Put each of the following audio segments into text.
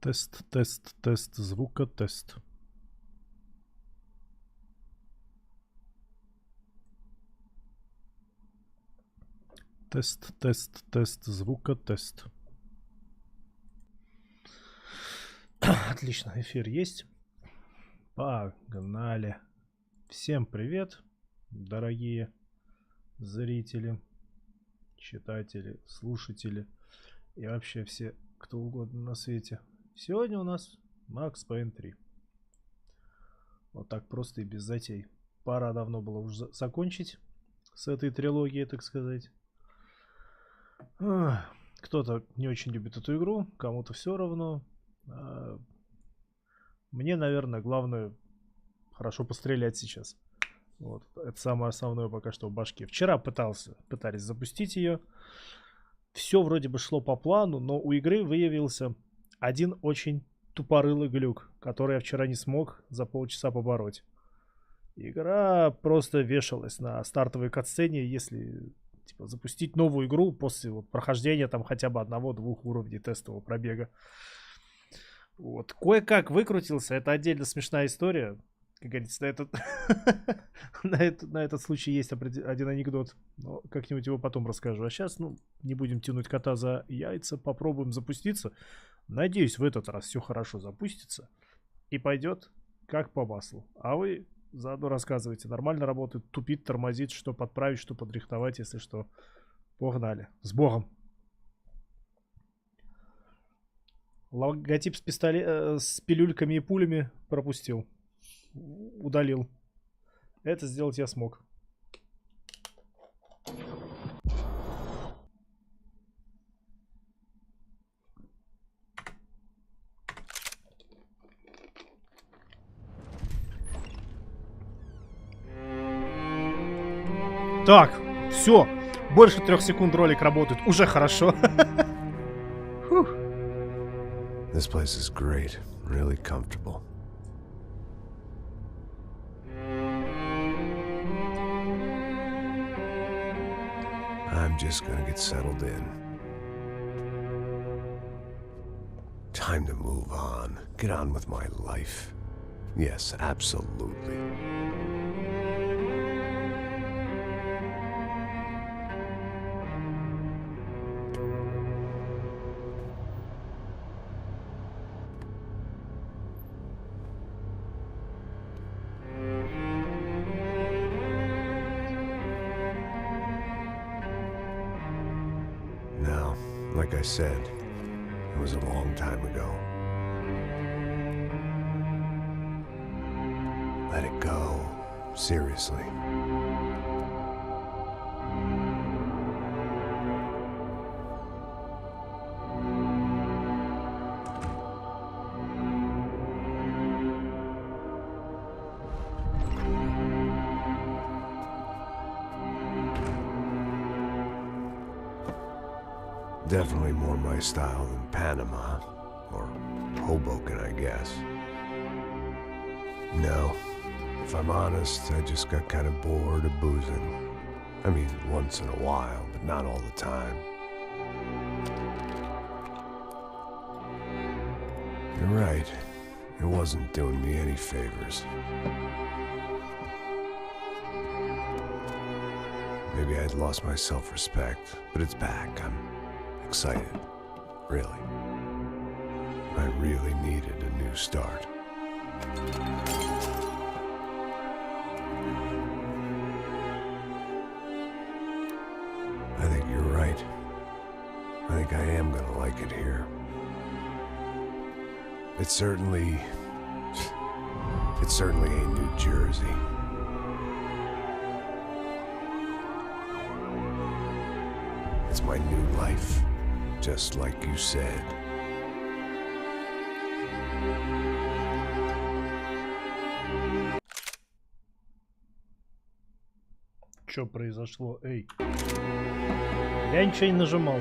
Тест, тест, тест, звука, тест. Тест, тест, тест, звука, тест. Отлично, эфир есть. Погнали. Всем привет, дорогие зрители, читатели, слушатели и вообще все, кто угодно на свете. Сегодня у нас Max Payne 3. Вот так просто и без затей. Пора давно было уже закончить с этой трилогией, так сказать. Кто-то не очень любит эту игру, кому-то все равно. Мне, наверное, главное хорошо пострелять сейчас. Вот. Это самое основное пока что в башке. Вчера пытались запустить ее. Все вроде бы шло по плану, но у игры выявился один очень тупорылый глюк, который я вчера не смог за полчаса побороть. Игра просто вешалась на стартовой катсцене, если типа запустить новую игру после вот прохождения там хотя бы 1-2 уровней тестового пробега. Вот. Кое-как выкрутился, это отдельно смешная история. Как говорится, на этот случай есть один анекдот, но как-нибудь его потом расскажу. А сейчас, не будем тянуть кота за яйца, попробуем запуститься. Надеюсь, в этот раз все хорошо запустится и пойдет как по маслу. А вы заодно рассказывайте, нормально работает, тупит, тормозит, что подправить, что подрихтовать, если что. Погнали. С Богом. Логотип с пилюльками и пулями пропустил. Удалил. Это сделать я смог. Так, все. Больше 3 секунд ролик работает. Уже хорошо. This place is great, really comfortable. I'm just gonna get settled in. Time to move on. Get on with my life. Yes, absolutely. Now, like I said, it was a long time ago. Let it go. Seriously. Definitely more my style than Panama, or Hoboken, I guess. No, if I'm honest, I just got kind of bored of boozing. I mean, once in a while, but not all the time. You're right, it wasn't doing me any favors. Maybe I'd lost my self-respect, but it's back. I'm excited, really. I really needed a new start. I think you're right. I think I am gonna like it here. It's certainly ain't New Jersey. It's my new life. Just like you said. Что произошло? Эй. Я ничего не нажимал.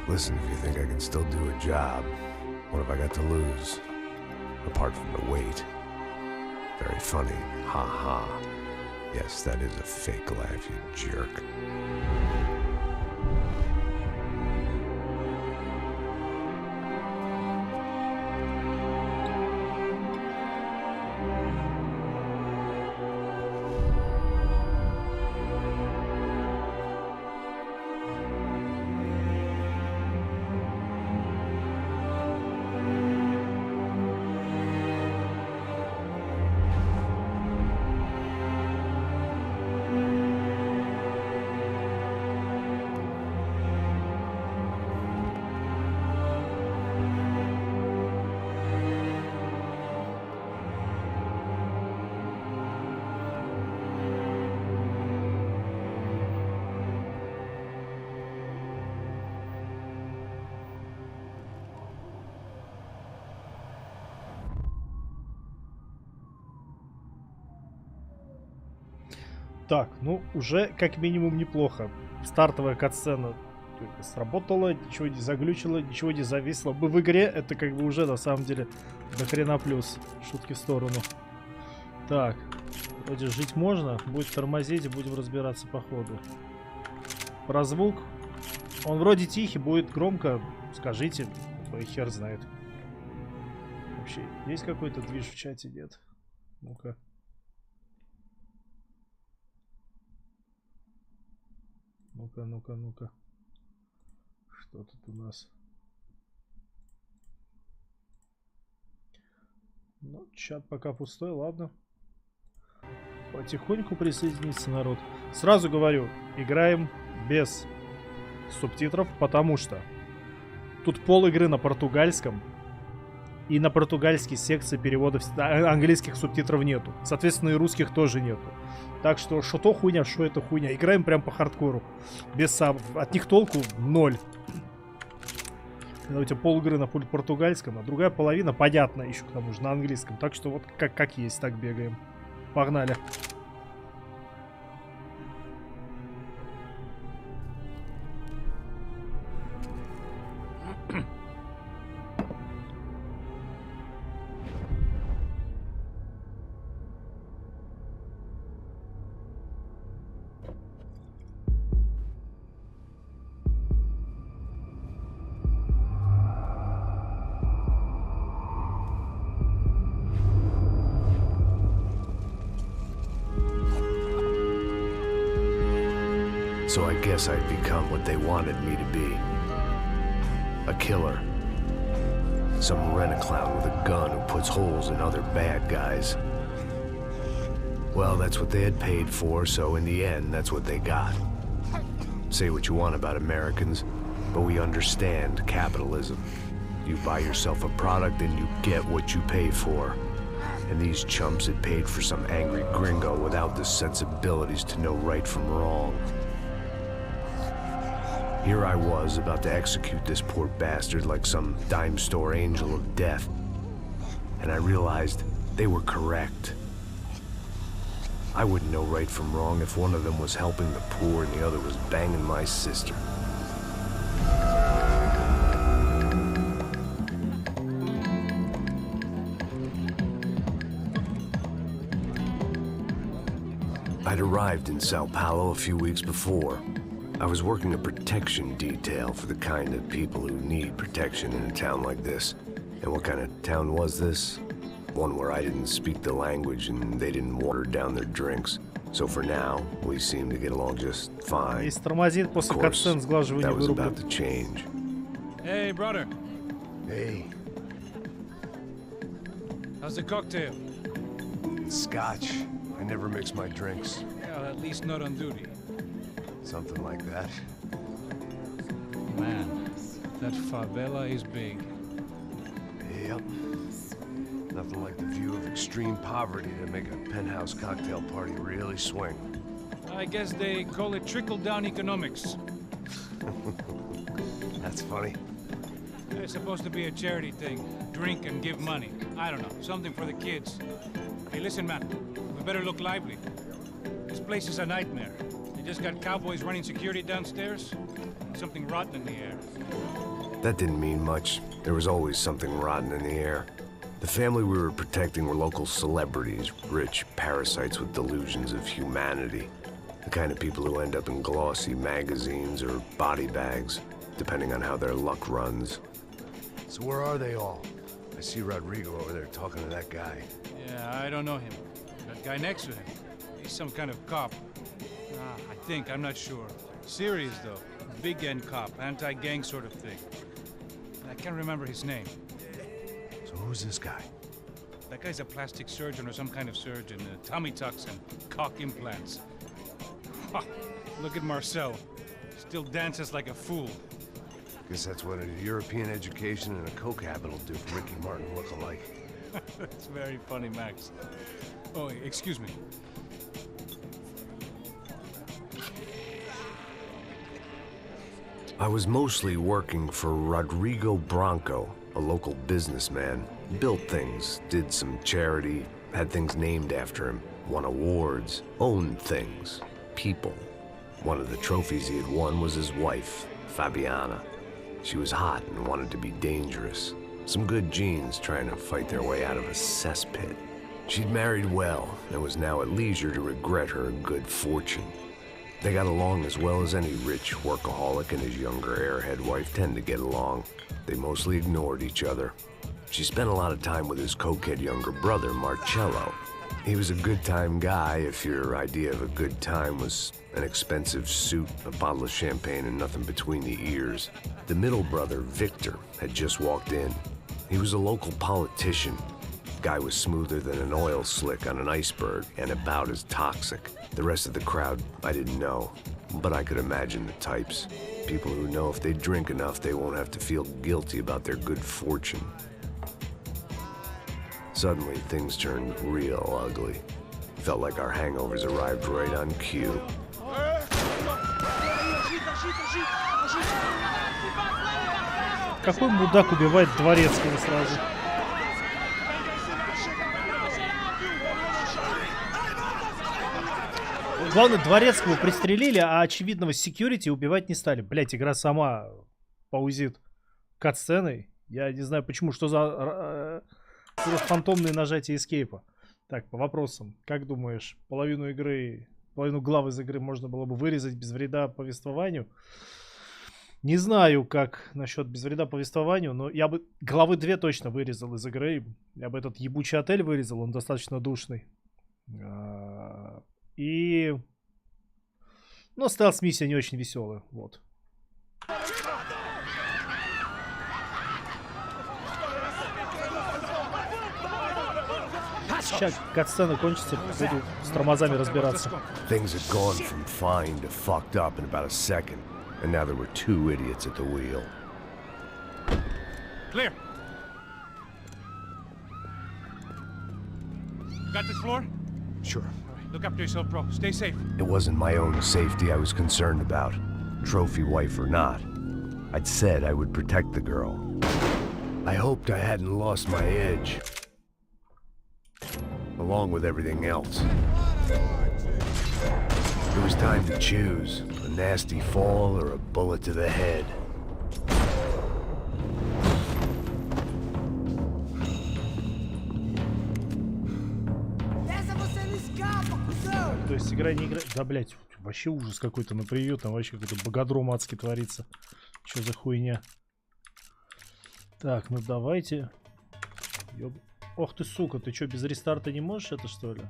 Listen, if you think I can still do a job, what have I got to lose? Apart from the weight. Very funny. Ha ha. Yes, that is a fake laugh, you jerk. Так, ну уже как минимум неплохо. Стартовая катсцена сработала, ничего не заглючило, ничего не зависло. Мы в игре, это как бы уже на самом деле до хрена плюс. Шутки в сторону. Так, вроде жить можно, будет тормозить, будем разбираться по ходу. Про звук. Он вроде тихий, будет громко, скажите, то и хер знает. Вообще, есть какой-то движ в чате? Нет. Ну-ка. Ну-ка, ну-ка, ну-ка. Что тут у нас? Ну, чат пока пустой, ладно. Потихоньку присоединится народ. Сразу говорю, играем без субтитров, потому что тут пол игры на португальском. И на португальской секции переводов английских субтитров нету. Соответственно, и русских тоже нету. Так что, что то хуйня, что это хуйня. Играем прям по хардкору. Без саб. От них толку ноль. Когда у тебя пол игры на португальском, а другая половина, понятно, еще к тому же на английском. Так что вот как есть, так бегаем. Погнали. So I guess I'd become what they wanted me to be. A killer. Some rent-a-clown with a gun who puts holes in other bad guys. Well, that's what they had paid for, so in the end, that's what they got. Say what you want about Americans, but we understand capitalism. You buy yourself a product and you get what you pay for. And these chumps had paid for some angry gringo without the sensibilities to know right from wrong. Here I was, about to execute this poor bastard like some dime store angel of death. And I realized they were correct. I wouldn't know right from wrong if one of them was helping the poor and the other was banging my sister. I'd arrived in Sao Paulo a few weeks before. I was working a protection detail for the kind of people who need protection in a town like this. And what kind of town was this? One where I didn't speak the language and they didn't water down their drinks. So for now, we seemed to get along just fine. Если тормозит после катсцен, сглаживание that was вырублю. about to change. Hey, brother. Hey, How's the cocktail? Scotch. I never mix my drinks. Yeah, at least not on duty. Something like that. Man, that favela is big. Yep. Nothing like the view of extreme poverty to make a penthouse cocktail party really swing. I guess they call it trickle-down economics. That's funny. It's supposed to be a charity thing. Drink and give money. I don't know, something for the kids. Hey, listen, man. We better look lively. This place is a nightmare. They just got cowboys running security downstairs. Something rotten in the air. That didn't mean much. There was always something rotten in the air. The family we were protecting were local celebrities, rich parasites with delusions of humanity. The kind of people who end up in glossy magazines or body bags, depending on how their luck runs. So where are they all? I see Rodrigo over there talking to that guy. Yeah, I don't know him. That guy next to him. He's some kind of cop. I think, I'm not sure. Serious, though. Big-end cop, anti-gang sort of thing. I can't remember his name. So who's this guy? That guy's a plastic surgeon or some kind of surgeon. Tummy tucks and cock implants. Ha! Look at Marcel. Still dances like a fool. Guess that's what a European education and a coke habit will do for Ricky Martin look-alike. That's very funny, Max. Oh, excuse me. I was mostly working for Rodrigo Branco, a local businessman. Built things, did some charity, had things named after him. won awards, owned things, people. One of the trophies he had won was his wife, Fabiana. She was hot and wanted to be dangerous. Some good genes trying to fight their way out of a cesspit. She'd married well and was now at leisure to regret her good fortune. They got along as well as any rich workaholic and his younger airhead wife tend to get along. They mostly ignored each other. She spent a lot of time with his cokehead younger brother, Marcello. He was a good-time guy if your idea of a good time was an expensive suit, a bottle of champagne, and nothing between the ears. The middle brother, Victor, had just walked in. He was a local politician. Guy was smoother than an oil slick on an iceberg and about as toxic. The rest of the crowd, I didn't know, but I could imagine the types. People who know if they drink enough, they won't have to feel guilty about their good fortune. Suddenly, things turned real ugly. Felt like our hangovers arrived right on cue. Какой мудак убивает дворецкого сразу? Главное, дворецкого пристрелили, а очевидного секьюрити убивать не стали. Блять, игра сама паузит кат-сценой. Я не знаю почему, что за фантомные нажатия эскейпа. Так, по вопросам. Как думаешь, половину глав из игры можно было бы вырезать без вреда повествованию? Не знаю, как насчет без вреда повествованию, но я бы главы 2 точно вырезал из игры. Я бы этот ебучий отель вырезал, он достаточно душный. И... Ну, стелс-миссия не очень веселая, вот. Сейчас кат-сцена кончится, буду с тормозами разбираться. Things had gone from fine to fucked up in about a second, and now there were 2 idiots at the wheel. Clear. Got this floor? Sure. Look after yourself, bro. Stay safe. It wasn't my own safety I was concerned about, trophy wife or not. I'd said I would protect the girl. I hoped I hadn't lost my edge, along with everything else. It was time to choose, a nasty fall or a bullet to the head. То есть игра не играет. Да, блять, вообще ужас какой-то на превью, там вообще какой-то богодром адский творится. Что за хуйня? Так, ну давайте. Ох ты, сука, ты что, без рестарта не можешь это, что ли?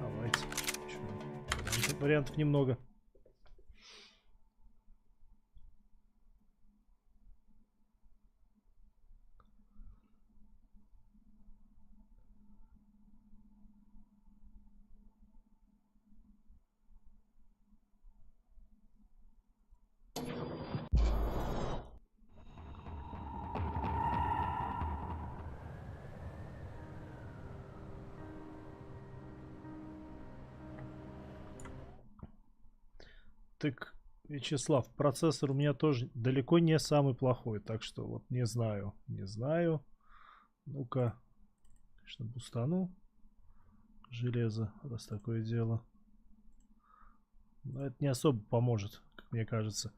Давайте. Вариантов немного. Так, Вячеслав, процессор у меня тоже далеко не самый плохой, так что вот не знаю, не знаю. Ну-ка, конечно, бустану железо, раз такое дело. Но это не особо поможет, как мне кажется.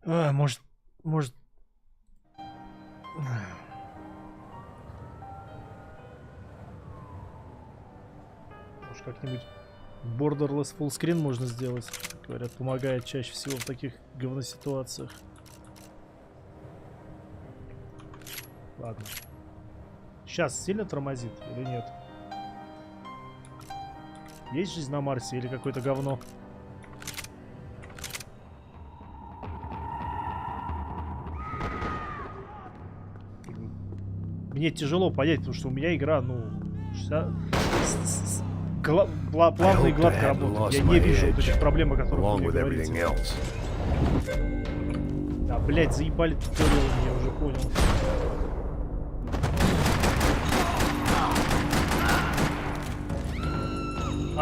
Может как-нибудь Borderless fullscreen можно сделать. Говорят, помогает чаще всего в таких говноситуациях. Ладно. Сейчас сильно тормозит или нет? Есть жизнь на Марсе или какое-то говно? Мне тяжело понять, потому что у меня игра, ну... плавно и гладко работает. Я не вижу вот этих проблем, о которых вы говорите. Да, блять, заебали туториалы, я уже понял.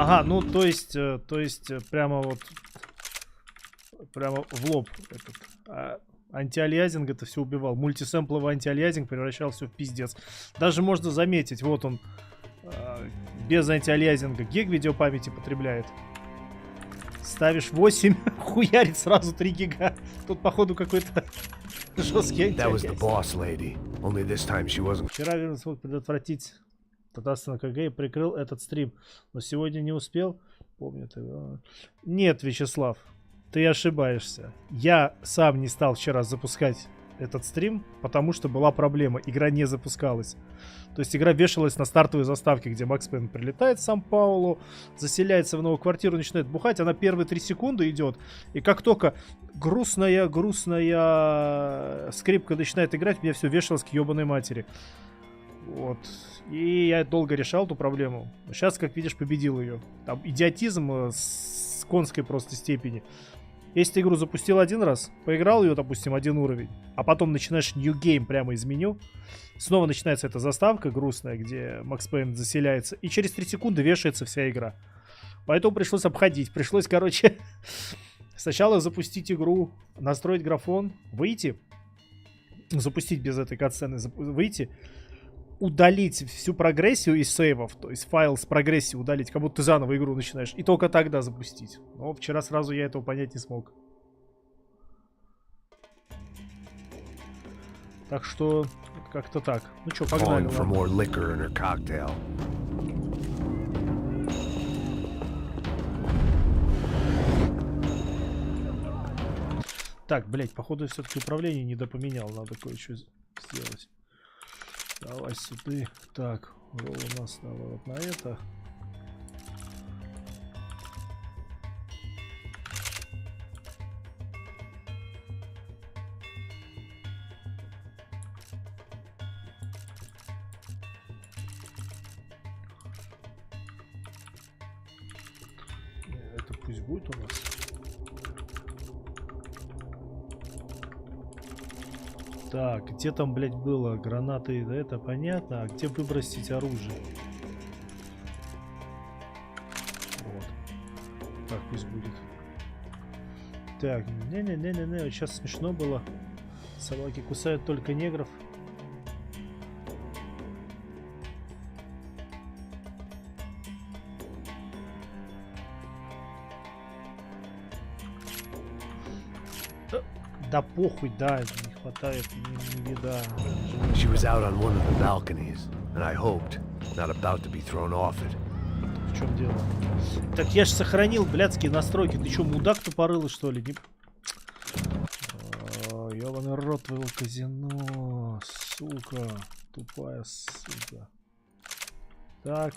Ага, ну то есть прямо вот, прямо в лоб этот. Антиалиазинг это все убивал. Мультисэмпловый антиалиазинг превращал все в пиздец. Даже можно заметить, вот он без антиалиазинга гиг видеопамяти потребляет. Ставишь 8, хуярит сразу 3 гига. Тут походу какой-то жесткий антиалиазинг. Вчера Верн смог предотвратить татарство на КГ и прикрыл этот стрим. Но сегодня не успел. Помню ты. Нет, Вячеслав. Ты ошибаешься. Я сам не стал вчера запускать этот стрим, потому что была проблема. Игра не запускалась. То есть игра вешалась на стартовой заставке, где Макс Пейн прилетает в Сан-Паулу, заселяется в новую квартиру, начинает бухать. Она первые 3 секунды идет. И как только грустная скрипка начинает играть, у меня все вешалось к ебаной матери. Вот. И я долго решал эту проблему. Сейчас, как видишь, победил ее. Там идиотизм с конской просто степени. Если ты игру запустил один раз, поиграл ее, допустим, 1 уровень, а потом начинаешь New Game прямо из меню, снова начинается эта заставка грустная, где Макс Пейн заселяется, и через 3 секунды вешается вся игра. Поэтому пришлось обходить. Пришлось, короче, сначала запустить игру, настроить графон, выйти, запустить без этой катсцены, выйти, удалить всю прогрессию из сейвов, то есть файл с прогрессией удалить, как будто ты заново игру начинаешь, и только тогда запустить. Но вчера сразу я этого понять не смог. Так что как-то так. Ну что, погнали. Так, блять, походу я все-таки управление не допоменял, надо кое-что сделать. Давай сюда. Так, ролл у нас надо вот на это. Это пусть будет у нас. Так, где там, блядь, было? Гранаты, да, это понятно. А где выбросить оружие? Вот. Так, пусть будет. Так, не-не-не-не-не, вот сейчас смешно было. Собаки кусают только негров. Да похуй, да, не хватает, не вида. She was out on one of the balconies, and I hoped, not about to be thrown off it. В чем дело? Так я ж сохранил блядские настройки. Ты что, мудак тупорылый, что ли? Не... Ёбаный рот твоего казино, сука, тупая сука. Так.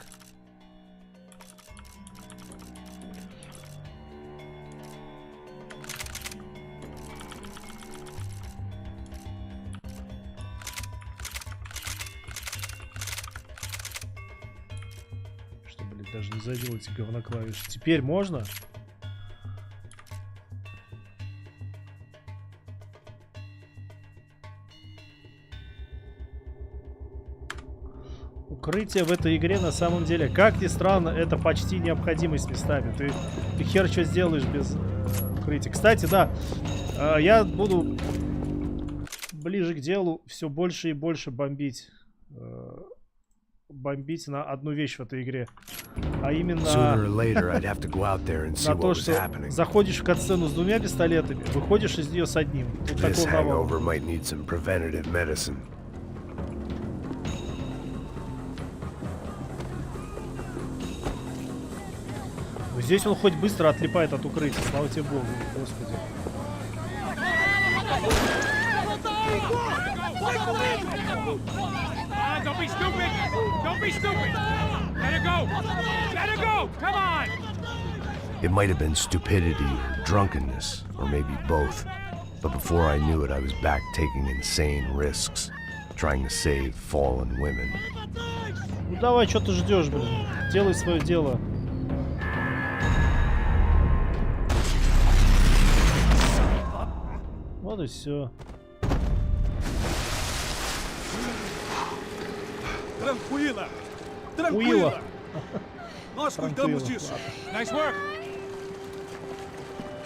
Даже не задел эти говноклавиши. Теперь можно? Укрытие в этой игре на самом деле, как ни странно, это почти необходимость местами. Ты хер что сделаешь без укрытия. Кстати, да, я буду ближе к делу все больше и больше бомбить на одну вещь в этой игре. А именно на то, что заходишь в катсцену с 2 пистолетами, выходишь из нее с одним. Тут такого навала. Но здесь он хоть быстро отлипает от укрытия, слава тебе богу, господи. Don't be stupid! Don't be stupid! Let her go! Let her go! Come on! It might have been stupidity, drunkenness, or maybe both. But before I knew it, I was back taking insane risks, trying to save fallen women. Ну давай, что ты ждешь, блин? Делай свое дело. Вот и все. Tranquila! Tranquila! Tranquilo. Nice work.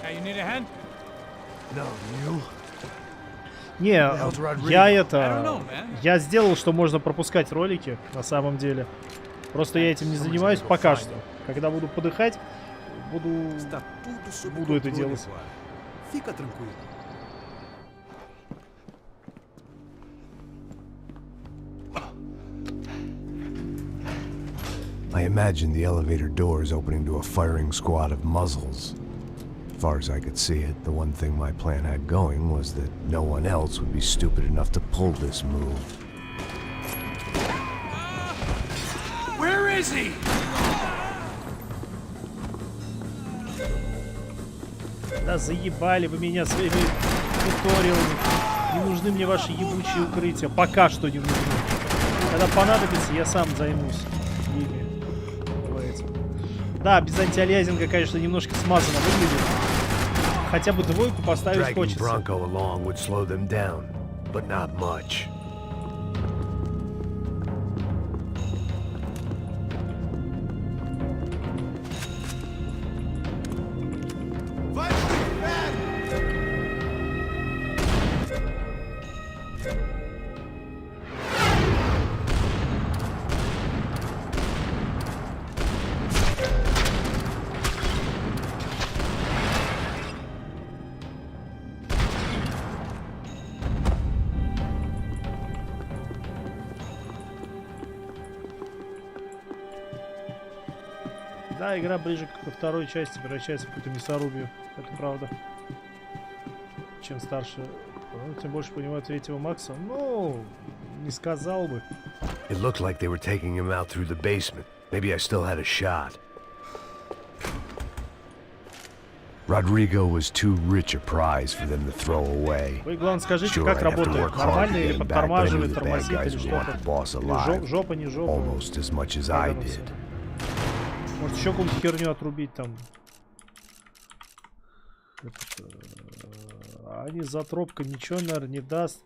Hey, you need a hand? No, you? Не, я сделал, что можно пропускать ролики, на самом деле. Просто я этим не занимаюсь пока что. Когда буду подыхать, буду это делать. I imagine the elevator doors opening to a firing squad of muzzles. As far as I could see it, the one thing my plan had going was that no one else would be stupid enough to pull this move. Where is he? Да заебали вы меня своими туториалами. Не нужны мне ваши ебучие укрытия. Пока что не нужны. Когда понадобится, я сам займусь ими. Да, без антиалиазинга, конечно, немножко смазанно выглядит. Хотя бы двойку поставить хочется. Да, игра ближе ко второй части превращается в какую-то мясорубию. Это правда. Чем старше, тем больше понимаю третьего Макса. Ну, не сказал бы. It looked like they were taking him out through the basement. Maybe I still had a shot. Rodrigo was too rich a prize for them to throw away. Вы, главное, скажите, как работает? Нормально или подтормаживает, тормозит или что-то? Жопа, не жопа? Almost as much as I did. Может еще какую-нибудь херню отрубить там. Анизотропка ничего, наверное, не даст.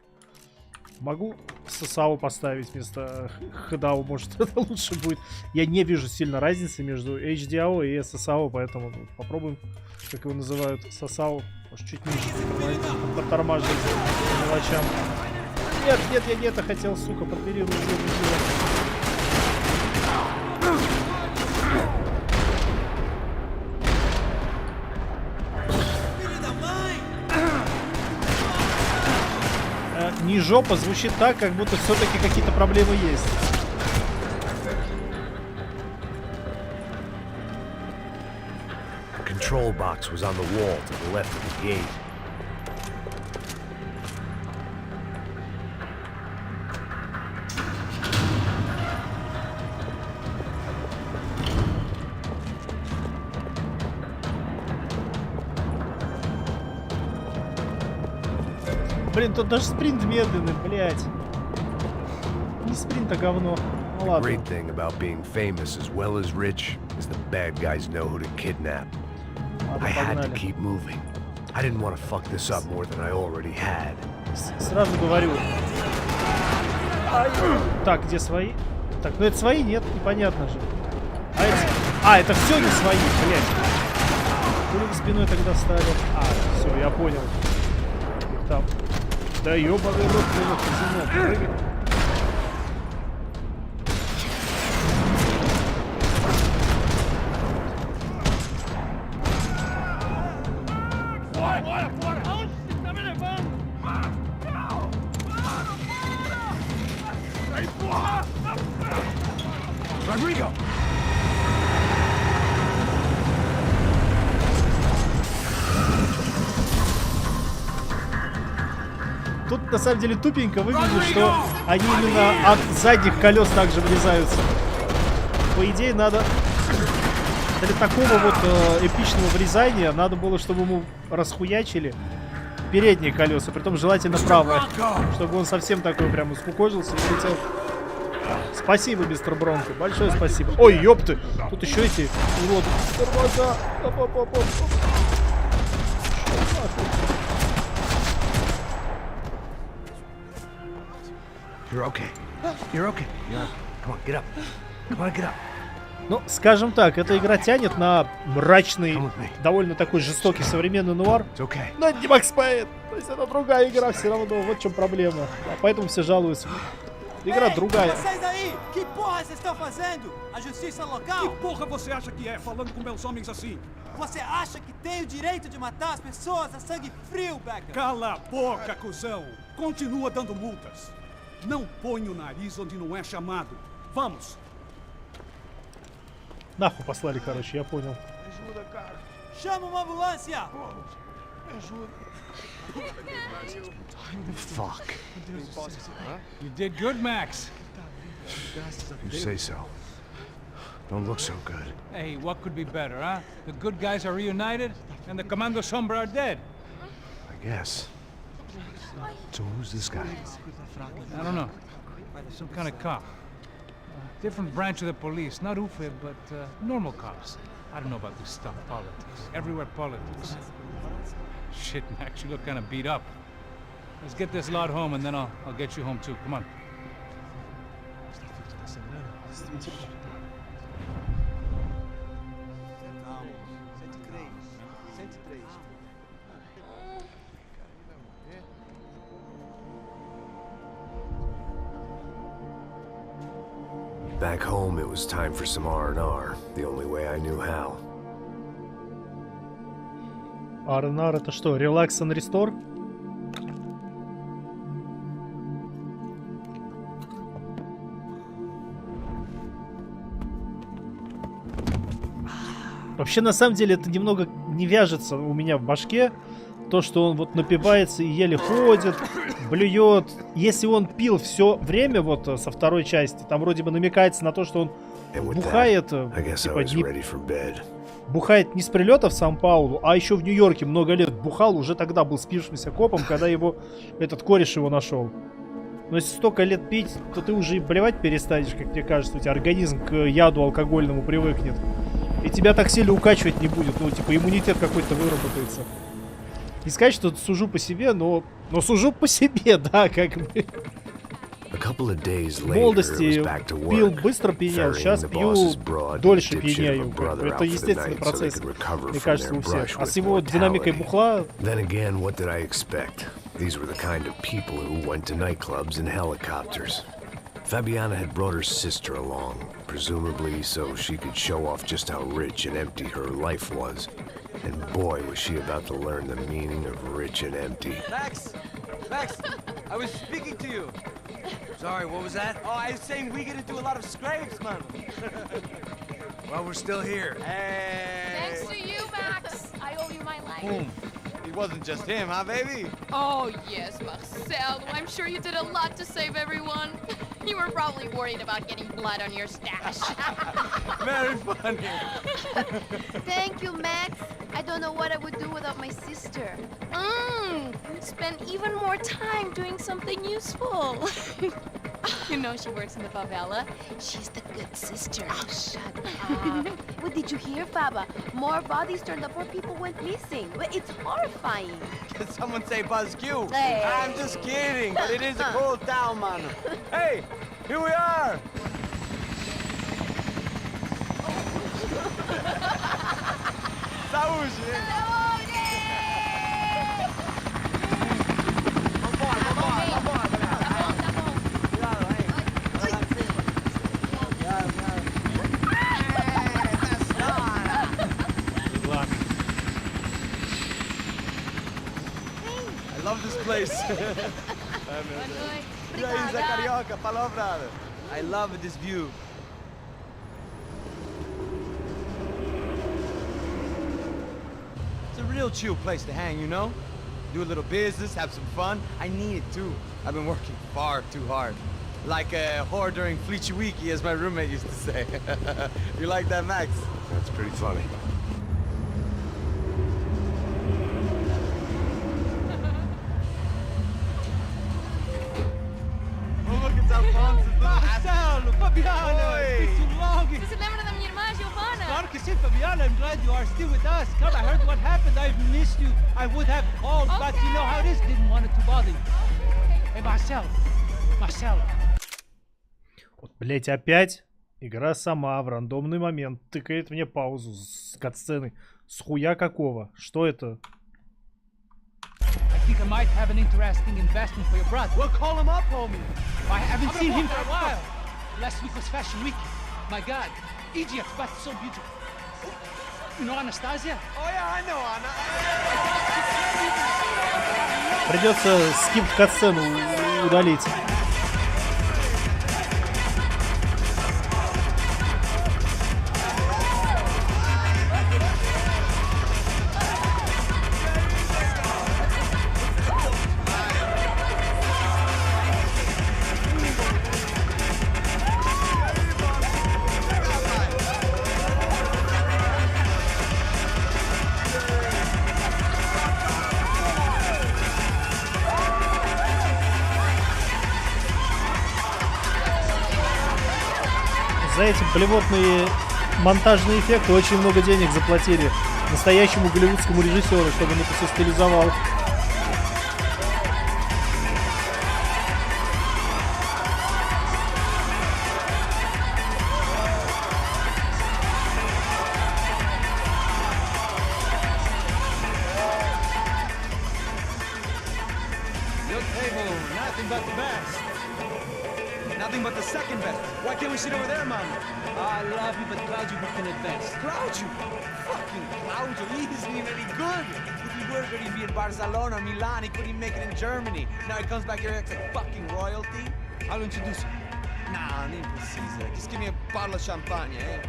Могу ССАУ поставить вместо ХДАУ, может это лучше будет. Я не вижу сильно разницы между HDAO и ССАУ, поэтому попробуем, как его называют, ССАУ. Может чуть ниже подтормаживать по мелочам. Нет, нет, я не это хотел, сука, прооперировать. Не жопа звучит так, как будто все-таки какие-то проблемы есть. Control box was on the wall to the left of the gate. Блин, тут даже спринт медленный, блядь. Не спринт, а говно. Ну ладно. Great thing about being famous as well as rich is the bad guys know who to kidnap. I had to keep moving. I didn't want to fuck this up more than I already had. Сразу говорю. Так, где свои? Так, ну это свои? Нет, непонятно же. А, эти... это все не свои, блядь. Куда спиной тогда стали? Все, я понял. Их там. Да ёбаный рот, казино, прыгай. Rodrigo! Тут на самом деле тупенько выглядит, что они именно от задних колес также врезаются. По идее, надо для такого вот эпичного врезания надо было, чтобы ему расхуячили передние колеса, притом желательно правое, чтобы он совсем такой прям успокоился и летел. Спасибо, мистер Бронко, большое спасибо. Ой, ёпты, тут еще эти уроды. Тормоза. You're okay. You're okay. Come on, get up. Come on, get up. Ну, скажем так, эта игра тянет на мрачный, довольно такой жестокий современный нуар. Но это не Макс Пейн. То есть это другая игра все равно. Вот в чем проблема. Да, поэтому все жалуются. Игра другая. Vocês aí, que porra vocês estão fazendo? A justiça local? Que porra você acha que é, falando com meus homens assim? Você acha que tem o direito de matar as pessoas a sangue frio, Becker? Cala a boca, cuzão! Continua dando multas. Não põe o nariz onde não é chamado. Vamos! Нахуй послали, короче, я понял. Chama uma ambulância! Fuck. You did good, Max. You say so. Don't look so good. Hey, what could be better, huh? The good guys are reunited, and the Commando Sombra are dead. I guess. So who's this guy? I don't know. Some kind of cop. Different branch of the police. Not UFE, but normal cops. I don't know about this stuff. Politics. Everywhere politics. Shit, Max, you look kind of beat up. Let's get this lot home, and then I'll get you home too. Come on. Back home, it was time for some R&R, the only way I knew how. R&R это что? Relax and Restore? Вообще, на самом деле, это немного не вяжется у меня в башке. То, что он вот напивается и еле ходит, блюет. Если он пил все время, вот со второй части, там вроде бы намекается на то, что он бухает, типа, бухает не с прилета в Сан-Паулу, а еще в Нью-Йорке много лет бухал, уже тогда был спившимся копом, когда его этот кореш его нашел. Но если столько лет пить, то ты уже и блевать перестанешь, как мне кажется, у тебя организм к яду алкогольному привыкнет. И тебя так сильно укачивать не будет, ну, типа, иммунитет какой-то выработается. Не сказать, что сужу по себе, но сужу по себе, да, как бы. В молодости пил быстро пьянел, сейчас пью дольше пьянею. Это естественный процесс, мне кажется, у всех. А с его динамикой бухла... These were the kind of people who went to nightclubs in helicopters. Fabiana had brought her sister along, presumably so she could show off just how rich and empty her life was. And boy, was she about to learn the meaning of rich and empty. Max! Max! I was speaking to you! Sorry, what was that? Oh, I was saying we get into a lot of scrapes, man! Well, we're still here. Hey! Thanks to you, Max! I owe you my life. Boom. It wasn't just him, huh, baby? Oh, yes, Marcel. I'm sure you did a lot to save everyone. You were probably worried about getting blood on your stash. Very funny. Thank you, Max. I don't know what I would do without my sister. Spend even more time doing something useful. You know she works in the favela. She's the good sister. Oh, shut up. What did you hear, Faba? More bodies turned up, more people went missing. It's horrifying. Did someone say Buzz Q? Hey. I'm just kidding, but it is a cool town, man. Hey, here we are. Saúde! I love this place. Carioca, palavra. I love this view. It's a real chill place to hang, you know? Do a little business, have some fun. I need it too. I've been working far too hard. Like a whore during Fleechy Weeky, as my roommate used to say. You like that, Max? That's pretty funny. Marcelo, Fabiana, it's been too long. Você se lembra da minha irmã, Giovanna? Claro que sim, Fabiana. I'm glad you are still with us. Come, I heard what happened. I've missed you. I would have called, but you know how it is. Didn't want it to bother you. Hey, Marcelo. Marcelo. Вот, блять, опять Игра сама в рандомный момент тыкает мне паузу с катсцены. С хуя какого? Что это? I think I might have an interesting investment for your brother. Well, call him up, homie. I haven't seen him for a while. Last week was Fashion Week. My God, Egypt, but so beautiful. You know Anastasia? Oh, yeah, I know, Anna. Придется скип катсцену удалить. За эти блевотные монтажные эффекты очень много денег заплатили настоящему голливудскому режиссеру, чтобы он это все стилизовал. Your table, nothing but the best. Nothing but the second best. Why can't we sit over there, Mama? I love you, but Claudio booked in advance. Claudio! Fucking Claudio, he isn't even any good. If he were good, he'd be in Barcelona or Milan. He couldn't make it in Germany. Now he comes back here and acts like fucking royalty. I'll introduce you. Nah, name Caesar. Just give me a bottle of champagne, eh?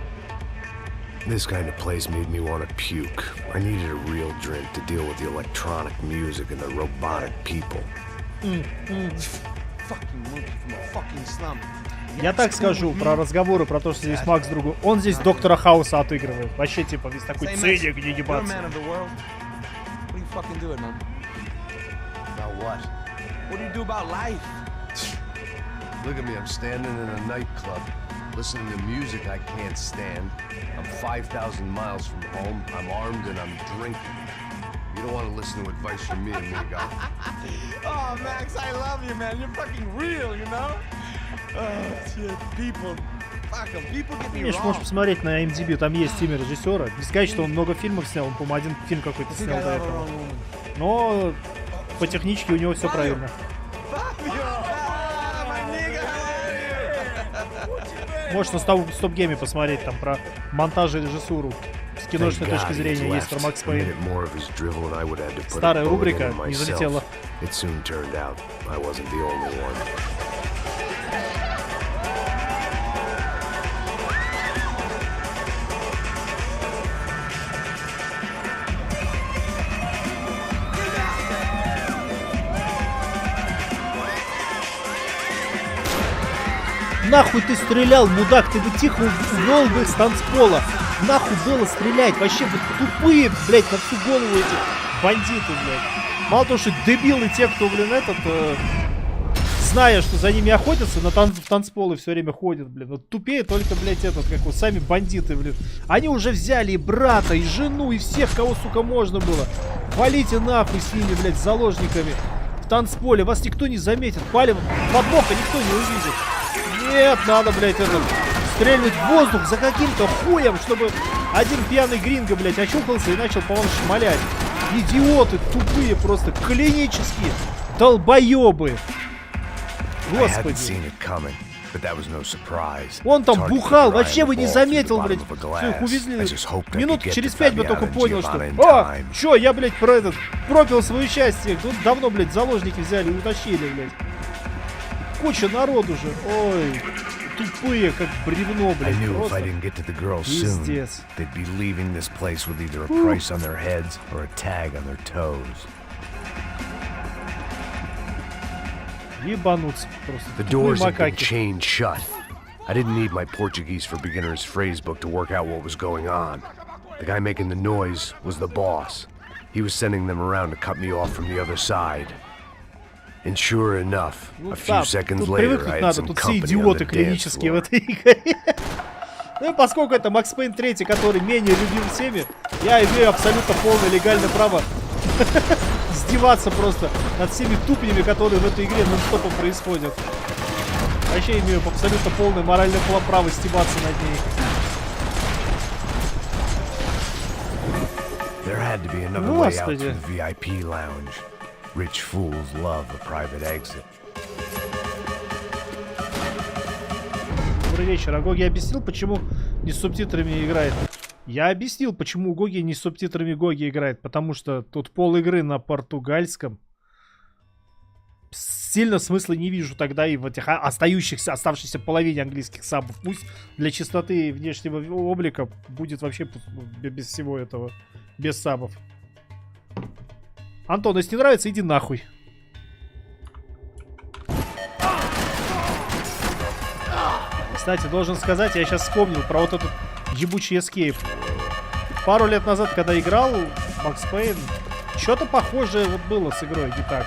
This kind of place made me want to puke. I needed a real drink to deal with the electronic music and the robotic people. Fucking monkey from a fucking slum. Я так скажу про разговоры, про то, что здесь Макс другу. Он здесь доктора Хауса отыгрывает. Вообще, типа, весь такой циник, не ебаться. What are you fucking doing, man? About what? What do you do about life? Look at me, I'm standing in a nightclub, listening to music I can't stand. I'm 5,000 miles from home, I'm armed and I'm drinking. You don't want to listen to advice from me, amigo. Oh, Max, I love you, man. You're fucking real, you know? Oh, shit, people. Fuck 'em. People get me Конечно, wrong. можешь посмотреть на IMDb, там есть имя режиссера. Не сказать, что он много фильмов снял, он, по-моему, один фильм какой-то снял до этого. Но по техничке у него все правильно. Можешь на стоп-гейме посмотреть там про монтаж и режиссуру. С киношной точки зрения есть про Макс Пейн. Старая рубрика не залетела. Нахуй ты стрелял, мудак, ты бы тихо увел бы с танцпола. Нахуй было стрелять, вообще вот тупые, блядь, на всю голову эти бандиты, блядь. Мало того, что дебилы те, кто, блин, зная, что за ними охотятся, в танцполы все время ходят, блин. Вот тупее только, блядь, как вот сами бандиты, блин. Они уже взяли и брата, и жену, и всех, кого, сука, можно было. Валите нахуй с ними, блядь, с заложниками в танцполе. Вас никто не заметит, палим подбока никто не увидит. Нет, надо, блядь, стрельнуть в воздух за каким-то хуем, чтобы один пьяный гринго, блядь, очухался и начал по вам шмалять. Идиоты, тупые просто, клинические, долбоебы. Господи. Он там бухал, вообще бы не заметил, блядь. Все, их увезли. Минут через 5 бы только понял, что... О, чё, я, блядь, пропил свою часть. Тут давно, блядь, заложники взяли и утащили, блядь. Куча народу же. Ой, тупые, как бревно, блядь. Пиздец. Ебануться просто. The doors had been chained shut. I didn't need my Portuguese for Beginners phrase book to work out what was going on. The guy making the noise was the boss. He was sending them around to cut me off from the other side. And sure enough, a few seconds later, I had some company on the dance floor. Ну и поскольку это Макс Пейн 3, который менее любим всеми, я имею абсолютно полное легальное право издеваться просто над всеми тупнями, которые в этой игре нон-стопом происходят. Вообще имею абсолютно полное моральное право стебаться над ней. There had to be another way out to the VIP lounge. Rich fools love a private exit. Добрый вечер. А Гоги объяснил, почему не с субтитрами играет? Я объяснил, почему Гоги не с субтитрами Гоги играет. Потому что тут пол игры на португальском. Сильно смысла не вижу тогда и в этих оставшейся половине английских сабов. Пусть для чистоты внешнего облика будет вообще без всего этого. Без сабов. Антон, если не нравится, иди нахуй. Кстати, должен сказать, я сейчас вспомнил про вот этот ебучий эскейп. Пару лет назад, когда играл Макс Пейн, что-то похожее вот было с игрой, не так.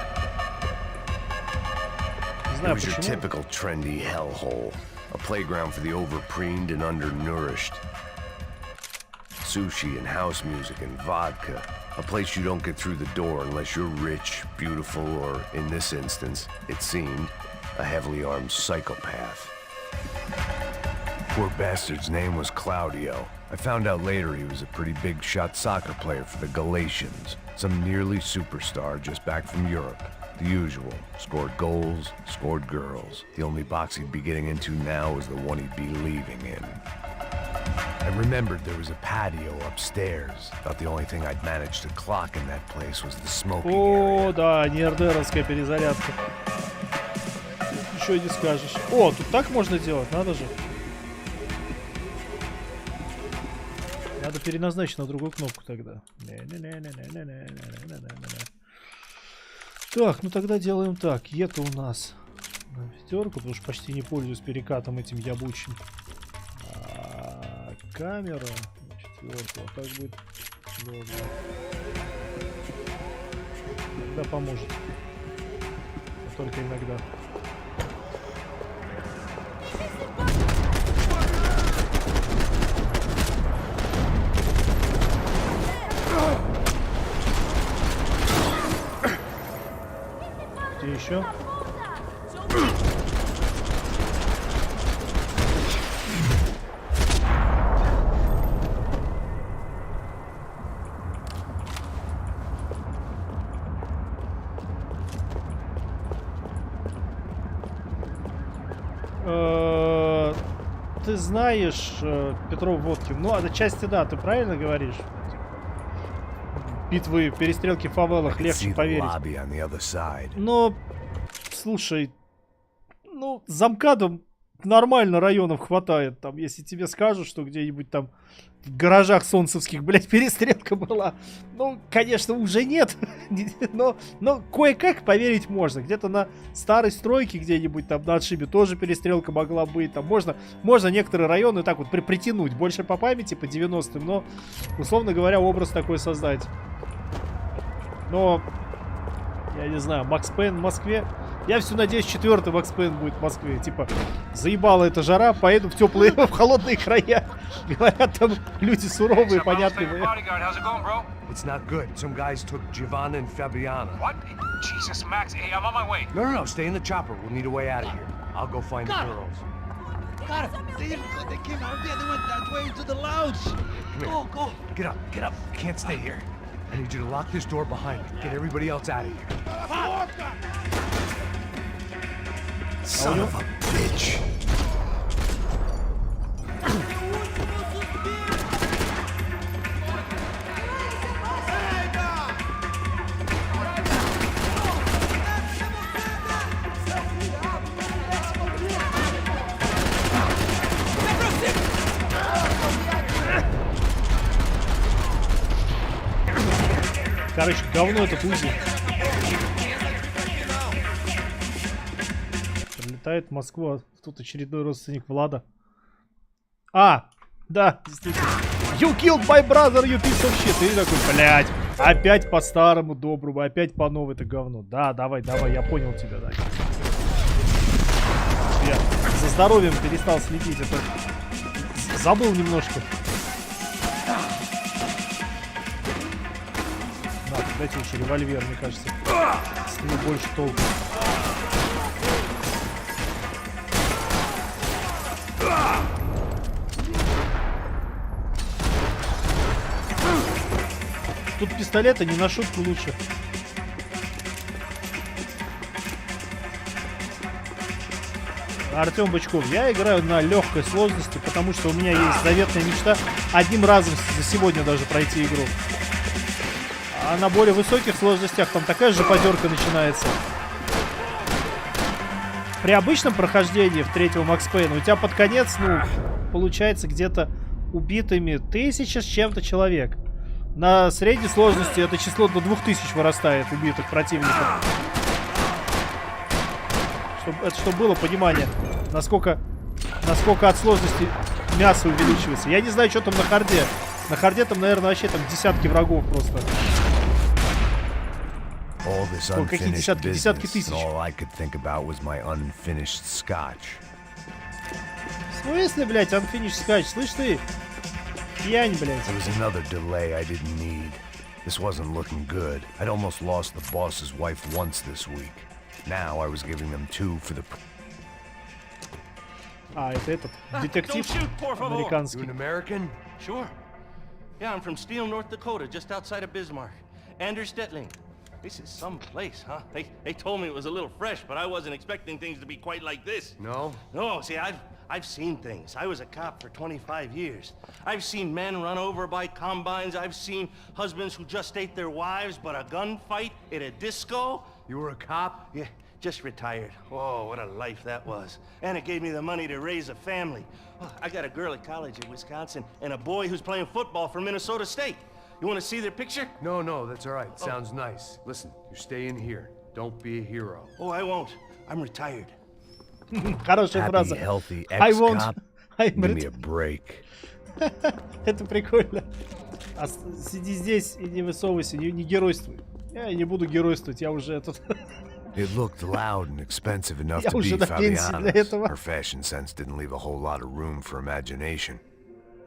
Не знаю почему. Typical trendy hellhole, a playground for the overpreened and undernourished. Sushi and house music and vodka. A place you don't get through the door unless you're rich, beautiful, or, in this instance, it seemed, a heavily armed psychopath. Poor bastard's name was Claudio. I found out later he was a pretty big shot soccer player for the Galatians. Some nearly superstar just back from Europe. The usual. Scored goals, scored girls. The only box he'd be getting into now was the one he'd be leaving in. I remembered there was a patio upstairs. Thought the only thing I'd managed to clock in that place was the smoking area. О, да, нердеровская перезарядка. Ничего не скажешь. О, тут так можно делать, надо же. Надо переназначить на другую кнопку тогда. Так, ну тогда делаем так. Это у нас на пятерку, потому что почти не пользуюсь перекатом этим ябучим. Камера на четверку, а так будет удобно. Иногда поможет. Но только иногда. Где еще? Ты знаешь, Петров Водкин, ну, отчасти да, ты правильно говоришь? Битвы, перестрелки в фавелах легче поверить. Но, слушай, ну, за МКАДом нормально районов хватает. Там, если тебе скажут, что где-нибудь там в гаражах солнцевских, блядь, перестрелка была. Ну, конечно, уже нет. но кое-как поверить можно. Где-то на старой стройке где-нибудь там на отшибе тоже перестрелка могла быть. Там можно некоторые районы так вот притянуть. Больше по памяти, по 90-м. Но, условно говоря, образ такой создать. Но, я не знаю, Макс Пейн в Москве. Я все надеюсь, 4-й Макс Пейн будет в Москве. Типа, заебала эта жара, поеду в теплые, в холодные края. Говорят, там люди суровые, понятные. It's not good. Some guys took Giovanna and Fabiana. What? Jesus, Max, hey, I'm on my way. No, stay in the chopper. We'll need a way out of here. I'll go find the girls. God, they didn't go. They came out here. They went that way into the lounge. Go. Get up. I can't stay here. I need you to lock this door behind me. Get everybody else out of here. Son of a bitch. Короче, говно этот Узи. Прилетает в Москву, а тут очередной родственник Влада. А, да, действительно. You killed my brother, you piece of shit. И такой, блядь, опять по старому доброму, опять по новой это говно. Да, давай, я понял тебя, да. Я за здоровьем перестал следить, это забыл немножко. Дайте лучше револьвер, мне кажется. С ним больше толку. Тут пистолеты не на шутку лучше. Артем Бычков. Я играю на легкой сложности, потому что у меня есть заветная мечта одним разом за сегодня даже пройти игру. А на более высоких сложностях там такая же подерка начинается. При обычном прохождении в третьего Макс Пейна у тебя под конец, ну, получается где-то убитыми 1000 с чем-то человек. На средней сложности это число до 2000 вырастает убитых противников. Чтобы было понимание, насколько от сложности мясо увеличивается. Я не знаю, что там на харде. На харде там, наверное, вообще там десятки врагов просто. Какие десятки? Десятки тысяч. В смысле, блядь, unfinished scotch? Слышь ты? Пьянь, блядь. This wasn't looking good. I'd almost lost the boss's wife once this week. Now I was giving them 2 for the... А, это этот детектив американский. You an American? Sure. Yeah, I'm from Steele, North Dakota, just outside of Bismarck. Anders Stetling. This is some place, huh? They told me it was a little fresh, but I wasn't expecting things to be quite like this. No? No, see, I've seen things. I was a cop for 25 years. I've seen men run over by combines. I've seen husbands who just ate their wives, but a gunfight at a disco. You were a cop? Yeah, just retired. Oh, what a life that was. And it gave me the money to raise a family. Oh, I got a girl at college in Wisconsin and a boy who's playing football for Minnesota State. You want to see their picture? No, that's all right. Sounds nice. Listen, you're staying here. Don't be a hero. Oh, I won't. I'm retired. Хорошая фраза. Healthy I won't. ex-cop. I'm Give me a break. Это прикольно. А сиди здесь и не высовывайся, не геройствуй. Я не буду геройствовать, я уже этот... It looked loud and expensive enough Я to уже be на пенсии для Fabiana's. этого. Her fashion sense didn't leave a whole lot of room for imagination.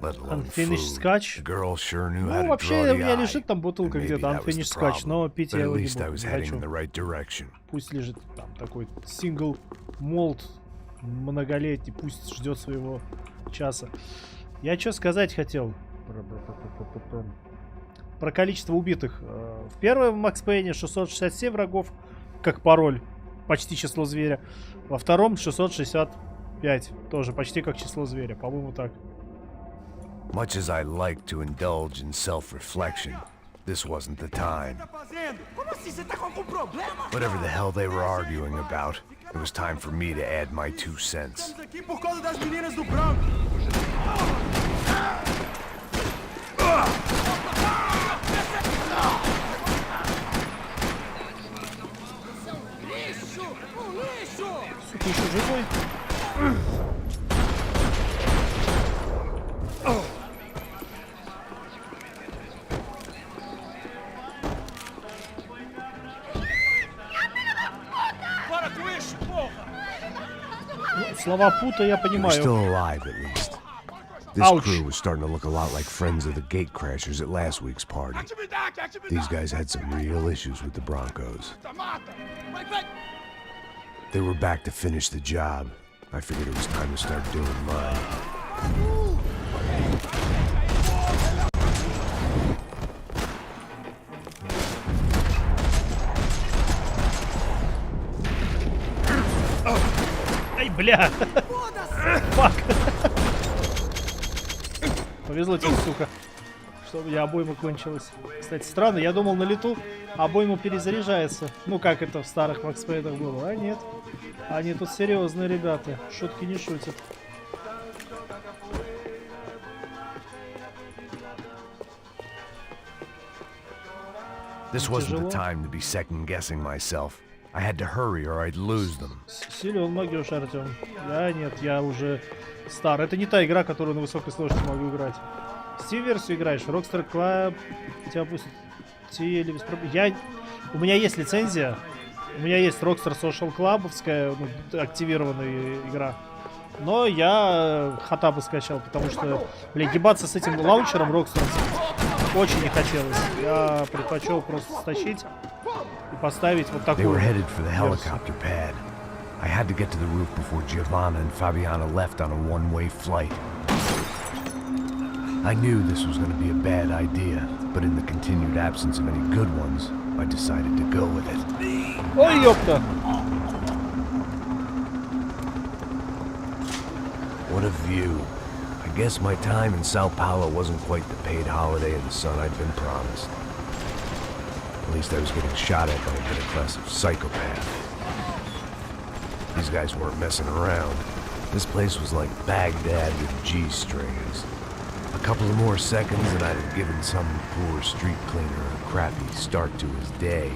Let alone Unfinished food. scotch? The girl sure knew how Ну, to вообще, draw у the меня eye. лежит там бутылка And где-то maybe that was the Unfinished scotch, но problem. пить But я at его не least I буду. was Не heading in хочу. the right direction. Пусть лежит там такой сингл молд многолетний, пусть ждет своего часа. Я что сказать хотел про количество убитых. В первом Макс Пейне 667 врагов, как пароль, почти число зверя. Во втором 665, тоже почти как число зверя, по-моему так. Much as I like to indulge in self-reflection, this wasn't the time. Whatever the hell they were arguing about, it was time for me to add my 2 cents. Сука, еще живой? Ну, слова пута я We're понимаю. still alive, at least. This Ouch. crew was starting to look a lot like friends of the gate crashers at last week's party. These guys had some real issues with the Broncos. They were back to finish the job. I figured it was time to start doing mine. Ай, бля! Фак! Повезло тебе, сука, что у меня обойма кончилась. Кстати, странно, я думал, на лету обойма перезаряжается. Ну, как это в старых Макс Пейнах было. А нет. Они тут серьезные ребята. Шутки не шутят. This wasn't the time to be second-guessing myself. I had to hurry or I'd lose them. Силен могешь, Артем. Я нет, я уже стар. Это не та игра, которую на высокой сложности могу играть. Steam-версию играешь, Rockstar Club тебя пустят или без проблем. У меня есть лицензия. У меня есть Rockstar Social Club'овская, ну, активированная игра. Но я хатабы скачал, потому что, блин, ебаться с этим лаунчером Rockstar очень не хотелось. Я предпочел просто стащить и поставить вот такую. They were headed for the helicopter pad. I had to get to the roof before Giovanna and Fabiana left on a one-way flight. I knew this was going to be a bad idea, but in the continued absence of any good ones, I decided to go with it. Ой, ёпта! What a view. I guess my time in Sao Paulo wasn't quite the paid holiday in the sun I'd been promised. At least I was getting shot at by a middle-class of psychopath. These guys weren't messing around. This place was like Baghdad with G-strings. A couple of more seconds and I'd have given some poor street cleaner a crappy start to his day.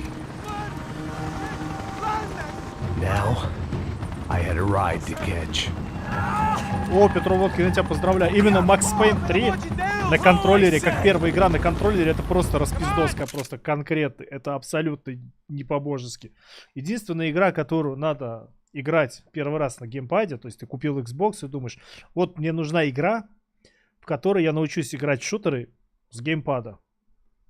Now, I had a ride to catch. О, Петро Водкин, я тебя поздравляю. Именно Max Payne 3 на контроллере, как первая игра на контроллере, это просто распиздоска, просто конкретно. Это абсолютно не по-божески. Единственная игра, которую надо играть первый раз на геймпаде, то есть ты купил Xbox и думаешь, вот мне нужна игра, в которой я научусь играть в шутеры с геймпада.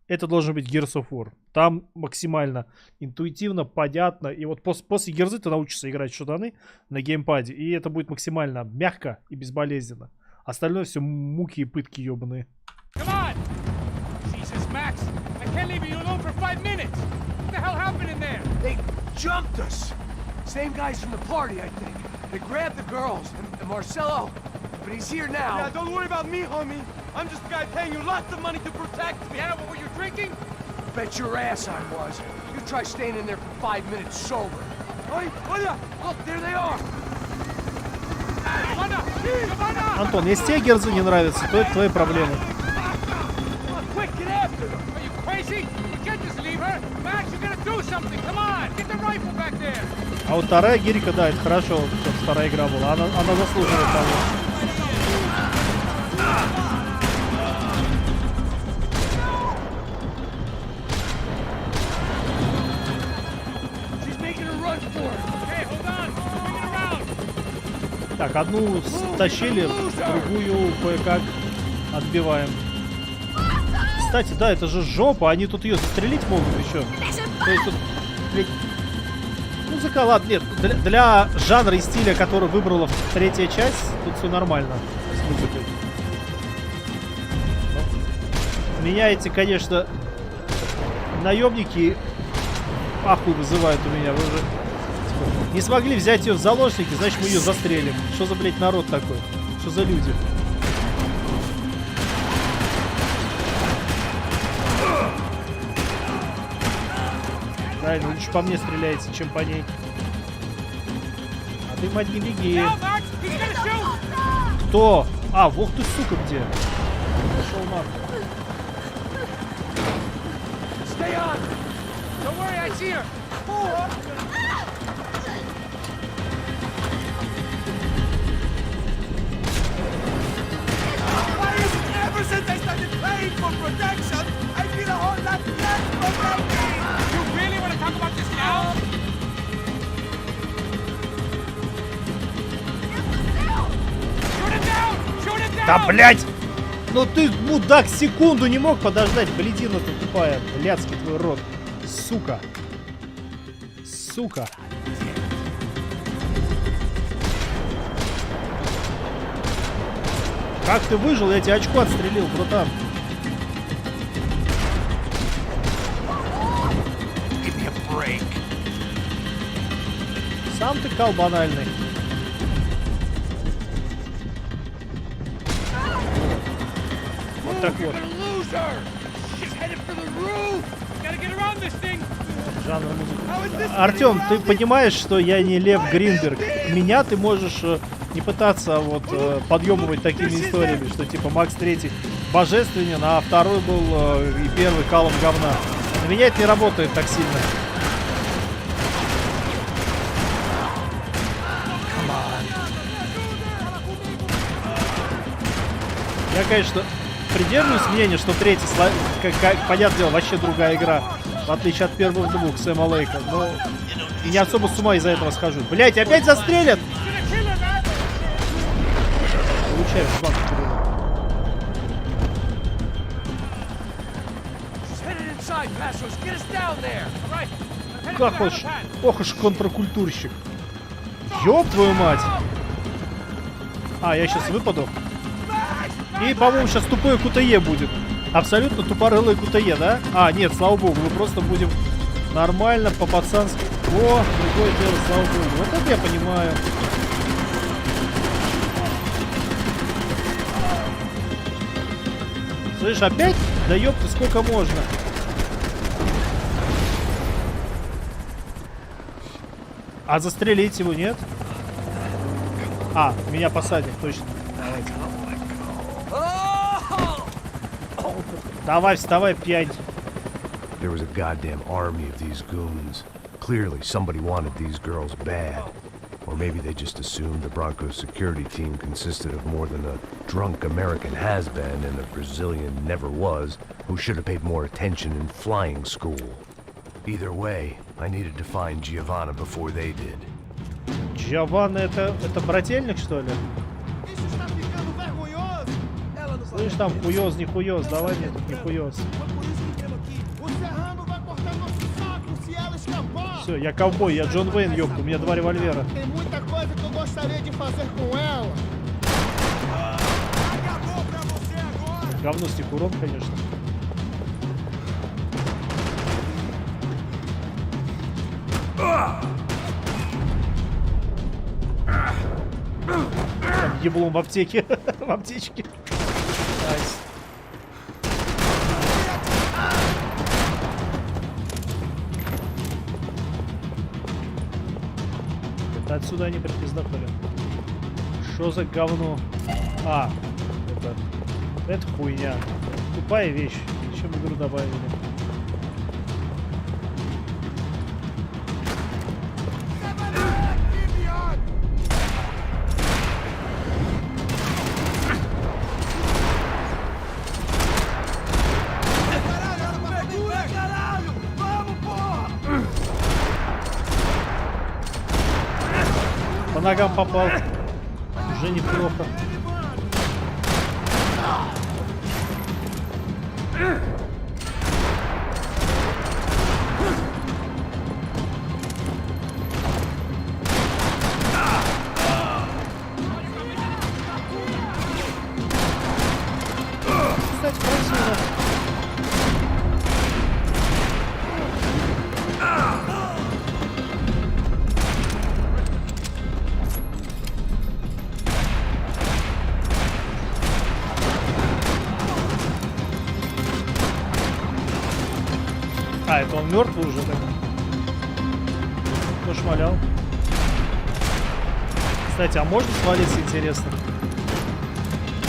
Это должен быть Gears of War. Там максимально интуитивно, понятно. И вот после Gears ты научишься играть в шутаны на геймпаде. И это будет максимально мягко и безболезненно. Остальное все муки и пытки ебаные. Same guys from the party, I think. They grabbed the girls and Marcelo, but he's here now. Yeah, don't worry about me, homie. I'm just the guy paying you lots of money to protect me. Yeah, but were you drinking? Bet your ass I was. You try staying in there for 5 minutes sober. Hey, look, there they are. Антон, если тебе Герзы не нравятся, то это твои проблемы. Quick, get after them. Are you crazy? You can't just leave her. Max, you gotta do something. Come on, get the rifle back there. А вот вторая Гирика, да, это хорошо, чтобы вторая игра была. Она заслуживает того. Так, одну стащили, другую кое-как отбиваем. Кстати, да, это же жопа, они тут ее застрелить могут еще. То есть тут, блядь, музыка, ладно, нет, для жанра и стиля, который выбрала третья часть, тут все нормально с музыкой. Меня эти, конечно, наемники ахуй вызывают у меня. Вы же не смогли взять ее в заложники, значит мы ее застрелим. Что за, блядь, народ такой? Что за люди? Правильно, лучше по мне стреляете, чем по ней. А ты, мать, не беги. Кто? А, вот ты, сука, где? Пошел нахуй. Ever since I started paying for protection, I feel a whole lot less protected. You really want to talk about this now? Shoot it down! Shoot it down! Да, блядь! Ну ты, мудак, секунду не мог подождать, блядина ты тупая. Блядский твой рот. Сука. Сука. Как ты выжил? Я тебе очко отстрелил, братан. Сам ты кал банальный. Вот так вот. Жанр музыки. Артем, ты понимаешь, что я не Лев Гринберг? Меня ты можешь не пытаться вот подъемывать такими историями, что типа Макс третий божественен, а второй был и первый калом говна. На меня это не работает так сильно. Я, конечно, придерживаюсь мнения, что третий, понятное дело, вообще другая игра, в отличие от первых двух, Сэма Лейка, но не особо с ума из-за этого схожу. Блять, опять застрелят! Получаем швак. Как уж, ох уж контркультурщик. Ёб твою мать! А, я сейчас выпаду. И, по-моему, сейчас тупое КТЕ будет. Абсолютно тупорылое КТЕ, да? А, нет, слава богу, мы просто будем нормально, по-пацански. О, другое дело, слава богу. Вот это я понимаю. Слышь, опять? Да ёпта, сколько можно? А застрелить его нет? А, меня посадят, точно. Давай, вставай, пьянь. There was a goddamn army of these goons. Clearly, somebody wanted these girls bad. Or maybe they just assumed the Broncos security team consisted of more than a drunk American has-been and a Brazilian never-was who should have paid more attention in flying school. Either way, I needed to find Giovanna before they did. Giovanna это брательник, что ли? Слышь, там хуёз, не хуёз, давай мне тут не хуёз. Все, я ковбой, я Джон Уэйн, ёпта, у меня 2 револьвера. Говно с них урон, конечно. Там еблом в аптеке. В аптечке. Найс. Это отсюда они припиздахали. Что за говно? А, это хуйня. Тупая вещь. Еще в игру добавили. По ногам попал. Уже неплохо. Кстати, красиво. А, это он мертвый уже так? Кто шмалял? Кстати, а можно свалиться, интересно?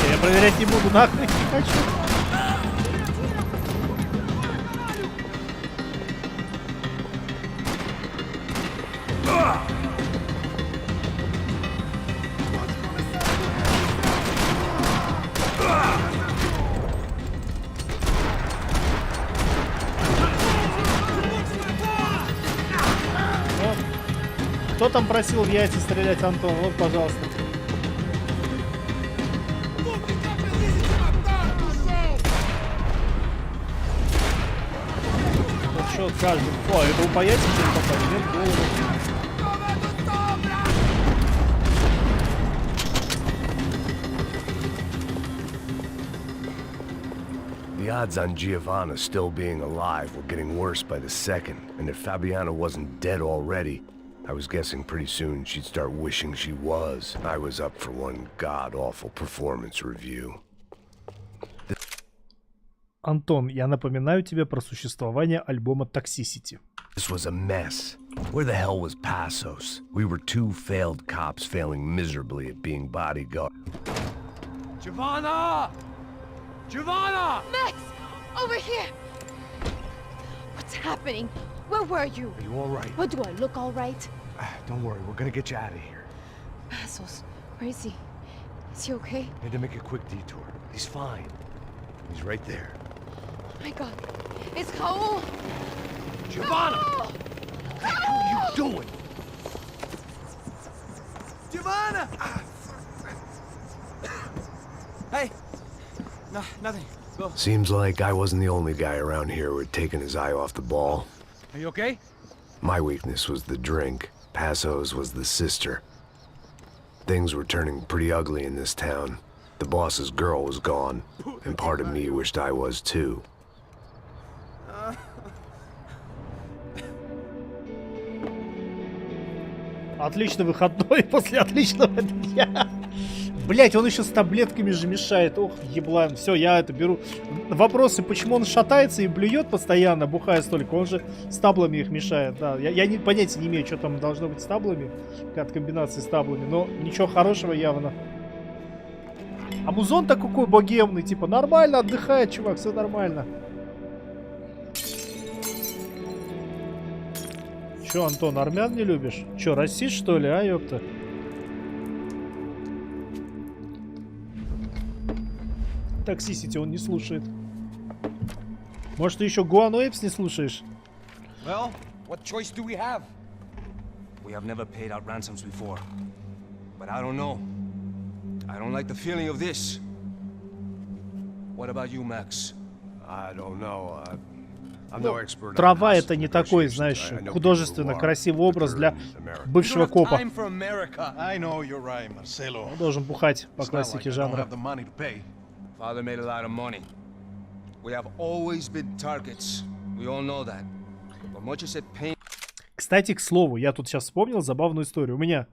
Не, я проверять не буду, нахуй не хочу. Кто там просил в яйца стрелять, Антон? Вот, пожалуйста. Вот что каждый. О, это по яйцам попали? Нет, голову. The odds on Giovanna still being alive were getting worse by the second, and if Fabiana wasn't dead already, I was guessing pretty soon she'd start wishing she was. I was up for one god-awful performance review. Антон, я напоминаю тебе про существование альбома Toxicity. This was a mess. Where the hell was Passos? We were two failed cops failing miserably at being bodyguard. Giovanna! Giovanna! Max! Over here! What's happening? Where were you? Are you all right? What, do I look all right? Don't worry, we're gonna get you out of here. Passos, where is he? Is he okay? Had to make a quick detour. He's fine. He's right there. Oh my god. It's Raul! Giovanna! Raul! What the hell are you doing? Giovanna! Hey! No, nothing. Go. Seems like I wasn't the only guy around here who had taken his eye off the ball. Are you okay? My weakness was the drink. Passos was the sister. Things were turning pretty ugly in this town. The boss's girl was gone, and part of me wished I was too. Отличный выходной после отличного дня. Блять, он еще с таблетками же мешает. Ох, еблан. Все, я это беру. Вопросы, почему он шатается и блюет постоянно, бухая столько. Он же с таблами их мешает. Да, я понятия не имею, что там должно быть с таблами. От комбинации с таблами. Но ничего хорошего явно. А музон-то какой богемный. Типа нормально отдыхает, чувак. Все нормально. Че, Антон, армян не любишь? Че, расист, что ли, а, ёпта? Токсисити он не слушает. Может, ты еще Гуаноэпс не слушаешь? Well, what choice do we have? We have never paid out ransoms before. But I don't know. I don't like the feeling of this. What about you, Max? I don't know. Трава это не такой, знаешь, художественно красивый образ для бывшего копа. Он должен бухать по классике жанра. Father made a lot of money. We have always been targets. We all know that. But much as it pain... Кстати, к слову, я тут сейчас вспомнил забавную историю. У меня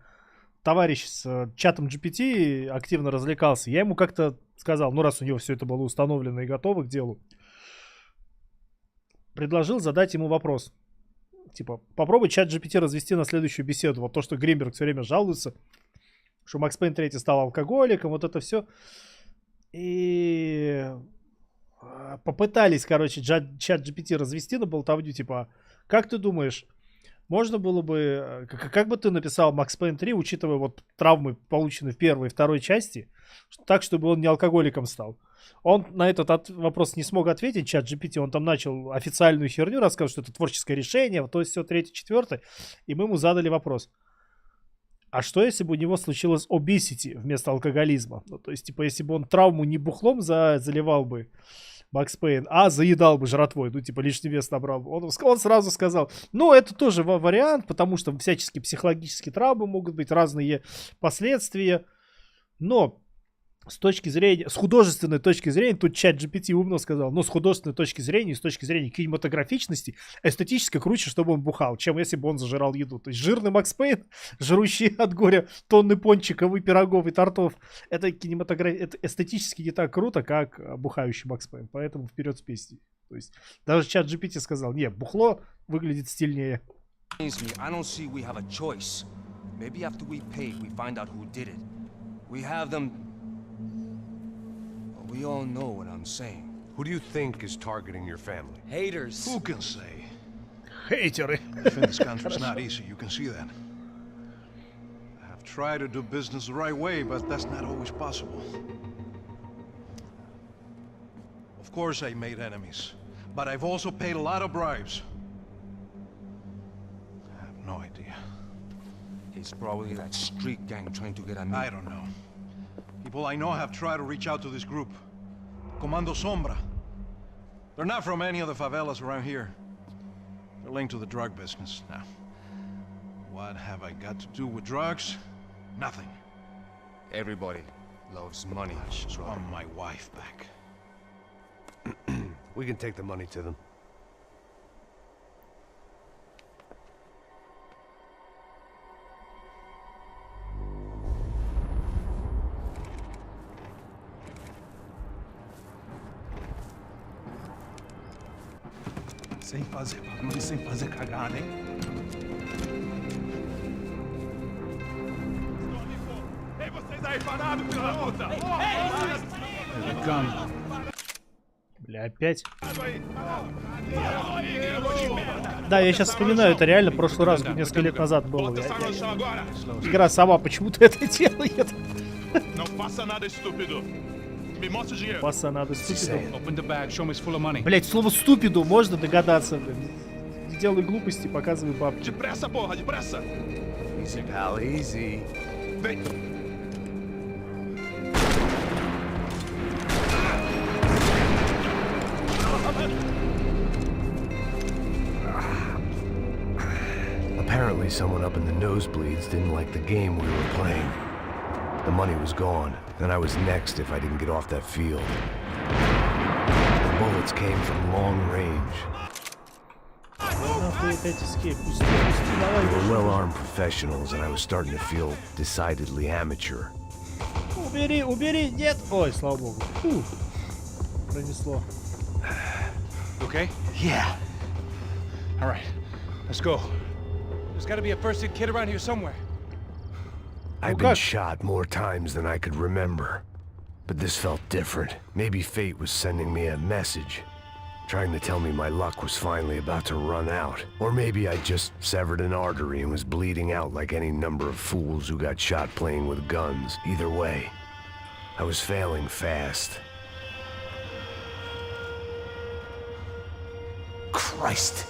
товарищ с чатом GPT активно развлекался. Я ему как-то сказал, ну раз у него все это было установлено и готово к делу, предложил задать ему вопрос. Типа, попробуй чат GPT развести на следующую беседу. Вот то, что Гринберг все время жалуется, что Макс Пейн 3 стал алкоголиком, вот это все. И попытались, короче, чат GPT развести на болтовню. Типа, как ты думаешь, можно было бы... Как бы ты написал Макс Пейн 3, учитывая вот травмы, полученные в первой и второй части, так, чтобы он не алкоголиком стал? Он на этот вопрос не смог ответить, чат GPT. Он там начал официальную херню рассказывать, что это творческое решение, то есть все, 3-й, 4-й. И мы ему задали вопрос. А что, если бы у него случилось obesity вместо алкоголизма? Ну, то есть, типа, если бы он травму не бухлом заливал бы, Макс Пейн, а заедал бы жратвой, ну, типа, лишний вес набрал. Он сразу сказал, ну, это тоже вариант, потому что всяческие психологические травмы могут быть, разные последствия. Но с точки зрения, с художественной точки зрения, тут чат GPT умно сказал, но с художественной точки зрения, с точки зрения кинематографичности, эстетически круче, чтобы он бухал, чем если бы он зажирал еду. То есть жирный Макс Пейн, жрущий от горя тонны пончиков и пирогов и тортов, это это эстетически не так круто, как бухающий Макс Пейн. Поэтому вперед с песней. То есть даже чат GPT сказал, не, бухло выглядит стильнее. We all know what I'm saying. Who do you think is targeting your family? Haters. Who can say? Хейтеры. Life in this country's not easy, you can see that. I have tried to do business the right way, but that's not always possible. Of course I made enemies, but I've also paid a lot of bribes. I have no idea. It's probably that street gang trying to get at me. I don't know. People I know have tried to reach out to this group. Comando Sombra. They're not from any of the favelas around here. They're linked to the drug business. Now, what have I got to do with drugs? Nothing. Everybody loves money. I just want my wife back. We can take the money to them. Sem fazer barulho, sem fazer cagada, hein? Ei, vocês aí parados, filho da puta! Бля, опять. Да, я сейчас вспоминаю, это реально в прошлый раз, несколько лет назад было. Игра сама почему-то это делает. Паса надо ступиду. Блять, слово ступиду можно догадаться, блин. Не делай глупости, показывай бабки. Easy, pal, easy. Apparently someone up in the nosebleeds didn't like the game we were playing. The money was gone, and I was next if I didn't get off that field. The bullets came from long range. They were well-armed professionals, and I was starting to feel decidedly amateur. Убери, убери, нет! Ой, слава богу. Фу. Пронесло. Okay? Yeah. All right, let's go. There's got to be a first-aid kit around here somewhere. I've been shot more times than I could remember. But this felt different. Maybe fate was sending me a message. Trying to tell me my luck was finally about to run out. Or maybe I just severed an artery and was bleeding out like any number of fools who got shot playing with guns. Either way, I was failing fast. Christ!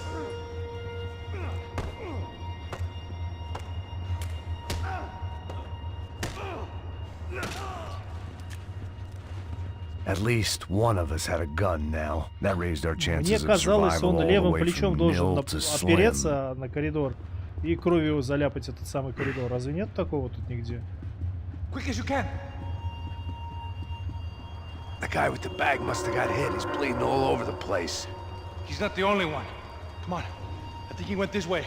At least one of us had a gun now. That raised our chances of survival all the way from nil to slim. Опереться на коридор и кровью заляпать этот самый коридор. Разве нет такого тут нигде? Quick as you can. The guy with the bag must have got hit. He's bleeding all over the place. He's not the only one. Come on. I think he went this way.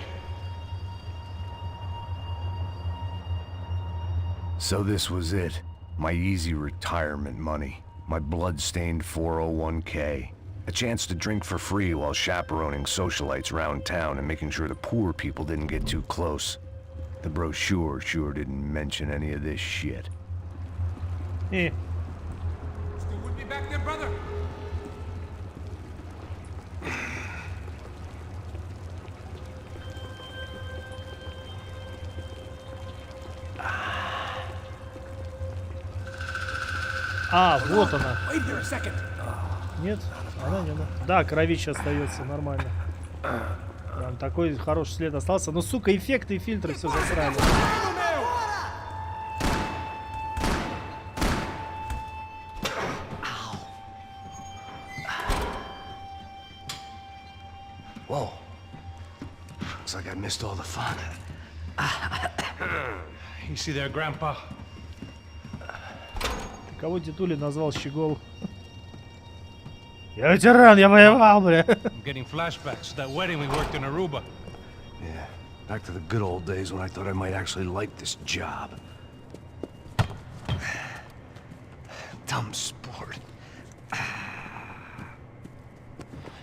So this was it. My easy retirement money. My blood-stained 401k. A chance to drink for free while chaperoning socialites around town and making sure the poor people didn't get too close. The brochure sure didn't mention any of this shit. Eh. Still with me back there, brother? А, вот она. Wait here a second. Нет, она не она. Да, кровище остается, нормально. Прям такой хороший след остался. Но, сука, эффекты и фильтры все засрали. Whoa. Looks like I missed all the fun. You see there, Grandpa? Кого дедули назвал щегол? Я ветеран, я воевал, бля. I'm getting flashbacks to that wedding we worked in Aruba. Yeah, back to the good old days when I thought I might actually like this job. Dumb sport.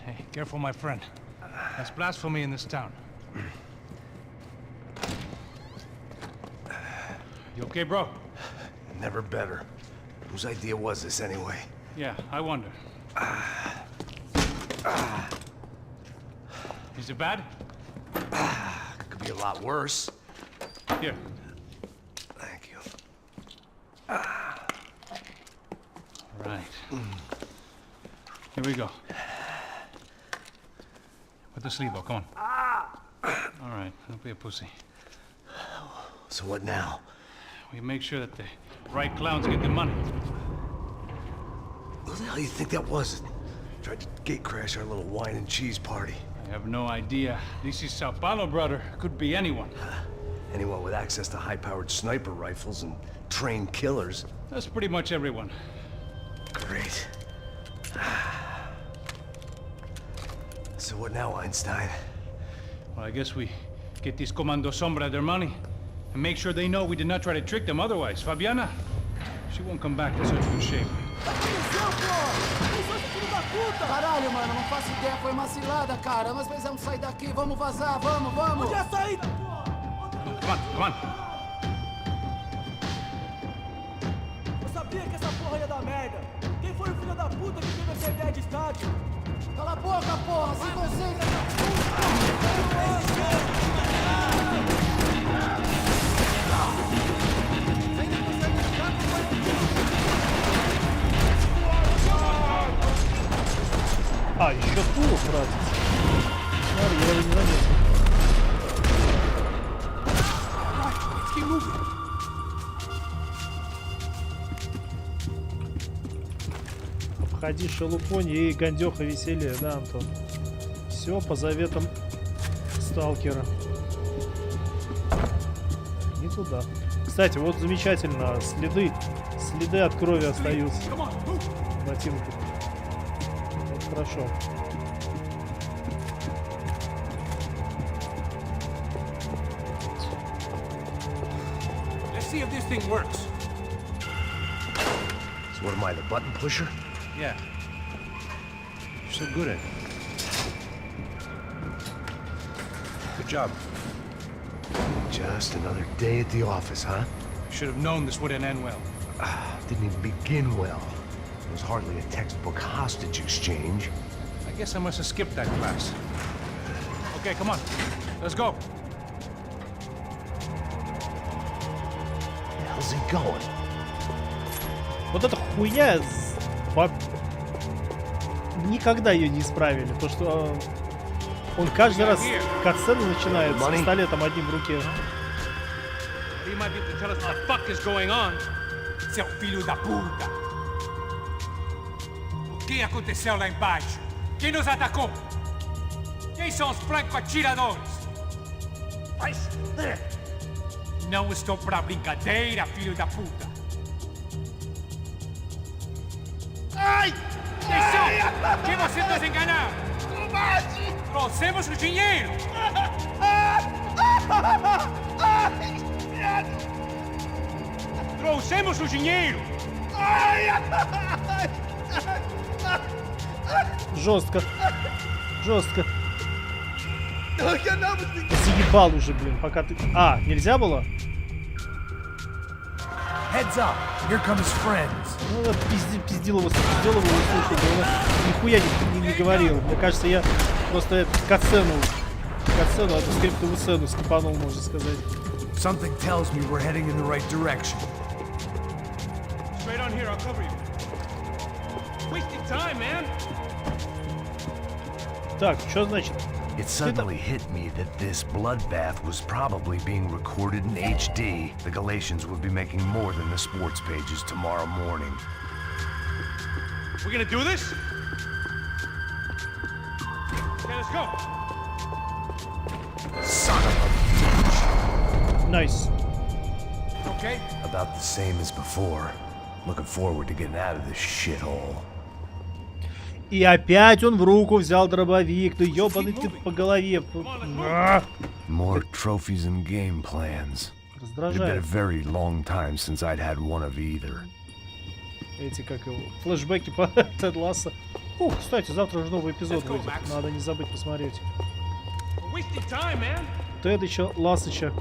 Hey, careful, my friend. That's blasphemy in this town. You okay, bro? Never better. Whose idea was this anyway? Yeah, I wonder. Is it bad? Could be a lot worse. Here. Thank you. Right. Here we go. Put the sleeve on, come on. All right, don't be a pussy. So what now? We make sure that the right clowns get the money. Who the hell do you think that was? Tried to gate crash our little wine and cheese party. I have no idea. This is Sao Paulo, brother. Could be anyone. Anyone with access to high-powered sniper rifles and trained killers. That's pretty much everyone. Great. So what now, Einstein? Well, I guess we get these Comando Sombra their money and make sure they know we did not try to trick them otherwise. Fabiana, she won't come back in such good shape. Caralho, mano, não faço ideia, foi uma cilada, cara. Nós precisamos sair daqui, vamos vazar, vamos, vamos! Onde é a saída? Come on, come on. Eu sabia que essa porra ia dar merda. Quem foi o filho da puta que teve essa ideia de estádio? Cala a boca, porra, se concentra! А, еще Тулов, братец. Смотри, я его не заметил. Обходи шелупонь и гандёха веселье, да, Антон? Все по заветам сталкера. Не туда. Кстати, вот замечательно, следы от крови остаются. Ботинки. Вот хорошо. Let's see if this thing works. So what am I, the button pusher? Yeah. You're so good at it. Good job. Just another day at the office, huh? Should have known this wouldn't end well. Didn't even begin well. It was hardly a textbook hostage exchange. I guess I must have skipped that class. Okay, come on. Let's go. Where the hell's he going? Вот эта хуйня... Никогда ее не исправили. То, что он каждый раз катсцену начинает с пистолетом одним в руке. You might be able to tell us what the fuck is going on. Seu filho da puta! O que aconteceu lá embaixo? Quem nos atacou? Quem são os franco-atiradores? Vai se fuder! Não estou pra brincadeira, filho da puta! Ai! Quem são? Quem você nos enganar? Combate! Trouxemos o dinheiro! Trouxemos o dinheiro! Жестко. Жестко. Заебал уже, блин, пока ты... А, нельзя было? Heads up, here come his friends. Ну, да, пиздил его, слушай, он нихуя не говорил. Мне кажется, я просто эту катсцену, эту скриптовую сцену скипанул, можно сказать. Something tells me we're heading in the right direction. Straight on here, I'll cover you. Wasting time, man. Так, что значит? It suddenly hit me that this bloodbath was probably being recorded in HD. The Galatians would be making more than the sports pages tomorrow morning. We gonna do this? Okay, let's go. Son of a... Nice. Okay? About the same as before. Looking forward to getting out of this shithole. И опять он в руку взял дробовик. Ну ёбаный ты по голове. More trophies and game plans. It's been a Раздражает. very long time since I'd had one of either. Эти, как его, флешбеки по Тед Лассо. Ух, кстати, завтра уже новый эпизод выйдет. Надо не забыть посмотреть. Wasting time, man. Тедыча, Лассыча.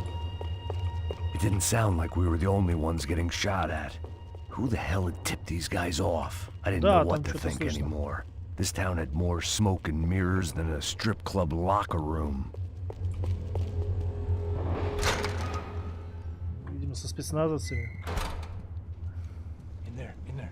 It didn't sound like we were the only ones getting shot at. Who the hell had tipped these guys off? I didn't know what to think anymore. This town had more smoke and mirrors than a strip club locker room. Видимо, со спецназовцами. In there, in there.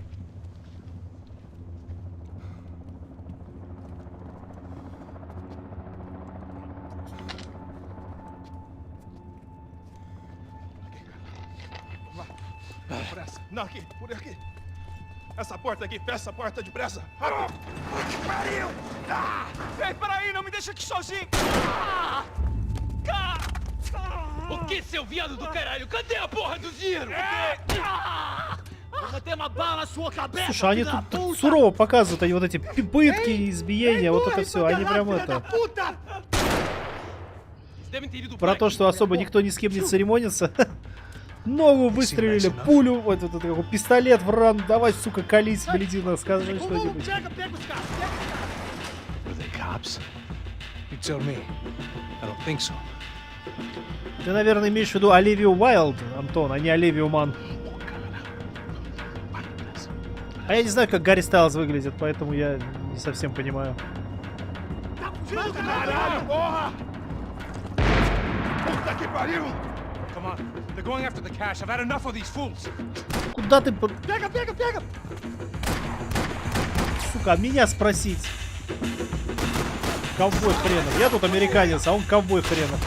Pressa. Não, aqui, por aqui. Essa porta aqui, fecha essa porta depressa. Que pariu! Ei, peraí, não me deixa aqui sozinho. O que, seu viado do caralho? Cadê a porra do dinheiro? Vou meter uma bala na sua cabeça. Слушай, они тут так сурово показывают, они вот эти пытки, избиения, вот это все, они прям это... Про то, что особо никто ни с кем не церемонится. Ногу выстрелили, пулю, вот этот пистолет в ран, давай, сука, колись, блядина, скажи что-нибудь. Ты, наверное, имеешь в виду Оливию Уайлд, Антон, а не Оливию Ман. А я не знаю, как Гарри Стайлз выглядит, поэтому я не совсем понимаю. Куда ты... Сука, а меня спросить? Ковбой хренов. Я тут американец, а он ковбой хренов.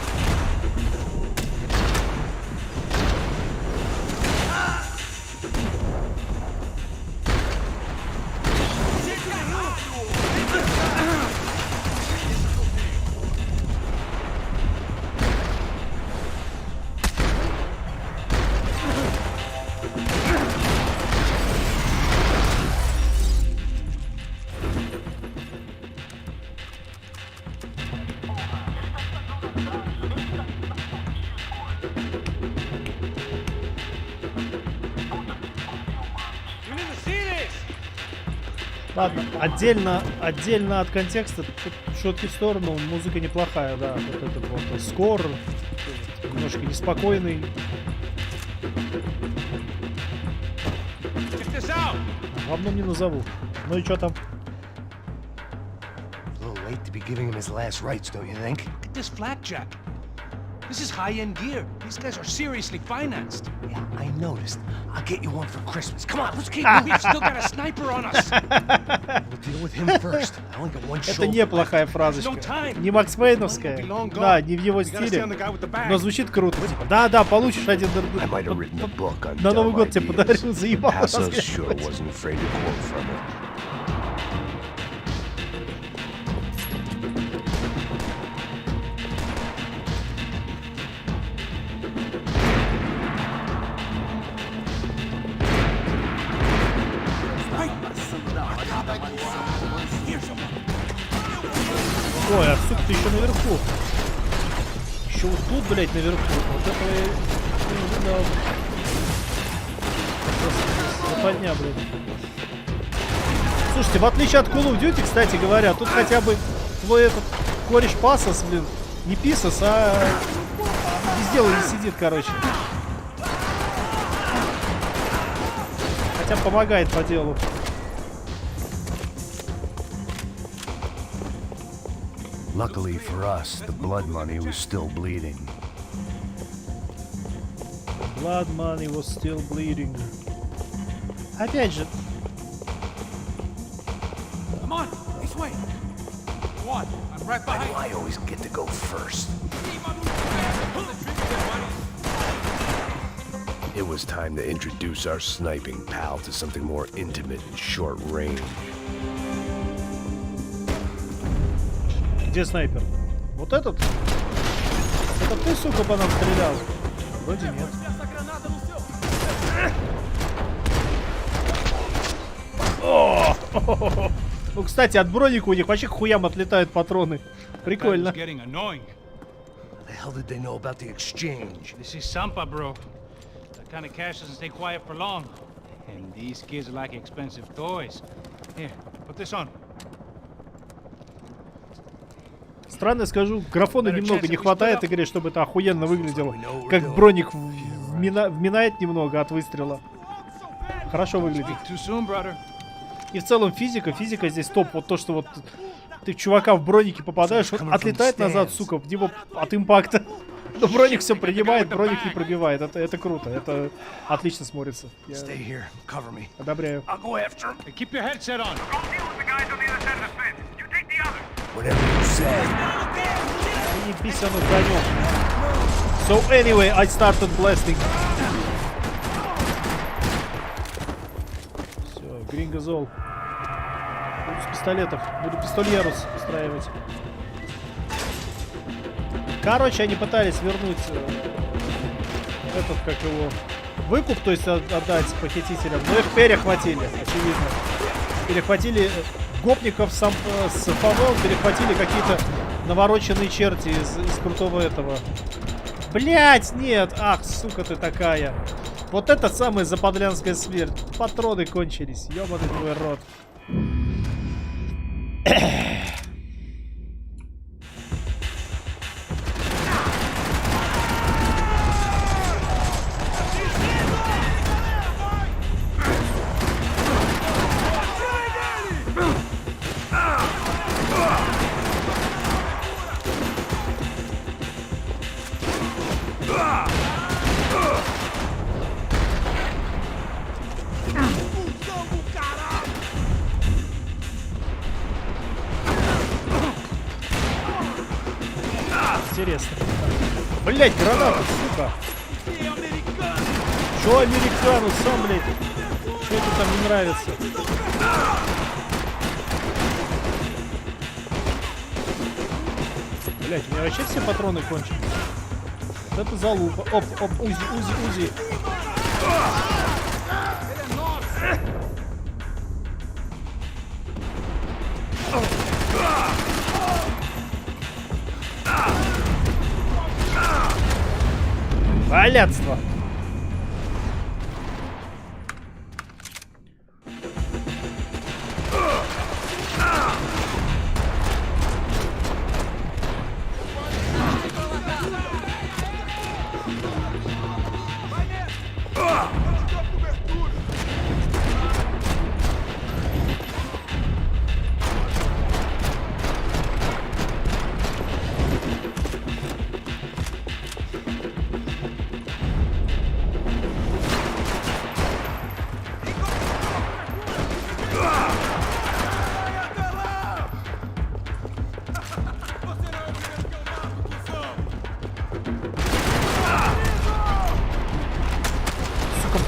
Ладно, отдельно от контекста, тут шутки в сторону, музыка неплохая, да. Вот этот вот скор, немножко неспокойный. Говном не назову. Ну и что там? Late to be giving him his last rites, don't you think? Look at this flakjack. This is high-end gear. These guys are seriously financed. Yeah, I noticed. I'll get you one for Christmas. Come on, let's keep We've moving. still got a sniper on us. We'll deal with him first. I only got one Это shoulder. неплохая фразочка. Не Макс Пейновская, да, не в его стиле, но звучит круто. Типа, да, получишь один на Новый год тебе подарю, заебал. Passos sure wasn't afraid to quote from it. Ой, а сука-то еще наверху. Еще вот тут, блядь, наверху. Вот это я не ожидал. Западня, блядь. Слушайте, в отличие от Call of Duty, кстати говоря, тут хотя бы твой этот кореш Пасос, блин, не Писос, а без дела не сидит, короче. Хотя помогает по делу. Luckily for us, the blood money was still bleeding. Blood money was still bleeding. Опять же. Come on, this way. Go on, I'm right Why behind do I always get to go first? It was time to introduce our sniping pal to something more intimate and short range. Где снайпер? Вот этот? Это ты, сука, по нам стрелял? Вроде нет. О! Ну, кстати, от броника у них вообще к хуям отлетают патроны. Прикольно. The hell did they know about the exchange? This is Sampa, bro. That kind of cash doesn't stay quiet for long. And these kids like expensive toys. Here, put this on. Странно скажу, графона немного не хватает игре, чтобы это охуенно выглядело. Как броник вминает немного от выстрела. Хорошо выглядит. И в целом физика здесь топ. Вот то, что вот ты чувака в бронике попадаешь, он отлетает назад, сука, в него от импакта. Но броник все принимает, броник не пробивает. Это круто, это отлично смотрится. Я одобряю. Ебись оно конём. So anyway, I started blasting. Все, Гринго зол. Буду с пистолетов. Буду пистольерус устраивать. Короче, они пытались вернуть этот, как его, выкуп, то есть отдать похитителям. Но их перехватили, очевидно. Перехватили гопников с фавел, перехватили какие-то навороченные черти из крутого этого. Блять, нет! Ах, сука ты такая. Вот это самая западлянская смерть. Патроны кончились. Ёбаный твой рот. Интересно. Блять, граната, сука. Чё американу сам, блять? Чё это там не нравится? Блять, у меня вообще все патроны кончились. Вот это залупа. Оп, узи. Блядство.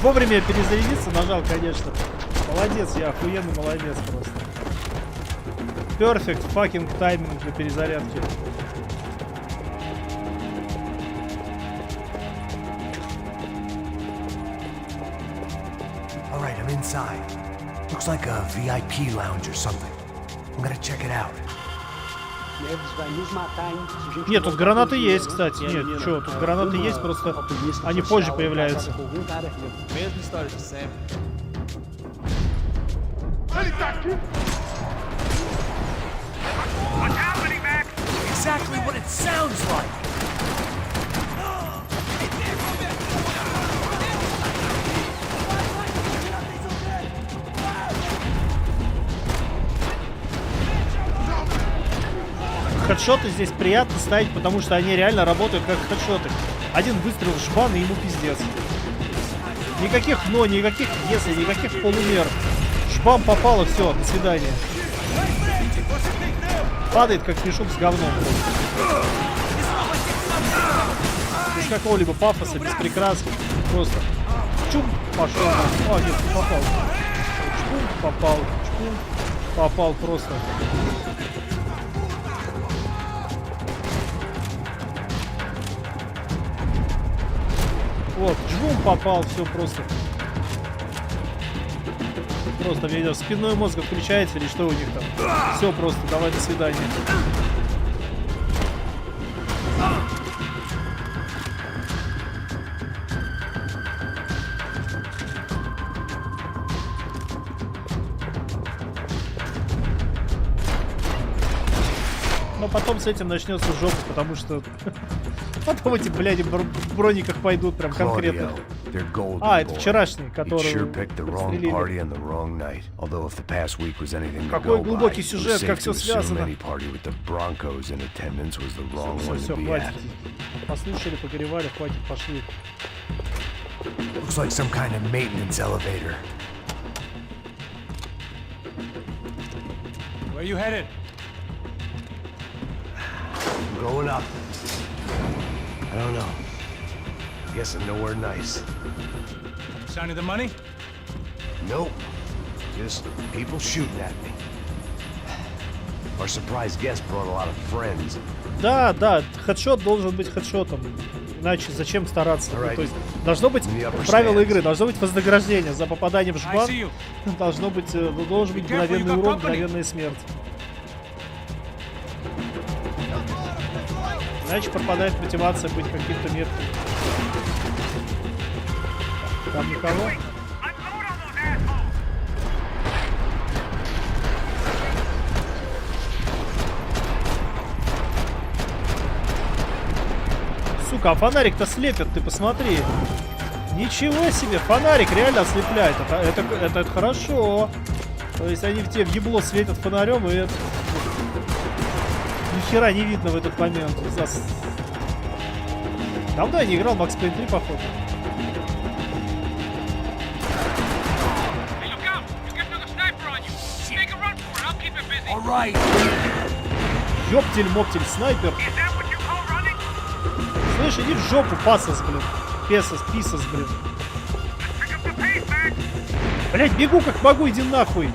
Вовремя перезарядиться нажал, конечно. Молодец, я охуенный молодец просто. Perfect fucking тайминг для перезарядки. All right, I'm inside. Looks like a VIP lounge or something. I'm gonna check it out. Нет, тут гранаты есть, кстати. Нет, чё, тут гранаты есть, просто они позже появляются. Exactly what it sounds like. Хедшоты здесь приятно ставить, потому что они реально работают как хедшоты. Один выстрел в жбан, и ему пиздец. Никаких но, никаких если, никаких полумер. Жбам попало, все, до свидания. Падает как мешок с говном. Без какого-либо пафоса, без прикраски. Просто чум, пошел. А, нет, не попал. Чпум, попал. Чпум, попал просто. Вот, жбум попал, все просто. Просто видишь, спинной мозг включается или что у них там. Все просто, давай, до свидания. Но потом с этим начнется жопа, потому что потом эти, блядь, в брониках пойдут прям конкретно. А, это вчерашний, который какой глубокий сюжет, как все связано. Все, хватит. Послушали, погоревали, хватит, пошли. Looks like some kind of maintenance elevator. Where you headed? I'm going up. I don't know. Guess I'm nowhere nice. Sign of the money? Nope. Just people shooting at me. Our surprise guest brought a lot of friends. Да, да, хедшот должен быть хедшотом. Иначе зачем стараться? Ну, то есть должно быть правило игры, должно быть вознаграждение за попадание в жбан. Должен быть мгновенный урон, мгновенная смерть. Иначе пропадает мотивация быть каким-то метким. Там никого? Сука, а фонарик-то слепит, ты посмотри. Ничего себе, фонарик реально ослепляет. Это хорошо. То есть они в тебе в ебло светят фонарем, и это... Ни хера не видно в этот момент. Давно я не играл в Max Payne 3, походу. Ёптель-моптель, снайпер. Слышь, иди в жопу, пасос, блин. Писос, блин. Блять, бегу как могу, иди нахуй.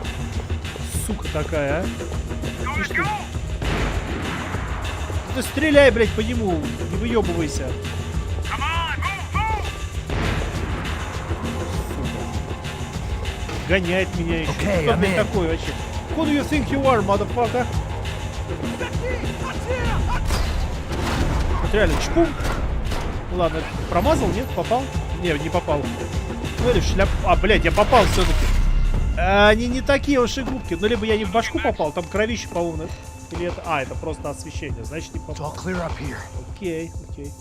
Сука такая, а. Ты стреляй, блять, по нему. Не выебывайся. Гоняет меня еще. Кто, блядь, такой вообще? Who do you think you are, motherfucker? Вот реально, чпум. Ладно, промазал, нет? Попал? Не, не попал. Ну или в шляп... А, блядь, я попал все-таки. Они не такие уж и губки. Ну, либо я не в башку попал, там кровище, по-моему. Или это... А, это просто освещение, значит не попал. Окей, окей.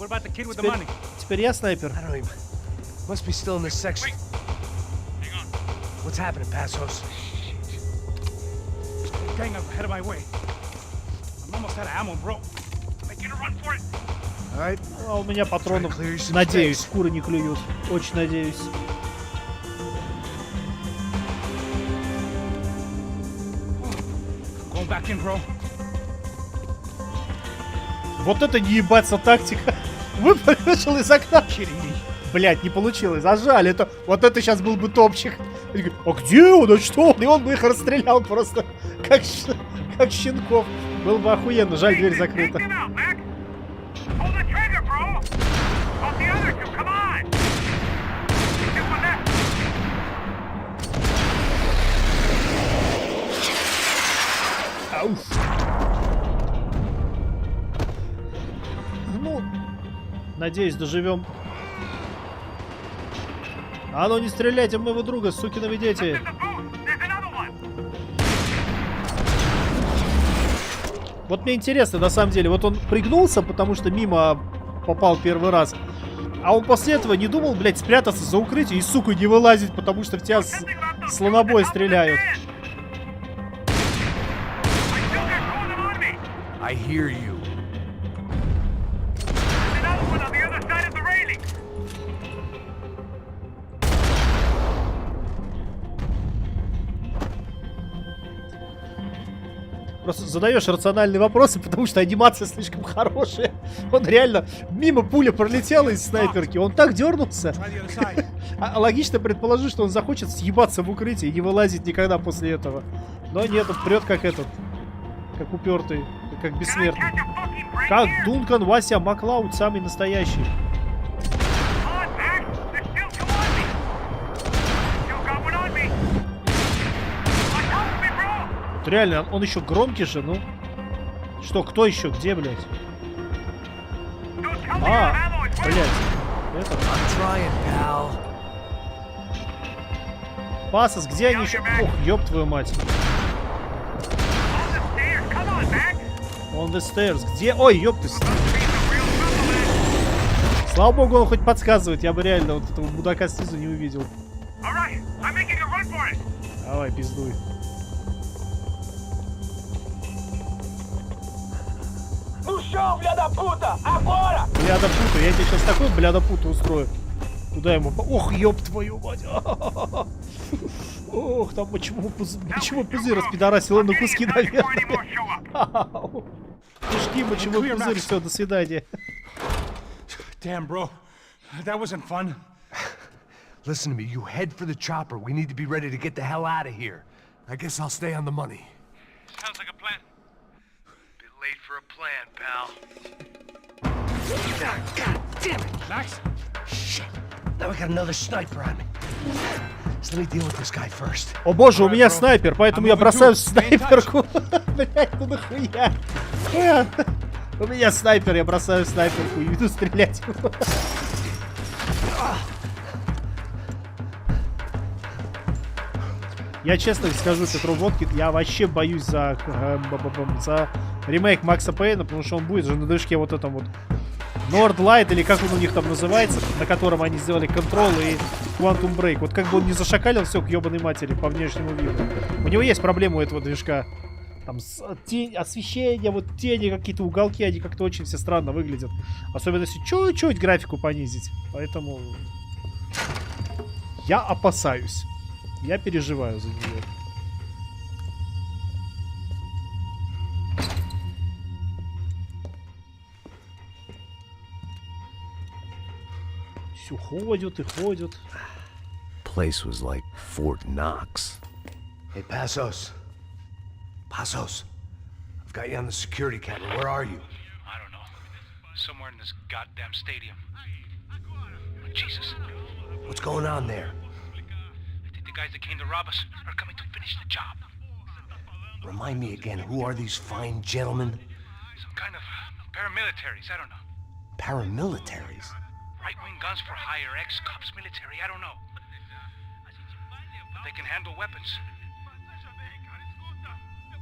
Теперь я снайпер. Must be still in this section. What's happening, Passos? Gang up ahead of my way. I'm almost out of ammo, bro. Making a run for it. All right. А у меня патронов, надеюсь, куры не клюют. Очень надеюсь. Going back in, bro. Вот это не ебаться тактика. Выпрыгнул из окна. Блять, не получилось. А жаль, это... Вот это сейчас был бы топчик. А где он? А что он? И он бы их расстрелял просто. Как щенков. Было бы охуенно. Жаль, дверь закрыта. Ауф. Ну, надеюсь, доживем. А ну не стреляйте в моего друга, сукиновы дети. Вот мне интересно, на самом деле, вот он пригнулся, потому что мимо попал первый раз. А он после этого не думал, блядь, спрятаться за укрытие и, сука, не вылазить, потому что в тебя с слонобоя стреляют. I hear you. Просто задаешь рациональные вопросы, потому что анимация слишком хорошая. Он реально мимо пуля пролетела из снайперки, он так дернулся. А логично предположить, что он захочет съебаться в укрытие и не вылазить никогда после этого. Но нет, он прет как этот, как упертый, как бессмертный. Как Дункан Вася Маклауд, самый настоящий. Вот реально, он еще громкий же, ну. Что, кто еще? Где, блядь? А, блядь. Это... Пасос, где они еще? Ох, ёб твою мать. On the stairs. Где? Ой, ёб ты. Слава богу, он хоть подсказывает. Я бы реально вот этого мудака снизу не увидел. Давай, пиздуй. Ну шо, бляда пута, агора! Бляда пута, я тебе сейчас такой бляда пута устрою. Куда ему? Ох, ёб твою мать. Ох, там почему пузырь распидорасил на куски, наверное. Кишки, мочевой пузырь, все, до свидания. Damn, bro. That wasn't fun. Listen to me, you head for the chopper. We need to be ready to get the hell out of here. I guess I'll stay on the money. Sounds like a plan. Bit late for a plan, pal. God damn it! Max? Shit. Now we got another sniper on me. So let me deal with this guy first. О боже, у меня снайпер, поэтому я бросаю снайперку. Блять, ну нахуя? У меня снайпер, я бросаю снайперку и иду стрелять. Я честно скажу, Петру Водкин, я вообще боюсь за ремейк Макса Пейна, потому что он будет же на движке вот этом вот Nordlight, или как он у них там называется, на котором они сделали Control и Quantum Break. Вот как бы он не зашакалил все к ебаной матери по внешнему виду. У него есть проблема у этого движка. Там тень, освещение, вот тени, какие-то уголки, они как-то очень все странно выглядят. Особенно если чуть-чуть графику понизить. Поэтому я опасаюсь. Я переживаю за нее. Все ходят и ходят. Place was like Fort Knox. Hey, Passos. Passos. I've got you on the security camera. Where are you? I don't know. Somewhere in this goddamn stadium. Jesus. What's going on there? I think the guys that came to rob us are coming to finish the job. Remind me again, who are these fine gentlemen? Some kind of paramilitaries, I don't know. Paramilitaries? Right-wing guns for hire, ex-cops, military, I don't know. They can handle weapons.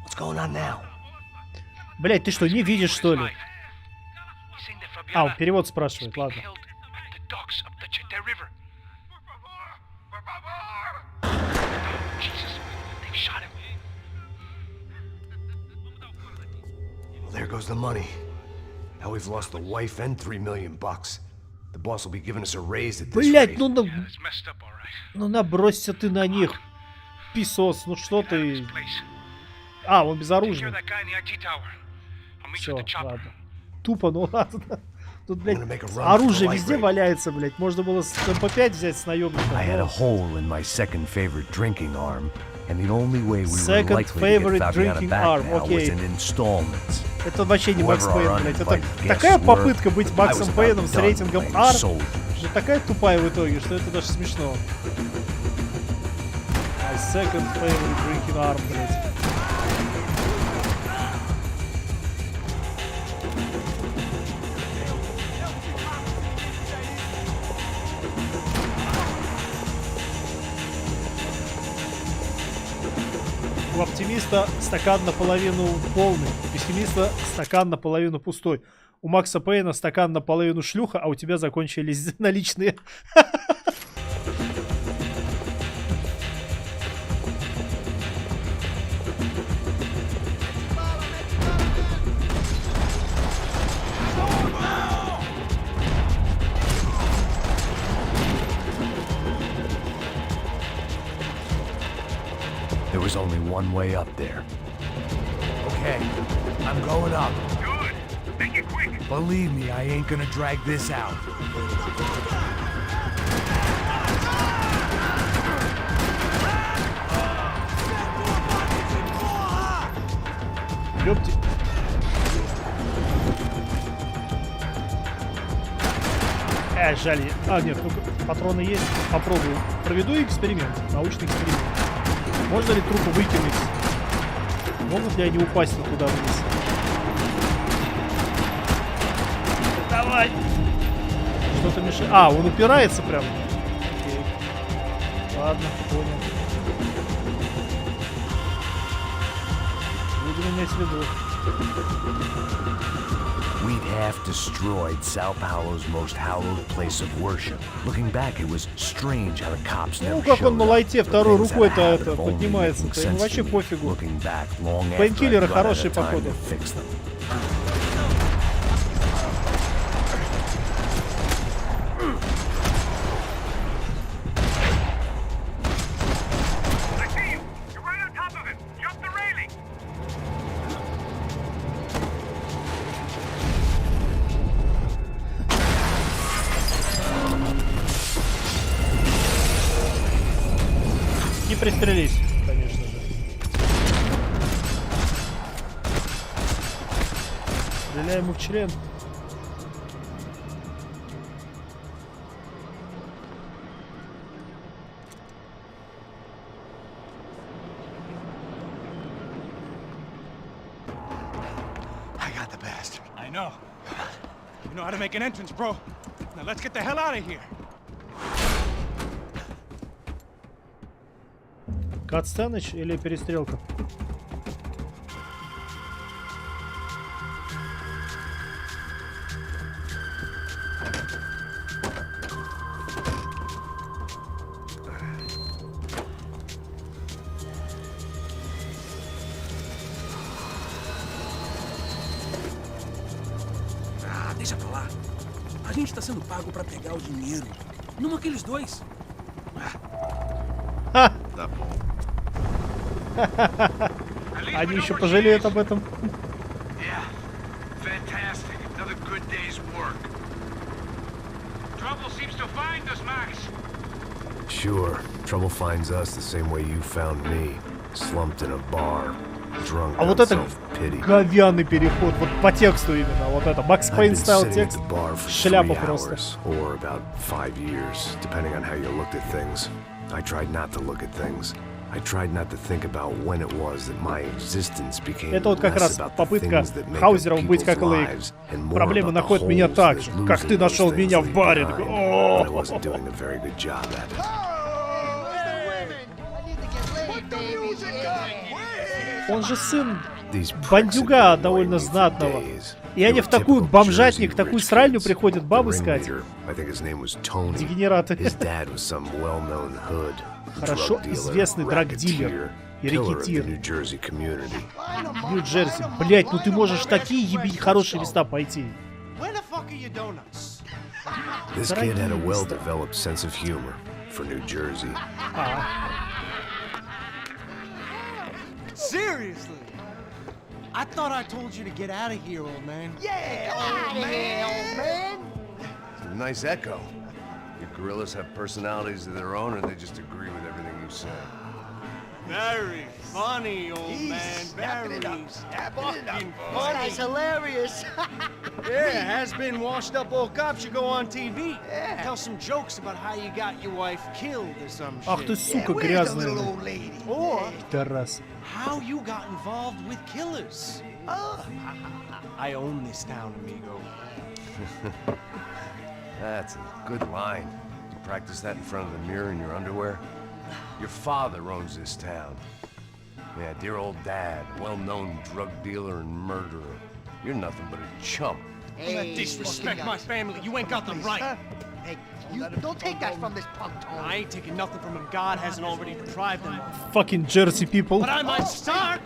What's going on now? Блять, ты что, не видишь, что ли? А, он перевод спрашивает, ладно. Well, there goes the money. Now we've lost the wife and $3 million. The boss will be giving us a raise at this rate. Блять, ну набросься ты на них. Писос, ну что ты... А, он безоружный. Все, ладно. Тупо, ну ладно. Тут, блядь, оружие везде валяется, блядь. Можно было с МП5 взять с наемником. And the only way we were likely to get Fabiana back now was in installments. Это вообще не Макс Пейн, блядь. Это такая попытка быть Максом Пейном с рейтингом R, же такая тупая в итоге, что это даже смешно. My second favorite drinking arm, блядь. У оптимиста стакан наполовину полный, у пессимиста стакан наполовину пустой. У Макса Пейна стакан наполовину шлюха, а у тебя закончились наличные. There was only one way up there. Okay, I'm going up. Good. Make it quick. Believe me, I ain't gonna drag this out. Ёпти. Жаль. А, нет, ну патроны есть. Попробую. Проведу эксперимент. Научный эксперимент. Можно ли трупы выкинуть? Могут ли они упасть туда вниз? Давай! Что-то мешает. А, он упирается прям. Окей. Ладно, понял. Буду иметь в виду. We'd have destroyed Sao Paulo's most hallowed place of worship. Looking back, it was strange how the cops never Ну, как он showed на up. лайте второй Things that рукой-то happened это have only поднимается-то. made Ему sense вообще to me. пофигу. Looking back, long after Пейнкиллеры I'd run out хорошие, of time походу. to fix them. I see you. You're right on top of him. Jump the railing. И пристрелись, конечно же. Стреляем ему в член. I got the bastard. I know. You know how to make an entrance, bro. Now let's get the hell out of here. Катсценыч или перестрелка? Ah, deixa pra lá. A gente tá sendo pago pra pegar o dinheiro. Não aqueles dois. Ха! Они еще пожалеют об этом. Yeah. Fantastic. Another good day's work. Trouble seems to find us, Max. Sure, trouble finds us the same way you found me, slumped in a bar, drunk А on вот это self-pity. говяный переход, вот по тексту именно, вот это. Макс I've Пейн been ставил sitting at текст, the bar for шляпа 3 просто. hours, or about 5 years, depending on how you looked at things. I tried not to look at things. I tried not to think about when it was that my existence became Это вот как less раз about the попытка things that make up Хаузеров быть как people's Лейк. lives and more Проблема about the находит меня holes так that же, как losing ты those нашел things меня в leave баре. behind. But I wasn't doing a very good job at it. Он же сын These pricks бандюга had been довольно annoying me for знатного. days. И они They в were такую typical бомжатник, Jersey такую rich сральню kids. приходят бабы The искать. ringleader, I think his name was Tony. Дегенераты. His dad was some well-known hood. Хорошо drug dealer, известный драгдилер racketeer, и killer of the рэкетир. New Jersey community. Нью-Джерси. Блять, ну ты можешь в такие ебить хорошие места пойти. Where the fuck are your donuts? This kid had a well-developed sense of humor for New Jersey. Seriously? I thought I told you to get out of here, old man. Yeah, old man, old man. nice echo. Your gorillas have personalities of their own, or they just agree with everything you say? Very funny, old man. Very fucking funny. That's hilarious. Yeah, has-been washed-up old cop should go on TV. Yeah. Tell some jokes about how you got your wife killed or some shit. Ах ты, сука, грязная. Or Пидорас. how you got involved with killers. I own this town, amigo. That's a good line. You practice that in front of the mirror in your underwear? Your father owns this town. Yeah, dear old dad, well-known drug dealer and murderer. You're nothing but a chump. Hey, disrespect my family. You ain't got them right. Hey, you don't take that from this punk, Tony. I ain't taking nothing from him. God hasn't already deprived them of. Fucking Jersey people. But I might start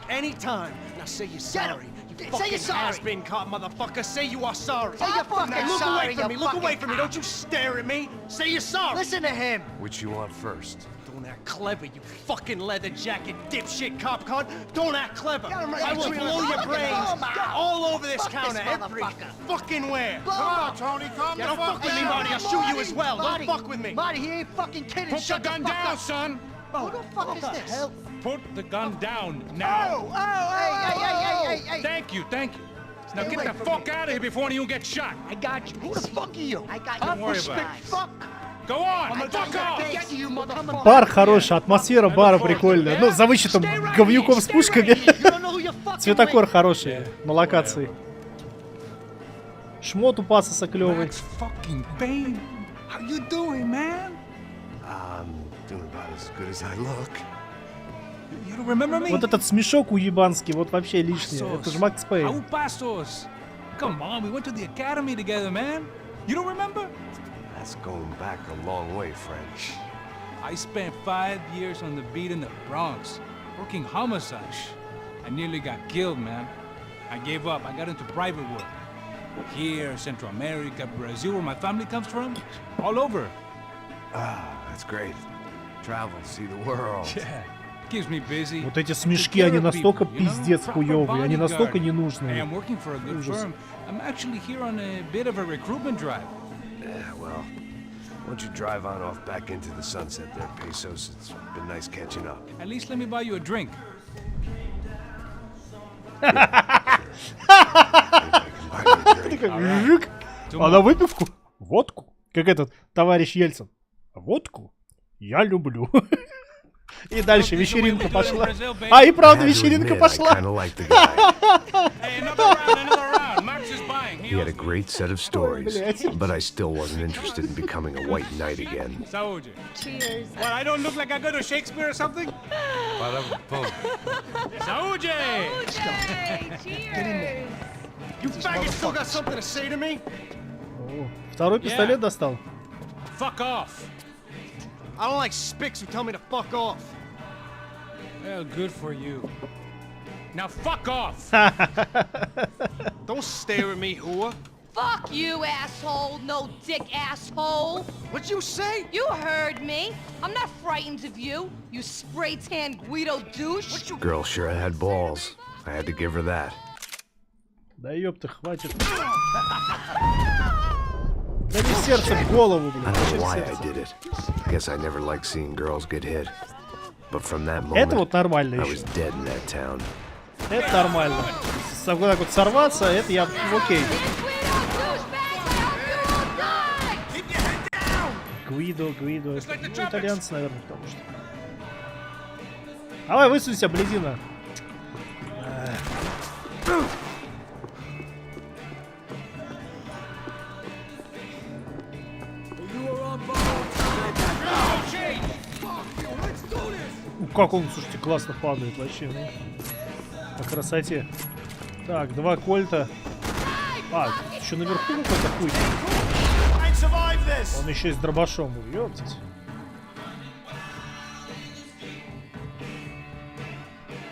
anytime. Now say you're sorry. Say you're sorry. Has-been caught, motherfucker. Say you are sorry. Say you're fucking Look sorry, away from you me. Look away fucking from me. Don't you stare at me. Say you're sorry. Listen to him. Which you want first? Don't act clever, you fucking leather jacket dipshit cop cunt. Don't act clever. I will blow your brains all over this counter every fucking where. Come on, Tony, calm Don't fuck with me, Marty. I'll shoot you as well. Don't fuck with me. Marty, he ain't fucking kidding. Put the gun down, son. Who the fuck is this? Hell? Put the gun down now. Hey. Thank you. Now get the fuck out of here before you get shot. I got you. Who the fuck are you? I got you. Don't worry about it. Fuck. Go on, fuck off. Get you, motherfucker. Бар хороший, атмосфера бара прикольная. Ну, за вычетом говнюков с пушками. Цветокор хороший на локации. Шмот у Пасоса клевый. That's fucking Payne. How you doing, man? I'm doing about as good as I look. You don't remember me? Вот этот смешок уебанский, вот вообще лишний. Это же Макс Пейн. How pasos? Come on, we went to the academy together, man. You don't remember? That's going back a long way, French. I spent 5 years on the beat in the Bronx, working homicide. I nearly got killed, man. I gave up. I got into private work. Here, Central America, Brazil, where my family comes from, all over. Ah, that's great. Travel, see the world. Yeah, keeps me busy. Вот эти смешки, они настолько пиздец хуёвые, они настолько Hey, ненужные. I'm working for a good firm. I'm actually here on a bit of a recruitment drive. Yeah, well, why don't you drive on off back into the sunset there, Pesos? It's been nice catching up. At least let me buy you a drink. Жик. А на выпивку? Водку? Как этот товарищ Ельцин. Водку? Я люблю. И дальше вечеринка пошла. А, и правда вечеринка пошла. He had a great set of stories, but I still wasn't interested in becoming a white knight again. Cheers. What, I don't look like I go to Shakespeare or something? Saúde! Cheers. You faggot still got something to say to me? Второй пистолет достал. Fuck off. I don't like spics who tell me to fuck off. Well, good for you. Now fuck off. Don't stare at me, whore. Fuck you, asshole. No dick, asshole. What'd you say? You heard me. I'm not frightened of you, you spray-tan Guido douche. Girl sure had balls. I had to give her that. Да ёпта, хватит. Да не сердце в голову, блин. I don't know why I did it. I guess I never liked seeing girls get hit. But from that moment, Это вот нормально I was еще. dead in that town. Это нормально. Вот так вот сорваться, это я окей. Гвидо. Ну, итальянцы, наверное, потому что. Давай, высунься, блядина. Как он, слушайте, классно падает вообще, ну. По красоте. Так, 2 кольта. А, еще наверху какой-то хуй. Он еще и с дробашом. Ёптать.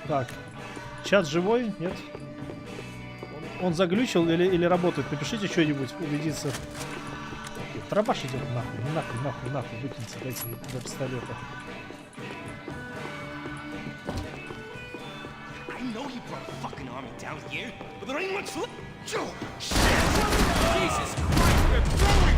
Так. Чат живой? Нет? Он заглючил или работает? Напишите что-нибудь, убедиться. Дробаш идет нахуй. Выкиньте, дайте мне до пистолета. I know you brought a fucking army down here, but there ain't much left. Jesus Christ, we're throwing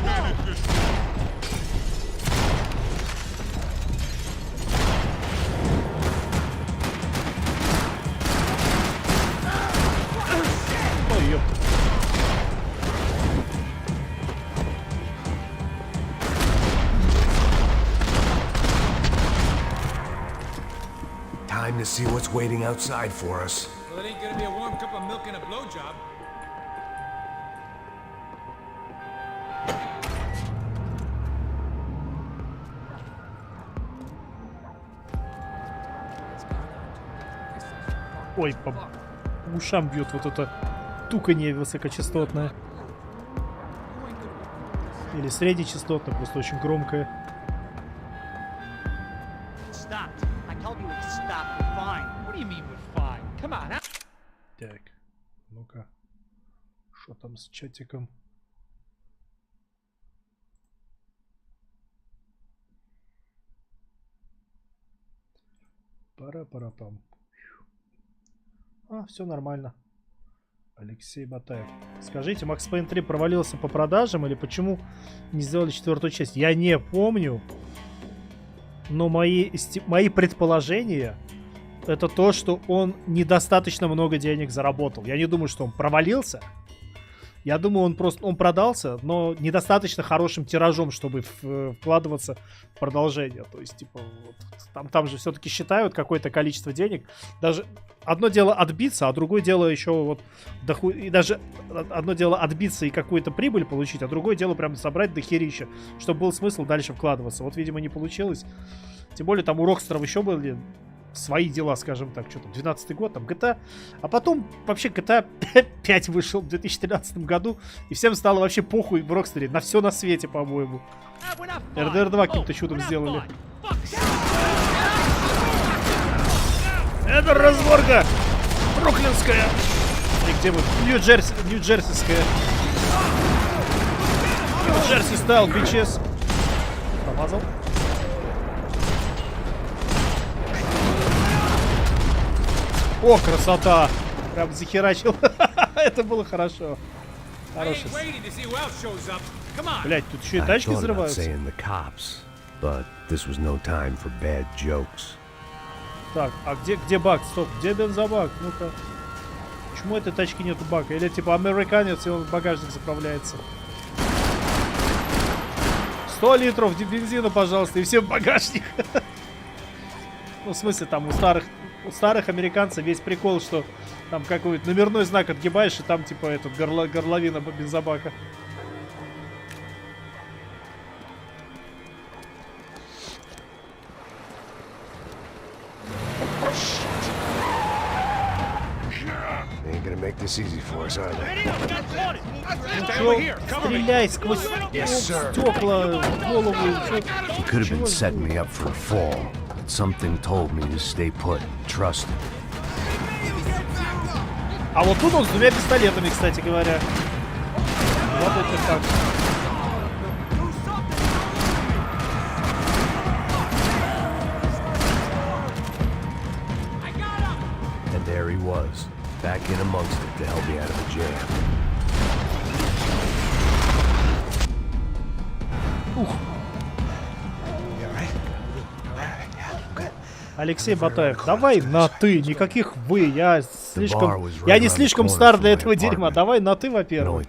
to see what's waiting outside for us. Well, it ain't gonna be a warm cup of milk and a blowjob. Ой, по ушам бьет вот это туканье высокочастотное. Или среднечастотное, просто очень громкое. Так, ну-ка. Что там с чатиком? Пара-пара-пам. А, все нормально. Алексей Батаев. Скажите, Max Payne 3 провалился по продажам или почему не сделали 4-ю часть? Я не помню. Но мои предположения это то, что он недостаточно много денег заработал. Я не думаю, что он провалился. Я думаю, он продался, но недостаточно хорошим тиражом, чтобы вкладываться в продолжение. То есть, типа, вот, там же все-таки считают какое-то количество денег. Даже одно дело отбиться, а другое дело еще вот... И даже одно дело отбиться и какую-то прибыль получить, а другое дело прям собрать дохерища, чтобы был смысл дальше вкладываться. Вот, видимо, не получилось. Тем более, там у Рокстеров еще были свои дела, скажем так, что там, 12-й год, там, GTA. А потом, вообще, GTA 5 вышел в 2013 году, и всем стало вообще похуй в Рокстере, на все на свете, по-моему. RDR 2 каким-то чудом сделали. Это разборка бруклинская. И где мы? Нью-Джерсийская. Нью-Джерси стайл, бичес. Помазал. О, красота! Прям захерачил. Это было хорошо. Хорошо. Блять, тут еще и тачки взрываются. Так, а где бак? Стоп, где бензобак? Ну-ка. Почему этой тачки нету бака? Или типа американец, и он в багажник заправляется? 100 литров бензина, пожалуйста, и все в багажник. Ну, в смысле, там у старых американцев весь прикол, что там какой-то номерной знак отгибаешь, и там типа этот горловина бензобака. Стреляй сквозь стекла, голову. Something told me to stay put. Trust it. А вот тут он с двумя пистолетами, кстати говоря. Работает так. And there he was, back in amongst it to help me out of the jam. Ух. Алексей Батаев, давай на ты, никаких вы, я не слишком стар для этого дерьма, давай на ты, во-первых.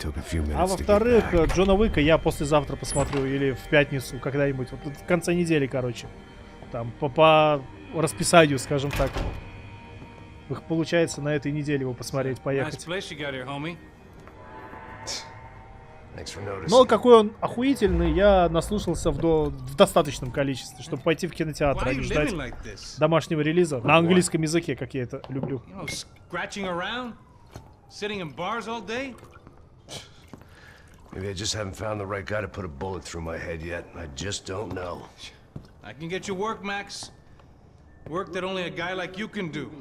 А во-вторых, Джона Уика я послезавтра посмотрю, или в пятницу когда-нибудь, вот в конце недели, короче. Там по расписанию, скажем так. Их получается на этой неделе его посмотреть, поехать. Но какой он охуительный, я наслушался в достаточном количестве, чтобы пойти в кинотеатр, а не ждать домашнего релиза на английском языке, как я это люблю. Maybe I just haven't found the right guy to put a bullet through my head yet. I just don't know. I can get you work, Max. Work that only a guy like you can do.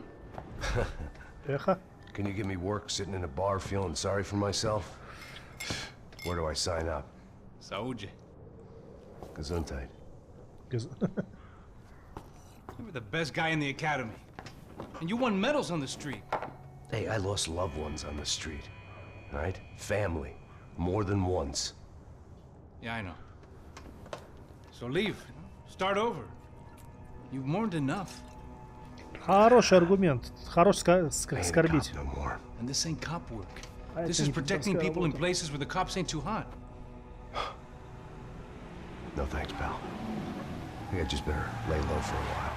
Can you give me work sitting in a bar feeling sorry for myself? Where do I sign up? Saúde. Gesundheit. You were the best guy in the academy. And you won medals on the street. Hey, I lost loved ones on the street. All right? Family. More than once. Yeah, I know. So leave. Start over. You've mourned enough. Хороший аргумент. Хорош скорбить. And this ain't cop work. This is protecting people in places where the cops ain't too hot. No thanks, pal. I think I just better lay low for a while.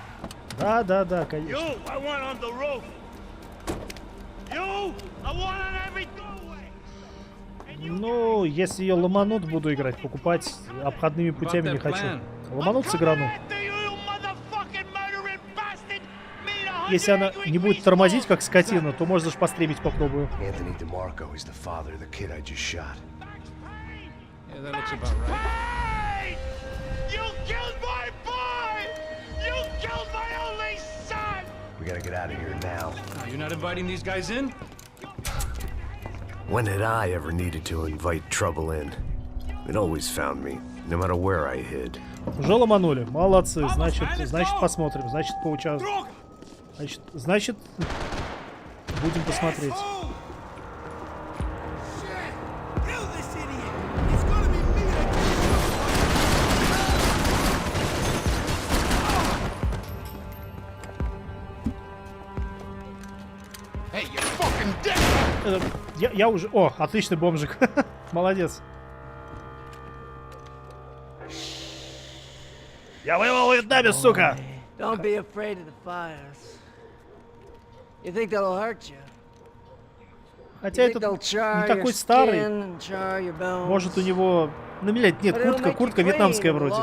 Да, конечно. Ну, если ее ломанут, буду играть. Покупать обходными путями не хочу. Ломанут сыграну. Если она не будет тормозить, как скотина, то можно же постримить попробую. Anthony DeMarco is the father of the kid I just shot. Yeah, that looks about right. You killed my boy! You killed my only son! We gotta get out of here now. No, you're not inviting these guys in? When had I ever needed to invite trouble in? It always found me, no matter where I hid. Уже ломанули. Молодцы. Значит, посмотрим. Значит, поучаствуем. Значит, будем посмотреть. Я уже... О, отличный бомжик. Молодец. Я воевал в Вьетнаме, сука! Don't be afraid of the fires. You think they'll hurt you? Хотя этот не такой старый. Может, у него... Ну, блядь, нет, куртка вьетнамская вроде.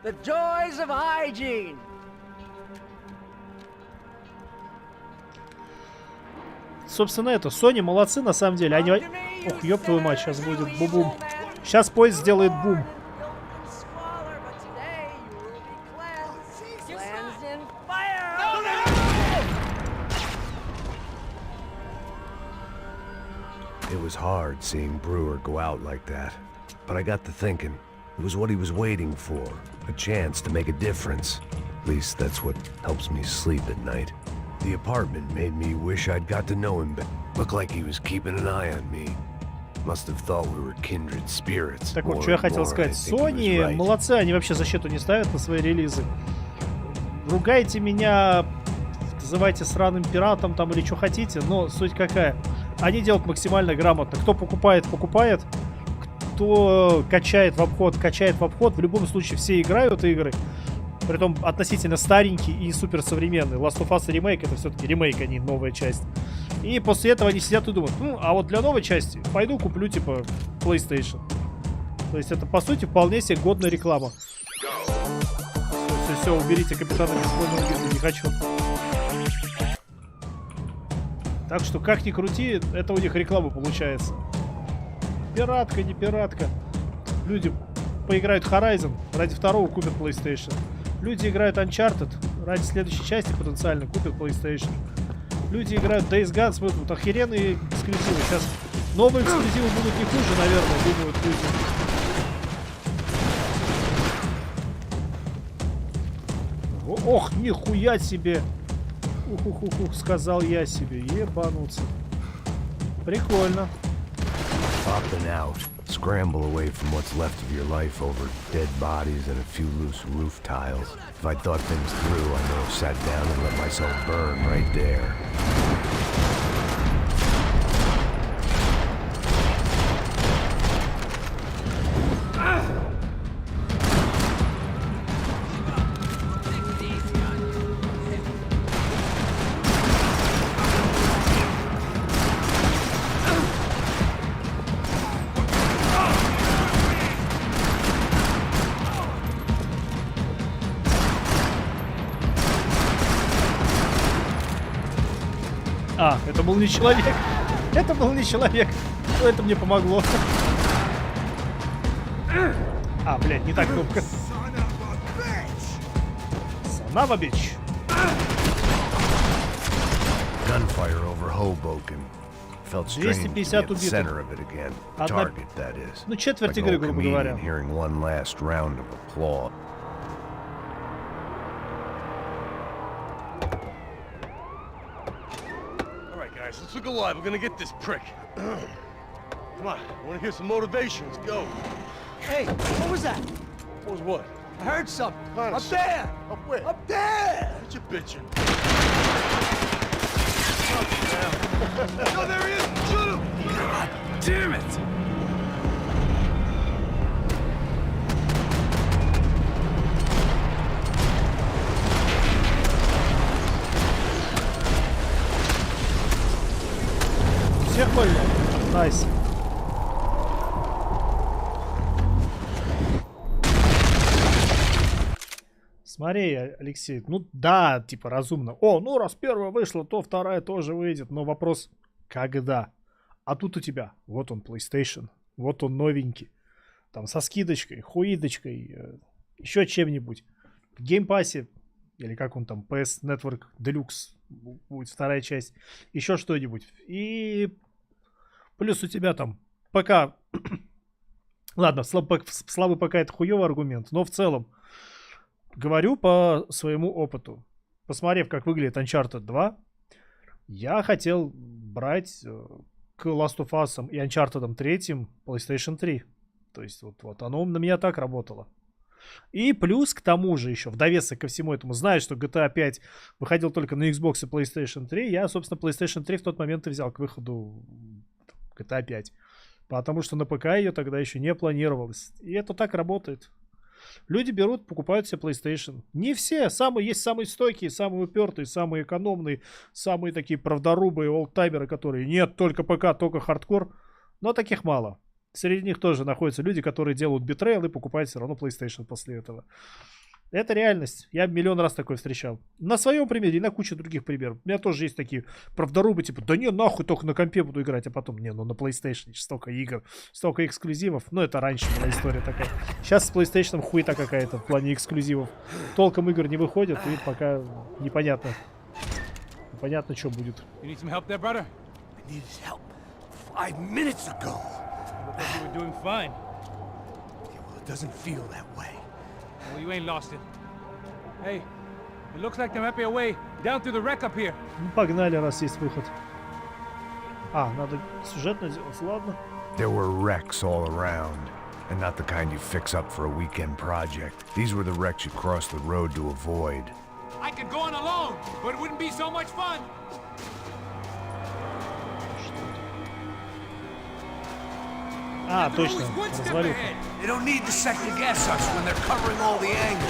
The joys of hygiene. Собственно, это, Sony молодцы, на самом деле. Они... Ох, ёб твою мать, сейчас будет бум-бум. Сейчас поезд сделает бум. It was hard seeing Brewer go out like that. But I got to thinking, it was what he was waiting for. A chance to make a difference. At least that's what helps me sleep at night. The apartment made me wish I'd got to know him better. Looked like he was keeping an eye on me. Must have thought we were kindred spirits. Так вот, что я хотел сказать. Sony молодцы, они вообще защиту не ставят на свои релизы. Ругайте меня, называйте сраным пиратом там или что хотите, но суть какая. Они делают максимально грамотно. Кто покупает, покупает. Кто качает в обход, качает в обход. В любом случае все играют игры. Притом относительно старенький и суперсовременный. Last of Us ремейк — это все-таки ремейк, а не новая часть. И после этого они сидят и думают, ну, а вот для новой части пойду куплю, типа, PlayStation. То есть это, по сути, вполне себе годная реклама. Все, уберите капитана бесплойного гильдии, не хочу. Так что, как ни крути, это у них реклама получается. Пиратка, не пиратка. Люди поиграют Horizon, ради второго купят PlayStation. Люди играют Uncharted, ради следующей части потенциально купят PlayStation. Люди играют Days Gone, смотрят, охеренные эксклюзивы. Сейчас новые эксклюзивы будут не хуже, наверное, думают люди. Ох, нихуя себе! Ух, сказал я себе, ебануться. Прикольно. Popping out. Scramble away from what's left of your life over dead bodies and a few loose roof tiles. If I thought things through, I may have sat down and let myself burn right there. А, это был не человек. Это был не человек. Но это мне помогло. А, блядь, не так кнопка. Son of a bitch. Gunfire over Hoboken. Felt strange to be at the center of it again. Target, that is. Ну, четверть игры, грубо говоря. Hearing one last round of applause. Let's look alive. We're gonna get this prick. Come on, I wanna hear some motivation. Let's go. Hey, what was that? What was what? I heard something. Up there! Up where? Up there! What you bitching? No, there he is! Shoot him! God damn it! Смотри, Алексей, ну да, типа разумно. О, ну раз первая вышла, то вторая тоже выйдет. Но вопрос, когда? А тут у тебя, вот он PlayStation, вот он новенький. Там со скидочкой, хуидочкой, еще чем-нибудь. В геймпассе, или как он там, PS Network Deluxe, будет вторая часть. Еще что-нибудь. И плюс у тебя там ПК. Ладно, слабый ПК это хуёвый аргумент, но в целом говорю по своему опыту. Посмотрев, как выглядит Uncharted 2, я хотел брать к Last of Us и Uncharted 3 PlayStation 3. То есть вот оно на меня так работало. И плюс к тому же еще, в довесок ко всему этому, зная, что GTA 5 выходил только на Xbox и PlayStation 3, я, собственно, PlayStation 3 в тот момент и взял к выходу GTA 5. Потому что на ПК ее тогда еще не планировалось. И это так работает. Люди берут, покупают себе PlayStation. Не все. Есть самые стойкие, самые упертые, самые экономные, самые такие правдорубые олдтаймеры, которые нет, только ПК, только хардкор. Но таких мало. Среди них тоже находятся люди, которые делают битрейл и покупают все равно PlayStation после этого. Это реальность. Я миллион раз такое встречал. На своем примере и на куче других примеров. У меня тоже есть такие правдорубы, типа, да не, нахуй, только на компе буду играть, а потом, не, ну на PlayStation столько игр, столько эксклюзивов. Ну, это раньше была история такая. Сейчас с PlayStation хуета какая-то в плане эксклюзивов. Толком игр не выходит, и пока непонятно. Непонятно, что будет. Well, you ain't lost it. Hey, it looks like there might be a way down through the wreck up here. Ну, погнали, раз есть выход. А, надо сюжетно сделать, ладно. There were wrecks all around, and not the kind you fix up for a weekend project. These were the wrecks you crossed the road to avoid. I could go on alone, but it wouldn't be so much fun. А, точно, развалюха. They don't need to second guess us when they're covering all the angles.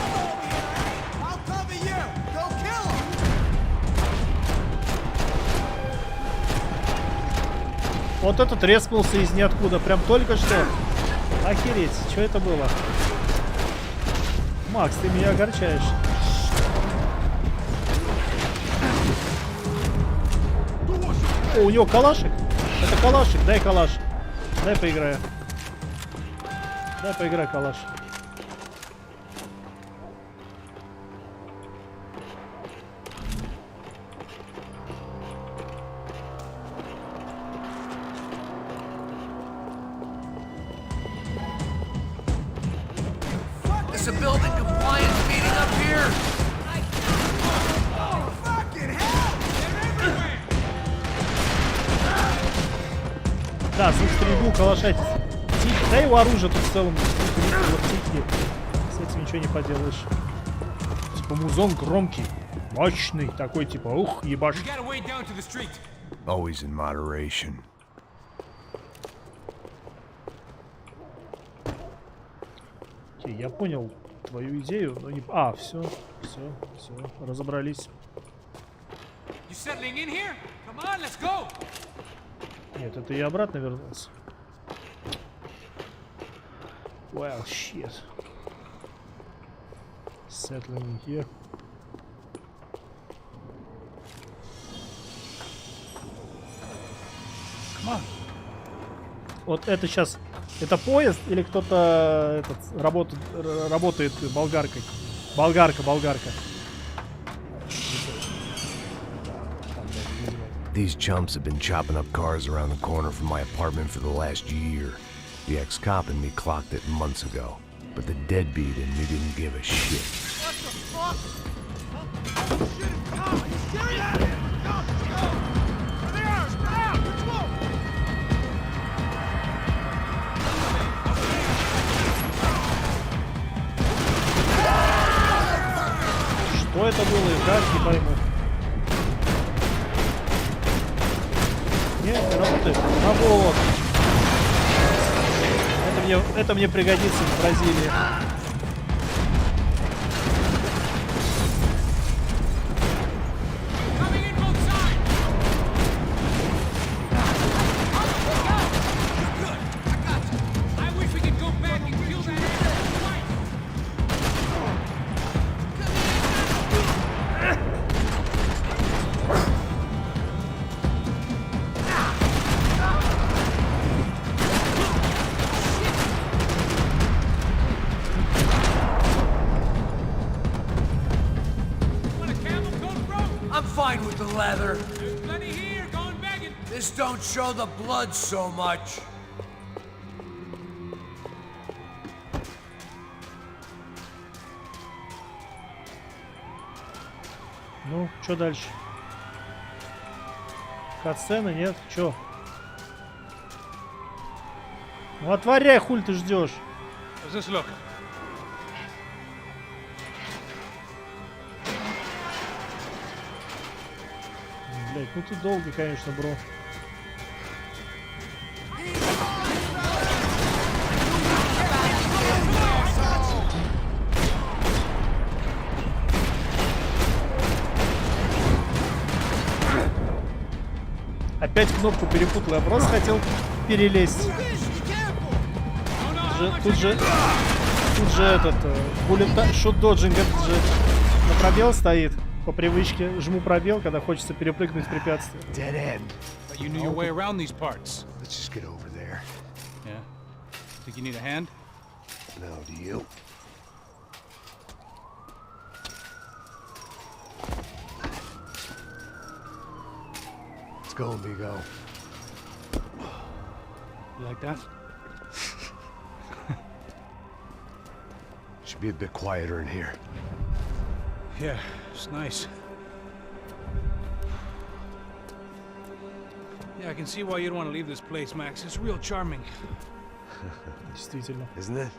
I'll cover you. Go kill him. Вот этот резкнулся из ниоткуда, прям только что. Охереть, что это было? Макс, ты меня огорчаешь. О, у него калашик? Это калашик, дай калаш. Дай поиграю. Дай поиграй, калаш. There's a building compliance meeting up here. Oh, fucking hell! They're everywhere. Да, звук стрельбу, калаша. Да его оружие тут в целом тихий. С этим ничего не поделаешь. Типа музон громкий, мощный, такой типа ух, ебаш. Always in moderation. Окей, я понял твою идею, но не... А, все, разобрались. Нет, это я обратно вернулся. Well, shit. Settling here. Come on. Вот это сейчас... Это поезд или кто-то работает болгаркой? Болгарка. These chumps have been chopping up cars around the corner from my apartment for the last year. The ex-cop in me clocked it months ago, but the deadbeat in me didn't give a shit. What the fuck? Oh, shit, come on! Are you serious? Go! There they are! Spread out! Let's go! Что это было и как, не пойму. Нет, не работает. А вот. Это мне пригодится в Бразилии. leather. There's plenty here, going begging. This don't show the blood so much. Ну, что дальше? Катсцена, нет? Чё? Ну, отворяй, хуль ты ждешь. How's this look? Блять, ну ты долго, конечно, бро. Опять кнопку перепутал, я просто хотел перелезть. Тут же этот шут доджинг, этот же на пробел стоит. По привычке жму пробел, когда хочется перепрыгнуть препятствие. Dead end. But you knew your way around these parts. Let's just get over there. Yeah. Think you need a hand? No, do you? Let's go, amigo. You like that? Should be a bit quieter in here. Yeah, it's nice. Yeah, I can see why you'd want to leave this place, Max. It's real charming. Действительно. Isn't it?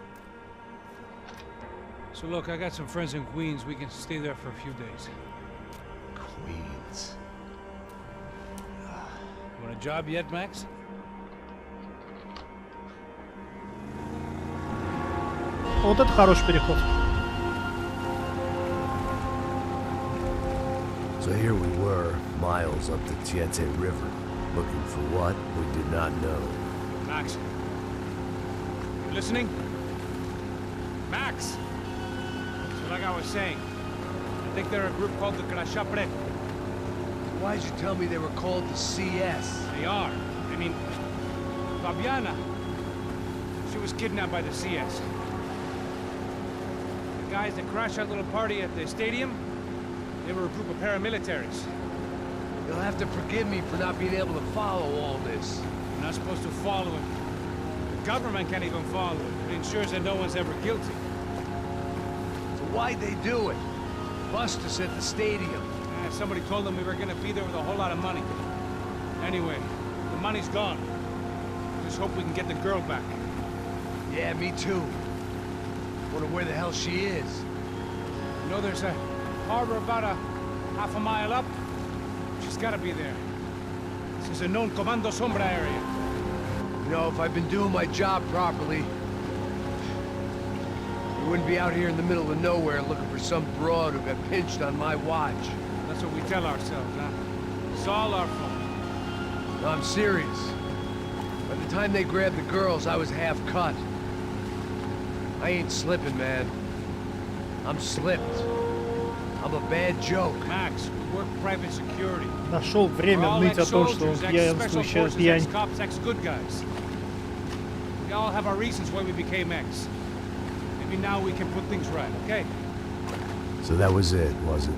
So look, I got some friends in Queens. We can stay there for a few days. Queens. You want a job yet, Max? Вот это хороший переход. So here we were, miles up the Tiete River, looking for what we did not know. Max. You listening? Max! So like I was saying, I think they're a group called the Crashapre. Why'd you tell me they were called the CS? They are. I mean, Fabiana, she was kidnapped by the CS. The guys that crashed that little party at the stadium, they were a group of paramilitaries. You'll have to forgive me for not being able to follow all this. You're not supposed to follow it. The government can't even follow it. It ensures that no one's ever guilty. So why'd they do it? Bust us at the stadium. Somebody told them we were gonna be there with a whole lot of money. Anyway, the money's gone. Just hope we can get the girl back. Yeah, me too. Wonder where the hell she is. You know, there's a harbor about a half a mile up. She's gotta be there. This is a known Comando Sombra area. You know, if I've been doing my job properly, we wouldn't be out here in the middle of nowhere looking for some broad who got pinched on my watch. That's what we tell ourselves, huh? It's all our fault. No, I'm serious. By the time they grabbed the girls, I was half cut. I ain't slipping, man. I'm slipped. I'm a bad joke. Max, we work private security. Нашел время ныть о том, что он пьянствующая пьянь. Cops, ex-good guys. We all have our reasons why we became ex. Maybe now we can put things right, okay? So that was it, was it?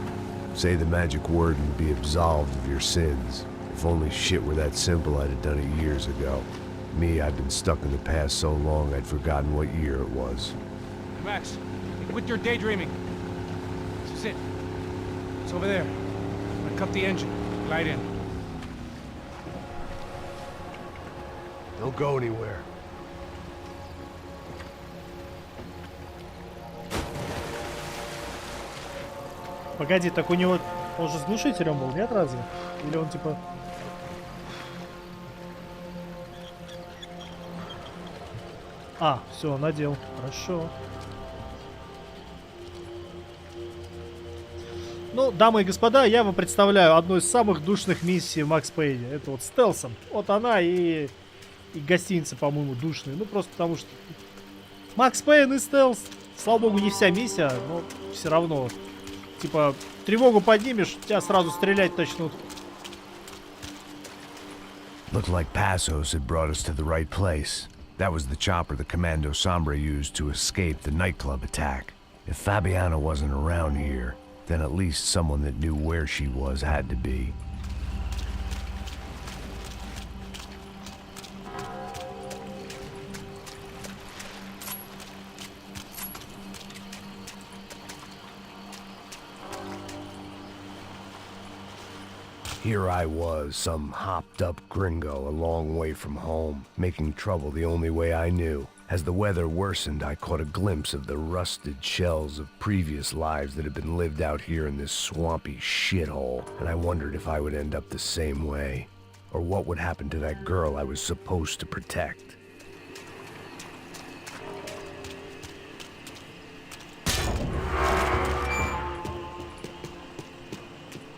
Say the magic word and be absolved of your sins. If only shit were that simple, I'd have done it years ago. Me, I've been stuck in the past so long I'd forgotten what year it was. Max, quit your daydreaming. This is it. It's over there. I'm gonna cut the engine. Glide in. Don't go anywhere. Погоди, так у него... Он же с глушителем был, нет, разве? Или он типа... А, все, надел. Хорошо. Ну, дамы и господа, я вам представляю одну из самых душных миссий в Макс Пейне. Это вот стелсом. Вот она и гостиница, по-моему, душные. Ну, просто потому что... Макс Пейн и стелс. Слава богу, не вся миссия, но все равно... Типа, тревогу поднимешь, тебя сразу стрелять начнут. Looked like Passos had brought us to the right place. That was the chopper the Comando Sombra used to escape the nightclub attack. If Fabiana wasn't around here, then at least someone that knew where she was had to be. Here I was, some hopped-up gringo a long way from home, making trouble the only way I knew. As the weather worsened, I caught a glimpse of the rusted shells of previous lives that had been lived out here in this swampy shithole, and I wondered if I would end up the same way, or what would happen to that girl I was supposed to protect.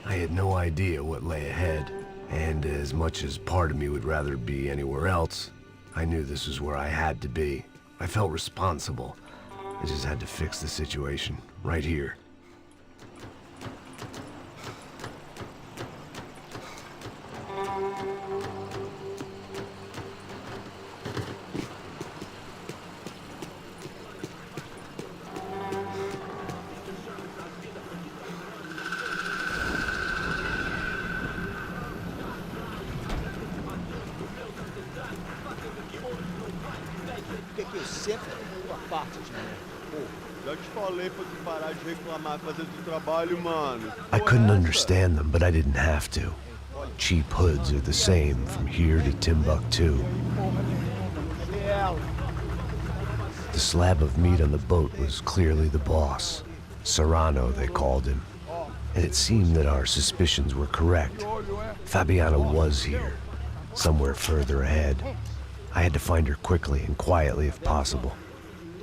I had no idea what lay ahead, and as much as part of me would rather be anywhere else, I knew this was where I had to be. I felt responsible. I just had to fix the situation, right here. I couldn't understand them, but I didn't have to. Cheap hoods are the same from here to Timbuktu. The slab of meat on the boat was clearly the boss. Serrano, they called him. And it seemed that our suspicions were correct. Fabiana was here, somewhere further ahead. I had to find her quickly and quietly if possible.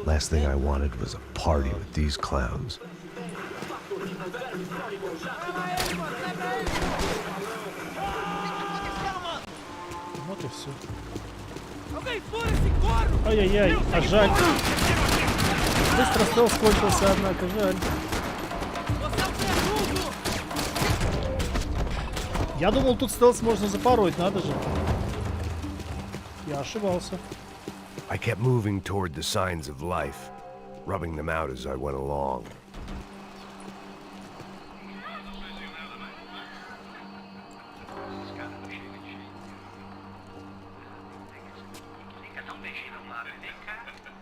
Last thing I wanted was a party with these clowns. Вот и все. Ай-яй-яй, а жаль. Быстро стелс кончился, однако, жаль. Я думал, тут стелс можно запороть, надо же. Я ошибался. I kept moving toward the signs of life, rubbing them out as I went along.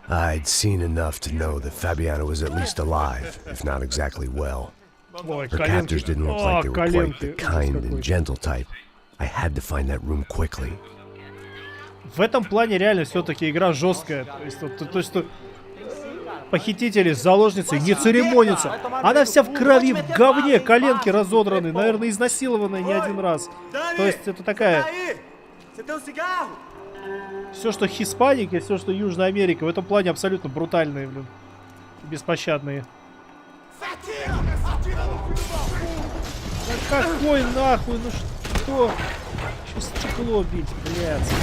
I'd seen enough to know that Fabiana was at least alive, if not exactly well. Her captors didn't look like they were quite the kind and gentle type. I had to find that room quickly. В этом плане реально все-таки игра жесткая. То есть похитители, заложницы не церемонятся. Она вся в крови, в говне, коленки разодраны, наверное, изнасилованная не один раз. То есть это такая... Все, что Хиспаника, все, что Южная Америка, в этом плане абсолютно брутальные, блин. Беспощадные. Да какой нахуй, ну что? Сейчас стекло бить, блядь.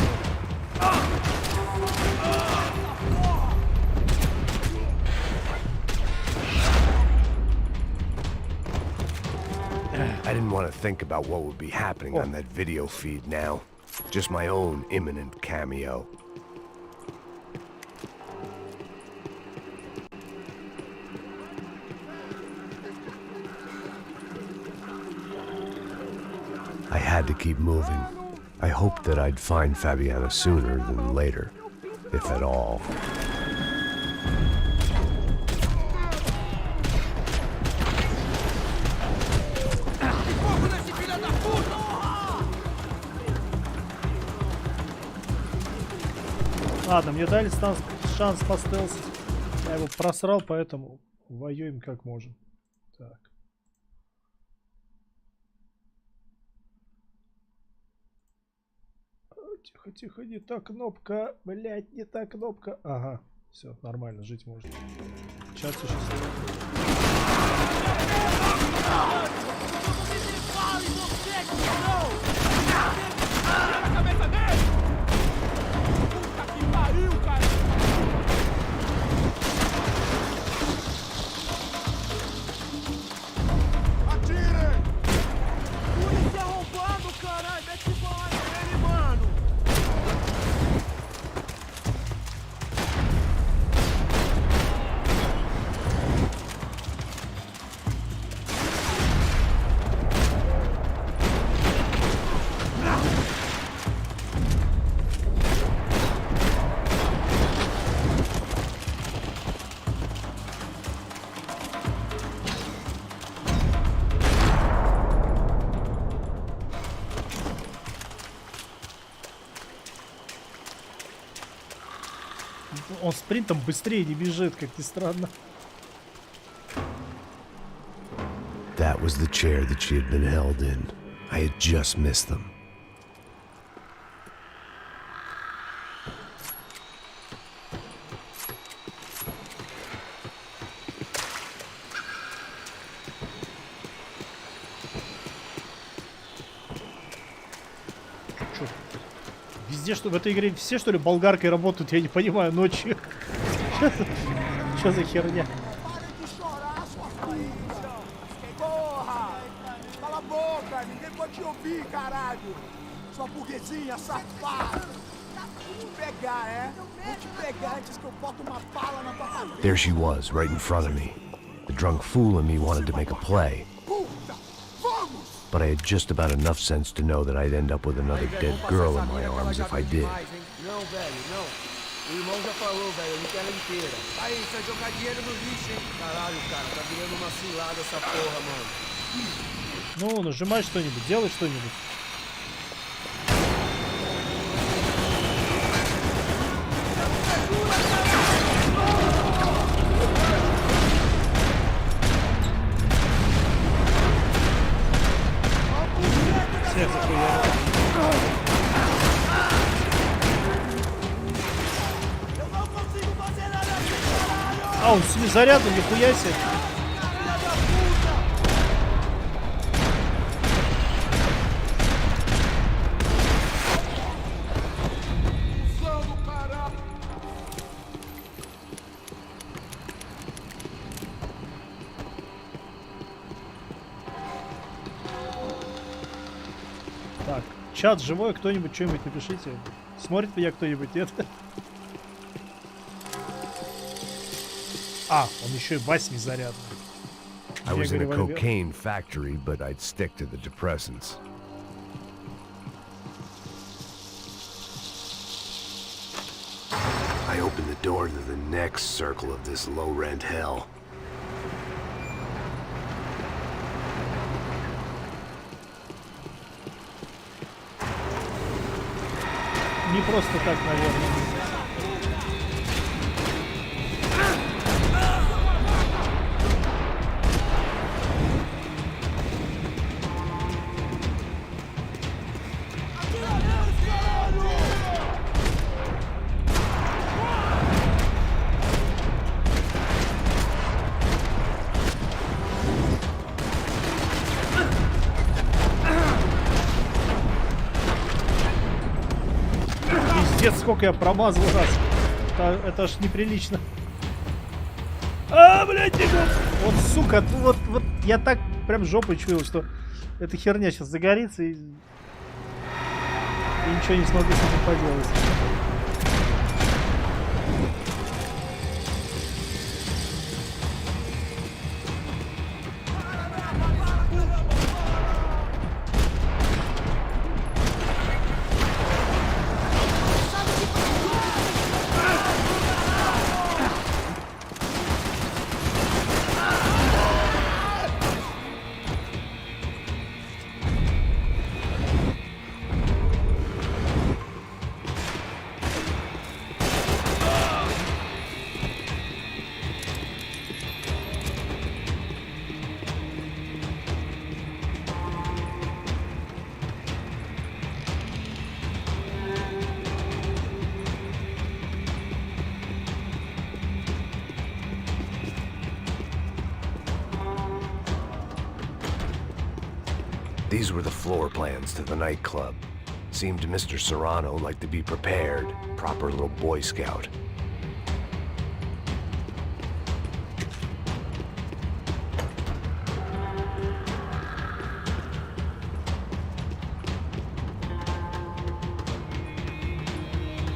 I didn't want to think about what would be happening on that video feed now. Just my own imminent cameo. I had to keep moving. I hoped that I'd find Fabiana sooner than later, if at all. Ладно, мне дали шанс постелсить. Я его просрал, поэтому воюем как можем. Так. Тихо, тихо, не та кнопка. Блять, не та кнопка. Ага, все, нормально, жить можно. Сейчас существует. Он спринтом быстрее не бежит, как ни странно. That was the chair that she had been held in. I had just missed them. Везде, что в этой игре все, что ли, болгаркой работают, я не понимаю, ночью. Что за херня? Cala a boca, ninguém pode te ouvir, caralho. Sua burguesinha safada. Vou te pegar, é? Vou te pegar antes que eu boto uma bala na tua cabeça. There she was, right in front of me. The drunk fool in me wanted to make a play. But I had just about enough sense to know that I'd end up with another dead girl in my arms if I did. Não, velho, não. O irmão já falou, velho, eu não quero ela inteira. Aí, você vai jogar dinheiro no lixo, hein? Caralho, cara, tá virando uma cilada essa porra, mano. Ну, нажимай что-нибудь, делай что-нибудь. Всех захуярил. А, он себе зарядом, нихуя себе. Так, чат живой, кто-нибудь что-нибудь напишите. Смотрит меня кто-нибудь, нет? А, он еще и басни зарядный. I was in a cocaine factory, but I'd stick to the depressants. I opened the door to the next circle of this low-rent hell. Не просто так, наверное. Пиздец, сколько я промазал раз. Это аж неприлично. А, блядь, вот, сука, вот я так прям жопой чуял, что эта херня сейчас загорится и ничего не смогу с этим поделать. These were the floor plans to the nightclub. Seemed to Mr. Serrano like to be prepared. Proper little Boy Scout.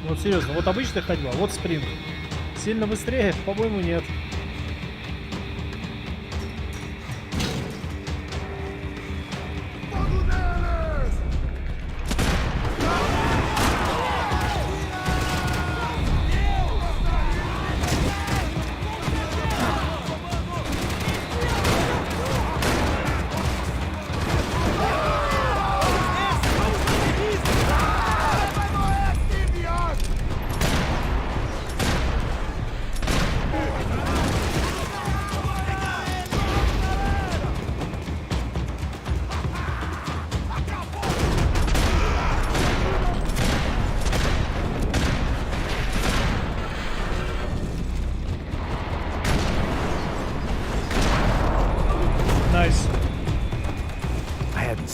Вот серьезно, вот обычная ходьба, вот спринт. Сильно быстрее? По-моему, нет.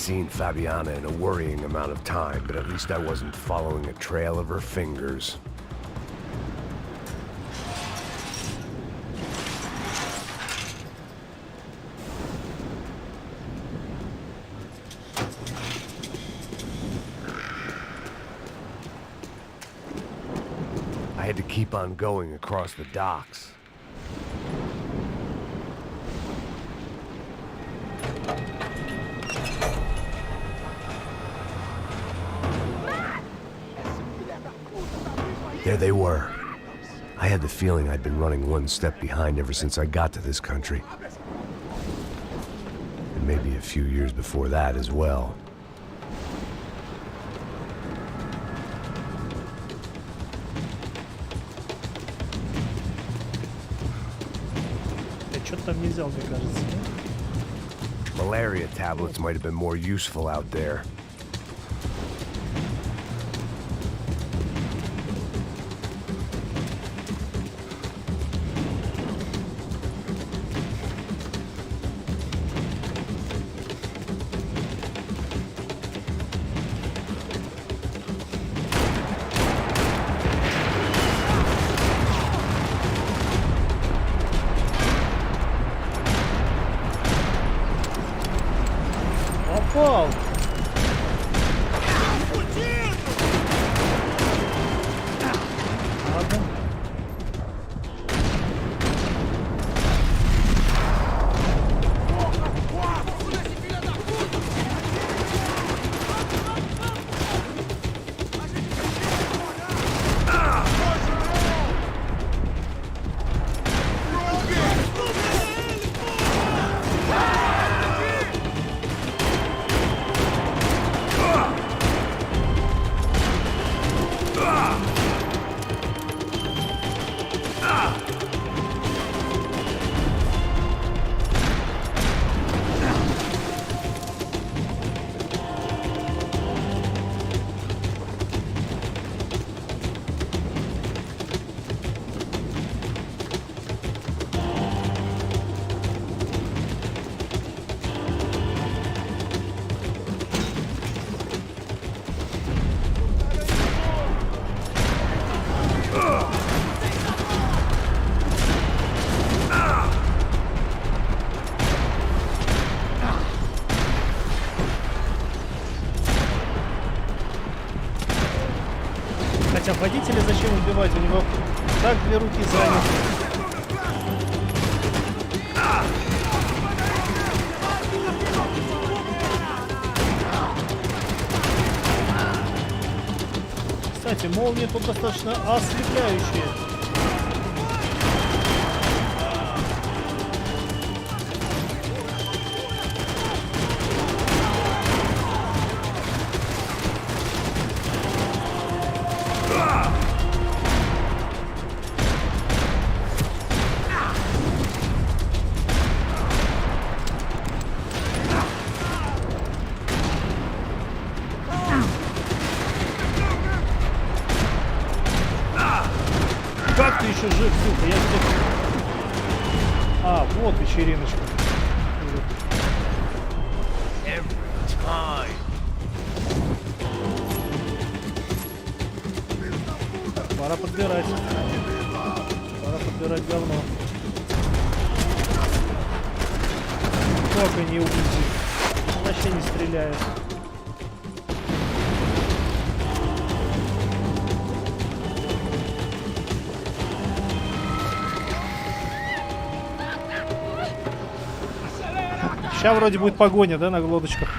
seen Fabiana in a worrying amount of time, but at least I wasn't following a trail of her fingers. I had to keep on going across the docks. There they were. I had the feeling I'd been running one step behind ever since I got to this country. And maybe a few years before that as well. Что-то там не взял, мне кажется. Malaria tablets might have been more useful out there. Попал! Ладно. Хотя водителя зачем убивать? У него так две руки заняты. Кстати, молнии тут достаточно ослепляющие. Как ты еще жив, сука? Я тебе... А, вот вечериночка. Пора подбирать. Пора подбирать говно. Только не убийцы. Вообще не стреляет. Сейчас вроде будет погоня, да, на лодочках.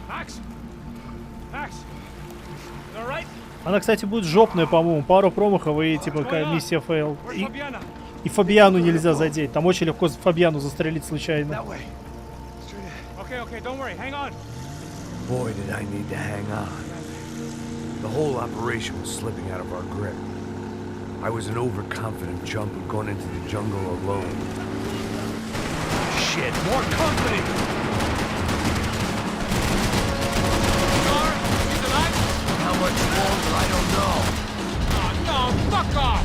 Max! Max! You all right? Она, кстати, будет жопная, по-моему. Пару промахов и типа миссия фейл. И Фабиану нельзя задеть. Там очень легко Фабиану застрелить случайно. Boy, did I need to hang on. The whole operation was slipping out of our grip. I was an overconfident chump who'd gone into the jungle alone. Shit, more company! How much longer, I don't know. Oh, no, fuck off!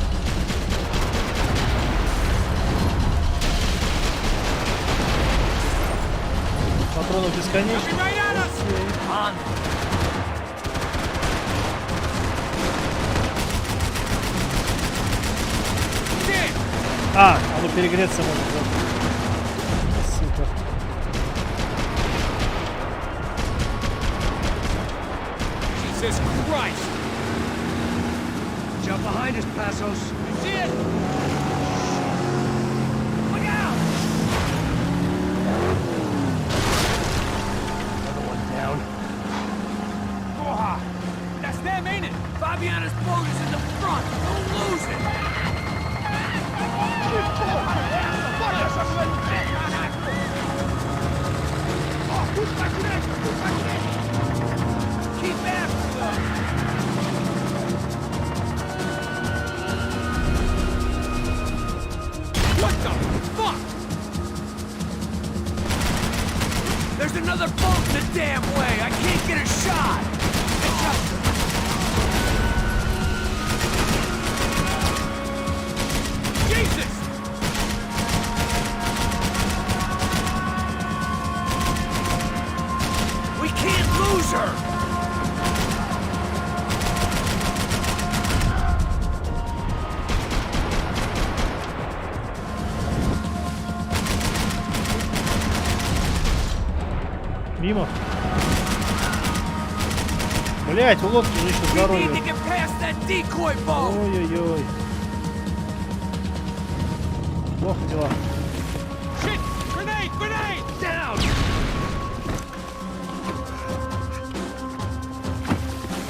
Патронов бесконечно. А, оно перегреться может, да? Сука. Jesus Christ! Jump behind us, Passos. You see it? Look out! Another one down. Oh, that's them, ain't it? Fabiana's boat is in the front. Don't lose it. Keep after them. What the fuck? There's another boat in the damn way. I can't get a shot. Jesus! We can't lose her. Мимо. Блять, у лодки же еще здоровье. Ой-ой-ой. Плохо дела. Shit! Grenade! Grenade! Down!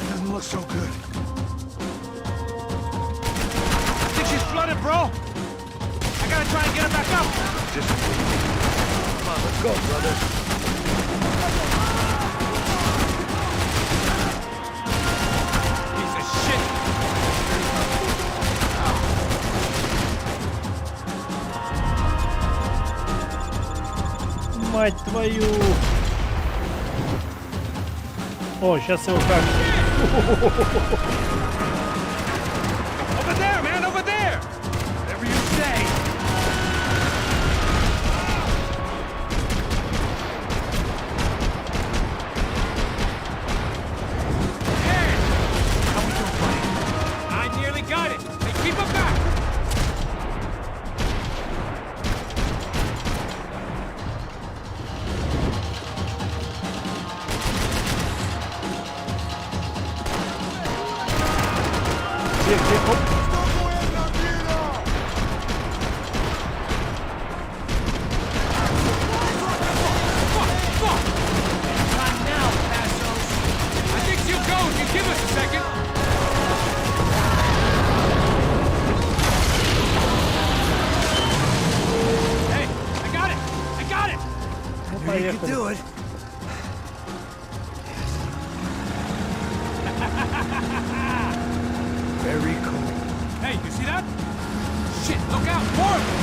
Doesn't look so good. Think she's flooded, bro? I gotta try and get her back up. Just come on, let's go, brother. Piece of shit. Мать твою. О, сейчас его как. Over there, man, over there. Whatever you say. I nearly got it. Hey, keep him back. Где? Оп. Not now, Passos. I think she'll go if you give us a second. Hey, I got it. I got it. Ну, You поехали. can do it. Very cool. Hey, you see that? Shit, look out, more of them.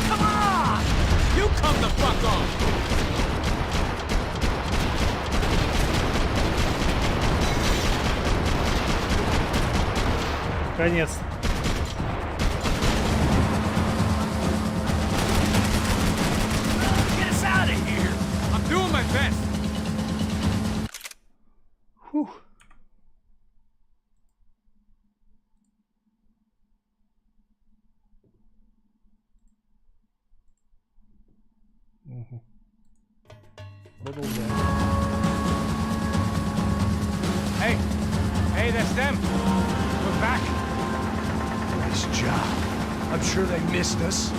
Come on! You come the fuck on! Конец. Get us out of here! I'm doing my best. Фух. Продолжаем. That's them. We're back. Nice job. I'm sure they missed us.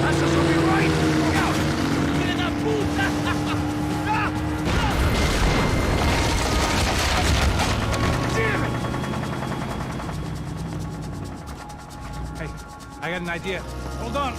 That's us will be right. Look out! Get in that booth! Damn it! Hey, I got an idea. Hold on.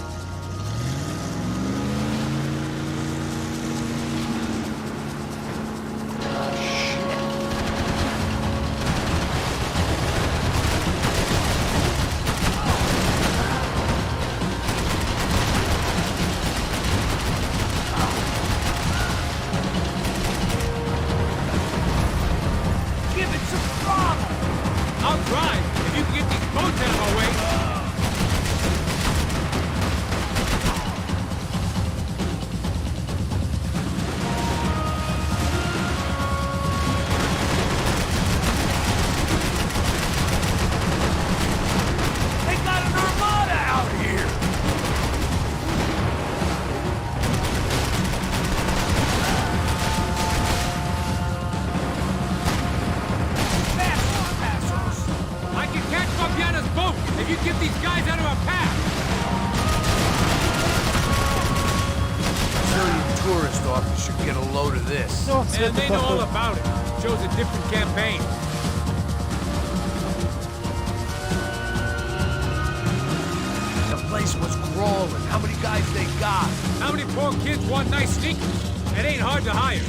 And they know all about it. Shows a different campaign. The place was crawling. How many guys they got? How many poor kids want nice sneakers? It ain't hard to hire.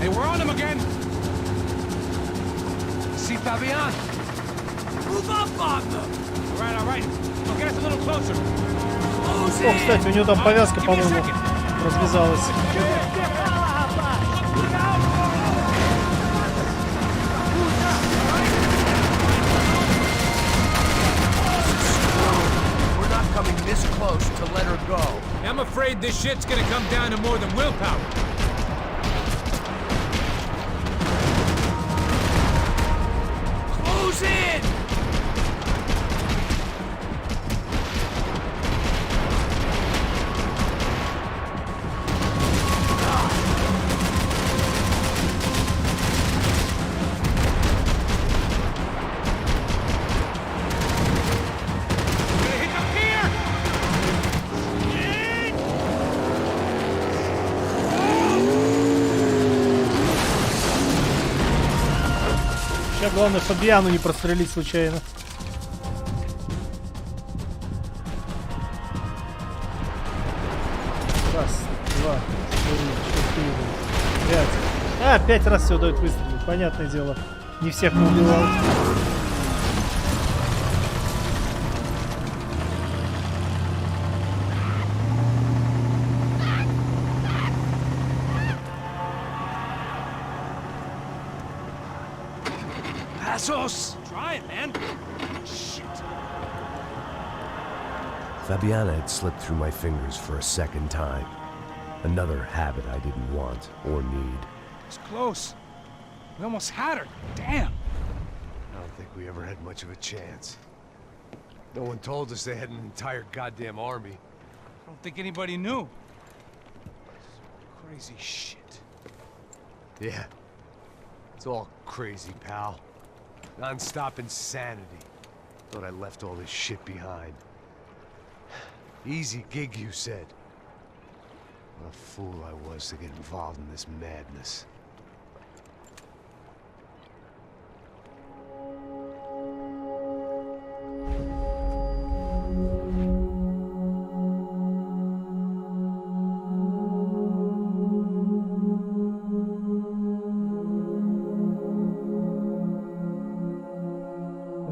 Hey, we're on them again. See Fabian? Move up on them. All right. Now get us a little closer. О, кстати, у него там повязка, по-моему, развязалась. Coming this close to let her go. I'm afraid this shit's gonna come down to more than willpower. Close in! Главное, Фабиану не прострелить случайно. Раз, два, три, четыре, пять. 5 раз все дают выстрелить. Понятное дело. Не всех поубивал. Try it, man. Shit. Fabiana had slipped through my fingers for a second time. Another habit I didn't want or need. It's close. We almost had her. Damn. I don't think we ever had much of a chance. No one told us they had an entire goddamn army. I don't think anybody knew. Crazy shit. Yeah. It's all crazy, pal. Non-stop insanity. Thought I left all this shit behind. Easy gig, you said. What a fool I was to get involved in this madness.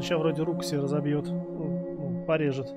Сейчас вроде руку себе разобьет, порежет.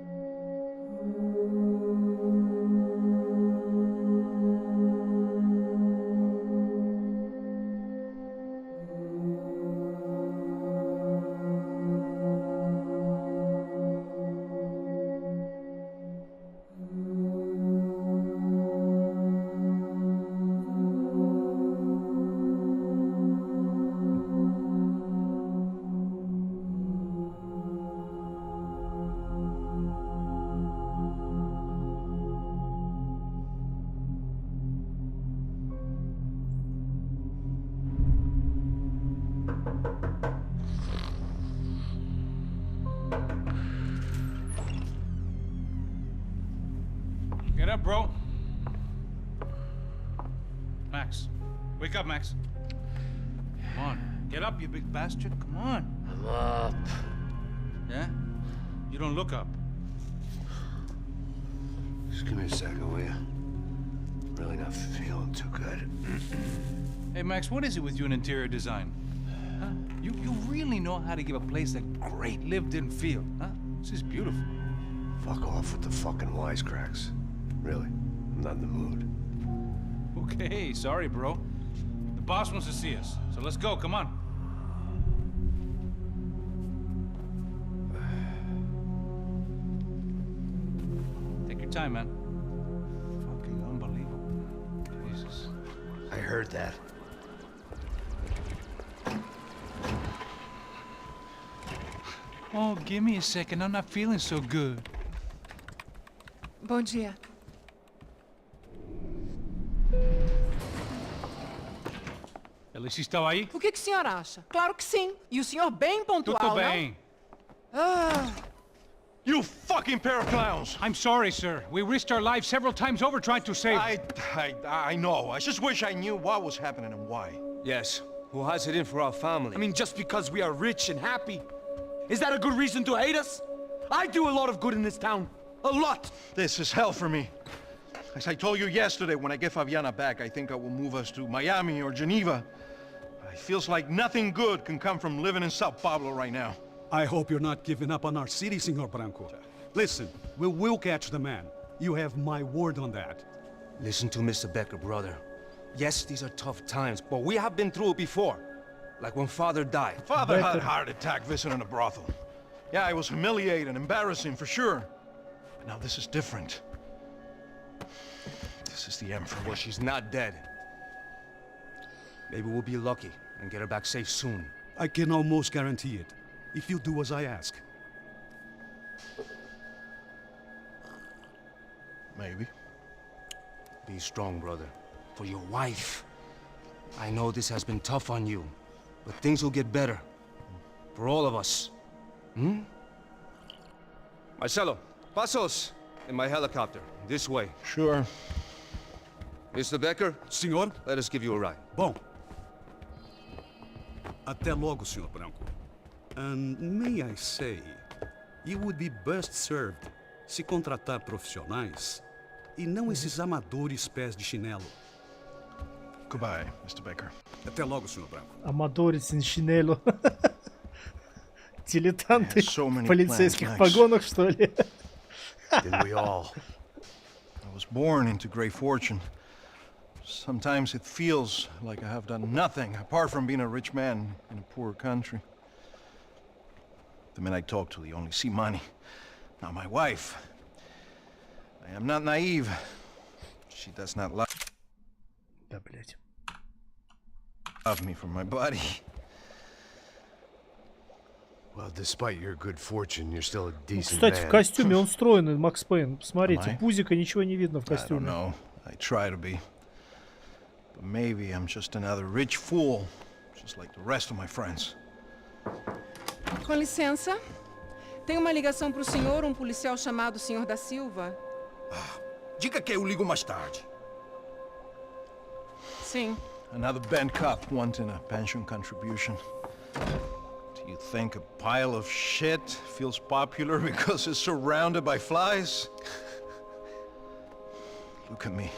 Get up, bro. Max. Wake up, Max. Come on. Get up, you big bastard. Come on. I'm up. Yeah? You don't look up. Just give me a second, will you? Really not feeling too good. Hey, Max, what is it with you and interior design? Huh? You really know how to give a place a great lived-in feel, huh? This is beautiful. Fuck off with the fucking wisecracks. Really, I'm not in the mood. Okay, sorry, bro. The boss wants to see us, so let's go, come on. Take your time, man. Fucking unbelievable. Jesus. I heard that. Oh, give me a second. I'm not feeling so good. Bom dia. Alice estava aí? O que o senhor acha? Claro que sim. E o senhor bem pontual, Tudo não? bem. You fucking pair of clowns! I'm sorry, sir. We risked our lives several times over trying to save... I know. I just wish I knew what was happening and why. Yes. Who has it in for our family? I mean, just because we are rich and happy. Is that a good reason to hate us? I do a lot of good in this town. A lot! This is hell for me. As I told you yesterday, when I get Fabiana back, I think I will move us to Miami or Geneva. It feels like nothing good can come from living in Sao Paulo right now. I hope you're not giving up on our city, Senor Branco. Listen, we will catch the man. You have my word on that. Listen to Mr. Becker, brother. Yes, these are tough times, but we have been through it before. Like when Father died. Father had a heart attack visiting a brothel. Yeah, it was humiliating, embarrassing, for sure. But now this is different. This is the end for me. Well, she's not dead. Maybe we'll be lucky and get her back safe soon. I can almost guarantee it, if you do as I ask. Maybe. Be strong, brother. For your wife. I know this has been tough on you, but things will get better. For all of us. Hmm? Marcelo, pasos in my helicopter. This way. Sure. Mr. Becker? Senhor? Let us give you a ride. Bom. Até logo, Senhor Branco. And may I say, you would be best served se contratar profissionais e não esses amadores pés de chinelo. Goodbye, Mr. Becker. Até logo, Senhor Branco. Amadores sem chinelo. Дилетанты So many в полицейских plans, Max. погонах, что ли? Didn't we all? I was born into great fortune. Sometimes it feels like I have done nothing apart from being a rich man in a poor country. The men I talk to, they only see money. Now my wife, I am not naive. She does not love me for my body. Well, despite your good fortune, you're still a decent Кстати, в man. костюме он стройный, Макс Пейн. Посмотрите, Am I? пузика, ничего не видно в I don't костюме. know. I try to be. But maybe I'm just another rich fool, just like the rest of my friends. Com licença. Tem uma ligação pro senhor, um policial chamado Senhor da Silva. Diga que eu ligo mais tarde. Sim. Another bent cop wanting a pension contribution. Do you think a pile of shit feels popular because it's surrounded by flies? Look at me.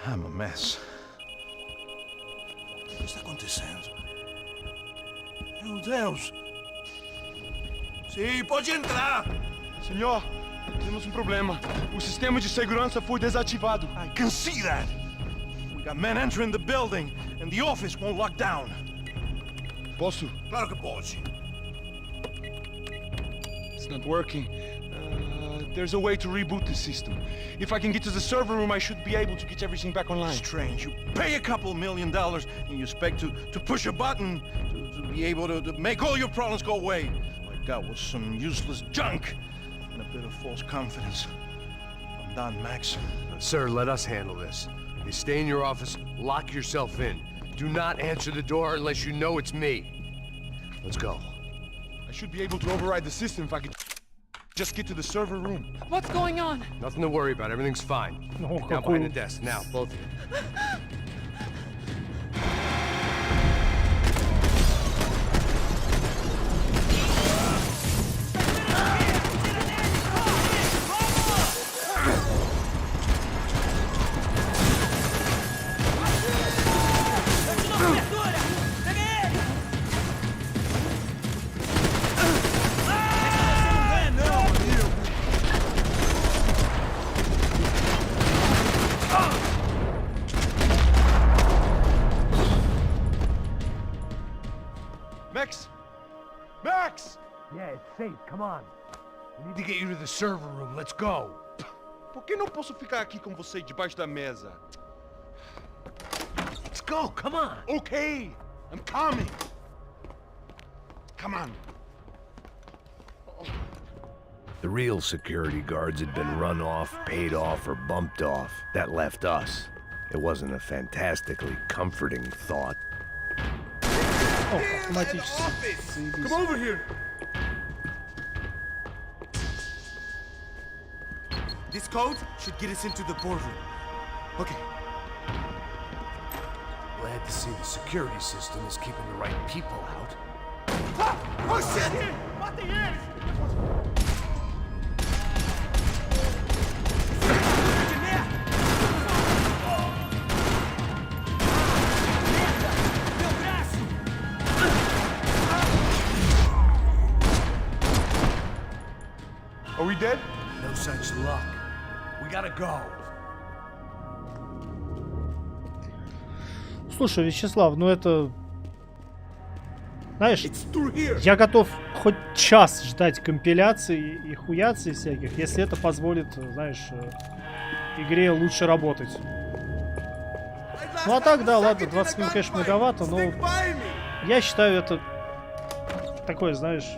I'm a mess. O que está acontecendo? Meu Deus! Sim, pode entrar! Senhor, temos um problema. O sistema de segurança foi desativado. I can see that! We got men entering the building, and the office won't lock down. Posso? Claro que pode. It's not working. There's a way to reboot the system. If I can get to the server room, I should be able to get everything back online. Strange. You pay a couple $1 million, and you expect to push a button to be able to make all your problems go away. All I got was some useless junk and a bit of false confidence. I'm done, Max. Sir, let us handle this. You stay in your office, lock yourself in. Do not answer the door unless you know it's me. Let's go. I should be able to override the system if I could... Just get to the server room. What's going on? Nothing to worry about. Everything's fine. Down behind the desk. Now, both of you. Max! Max! Yeah, it's safe. Come on. We need to get you to the server room. Let's go. Por que não posso ficar aqui com você debaixo da mesa? Let's go. Come on. Okay, I'm coming. Come on. The real security guards had been run off, paid off, or bumped off. That left us. It wasn't a fantastically comforting thought. Come over here. This code should get us into the boardroom. Okay. Glad to see the security system is keeping the right people out. Oh shit! What the ears? Are we dead? No such luck. We gotta go. Слушай, Вячеслав, ну это... Знаешь, я готов хоть час ждать компиляций и хуяций всяких, если это позволит, знаешь, игре лучше работать. Ну а так, да, ладно, 20 минут, конечно, многовато, но я считаю это такое, знаешь...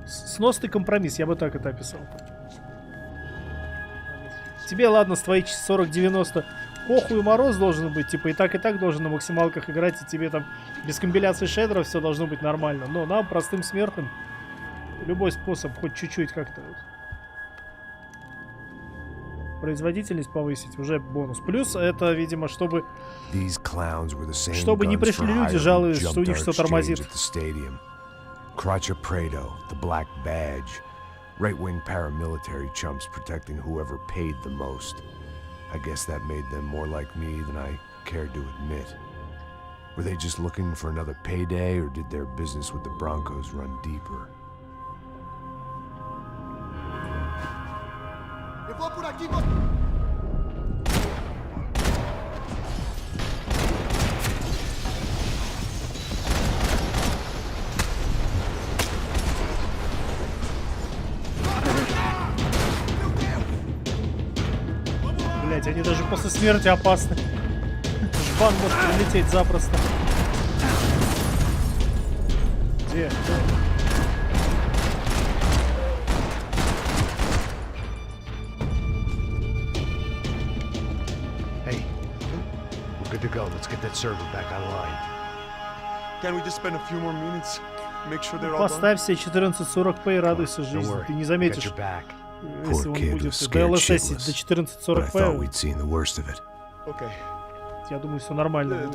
Сносный компромисс, я бы так это описал. Тебе, ладно, с твоей 40-90 похуй мороз должен быть, типа и так должен на максималках играть, и тебе там без компиляции шейдеров все должно быть нормально. Но нам, простым смертным, любой способ хоть чуть-чуть как-то вот производительность повысить, уже бонус. Плюс это, видимо, чтобы не пришли люди, жалуясь, что у них все тормозит. Crotcha Prado, the Black Badge. Right-wing paramilitary chumps protecting whoever paid the most. I guess that made them more like me than I cared to admit. Were they just looking for another payday, or did their business with the Broncos run deeper? Eu vou por aqui, Блять, они даже после смерти опасны. Жбан может прилететь запросто. Где? Hey, we're good to go. Let's get that server back online. Can we just spend a few more minutes? Make sure they're all Поставь себе 1440p и радуйся жизни. Ты не заметишь, если он будет DLSS до 1440p. Я думаю, все нормально.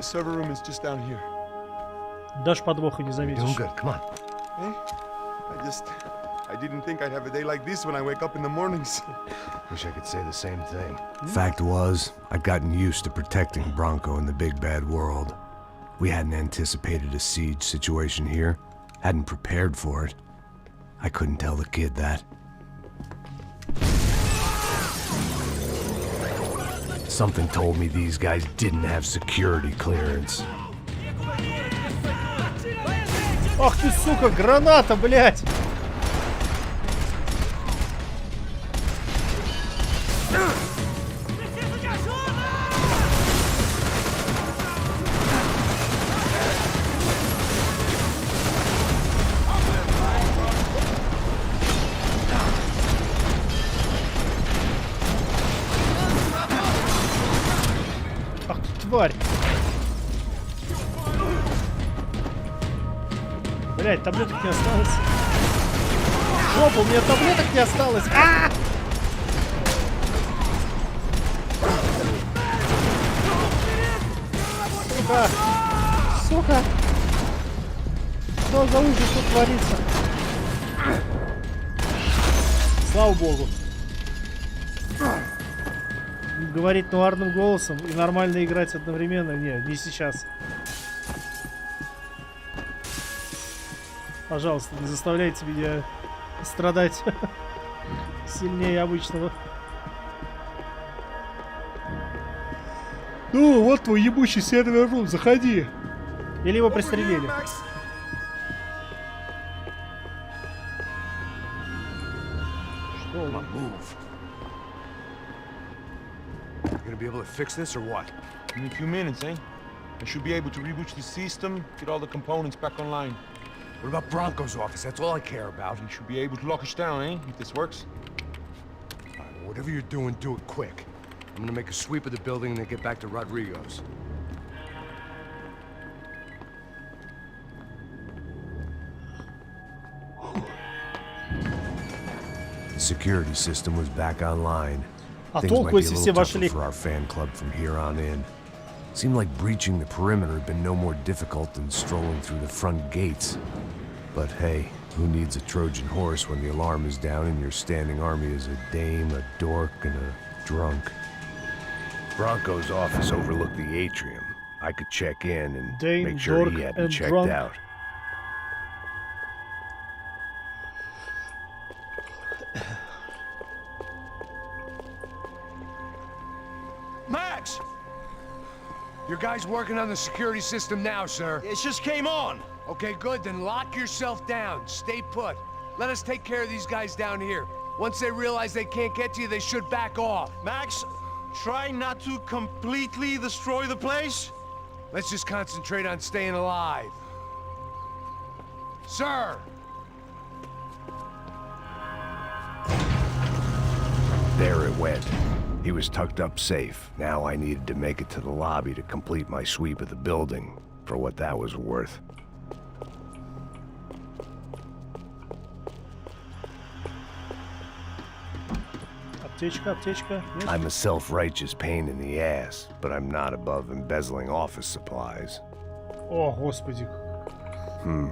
Даже подвоха не заметишь. I didn't think I'd have a day like this when I wake up in the mornings. Wish I could say the same thing. Fact was, I'd gotten used to protecting Bronco in the big bad world. We hadn't anticipated a siege situation here, hadn't prepared for it. I couldn't tell the kid that. Something told me these guys didn't have security clearance. Ах ты, сука, граната, блядь! Ах ты, тварь! Блять, таблеток не осталось. Жопа, у меня таблеток не осталось. А! Сука! Сука! Что за ужас тут творится? Слава богу. Говорить нуарным голосом и нормально играть одновременно. Не сейчас. Пожалуйста, не заставляйте меня страдать сильнее обычного. Ну, вот твой ебучий сервер-рум, заходи. Или его пристрелили. Что он? You gonna be able to fix this or what? In a few minutes, eh? I should be able to reboot the system, get all the components back online. What about Bronco's office? That's all I care about. You should be able to lock us down, eh? If this works. All right, whatever you're doing, do it quick. I'm gonna make a sweep of the building and then get back to Rodrigo's. The security system was back online. Things might be a little tougher for our fan club from here on in. Seemed like breaching the perimeter had been no more difficult than strolling through the front gates. But hey, who needs a Trojan horse when the alarm is down and your standing army is a dame, a dork, and a drunk? Bronco's office overlooked the atrium. I could check in and make sure he hadn't checked out. Max! Your guy's working on the security system now, sir. It just came on. Okay, good. Then lock yourself down. Stay put. Let us take care of these guys down here. Once they realize they can't get to you, they should back off. Max, try not to completely destroy the place. Let's just concentrate on staying alive. Sir! There it went. He was tucked up safe. Now I needed to make it to the lobby to complete my sweep of the building, for what that was worth. I'm a self-righteous pain in the ass, but I'm not above embezzling office supplies. О, господи.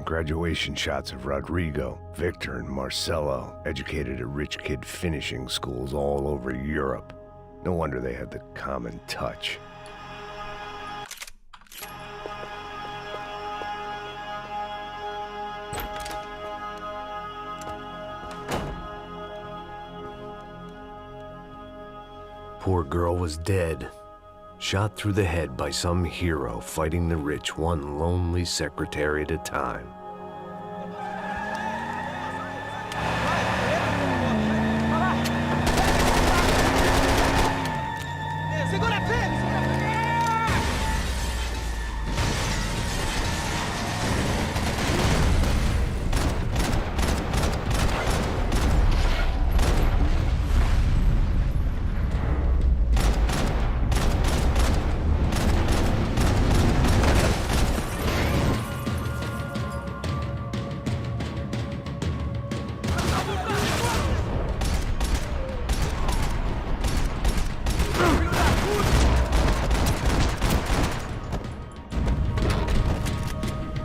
Graduation shots of Rodrigo, Victor, and Marcelo, educated at rich kid finishing schools all over Europe. No wonder they had the common touch. Poor girl was dead. Shot through the head by some hero fighting the rich one lonely secretary at a time.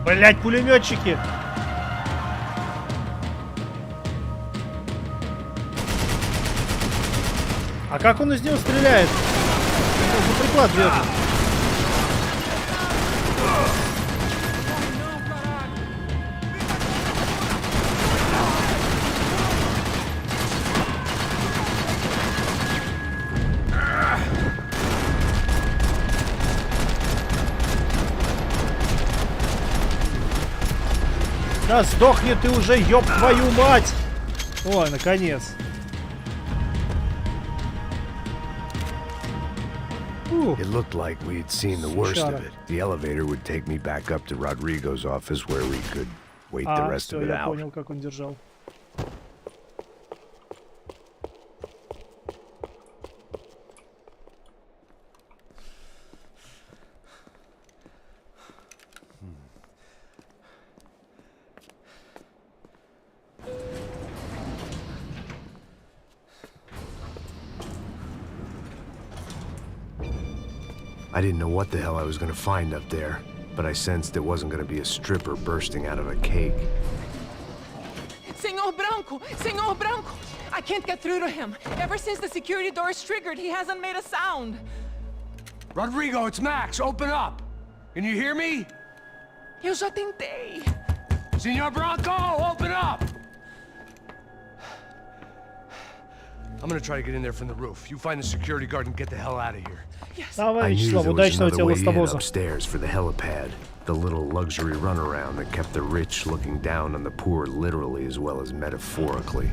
Блять, пулеметчики! А как он из него стреляет? За приклад бьет. Да сдохни ты уже, ёб твою мать! Ой, наконец. It looked like we had seen the worst of it. The elevator would take me back up to Rodrigo's office where we could wait the rest of it out. Понял, как он держал. I didn't know what the hell I was gonna find up there, but I sensed it wasn't gonna be a stripper bursting out of a cake. Senor Branco! Senor Branco! I can't get through to him. Ever since the security door is triggered, he hasn't made a sound. Rodrigo, it's Max. Open up. Can you hear me? Eu já tentei. Senor Branco, open up! I'm gonna try to get in there from the roof. You find the security guard and get the hell out of here. Давай, I knew Вячеслав, there was удачного another тебе way in ластовоза. upstairs for the helipad. The little luxury runaround that kept the rich looking down on the poor literally as well as metaphorically.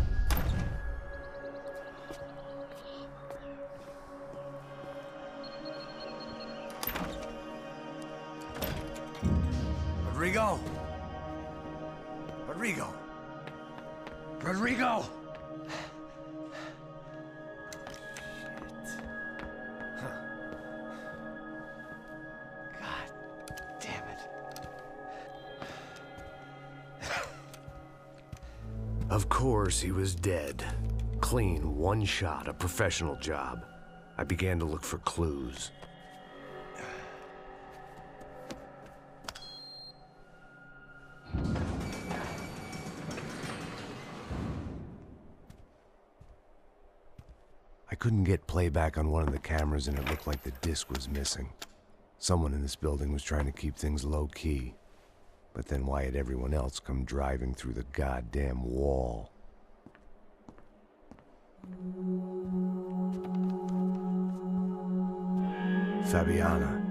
Rodrigo! Rodrigo! Rodrigo! Of course, he was dead. Clean, one shot, a professional job. I began to look for clues. I couldn't get playback on one of the cameras and it looked like the disc was missing. Someone in this building was trying to keep things low-key. But then why had everyone else come driving through the goddamn wall? Fabiana.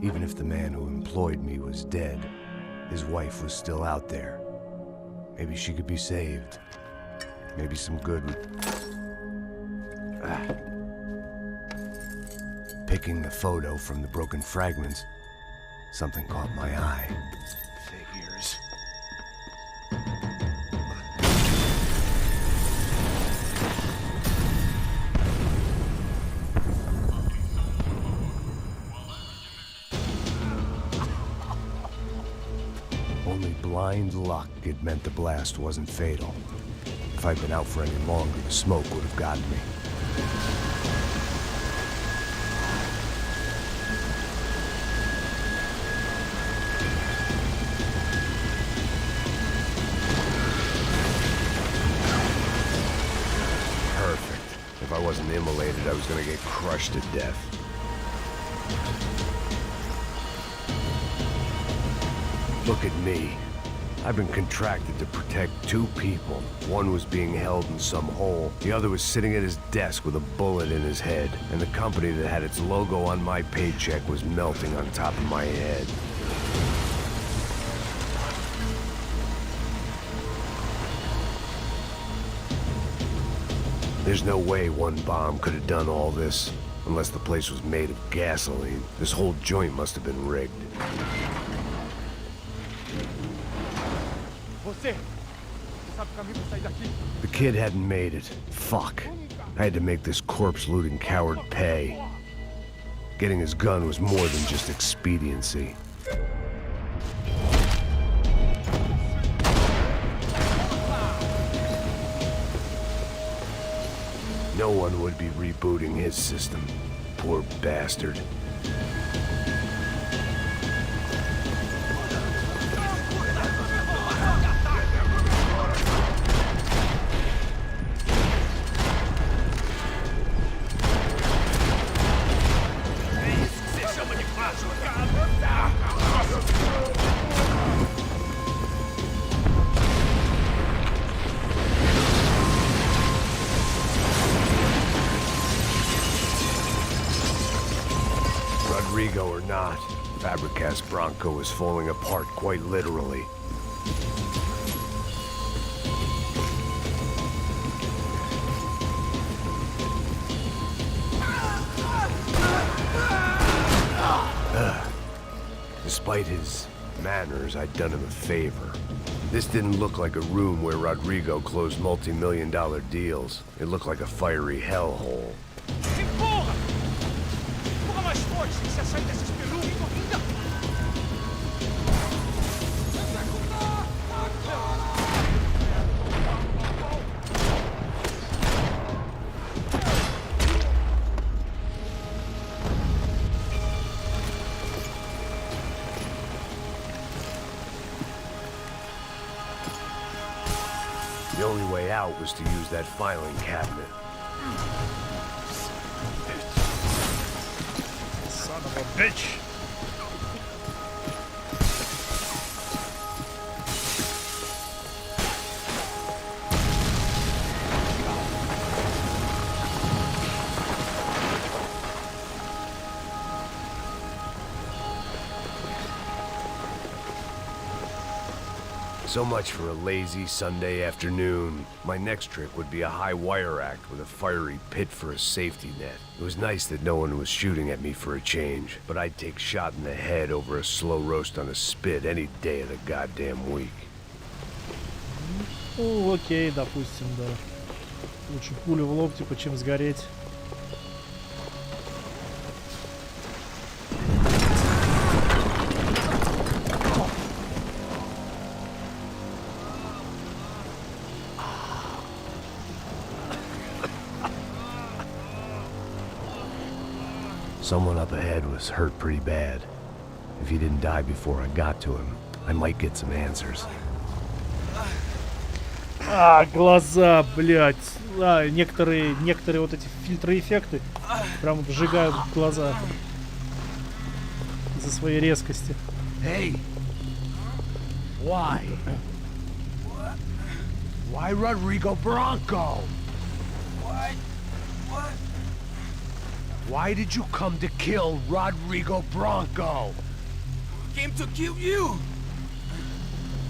Even if the man who employed me was dead, his wife was still out there. Maybe she could be saved. Maybe some good would... Picking the photo from the broken fragments, something caught my eye. Figures. Only blind luck it meant the blast wasn't fatal. If I'd been out for any longer, the smoke would have gotten me. If I wasn't immolated, I was gonna get crushed to death. Look at me. I've been contracted to protect two people. One was being held in some hole. The other was sitting at his desk with a bullet in his head. And the company that had its logo on my paycheck was melting on top of my head. There's no way one bomb could have done all this, unless the place was made of gasoline. This whole joint must have been rigged. The kid hadn't made it. Fuck. I had to make this corpse-looting coward pay. Getting his gun was more than just expediency. No one would be rebooting his system. Poor bastard. Rodrigo or not, Fabricas Bronco is falling apart quite literally. Despite his manners, I'd done him a favor. This didn't look like a room where Rodrigo closed multi-million-dollar deals. It looked like a fiery hellhole. Empurra! Empurra mais forte, sem se achar desesperado. Ainda! The only way out was to use that filing cabinet. Son of a bitch. So much for a lazy Sunday afternoon. My next trick would be a high wire act with a fiery pit for a safety net. It was nice that no one was shooting at me for a change, but I'd take shot in the head over a slow roast on a spit any day of the goddamn week. Ну, окей, допустим, да. Лучше пулю в лоб, типа, чем сгореть. Someone up ahead was hurt pretty bad. If he didn't die before I got to him, I might get some answers. А, глаза, блядь. А, некоторые вот эти фильтры-эффекты прям обжигают глаза из-за своей резкости. Hey! Why? Why Rodrigo Bronco? Why did you come to kill Rodrigo Bronco? Came to kill you!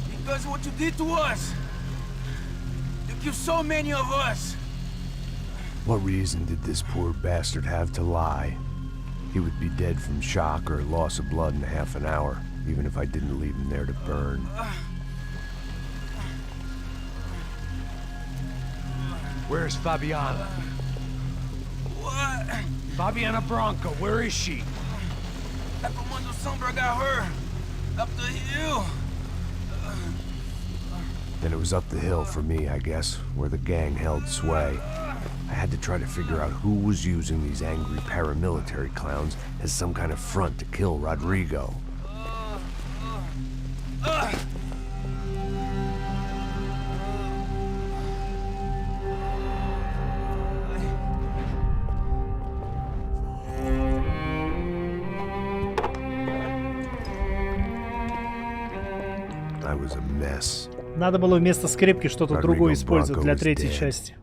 Because of what you did to us! You killed so many of us! What reason did this poor bastard have to lie? He would be dead from shock or loss of blood in half an hour, even if I didn't leave him there to burn. Where's Fabiana? What? Fabiana Bronco, where is she? That Comando Sombra got her! Up the hill! Then it was up the hill for me, I guess, where the gang held sway. I had to try to figure out who was using these angry paramilitary clowns as some kind of front to kill Rodrigo. I was a mess. Надо было вместо скрепки что-то другое использовать для третьей части.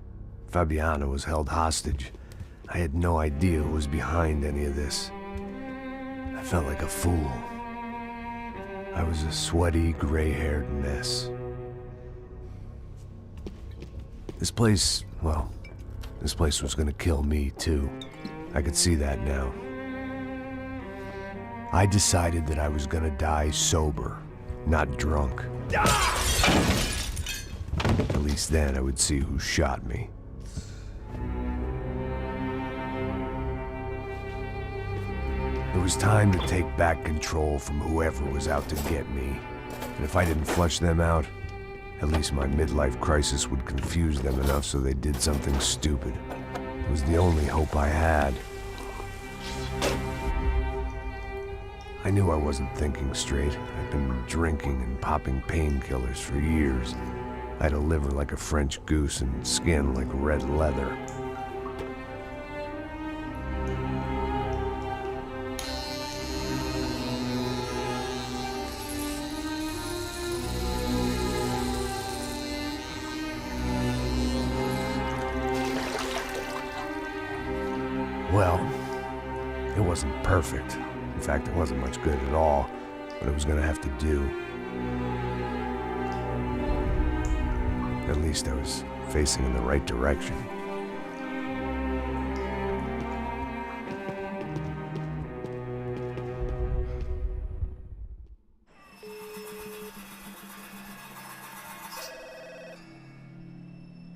Fabiana was held hostage. I had no idea who was behind any of this. I felt like a fool. I was a sweaty, gray-haired mess. This place, well, this place was gonna kill me too. I could see that now. I decided that I was gonna die sober, not drunk. At least then I would see who shot me. It was time to take back control from whoever was out to get me. And if I didn't flush them out, at least my midlife crisis would confuse them enough so they did something stupid. It was the only hope I had. I knew I wasn't thinking straight. I'd been drinking and popping painkillers for years. I had a liver like a French goose and skin like red leather. Well, it wasn't perfect. In fact, it wasn't much good at all, but it was gonna have to do. At least I was facing in the right direction.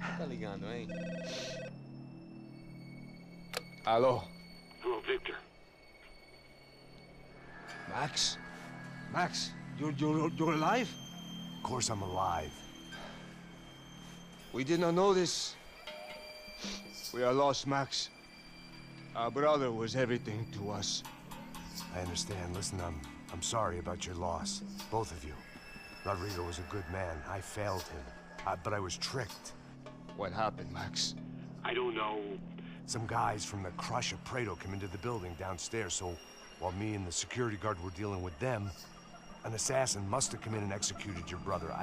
Tá ligando, hein? Alô? Oh, Victor. Max? Max, you're alive? Of course I'm alive. We did not know this. We are lost, Max. Our brother was everything to us. I understand. Listen, I'm sorry about your loss. Both of you. Rodrigo was a good man. I failed him. but I was tricked. What happened, Max? I don't know. Some guys from the Crush of Prado came into the building downstairs, so while me and the security guard were dealing with them, an assassin must have come in and executed your brother.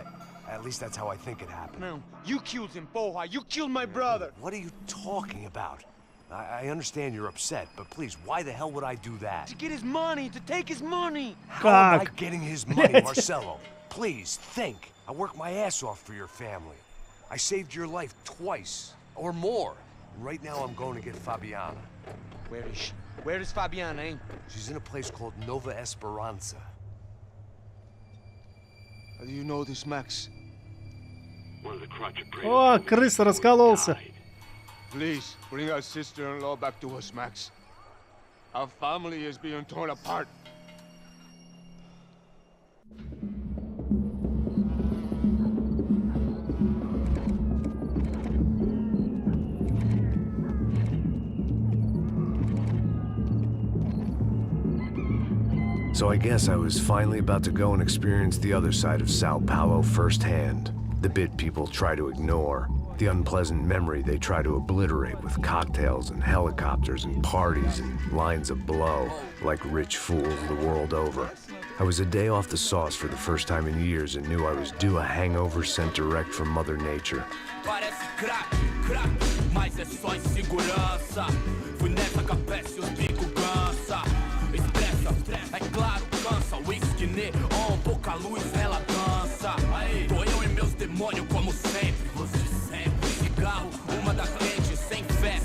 At least that's how I think it happened. No, you killed him, Poha. You killed my brother. What are you talking about? I understand you're upset, but please, why the hell would I do that? To get his money, to take his money. How am I getting his money, Marcelo? Please, think. I worked my ass off for your family. I saved your life twice, or more. And right now I'm going to get Fabiana. Where is she? Where is Fabiana, eh? She's in a place called Nova Esperanza. How do you know this, Max? One of the Crutch of Prado. О, крыса раскололся. Please, bring our sister-in-law back to us, Max. Our family is being torn apart. So I guess I was finally about to go and experience the other side of Sao Paulo firsthand. The bit people try to ignore. The unpleasant memory they try to obliterate with cocktails and helicopters and parties and lines of blow, like rich fools the world over. I was a day off the sauce for the first time in years and knew I was due a hangover sent direct from Mother Nature. Parece crack, mas é só insegurança. Fui nessa capeste, os bico cansa. Estressa, é claro, cansa. Whisky, neon, pouca luz, ela dança. Tô eu e meus demônios como sempre. Você sempre. Cigarro, uma da frente, sem fé.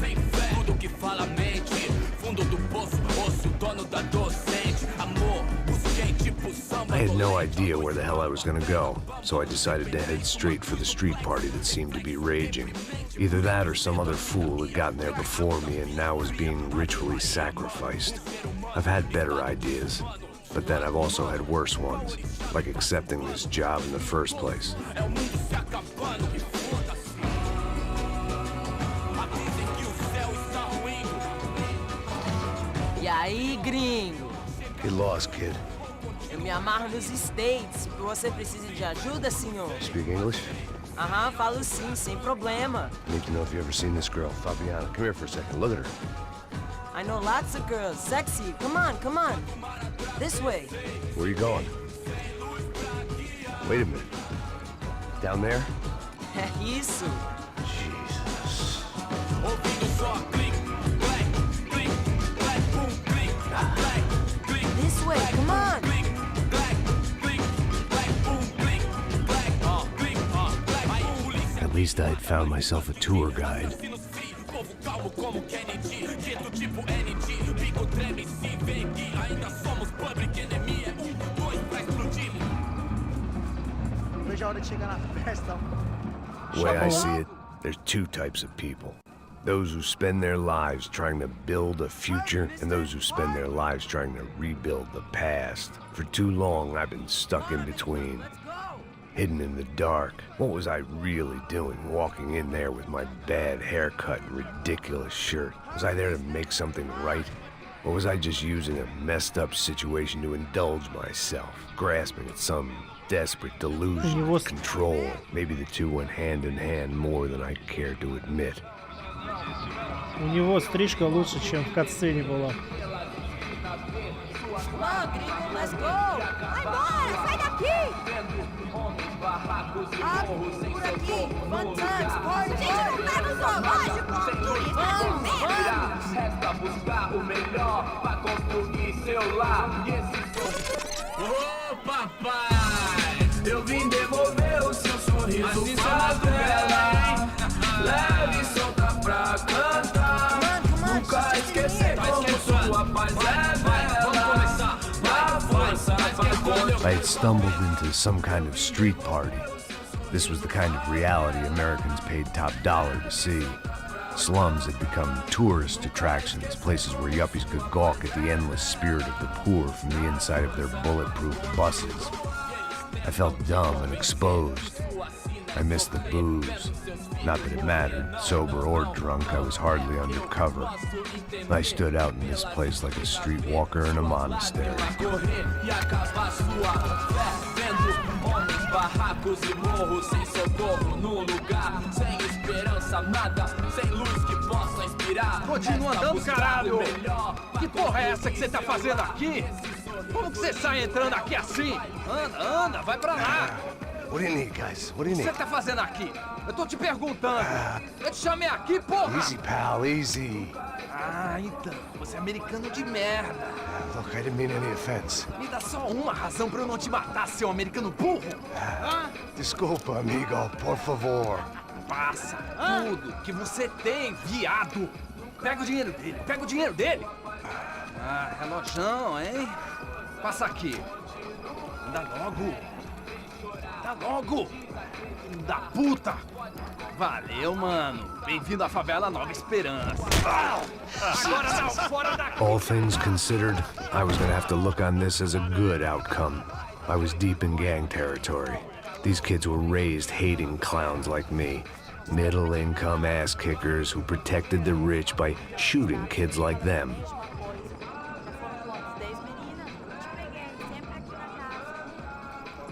Tudo que fala mente. Fundo do poço, osso, dono da docente. Amor, busquei tipo samba. I had no idea where the hell I was gonna go, so I decided to head straight for the street party that seemed to be raging. Either that or some other fool had gotten there before me and now was being ritually sacrificed. I've had better ideas, but then I've also had worse ones, like accepting this job in the first place. E aí, gringo? Get lost, kid. Eu me amarro nos States. Você precisa de ajuda, senhor? Speak English? Aham, falo sim, sem problema. I need to know if you ever seen this girl, Fabiana. Come here for a second. Look at her. I know lots of girls. Sexy. Come on, come on. This way. Where are you going? Wait a minute. Down there? Isso. Jesus. This way, come on. At least I had found myself a tour guide. The way I see it, there's two types of people. Those who spend their lives trying to build a future, and those who spend their lives trying to rebuild the past. For too long, I've been stuck in between. Hidden in the dark. What was I really doing walking in there with my bad haircut and ridiculous shirt? Was I there to make something right? Or was I just using a messed up situation to indulge myself, grasping at some desperate delusion of control? Maybe the two went hand in hand more than I care to admit. У него стрижка лучше, чем в катсцене была. Let's go! Vai embora, sai daqui! Rápido, por aqui, vantagens, pode! Gente, não tá no zoológico! Turista, resta buscar o melhor pra construir seu lar. E esse ô papai, eu vim devolver o seu sorriso pra dela. Leve e solta pra cantar. Nunca esquecer como sua paz é bela. I had stumbled into some kind of street party. This was the kind of reality Americans paid top dollar to see. Slums had become tourist attractions, places where yuppies could gawk at the endless spirit of the poor from the inside of their bulletproof buses. I felt dumb and exposed. I missed the booze. Not that it mattered, sober or drunk, I was hardly under cover. I stood out in this place like a streetwalker in a monastery. becos e morros, sem socorro no lugar, sem esperança, nada, sem luz que possa inspirar. Continua andando, caralho! Que porra é essa que você tá fazendo aqui? Como que você sai entrando aqui assim? Anda, vai pra lá! What do you need, guys? What do you O que need? você tá fazendo aqui? Eu tô te perguntando. Eu te chamei aqui, porra! Easy, pal, easy. Ah, então. Você é americano de merda. Look, I didn't mean any offense. Me dá só uma razão pra eu não te matar, seu americano burro. Desculpa, amigo, por favor. Passa tudo que você tem, viado. Pega o dinheiro dele. Ah, relojão, hein? Passa aqui. Dá logo. Filho da puta. Valeu, mano. Bem-vindo à favela Nova Esperança. Agora não, fora daqui. All things considered, I was gonna have to look on this as a good outcome. I was deep in gang territory. These kids were raised hating clowns like me. Middle-income ass-kickers who protected the rich by shooting kids like them.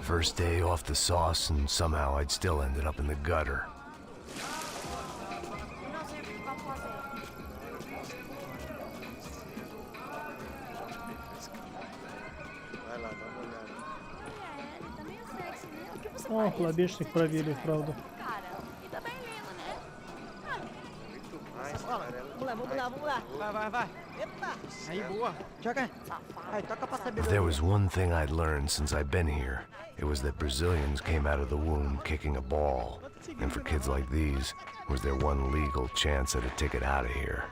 First day off the sauce, and somehow I'd still ended up in the gutter. О, хлобешник провели, правда. Vamos lá. Vai. Eita. Aí, boa. Joga. Aí, toca pra saber. If there was one thing I'd learned since I've been here, it was that Brazilians came out of the womb kicking a ball. And for kids like these, was their one legal chance at a ticket out of here.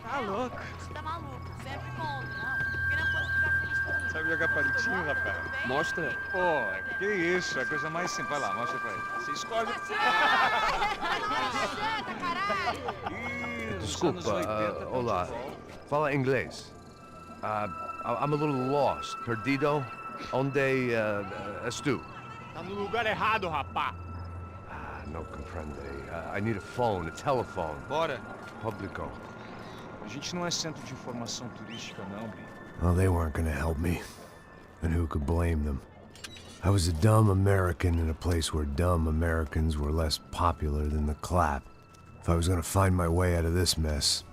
Tá louco. Tá maluco, sempre conta, não. Porque não pode ficar feliz comigo. Sabe jogar palitinho, rapaz? Mostra. Pô, que isso, é a coisa mais simples. Vai lá, mostra pra ele. Você escolhe. Desculpa, olá. Fala inglês. I'm a little lost. Perdido? Onde és tu? Tá no lugar errado, rapá. No comprende. I need a phone, a telephone. Bora. Publico. A gente não é centro de informação turística, não, Bi. Well, they weren't gonna help me. And who could blame them? I was a dumb American in a place where dumb Americans were less popular than the clap. If I was gonna find my way out of this mess,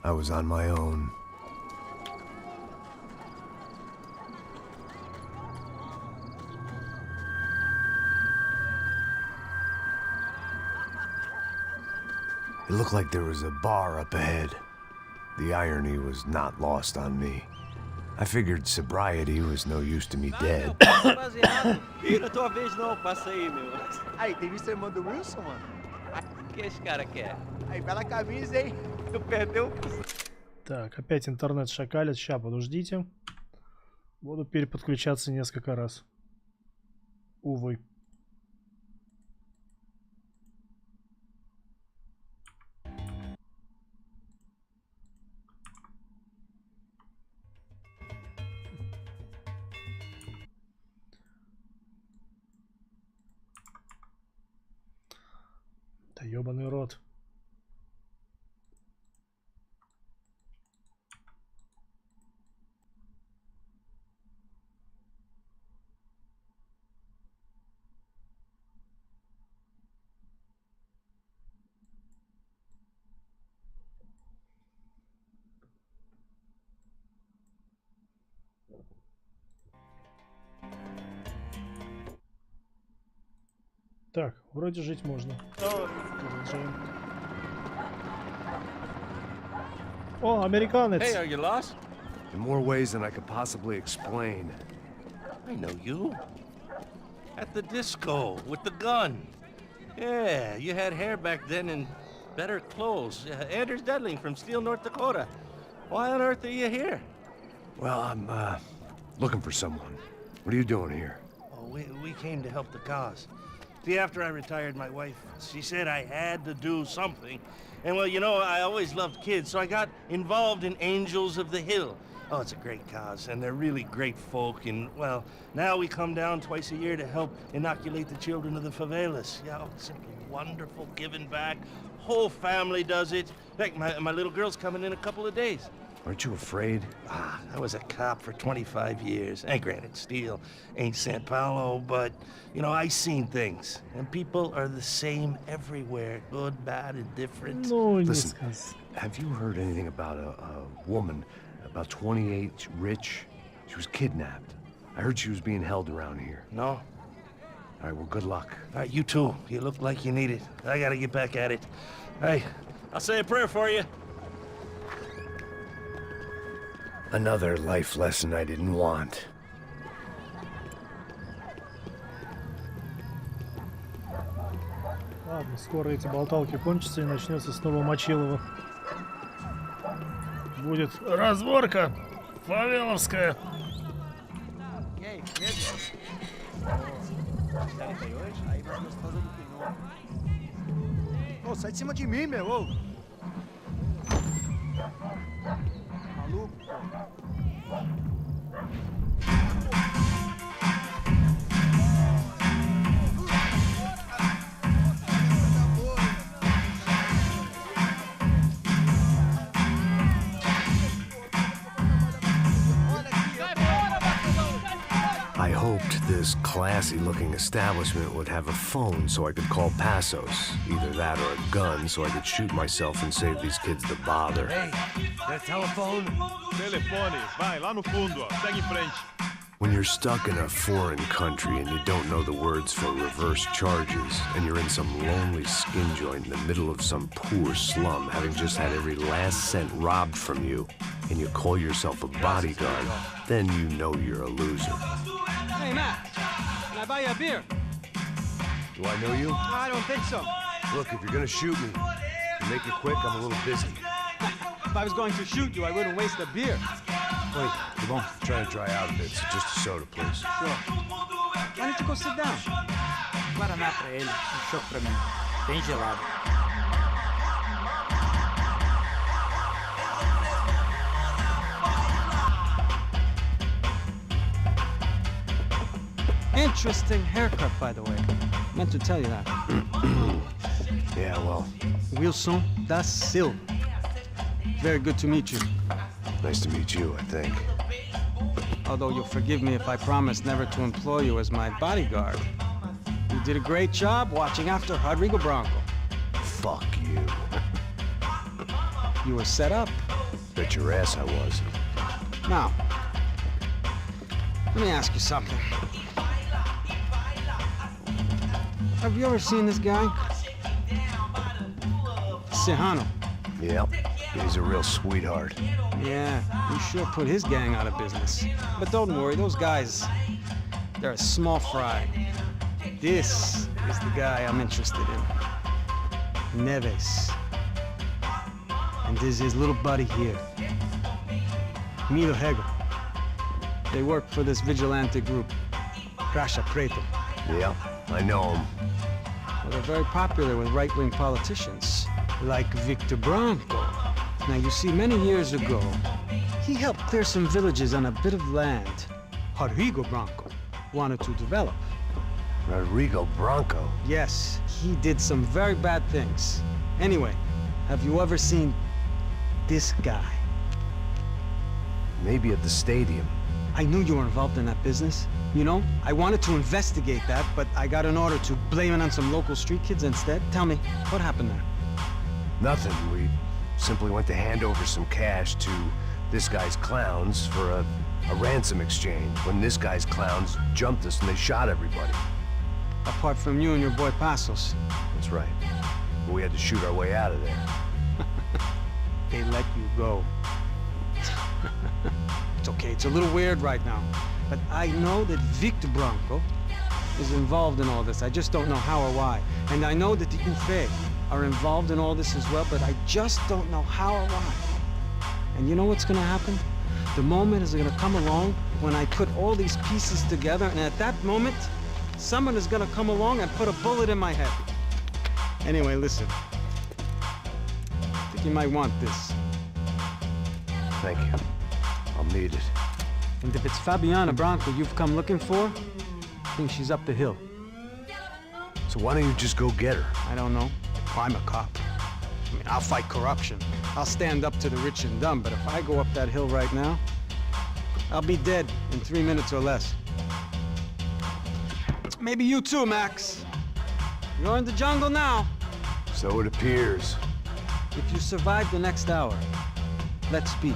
I was on my own. It looked like there was a bar up ahead. The irony was not lost on me. I figured sobriety was no use to me dead. Ih, não é tua vez não, passa aí, meu. Aí, tem visto a irmã do Wilson, mano? O que esse cara quer? Aí, bela camisa, hein? Tu perdeu. Так, опять интернет шакалит. Ща, подождите. Буду переподключаться несколько раз. Увы. Да ёбаный рот. Так, вроде жить можно. Продолжаем. О, американец! Hey, are you lost? In more ways than I could possibly explain. I know you. At the disco, with the gun. Yeah, you had hair back then and better clothes. Anders Dedling from Steele, North Dakota. Why on earth are you here? Well, I'm, looking for someone. What are you doing here? Oh, we came to help the cause. See, after I retired, my wife, she said I had to do something. And, well, you know, I always loved kids, so I got involved in Angels of the Hill. Oh, it's a great cause, and they're really great folk. And, well, now we come down twice a year to help inoculate the children of the favelas. Yeah, oh, it's simply wonderful, giving back. Whole family does it. In fact, my little girl's coming in a couple of days. Aren't you afraid? I was a cop for 25 years. And granted, Steel ain't San Paulo, but, you know, I seen things. And people are the same everywhere. Good, bad, indifferent. Listen, have you heard anything about a woman, about 28, rich? She was kidnapped. I heard she was being held around here. No. All right, well, good luck. All right, you too. You look like you need it. I gotta get back at it. Hey, I'll say a prayer for you. Another life lesson I didn't want. Ладно, скоро эти болталки кончатся и начнется снова Мочилово. Будет разборка фавеловская. Ô, sai de cima de mim, meu, ô. Maluco, I hoped this classy-looking establishment would have a phone so I could call Passos. Either that or a gun so I could shoot myself and save these kids the bother. Hey, that telephone? Telefone, vai, lá no fundo, ó. Segue em frente. When you're stuck in a foreign country and you don't know the words for reverse charges, and you're in some lonely skin joint in the middle of some poor slum, having just had every last cent robbed from you, and you call yourself a bodyguard, then you know you're a loser. Hey, Matt, can I buy you a beer? Do I know you? I don't think so. Look, if you're gonna shoot me, to make it quick, I'm a little busy. If I was going to shoot you, I wouldn't waste a beer. Wait, come on. I'm trying to dry out a bit, so just a soda, please. Sure. Why don't you go sit down? Guaraná pra ele, chopp pra mim. Bem gelado. Interesting haircut, by the way. Meant to tell you that. Yeah, well. Wilson da Silva. Very good to meet you. Nice to meet you, I think. Although you'll forgive me if I promise never to employ you as my bodyguard. You did a great job watching after Rodrigo Branco. Fuck you. You were set up. Bet your ass I was. Now, let me ask you something. Have you ever seen this guy? Serrano. Yep. He's a real sweetheart. Yeah, you sure put his gang out of business. But don't worry, those guys, they're a small fry. This is the guy I'm interested in. Neves. And this is his little buddy here. Milo Hegel. They work for this vigilante group, Crasha Preto. Yep, I know him. Well, they're very popular with right-wing politicians, like Victor Branco. Now, you see, many years ago, he helped clear some villages on a bit of land Rodrigo Branco wanted to develop. Rodrigo Branco? Yes, he did some very bad things. Anyway, have you ever seen this guy? Maybe at the stadium. I knew you were involved in that business. You know, I wanted to investigate that, but I got an order to blame it on some local street kids instead. Tell me, what happened there? Nothing. We simply went to hand over some cash to this guy's clowns for a ransom exchange when this guy's clowns jumped us and they shot everybody. Apart from you and your boy Passos. That's right. But we had to shoot our way out of there. They let you go. It's okay, it's a little weird right now. But I know that Victor Branco is involved in all this. I just don't know how or why. And I know that the UFE are involved in all this as well, but I just don't know how or why. And you know what's gonna happen? The moment is gonna come along when I put all these pieces together, and at that moment, someone is gonna come along and put a bullet in my head. Anyway, listen. I think you might want this. Thank you. I'll need it. And if it's Fabiana Branco you've come looking for, I think she's up the hill. So why don't you just go get her? I don't know. I'm a cop. I mean, I'll fight corruption. I'll stand up to the rich and dumb, but if I go up that hill right now, I'll be dead in 3 minutes or less. Maybe you too, Max. You're in the jungle now. So it appears. If you survive the next hour, let's speak.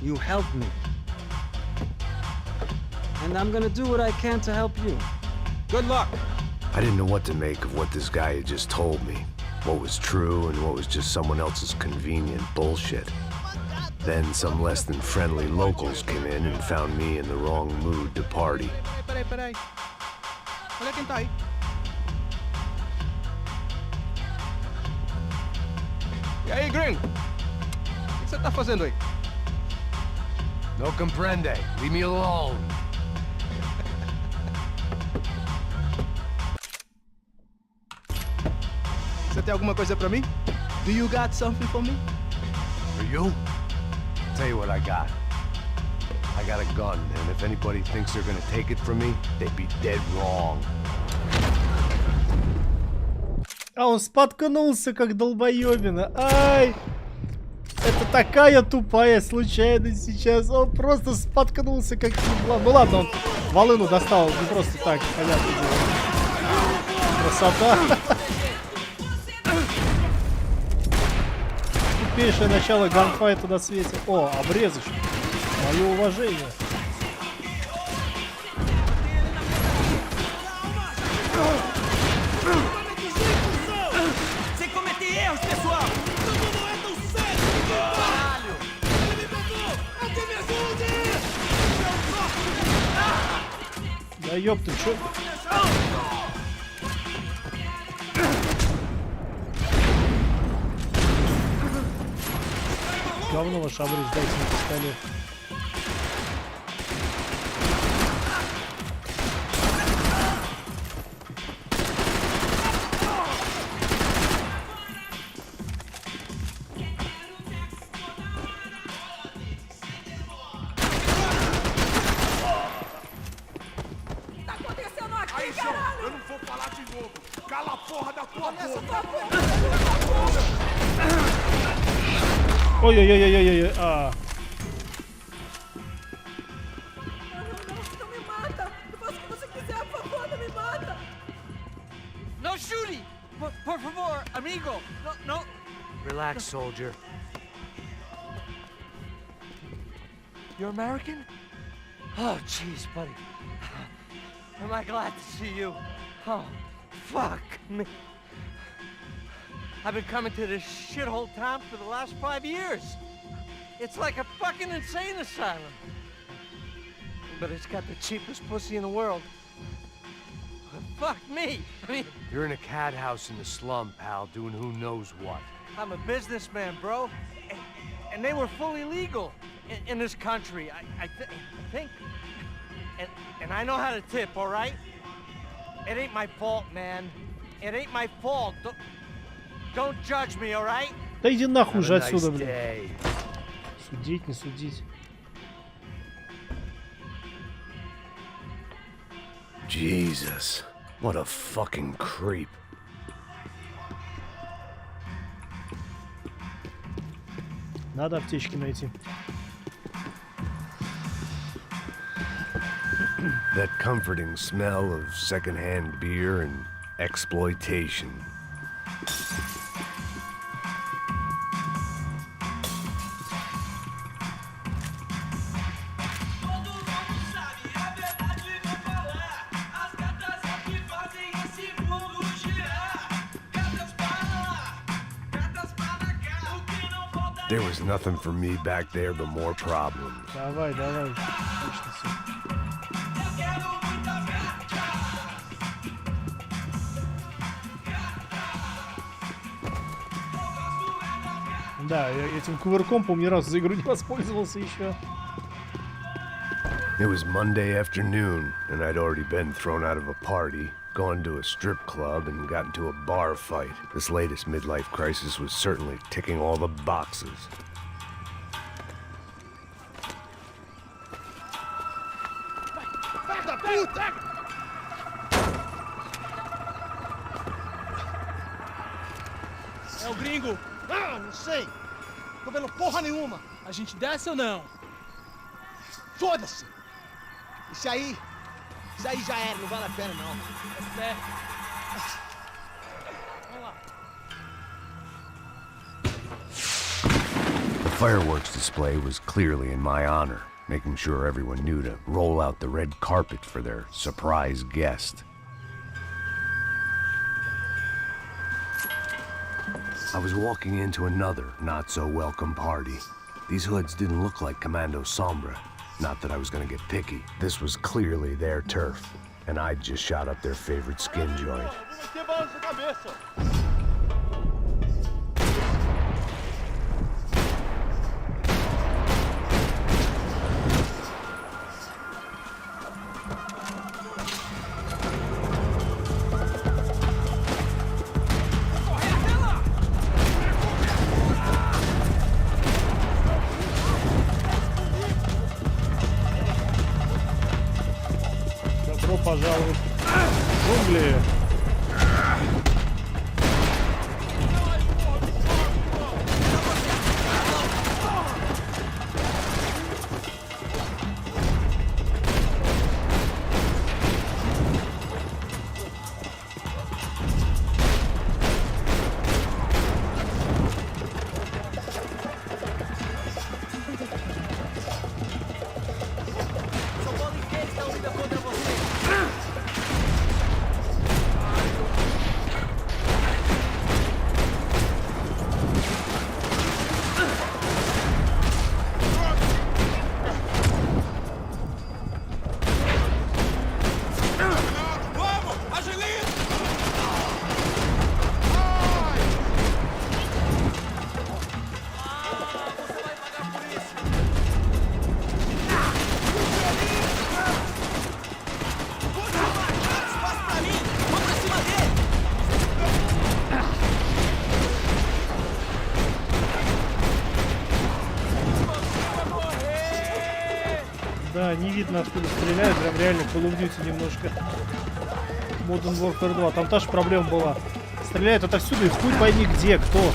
You help me. And I'm gonna do what I can to help you. Good luck. I didn't know what to make of what this guy had just told me. What was true and what was just someone else's convenient bullshit. Then some less than friendly locals came in and found me in the wrong mood to party. Peraí. Olha quem tá aí. E aí, gringo? O que você tá fazendo aí? No comprende. Leave me alone. Você tem alguma coisa pra mim? Do you got something for me? For you? Tell you what I got. I got a gun, and if anybody thinks they're gonna take it from me, they'd be dead wrong. А он споткнулся, как долбоебина. Ай! Это такая тупая случайность сейчас. Он просто споткнулся, как еблан. Ну ладно, он волыну достал не просто так, понятное дело. Красота. Тупейшее начало ганфайта на свете. О, обрезочка. Мое уважение. Да ёпта, чё? Говно ваш обрез, дайте мне пистолет. Ой-ой-ой-ой-ой-ой, а. No shooting! Por favor, amigo! No. Relax, soldier. You're American? Oh, jeez, buddy. Am I glad to see you? Oh, fuck me. I've been coming to this shithole town for the last 5 years. It's like a fucking insane asylum. But it's got the cheapest pussy in the world. Fuck me. I mean, You're in a cat house in the slum, pal, doing who knows what. I'm a businessman, bro. And they were fully legal in this country. I think. And I know how to tip, all right? It ain't my fault, man. It ain't my fault. Don't judge me, all right? Да иди нахуй уже отсюда, блин. Судить, не судить. Jesus, what a fucking creep. Надо аптечки найти. That comforting smell of secondhand beer and exploitation. There was nothing for me back there but more problems. Давай. Да, я этим кувырком, по-моему, ни разу за игру не воспользовался еще. It was Monday afternoon, and I'd already been thrown out of a party, gone to a strip club, and got into a bar fight. This latest midlife crisis was certainly ticking all the boxes. Yes. É o gringo. Ah, não sei. Tô vendo porra nenhuma. A gente desce ou não? Foda-se. Isso aí já era, não vale a pena não. É. Vamos lá. The fireworks display was clearly in my honor, making sure everyone knew to roll out the red carpet for their surprise guest. I was walking into another not-so-welcome party. These hoods didn't look like Commando Sombra. Not that I was gonna get picky. This was clearly their turf, and I'd just shot up their favorite skin joint. Добро пожаловать в джунгли. Да, не видно, откуда стреляют, прям реально Call of Duty немножко. Modern Warfare 2, там та же проблема была. Стреляют отовсюду и хуй пойми где, кто.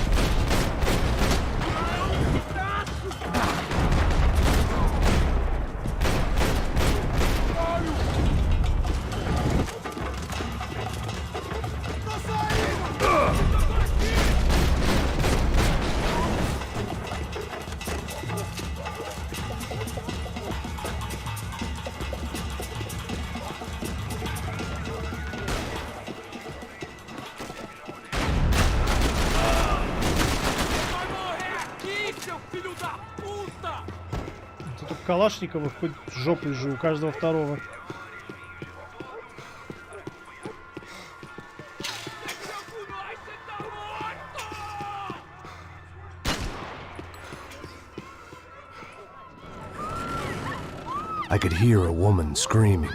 Тут Калашниковых хоть жопой же у каждого второго. I could hear a woman screaming.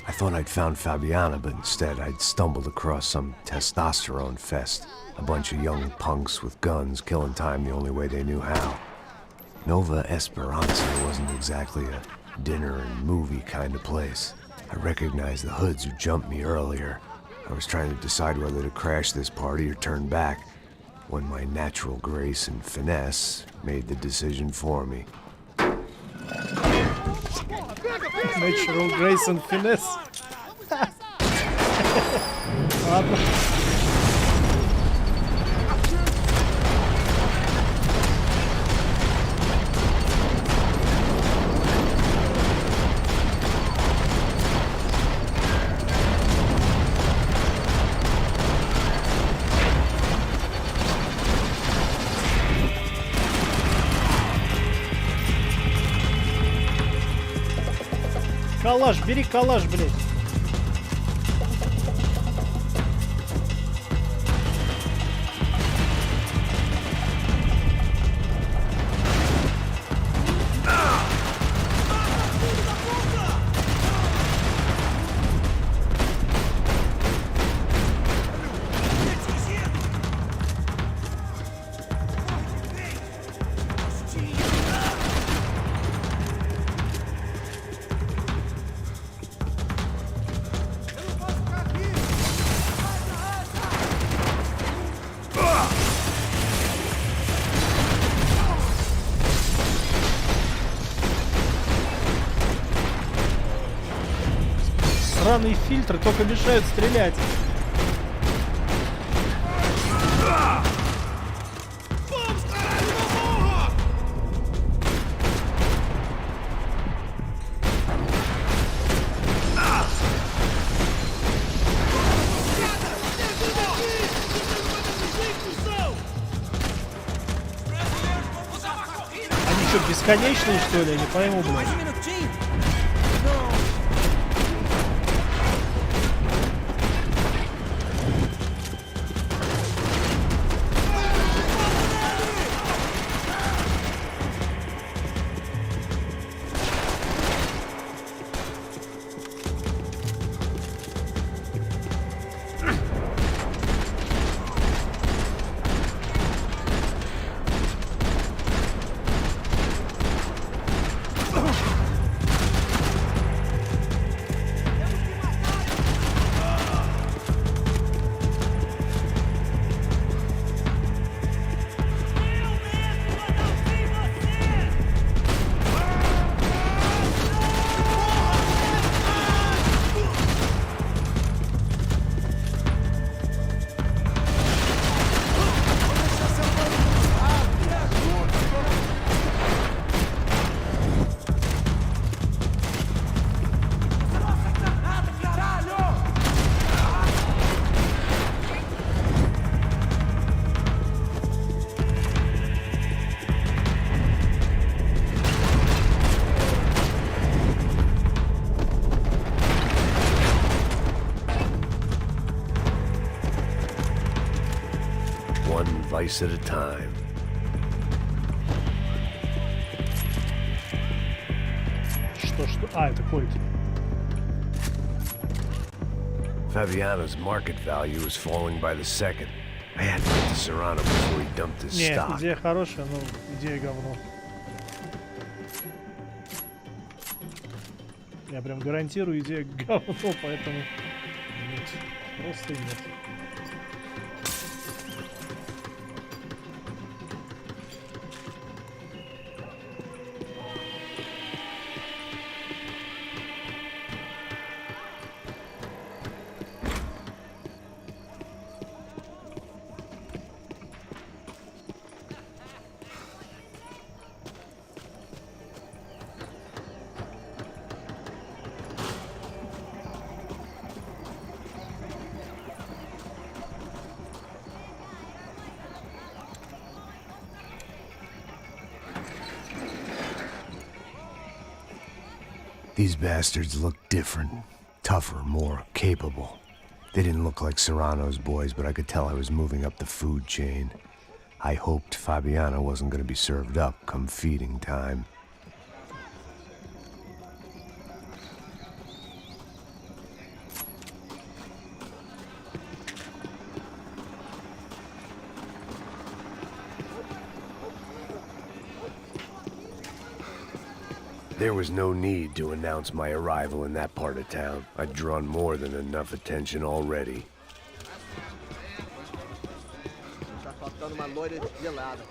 I thought I'd found Fabiana, but instead I'd stumbled across some testosterone fest. A bunch of young punks with guns killing time the only way they knew how. Nova Esperanza wasn't exactly a dinner and movie kind of place. I recognized the hoods who jumped me earlier. I was trying to decide whether to crash this party or turn back, when my natural grace and finesse made the decision for me. Natural grace and finesse. Ладно. Калаш, бери калаш, блядь. Сраные фильтры только мешают стрелять. Они что, бесконечные, что ли? Я не пойму, блядь. One vice at a time. Что? А, это кольт. Fabiano's market value is falling by the second. I had to get to Serrano before he dumped his Нет, stock. идея хорошая, но идея говно. Я прям гарантирую, идея говно, поэтому нет. Просто нет. These bastards look different, tougher, more capable. They didn't look like Serrano's boys, but I could tell I was moving up the food chain. I hoped Fabiano wasn't going to be served up come feeding time. There was no need to announce my arrival in that part of town. I'd drawn more than enough attention already. Tá faltando uma loira gelada.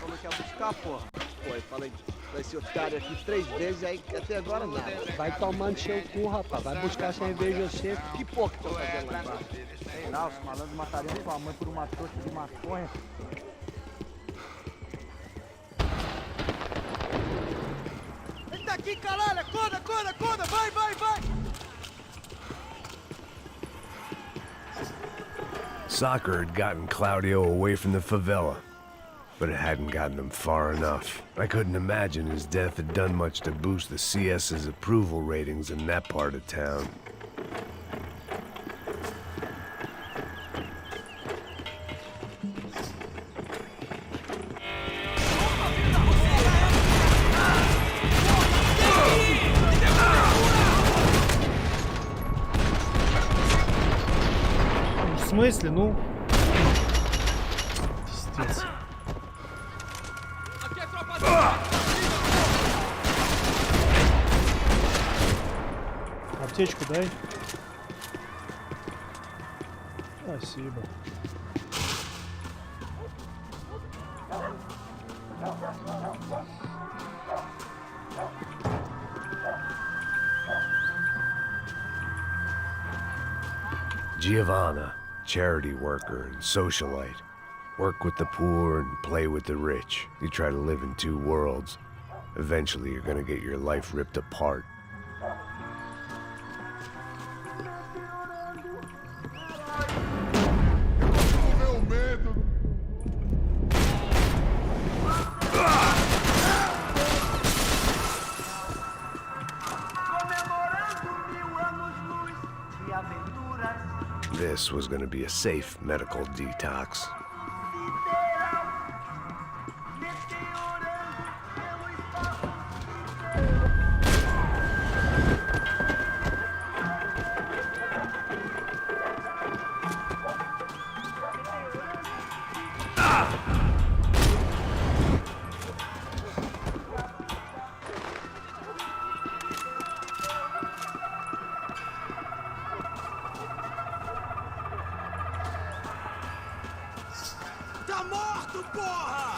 Como que é buscar, pô? Pô, eu falei pra esse otário aqui 3 vezes, aí até agora nada. Vai tomando seu cu, rapaz. Vai buscar cerveja você. Que porra que estão fazendo lá embaixo? Sei lá, os malandros matariam sua mãe por uma trouxa de maconha. Ele tá aqui, caralho! Acorda, acorda, acorda! Vai, vai, vai! Soccer had gotten Claudio away from the favela, but it hadn't gotten him far enough. I couldn't imagine his death had done much to boost the CS's approval ratings in that part of town. В смысле? Ну... Пиздец. Аптечку дай. Спасибо. Giovanna, charity worker and socialite. Work with the poor and play with the rich. You try to live in two worlds. Eventually, you're gonna get your life ripped apart. This was gonna be a safe medical detox. Tá morto, porra!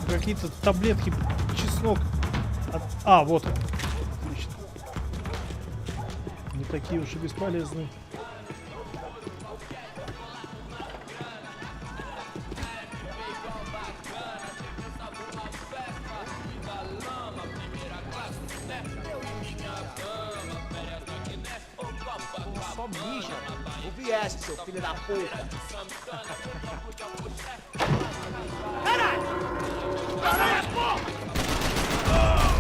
Какие-то таблетки, чеснок. А, вот он. Отлично. Не такие уж и бесполезные. Só mija. O viés, seu filho da puta. Caralho! Caralho, porra!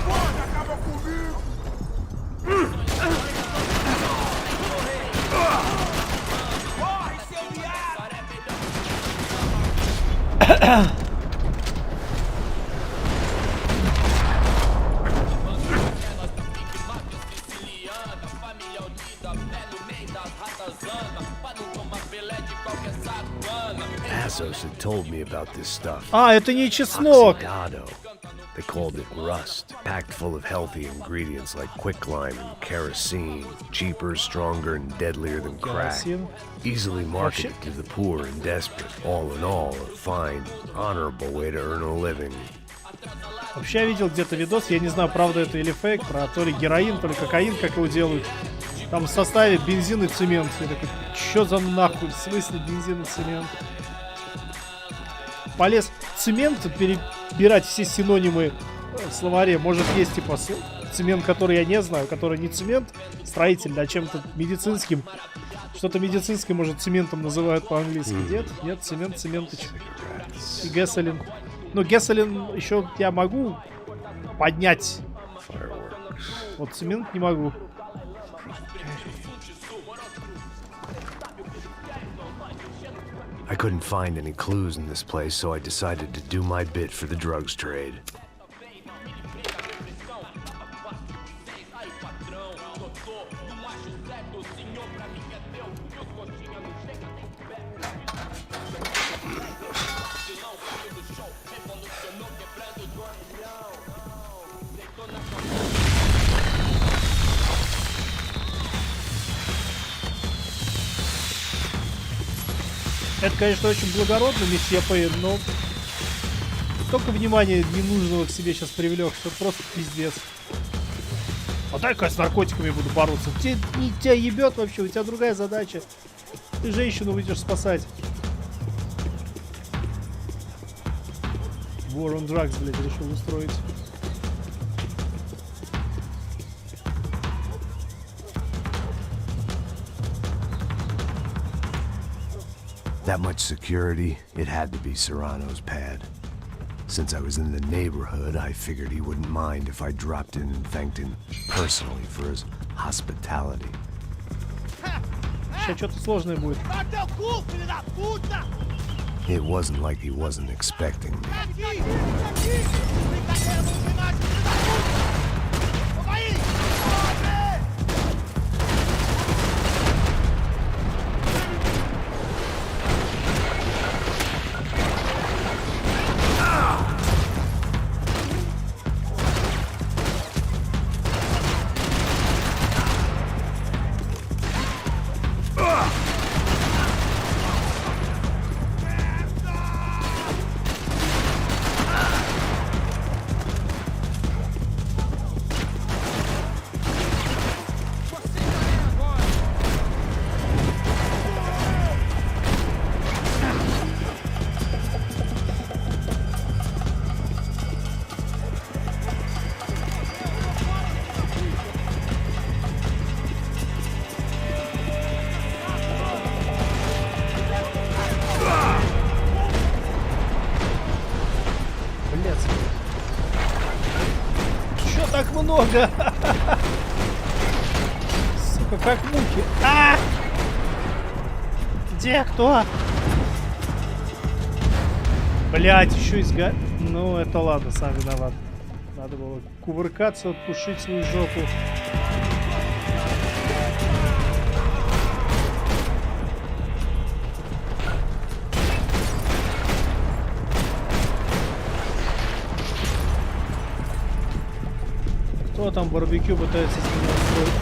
Porra, acaba comigo! Corre, seu viado! Assos had told me about this stuff. А, это не чеснок. Oxidado. They called it rust, packed full of healthy ingredients like quicklime and kerosene, cheaper, stronger, and deadlier than crack. Kerosene? Easily marketed to the poor and desperate. All in all, a fine, honorable way to earn a living. Вообще я видел где-то видос, я не знаю, правда это или фейк, про то ли героин, то ли кокаин, как его делают. Там в составе бензин и цемент. Я такой, чё за нахуй, в смысле бензин и цемент? Полез цемент перебирать все синонимы в словаре. Может есть типа цемент, который я не знаю, который не цемент строительный, а чем-то медицинским. Что-то медицинское, может, цементом называют по-английски. Нет, цемент, цементыч. И гессолин. Ну, гессолин еще я могу поднять. Вот цемент не могу. I couldn't find any clues in this place, so I decided to do my bit for the drugs trade. Это, конечно, очень благородно, месье Пейн, но столько внимания ненужного к себе сейчас привлек, что просто пиздец. А дай-ка я с наркотиками буду бороться. Тебя ебет вообще, у тебя другая задача. Ты женщину выйдешь спасать. War on drugs, блядь, решил устроить. That much security, it had to be Serrano's pad. Since I was in the neighborhood, I figured he wouldn't mind if I dropped in and thanked him personally for his hospitality. Сейчас что-то сложное будет. It wasn't like he wasn't expecting me. Чё так много? Сука, как мухи. А! Где? Кто? Блять, еще изга... Ну, это ладно, сам виноват. Надо было кувыркаться, тушить свою жопу. Кто там барбекю пытается с меня устроить?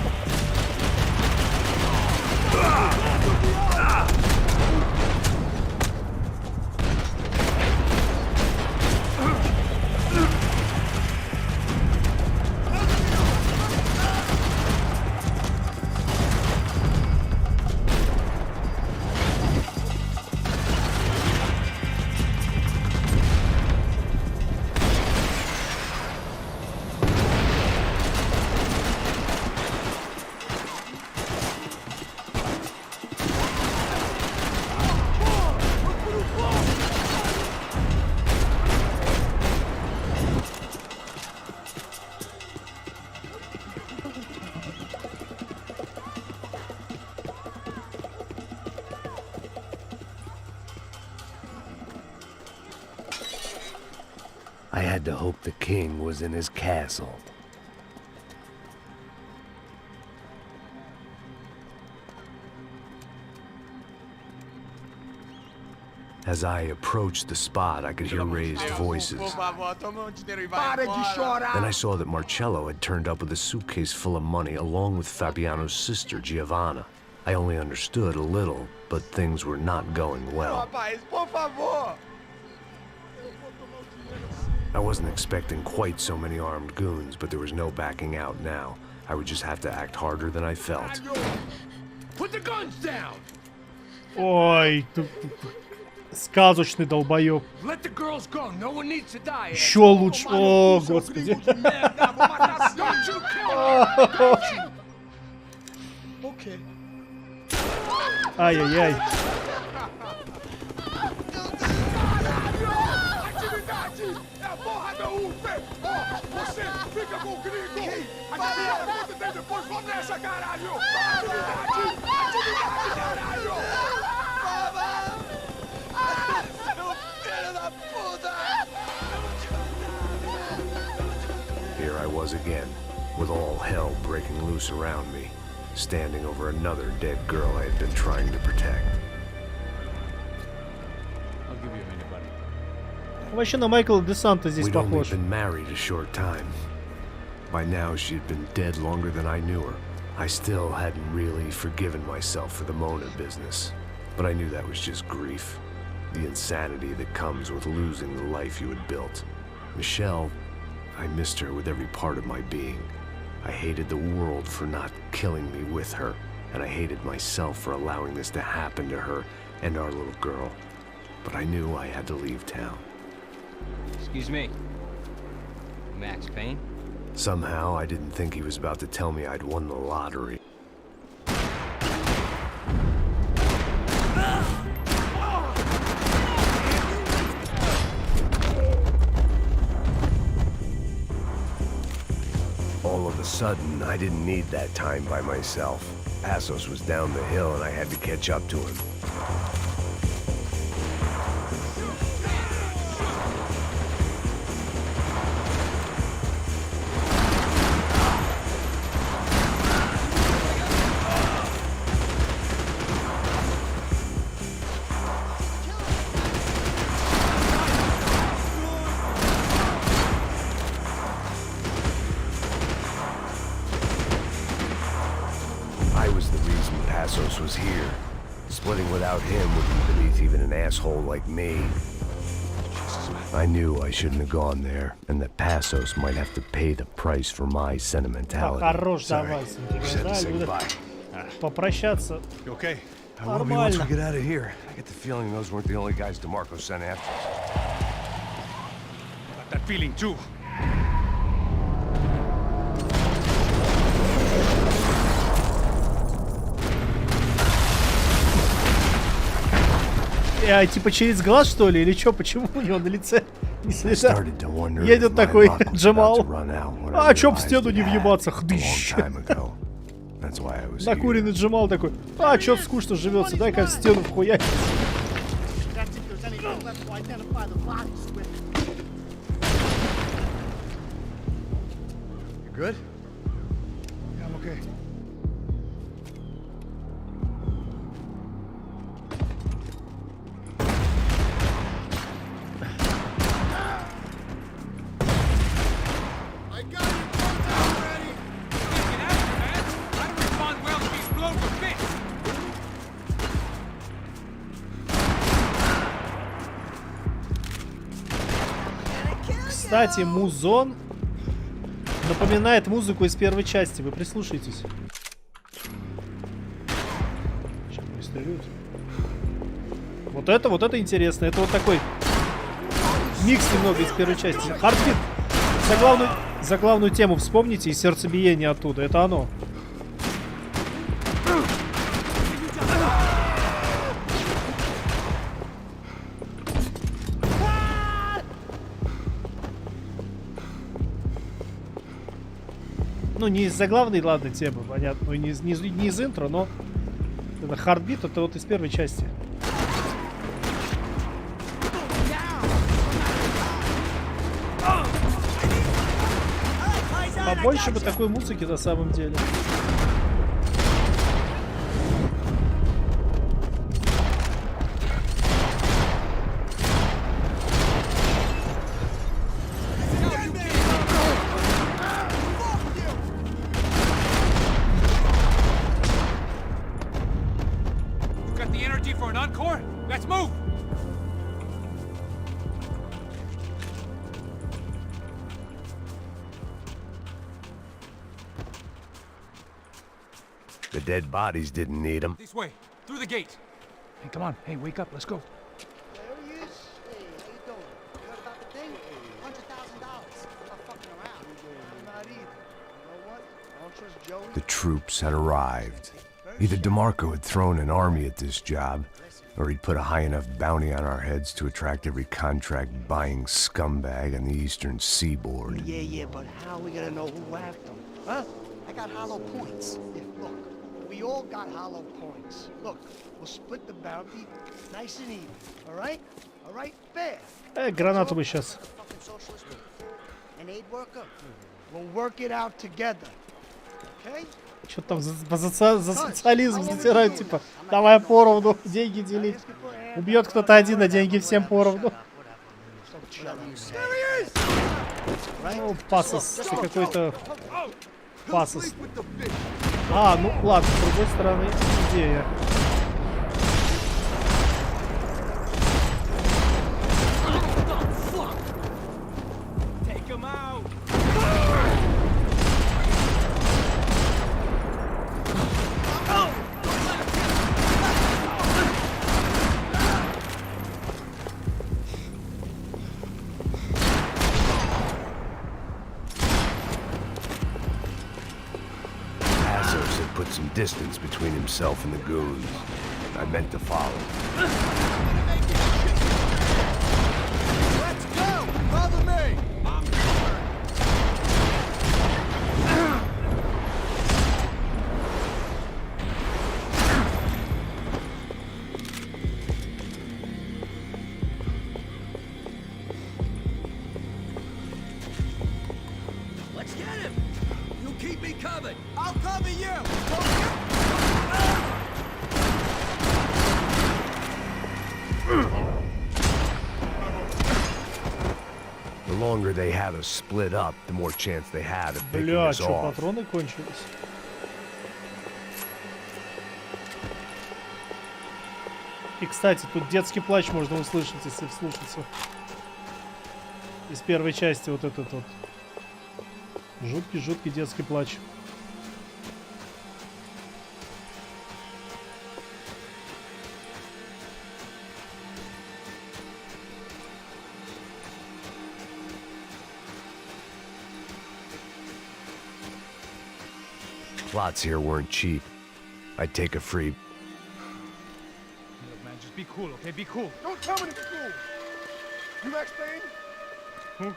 I had to hope the king was in his castle. As I approached the spot, I could hear raised voices. Then I saw that Marcello had turned up with a suitcase full of money along with Fabiano's sister, Giovanna. I only understood a little, but things were not going well. I wasn't expecting quite so many armed goons, but there was no backing out now. I would just have to act harder than I felt. Put the guns down! Ой, сказочный долбоёб. Let the girls go. No one needs to die. Еще лучше. О, господи. Okay. Ай-яй-яй. Você fica com o gringo! Adivinha quanto tempo depois vou nessa, caralho! Atividade! Atividade, caralho! Seu filho da puta! Here I was again, with all hell breaking loose around me, standing over another dead girl I had been trying to protect. I'll give you a minute, buddy. Вообще на Майкла Десанта здесь We'd only похож. been married a short time. By now, she had been dead longer than I knew her. I still hadn't really forgiven myself for the Mona business, but I knew that was just grief. The insanity that comes with losing the life you had built. Michelle, I missed her with every part of my being. I hated the world for not killing me with her, and I hated myself for allowing this to happen to her and our little girl. But I knew I had to leave town. Excuse me. Max Payne? Somehow, I didn't think he was about to tell me I'd won the lottery. All of a sudden, I didn't need that time by myself. Passos was down the hill and I had to catch up to him. Was here. Splitting without him would be beneath even an asshole like me. I knew I shouldn't have gone there, and that Passos might have to pay the price for my sentimentality. Хорош, давай, попрощаться. Okay. Once we get out of here, I get the feeling those weren't the only guys DeMarco sent after. Got that feeling too. Типа через глаз, что ли, или что? Почему у него на лице не следа? Едет такой Джамал. А чё в стену не въебаться? Хдыщ. Накуренный Джамал такой. А чё скучно живется? Дай-ка в стену вхуять. Good? Yeah, I'm okay. Кстати, музон напоминает музыку из первой части. Вы прислушайтесь. Сейчас пристрелют. Вот это интересно. Это вот такой микс немного из первой части. Хардбит. За главную тему вспомните и сердцебиение оттуда. Это оно. Ну, не из заглавной, ладно, темы, понятно. Ну, не из интро, но это хардбит, это вот из первой части. Побольше бы такой музыки на самом деле. The dead bodies didn't need them. This way, through the gate. Hey, come on. Hey, wake up. Let's go. There he is. Hey, how you doing? You heard about the thing? $100,000. I'm not fucking around. I'm not either. You know what? I don't trust Joey. The troops had arrived. Either DeMarco had thrown an army at this job, or he'd put a high enough bounty on our heads to attract every contract-buying scumbag on the eastern seaboard. Yeah, but how are we gonna know who whacked him? Huh? I got hollow points. Yeah, look. We all got hollow points. Look, we'll split the bounty nice and even. All right? All right? Fair. Гранату бы сейчас. An aid worker. We'll work it out together. Okay? Что там за социализм затирают, типа, давай поровну, деньги делить. Убьет кто-то один, а деньги всем поровну. Ну, пасос, это какой-то пасос. А, ну ладно, с другой стороны, идея. put some distance between himself and the goons. I meant to follow. Let's go! Follow me! Let's get him! You keep me covered! I'll cover you! The longer they have us split up, the more chance they have at picking Бля, us что, off. патроны кончились? И, кстати, тут детский плач можно услышать, если вслушаться. Из первой части вот этот вот. Жуткий-жуткий детский плач. Plots here weren't cheap. I'd take a free. Look, man, just be cool, okay? Be cool. Don't tell me to be cool. You Max Payne? Who?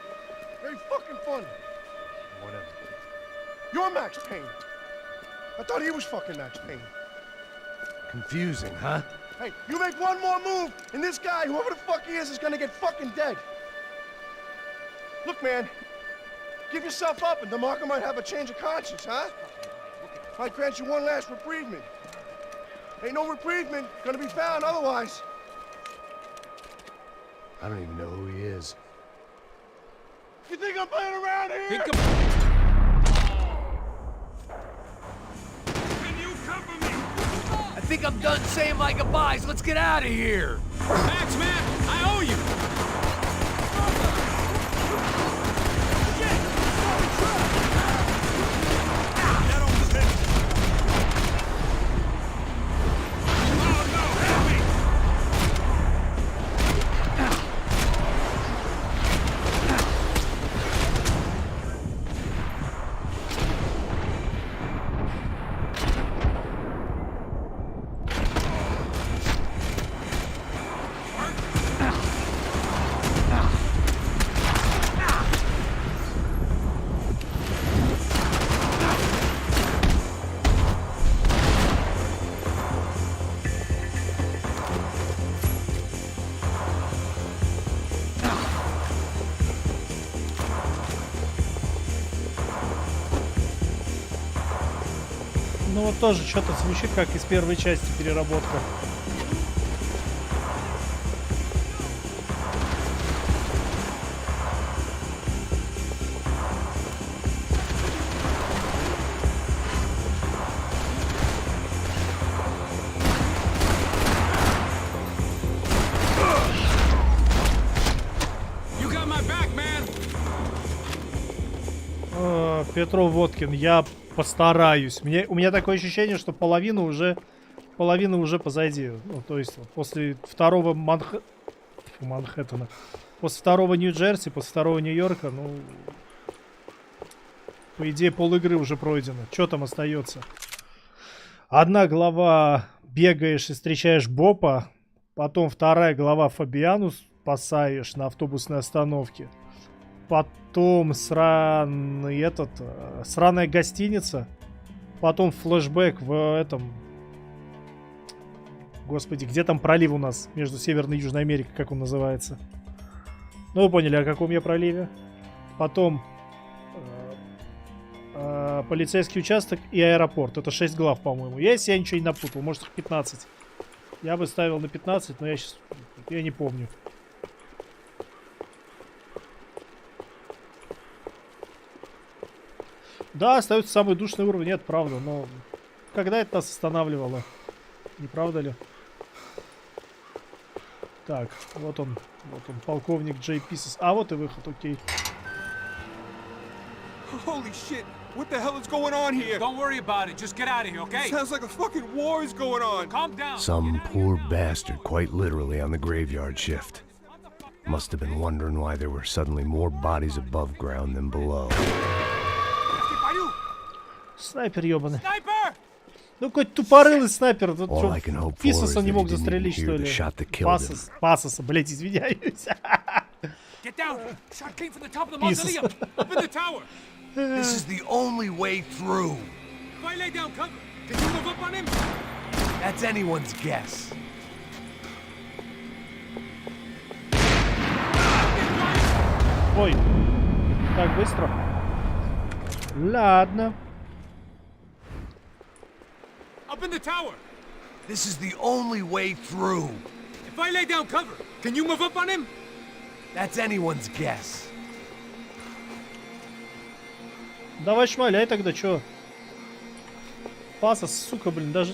Very fucking funny. Whatever. You're Max Payne. I thought he was fucking Max Payne. Confusing, huh? Hey, you make one more move, and this guy, whoever the fuck he is gonna get fucking dead. Look, man, give yourself up, and DeMarco might have a change of conscience, huh? Might grant you one last reprievement. Ain't no reprievement gonna be found otherwise. I don't even know who he is. You think I'm playing around here? Can you cover me? I think I'm done saying my goodbyes. Let's get out of here. Max, man, I owe you. Ну вот тоже что-то звучит как из первой части переработка. You got my back, man. Петров Водкин, я постараюсь. У меня такое ощущение, что половина уже позади. Ну, то есть после второго Манхэттена, после второго Нью-Джерси, после второго Нью-Йорка, ну, по идее, пол-игры уже пройдено. Что там остается? Одна глава бегаешь и встречаешь Бопа, потом вторая глава Фабиану спасаешь на автобусной остановке. Потом сраная гостиница. Потом флешбэк в этом... Господи, где там пролив у нас между Северной и Южной Америкой, как он называется? Ну, вы поняли, о каком я проливе. Потом полицейский участок и аэропорт. Это 6 глав, по-моему. Если я ничего не напутал, может их 15. Я бы ставил на 15, но я не помню. Да, остается самый душный уровень, это правда, но когда это нас останавливало? Не правда ли? Так, вот он, полковник Джей Писес. А вот и выход, окей. Holy shit! What the hell is going on here? Don't worry about it. Just get out of here, okay? Sounds like a fucking war is going on. Calm down. Some poor bastard quite literally on the graveyard shift. Must have been wondering why there were suddenly more bodies above ground than below. Снайпер ёбаный. Sniper! Ну, какой тупорылый снайпер. Тут All что, I can hope for Писоса is не that мог he didn't застрелить, even что hear the ли? shot that killed him. Пасоса, блять, извиняюсь. Get down! Shot came from the top of the Писос. mausoleum! Up in the tower! This is the only way through. If I lay down cover, can you move up on him? That's anyone's guess. Ой, так быстро. Ладно. Up in the tower! This is the only way through. If I lay down cover, can you move up on him? That's anyone's guess. Давай шмаляй тогда, чё? Пасос, сука, блин, даже...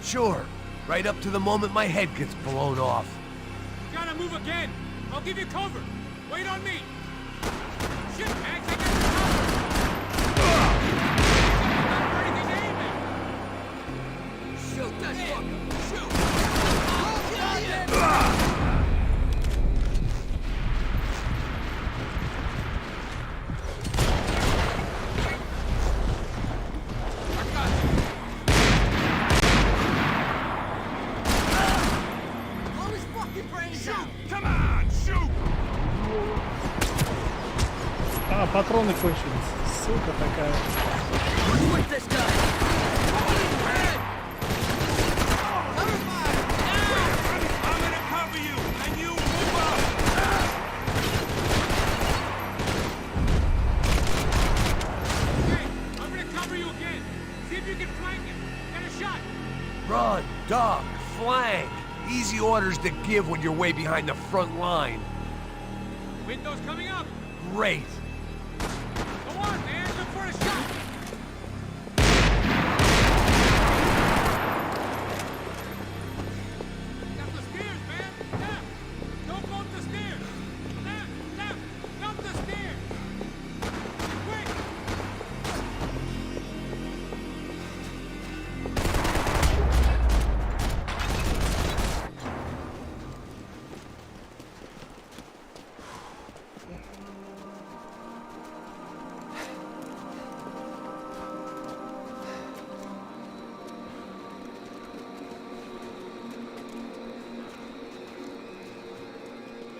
Sure. Right up to the moment my head gets blown off. You gotta move again! I'll give you cover! Wait on me! Shit, Max, I got your cover! Not pretty good aiming! Shoot that fucker! Shoot! А, патроны кончились. Сука такая. Run, duck, flank. Easy orders to give when you're way behind the front line. Windows coming up! Great. Go on, man! Look for a shot! Up the stairs, man! Left! Don't go up the stairs! Left! Up the stairs! Quick!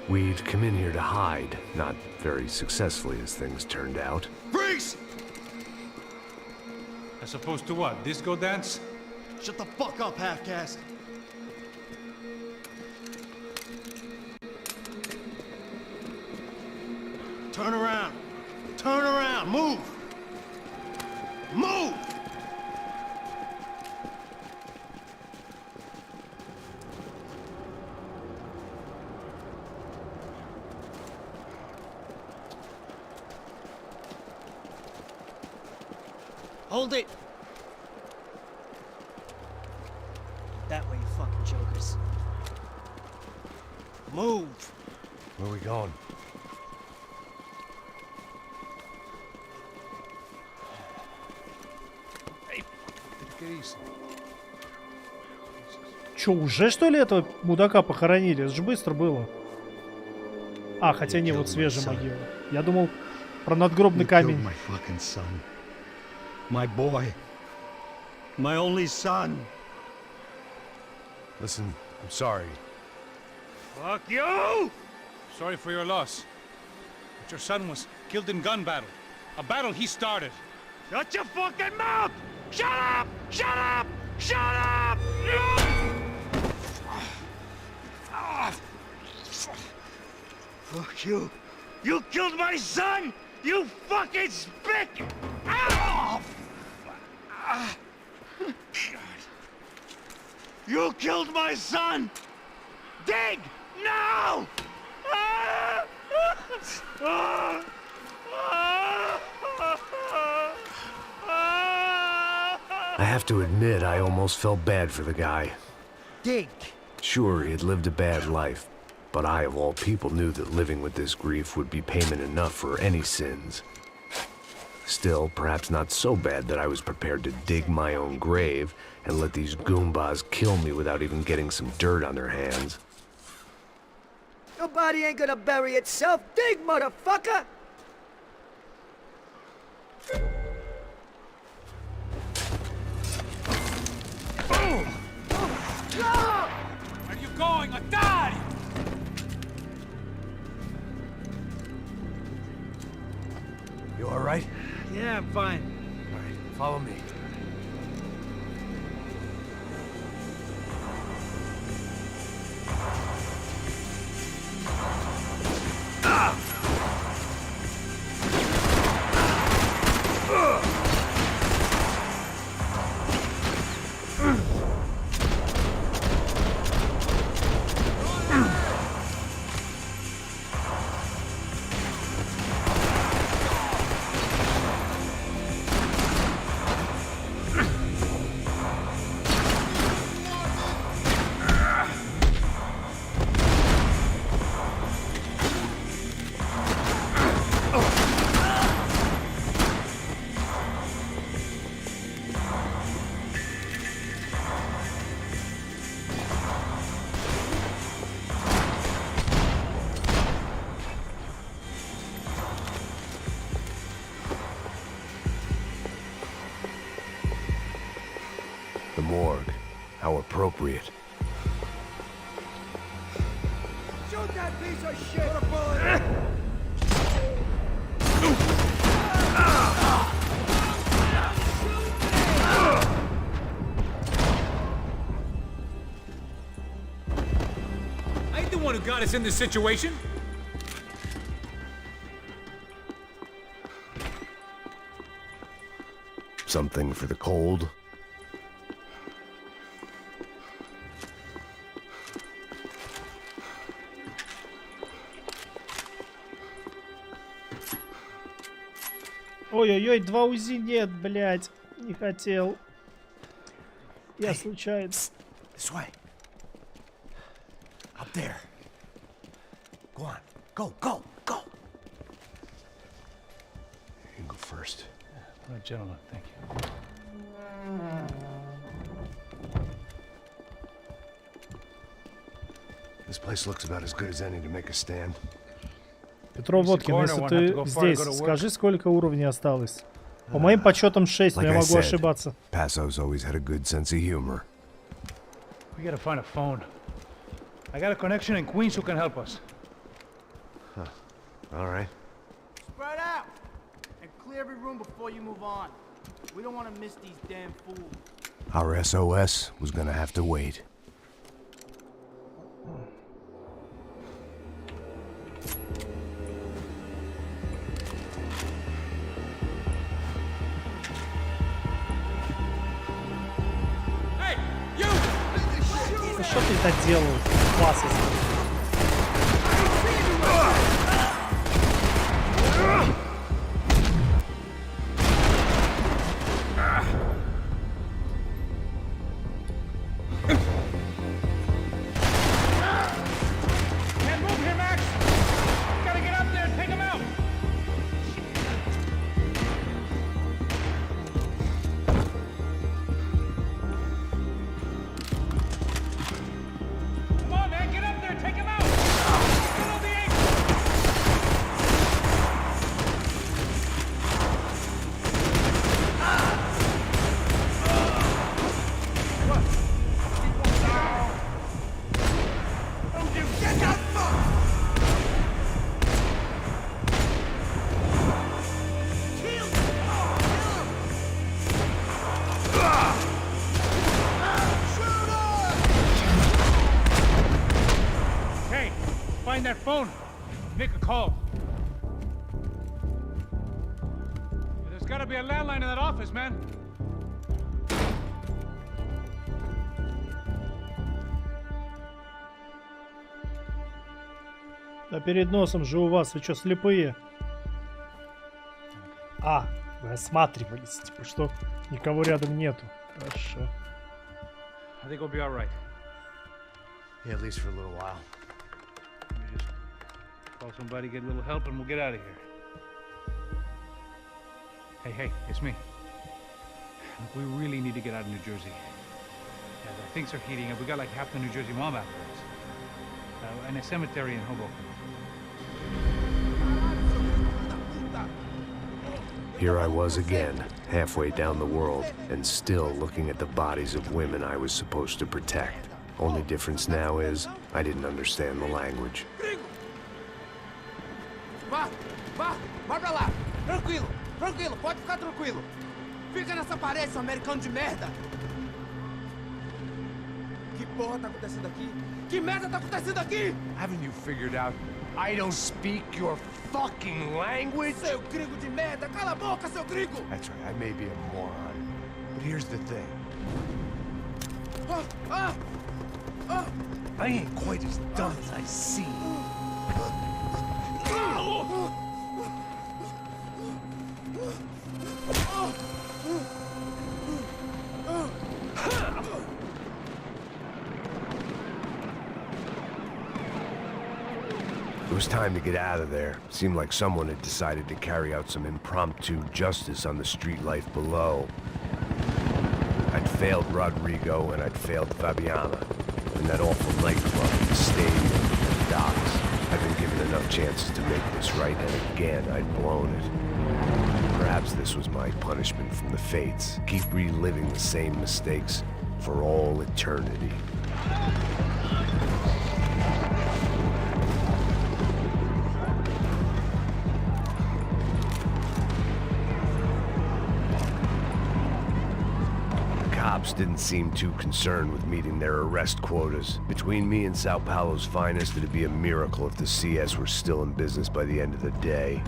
We'd come in here to hide, not very successfully as things turned out. Freeze! As opposed to what? Disco dance? Shut the fuck up, half-caste. Turn around. Turn around. Move. Move! Hold it! That way, you fucking jokers. Move! Where are we going? Чё, уже что ли этого мудака похоронили? Это же быстро было. А, хотя не, вот свежая могила. Я думал про надгробный камень. My fucking son. My boy. My only son. Listen, I'm sorry. Fuck you! Sorry for your loss. But your son was killed in gun battle. A battle he started. Shut your fucking mouth! Shut up! Shut up! Shut up! Fuck you. You killed my son! You fucking spick! Ow! You killed my son! Dig! No! Ah! I have to admit, I almost felt bad for the guy. Dig. Sure, he had lived a bad life, but I, of all people, knew that living with this grief would be payment enough for any sins. Still, perhaps not so bad that I was prepared to dig my own grave and let these goombas kill me without even getting some dirt on their hands. Your body ain't gonna bury itself. Dig, motherfucker! Where are you going? I'll die! You all right? Yeah, I'm fine. All right, follow me. The morgue. How appropriate. Shoot that piece of shit! Put a bullet in. I ain't the one who got us in this situation. Something for the cold. Ой-ой-ой, 2 УЗИ нет, блядь. Не хотел. Я случайно. This way. Up there. Go on. Go, go, go. You can go first. All right, gentlemen, thank you. This place looks about as good as any to make a stand. Петров Водкин, если ты здесь, скажи, сколько уровней осталось. По моим подсчетам 6, но я могу ошибаться. Passo's always had a good sense of humor. We gotta find a phone. I got a connection in Queens who can help us. Huh. All right. Spread out! And clear every room before you move on. We don't want to miss these damn fools. Our SOS was gonna have to wait. Что ты это делал? Класс. Find that phone. Make a call. There's gotta be a landline in that office, man. Да перед носом же у вас, вы что, слепые? А, вы осматривались, типа, что никого рядом нету. Хорошо. I think we'll be all right. Yeah, at least for a little while. Let me just call somebody, get a little help, and we'll get out of here. Hey, it's me. Look, we really need to get out of New Jersey. Yeah, things are heating up. We got like half the New Jersey mob after us. And a cemetery in Hoboken. Here I was again, halfway down the world, and still looking at the bodies of women I was supposed to protect. Only difference now is, I didn't understand the language. Vai pra lá! Tranquilo, pode ficar tranquilo! Fica nessa parede, seu americano de merda! Que porra tá acontecendo aqui? Que merda tá acontecendo aqui? Haven't you figured out I don't speak your fucking language? Seu gringo de merda! Cala a boca, seu gringo! That's right, I may be a moron, but here's the thing. I ain't quite as dumb as I seem. It was time to get out of there. Seemed like someone had decided to carry out some impromptu justice on the street life below. I'd failed Rodrigo and I'd failed Fabiana. In that awful nightclub, the stadium, the docks. I'd been given enough chances to make this right, and again, I'd blown it. Perhaps this was my punishment from the fates. Keep reliving the same mistakes for all eternity. Cops didn't seem too concerned with meeting their arrest quotas. Between me and Sao Paulo's finest, it'd be a miracle if the CS were still in business by the end of the day.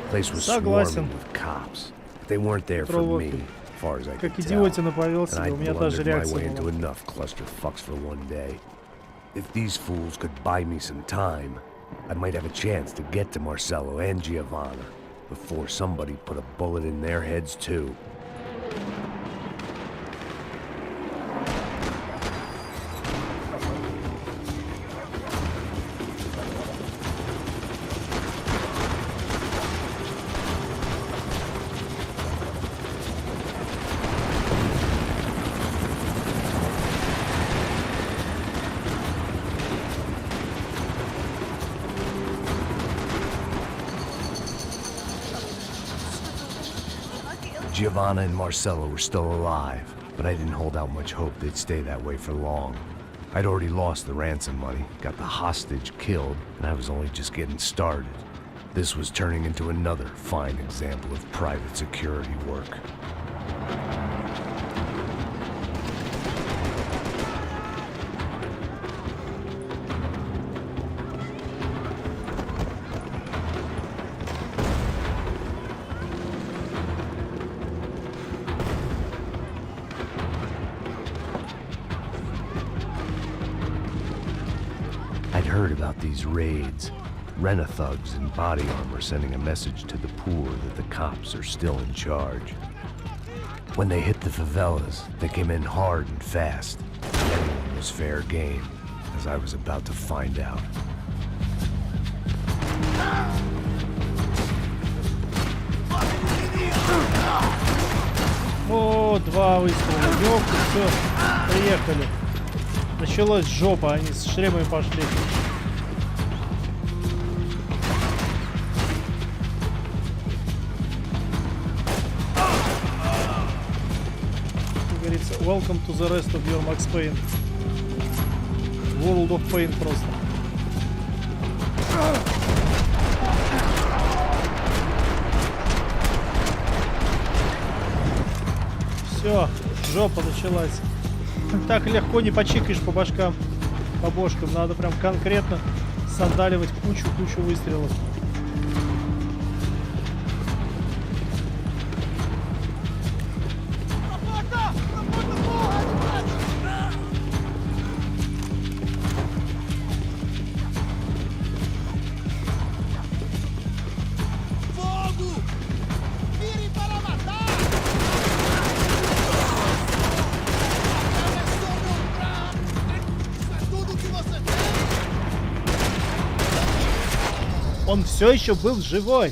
The place was swarming with cops. They weren't there for me, as far as I could tell. And I'd blundered my way into enough clusterfucks for one day. If these fools could buy me some time, I might have a chance to get to Marcello and Giovanna before somebody put a bullet in their heads too. Giovanna and Marcello were still alive, but I didn't hold out much hope they'd stay that way for long. I'd already lost the ransom money, got the hostage killed, and I was only just getting started. This was turning into another fine example of private security work. I'd heard about these raids. Rent-a-thugs in body armor sending a message to the poor that the cops are still in charge. When they hit the favelas, they came in hard and fast. Anyone was fair game, as I was about to find out. О, два выстрела. Ёпта, все, приехали. Началась жопа, они с шлемами пошли. Как говорится, welcome to the rest of your Max Payne. World of Payne просто. Все, жопа началась. Так легко не почикаешь по башкам, по бошкам. Надо прям конкретно сандаливать кучу выстрелов. Он все еще был живой.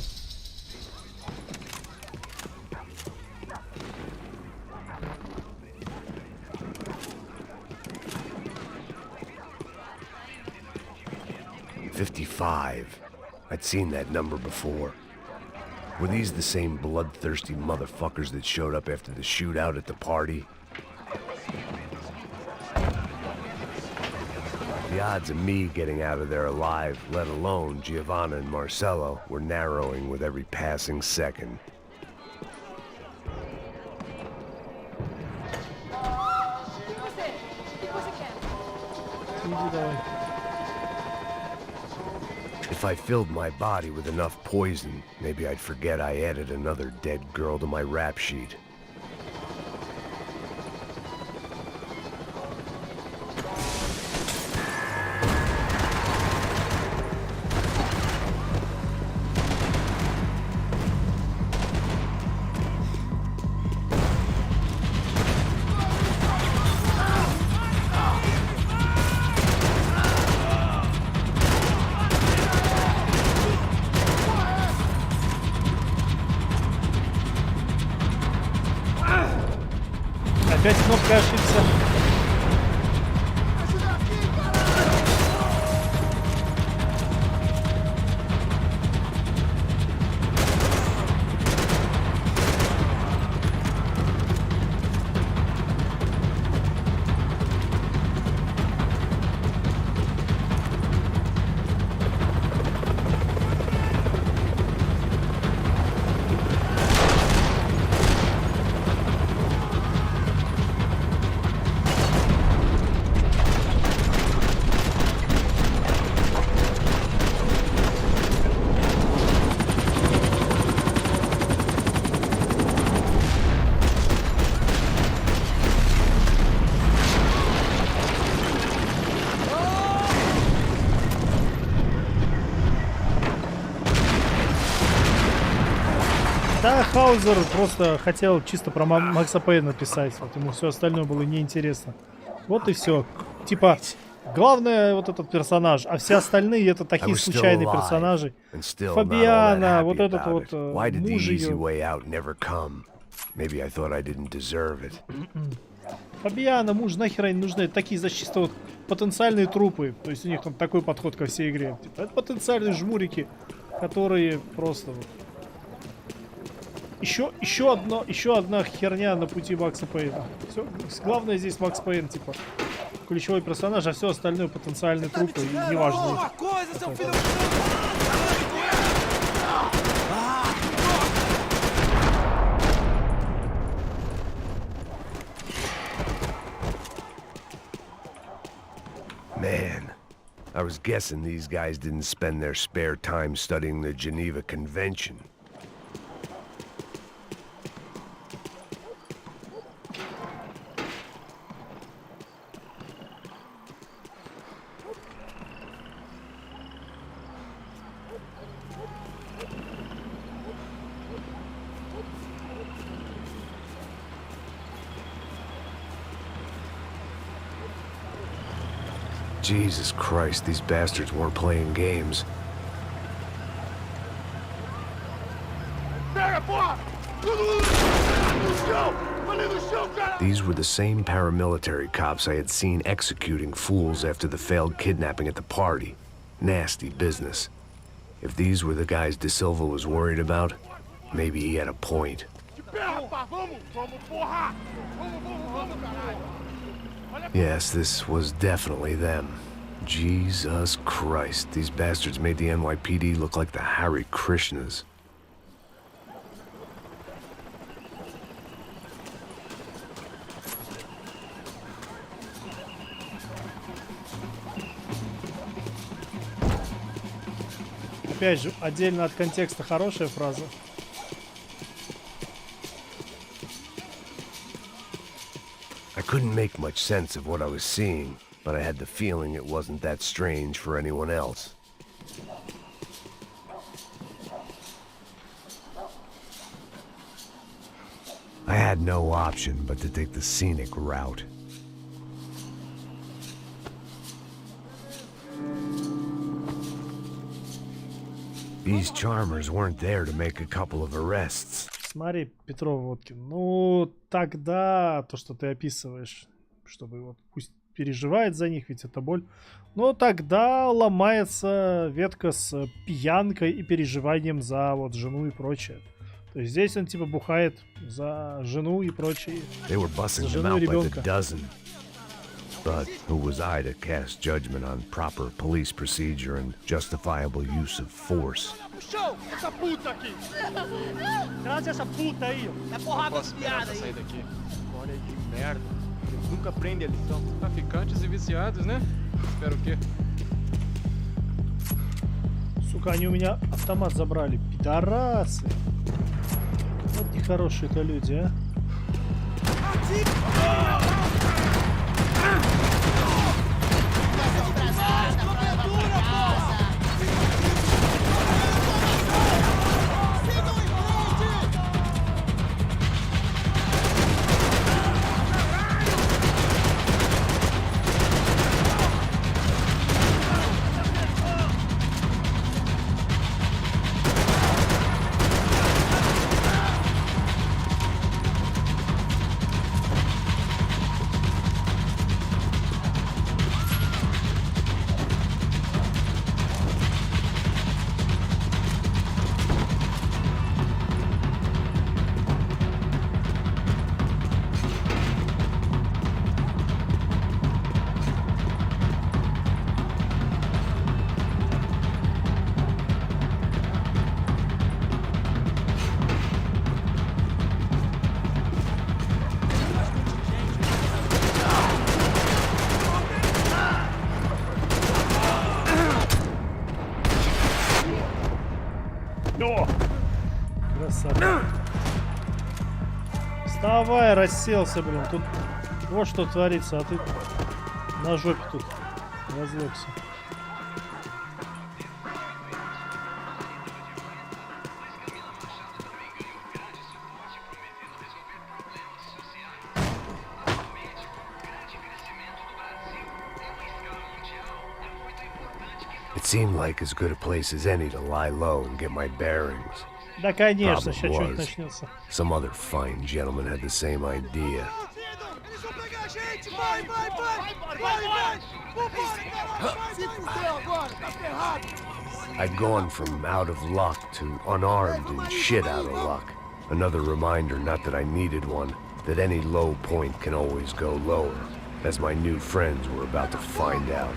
$55. I'd seen that number before. Were these the same bloodthirsty motherfuckers that showed up after the shootout at the party? The odds of me getting out of there alive, let alone Giovanna and Marcello, were narrowing with every passing second. If I filled my body with enough poison, maybe I'd forget I added another dead girl to my rap sheet. Опять кнопкой ошибся. Да, Хаузер просто хотел чисто про Макса Пейна написать. Вот ему все остальное было неинтересно. Вот и все. Типа, главное вот этот персонаж, а все остальные это такие случайные персонажи. Фабиана, вот этот вот муж ее. Фабиана, муж, нахер они нужны? Это такие, значит, чисто вот потенциальные трупы. То есть у них там такой подход ко всей игре. Типа, это потенциальные жмурики, которые просто вот... Еще одна херня на пути Макса Пейна. Все, главное здесь Макс Пейн, типа, ключевой персонаж, а все остальное потенциальные трупы, и неважно. Man, I was guessing these guys didn't spend their spare time studying the Geneva Convention. Jesus Christ, these bastards weren't playing games. These were the same paramilitary cops I had seen executing fools after the failed kidnapping at the party. Nasty business. If these were the guys De Silva was worried about, maybe he had a point. Yes, this was definitely them. Jesus Christ, these bastards made the NYPD look like the Hare Krishnas. опять же, отдельно от контекста хорошая фраза. I couldn't make much sense of what I was seeing, but I had the feeling it wasn't that strange for anyone else. I had no option but to take the scenic route. These charmers weren't there to make a couple of arrests. Смотри, Петров Водкин, ну тогда то, что ты описываешь, чтобы вот пусть переживает за них, ведь это боль, но тогда ломается ветка с пьянкой и переживанием за вот жену и прочее. То есть здесь он типа бухает за жену и прочее. За жену и ребенка. But who was I to cast judgment on proper police procedure and justifiable use of force? Puxou! Essa puta aqui! Traz essa puta aí, ó. É porrada afiada aí. Sair daqui. Olha que merda. Eles nunca aprendem a lição. Traficantes e viciados, né? Espero o quê? Сука, они у меня автомат забрали. Пидорасы. Вот нехорошие-то люди, а. О! Красота. Вставай, расселся, блин. Тут вот что творится, а ты на жопе тут разлегся. It seemed like as good a place as any to lie low and get my bearings. Да, конечно, сейчас Problem что-нибудь was, начнется. some other fine gentleman had the same idea. I'd gone from out of luck to unarmed and shit out of luck. Another reminder, not that I needed one, that any low point can always go lower, as my new friends were about to find out.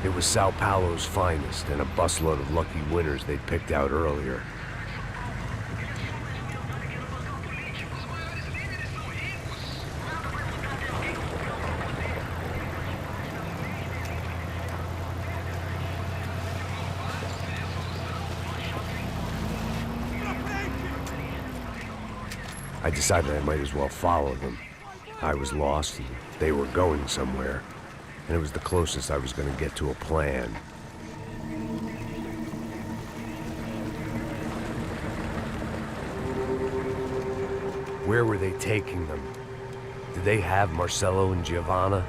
It was Sao Paulo's finest and a busload of lucky winners they'd picked out earlier. I decided I might as well follow them. I was lost and they were going somewhere, and it was the closest I was going to get to a plan. Where were they taking them? Did they have Marcelo and Giovanna?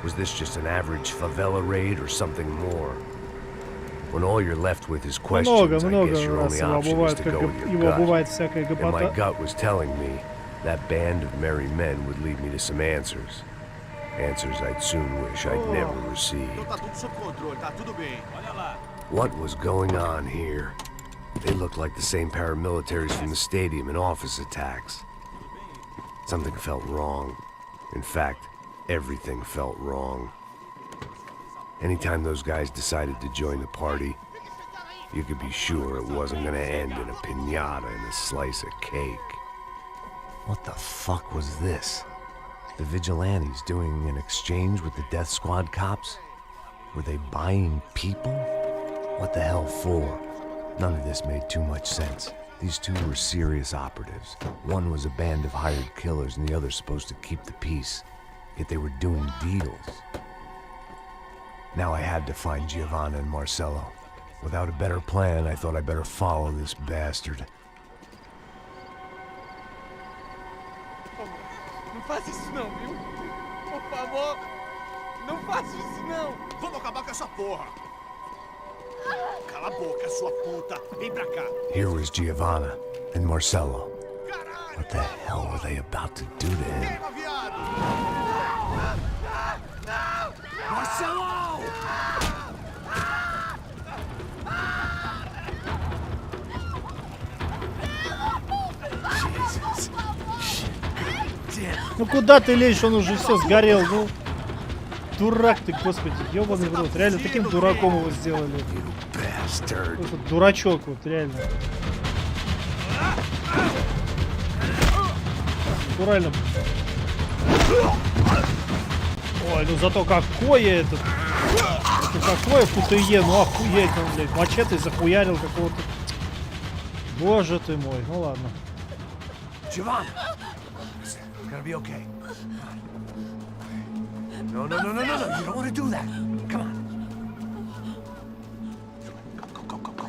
Was this just an average favela raid or something more? When all you're left with is questions, I guess your only option is to go with your gut. And my gut was telling me that band of merry men would lead me to some answers. Answers I'd soon wish I'd never received. What was going on here? They looked like the same paramilitaries from the stadium in office attacks. Something felt wrong. In fact, everything felt wrong. Anytime those guys decided to join the party, you could be sure it wasn't gonna end in a piñata and a slice of cake. What the fuck was this? The vigilantes doing an exchange with the death squad cops? Were they buying people? What the hell for? None of this made too much sense. These two were serious operatives. One was a band of hired killers and the other supposed to keep the peace. Yet they were doing deals. Now I had to find Giovanna and Marcello. Without a better plan, I thought I better follow this bastard. Não faça isso não, viu? Por favor, não faça isso não. Vamos acabar com essa porra. Cala a boca, sua puta. Vem pra cá. Here was Giovanna and Marcello. What the hell were they about to do to him? Marcello! Jesus. Ну куда ты лезешь? Он уже все сгорел. Ну, дурак ты, господи, ёбаный в рот. Реально таким дураком его сделали. Просто дурачок, вот реально. Натурально. Ой, ну зато какое этот. Это какое ФТЕ, ну охуеть, он, блядь, мачете захуярил какого-то. Боже ты мой, ну ладно. Giovanna! It's gonna be okay. No, no, no, no, no, no. You don't want to do that. Come on. Go, go, go, go, go.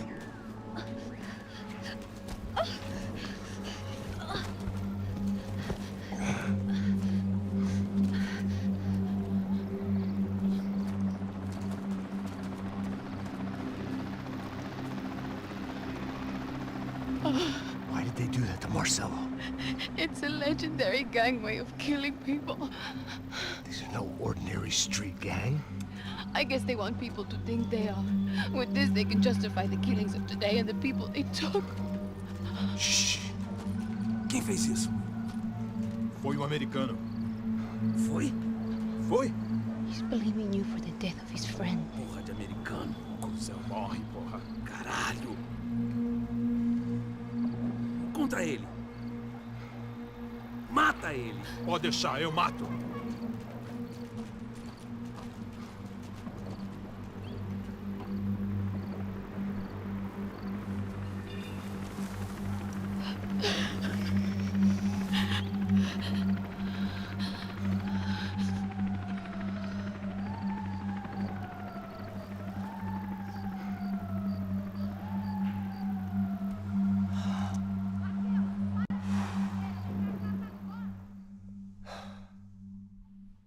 Why did they do that to Marcello? It's a legendary gang way of killing people. These are no ordinary street gang. I guess they want people to think they are. With this, they can justify the killings of today and the people they took. Shh. Quem fez isso? Foi um americano. Foi? Foi? He's blaming you for the death of his friend. Porra de americano. Cusão morre, porra. Caralho. Contra ele. Mata ele. Pode deixar, eu mato.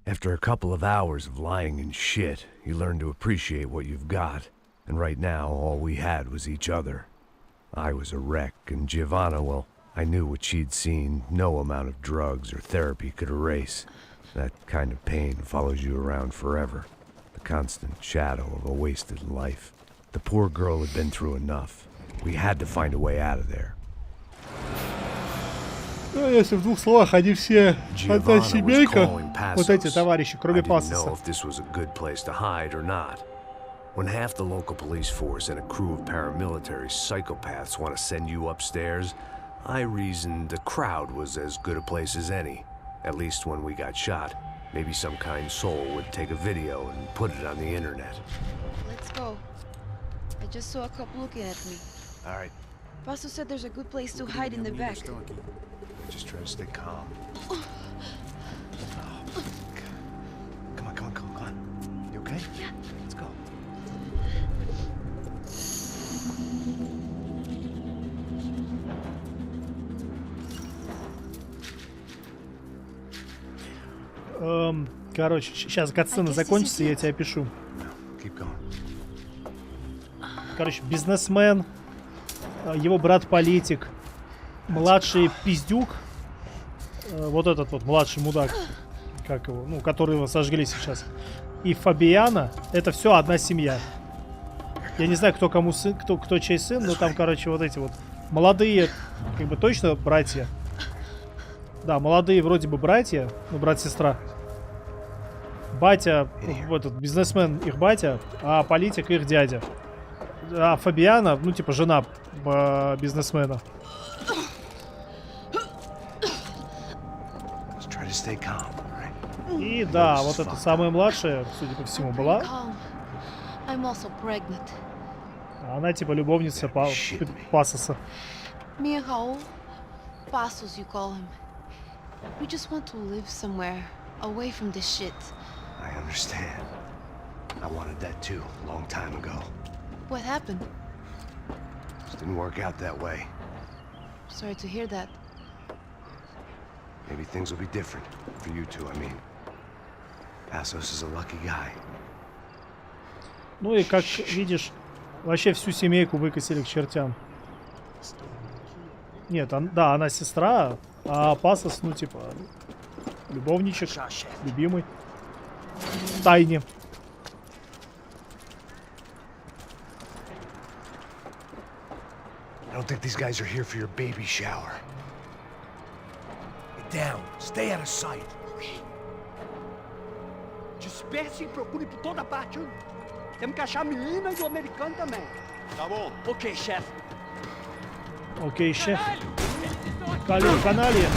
After a couple of hours of lying and shit, you learn to appreciate what you've got. And right now, all we had was each other. I was a wreck, and Giovanna, well, I knew what she'd seen no amount of drugs or therapy could erase. That kind of pain follows you around forever. The constant shadow of a wasted life. The poor girl had been through enough. We had to find a way out of there. Ну, если в двух словах, они все одна семейка, вот эти товарищи, кроме Пасоса. When half the local police force and a crew of paramilitary psychopaths want to send you upstairs, I reasoned the crowd was as good a place as any. At least when we got shot. Maybe some kind soul would take a video and put it on the internet. Let's go. I just saw a couple looking at me. All right. Paso said there's a good place to hide in the back. Just try to stay calm. Come on, come on, come on, come on. You okay? Yeah. Let's go. Короче, сейчас катсцена закончится, я тебе опишу. Короче, бизнесмен, его брат политик, младший пиздюк, вот этот вот младший мудак, как его, ну, который его сожгли сейчас, и Фабиана, это все одна семья. Я не знаю, кто кому сын, кто чей сын, но там, короче, вот эти вот молодые, как бы точно братья. Да, молодые вроде бы братья, ну, брат-сестра. Батя, ну, этот бизнесмен их батя, а политик их дядя. А Фабиана, ну, типа, жена бизнесмена. И да, вот эта самая младшая, судя по всему, была. А она типа любовница Пасоса. Me and Raul, Passos you call him. We just want to live somewhere, away from this shit. I understand. I wanted that too, a long time ago. What happened? Just didn't work out that way. Sorry to hear that. Maybe things will be different. For you two, I mean. Passos is a lucky guy. Ну и как видишь, вообще всю семейку выкосили к чертям. Нет, да, она сестра, а Пасос, ну типа, любовничек, любимый. В тайне. I don't think these guys are here for your baby shower. Get down. Stay out of sight. Okay. Disperse e procure por toda parte. Temos que achar a menina e o americano também. Tá bom. Ok, chefe. Ok, chefe. Каналья.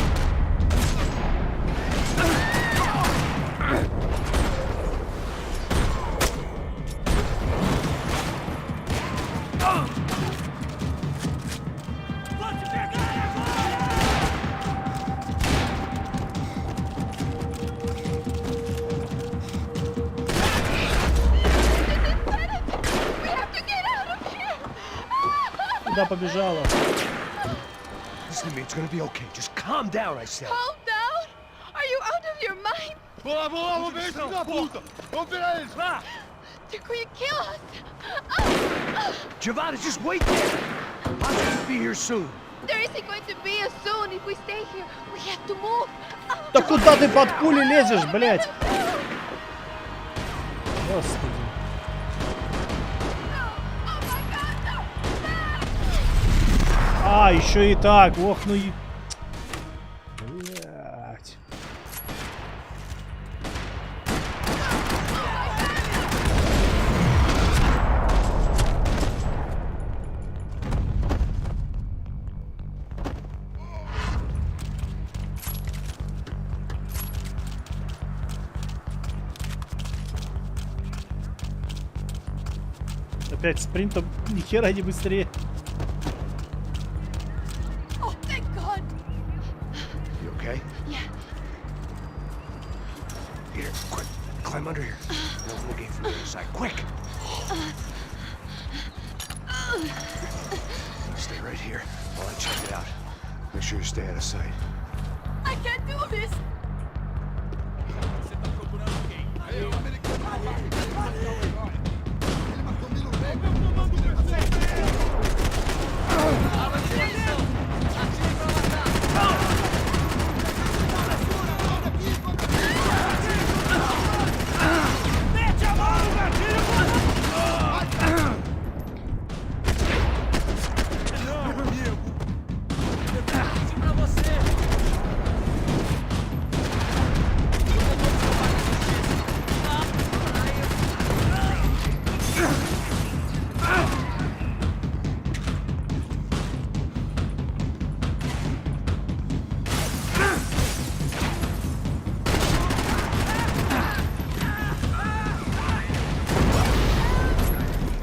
Куда побежала? Listen to me, it's gonna be okay. Just calm down, I said. Calm down? Are you out of your mind? Vamos ver esse da puta! Vamos virar eles, vá! They're going to kill us. Giovanni, just wait there! I'll be here soon. There isn't going to be a soon if we stay here. We have to move. Да куда ты под пули лезешь, блядь? Господи. А, еще и так. Ох, ну и... Блядь. Опять спринтом ни хера не быстрее. Climb under here and open the gate from the other side. Quick! Stay right here while I check it out. Make sure you stay out of sight. I can't do this.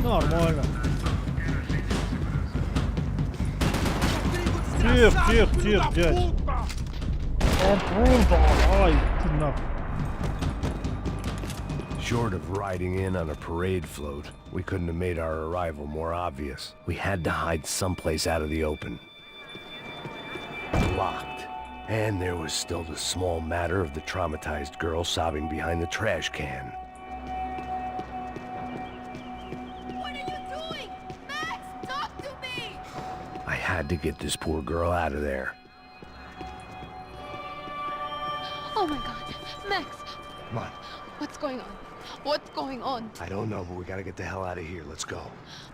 Нормально. Тихо, дядь. Ай, ты нахуй. Short of riding in on a parade float, we couldn't have made our arrival more obvious. We had to hide someplace out of the open. Locked. And there was still the small matter of the traumatized girl sobbing behind the trash can. What are you doing? Max, talk to me! I had to get this poor girl out of there. Oh my god. Max, Come on. what's going on? What's going on? I don't know, but we gotta get the hell out of here. Let's go.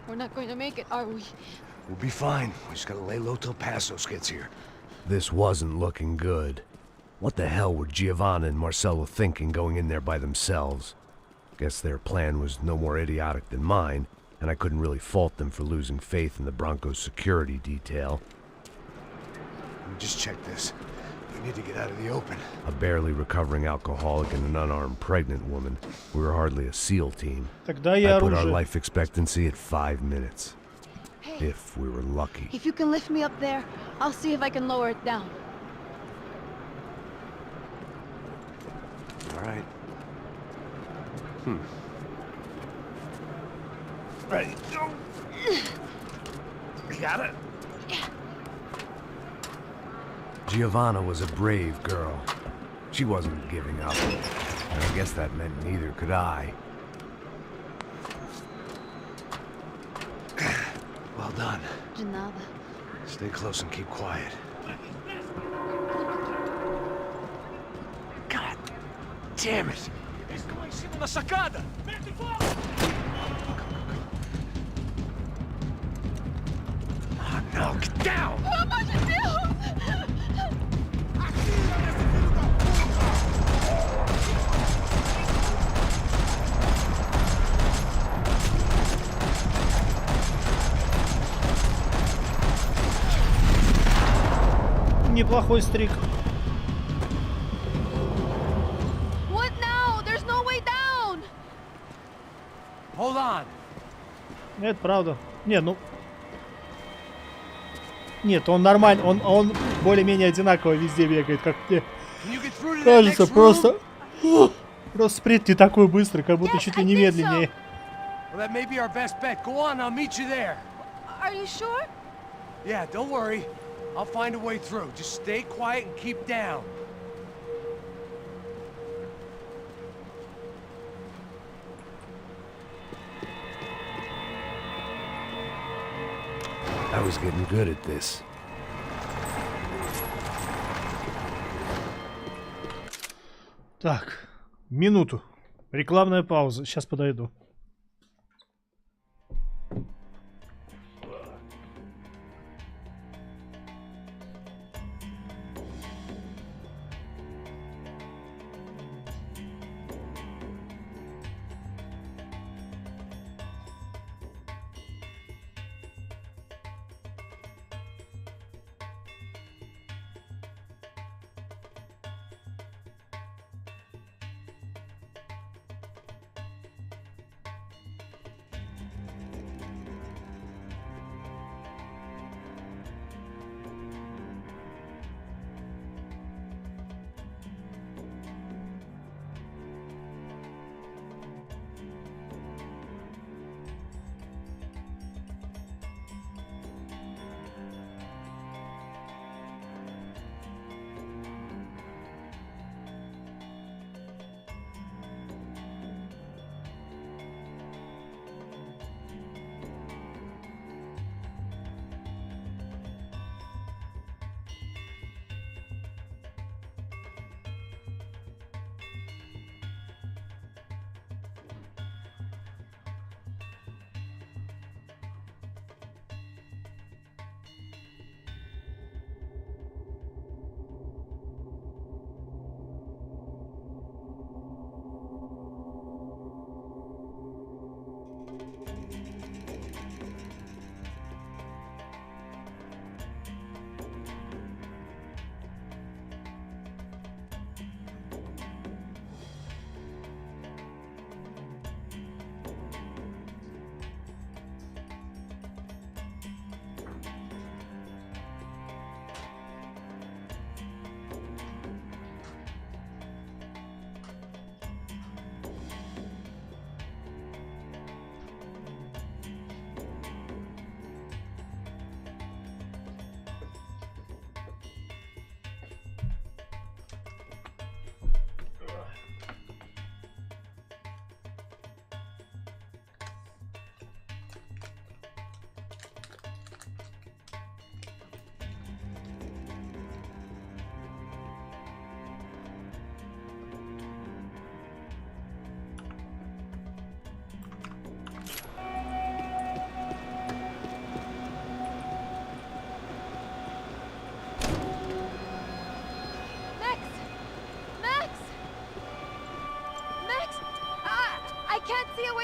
We're not going to make it, are we? We'll be fine. We just gotta lay low till Passos gets here. This wasn't looking good. What the hell were Giovanna and Marcelo thinking going in there by themselves? Guess their plan was no more idiotic than mine, and I couldn't really fault them for losing faith in the Broncos security detail. Let me just check this. We need to get out of the open. A barely recovering alcoholic and an unarmed pregnant woman. We were hardly a SEAL team. Тогда я I put our оружие. life expectancy at 5 minutes. If we were lucky. If you can lift me up there, I'll see if I can lower it down. All right. Ready, go. Got it. Giovanna was a brave girl. She wasn't giving up. And I guess that meant neither could I. Well done. De nada. Stay close and keep quiet. God damn it! Estou em cima da sacada! Oh no, get down! Pelo amor de Deus! Неплохой стрик. What now? There's no way down! Hold on. Это правда. Не, ну... Нет, он нормально, он более-менее одинаково везде бегает, как мне кажется, просто... Просто спринт не такой быстрый, как будто чуть ли не медленнее. Well, that may be our best bet. Go on, I'll meet you there. Are you sure? Yeah, don't worry. I'll find a way through. Just stay quiet and keep down. I was getting good at this. Так, минуту. Рекламная пауза. Сейчас подойду.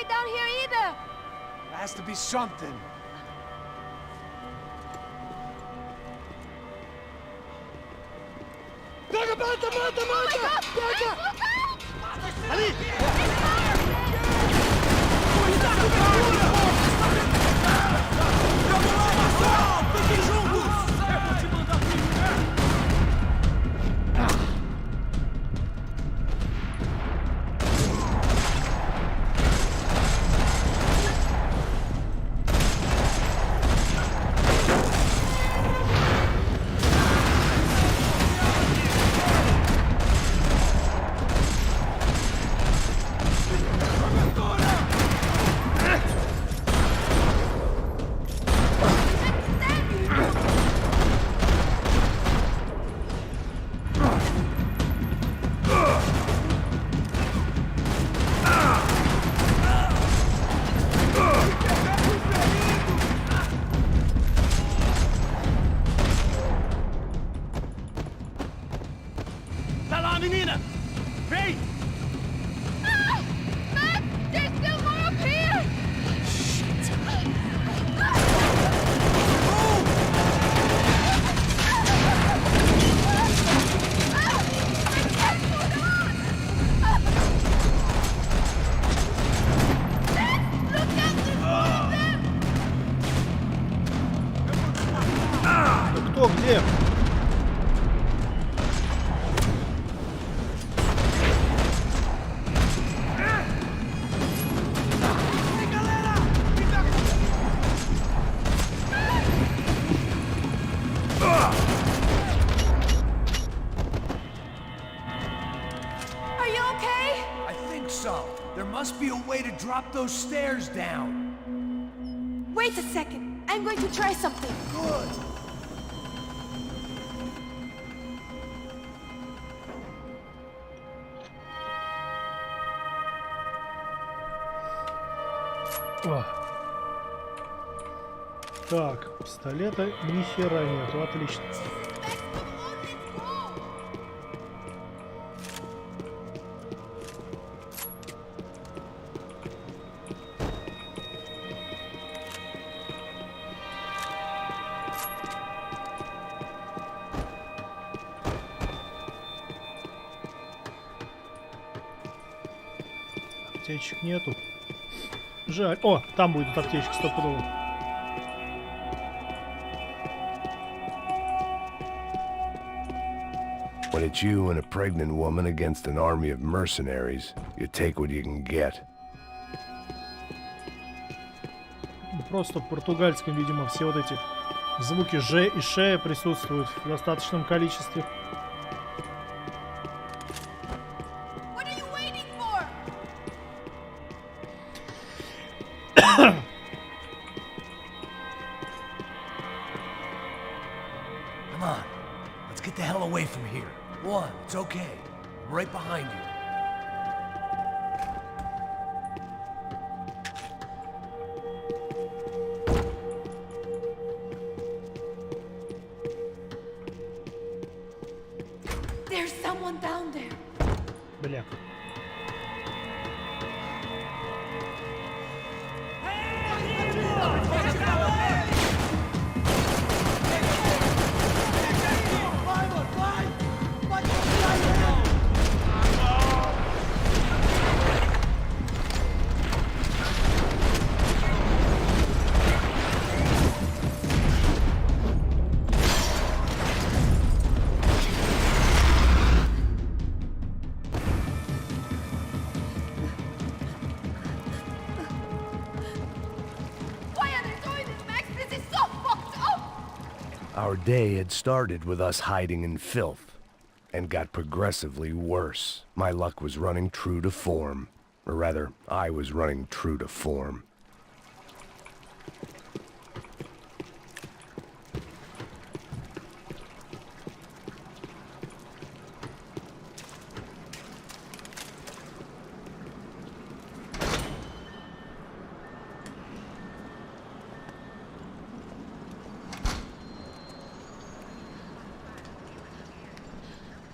Down here either. There has to be something. Mata, mata, mata, mata! Pega! Ali! drop those stairs down. Wait a second. I'm going to try something. Good. О. Так, пистолета ни хера нету, отлично. Аптечек нету. Жаль. О, там будет аптечка стопудово. When it's you and a pregnant woman against an army of mercenaries, you take what you can get. Просто в португальском, видимо, все вот эти звуки «ж» и «ш» присутствуют в достаточном количестве. Come on, let's get the hell away from here. One, it's okay. I'm right behind you. There's someone down there. Бля. Our day had started with us hiding in filth, and got progressively worse. My luck was running true to form. Or rather, I was running true to form.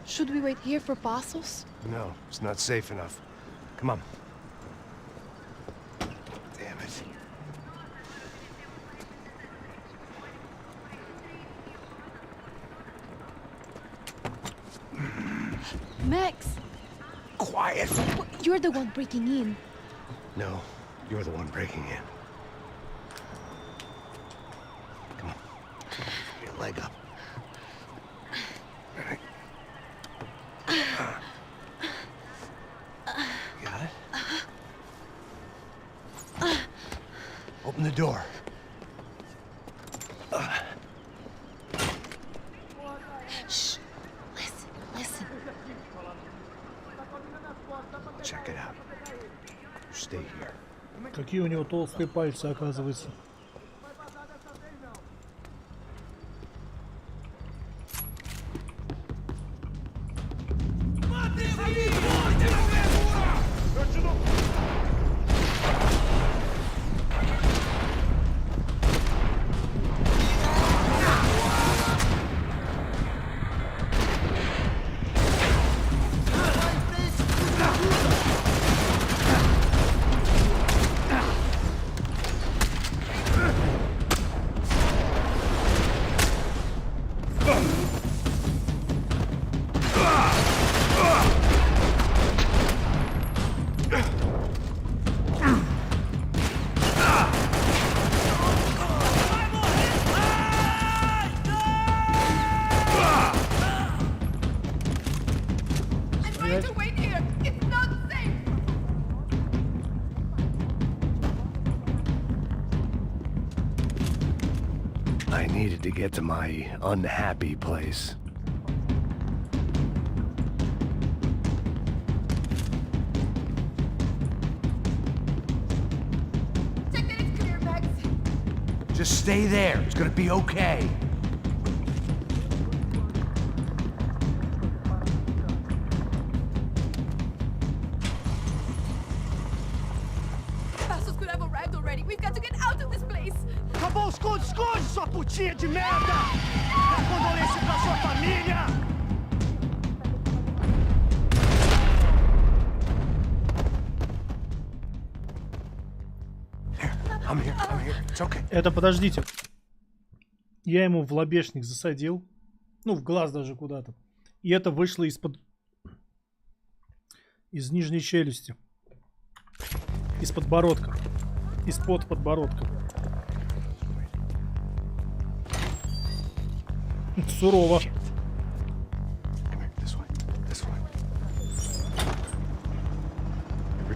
Should we wait here for Passos? No, it's not safe enough. Come on. Damn it. Max! Quiet! You're the one breaking in. No, you're the one breaking in. Come on. Get your leg up. Got it? Open the door. Shh. Listen. Check it out. Stay here. Какие у него толстые пальцы, оказывается. I needed to get to my unhappy place. Just stay there. It's gonna be okay. Passos could have arrived already. We've got to get out of this place. Acabou os esconde, sua putinha de merda! Dá condolência pra sua família! I'm here. It's okay. Это, подождите. Я ему в лобешник засадил. Ну, в глаз даже куда-то. И это вышло из-под... Из нижней челюсти. Из подбородка. Из-под подбородка. Сурово.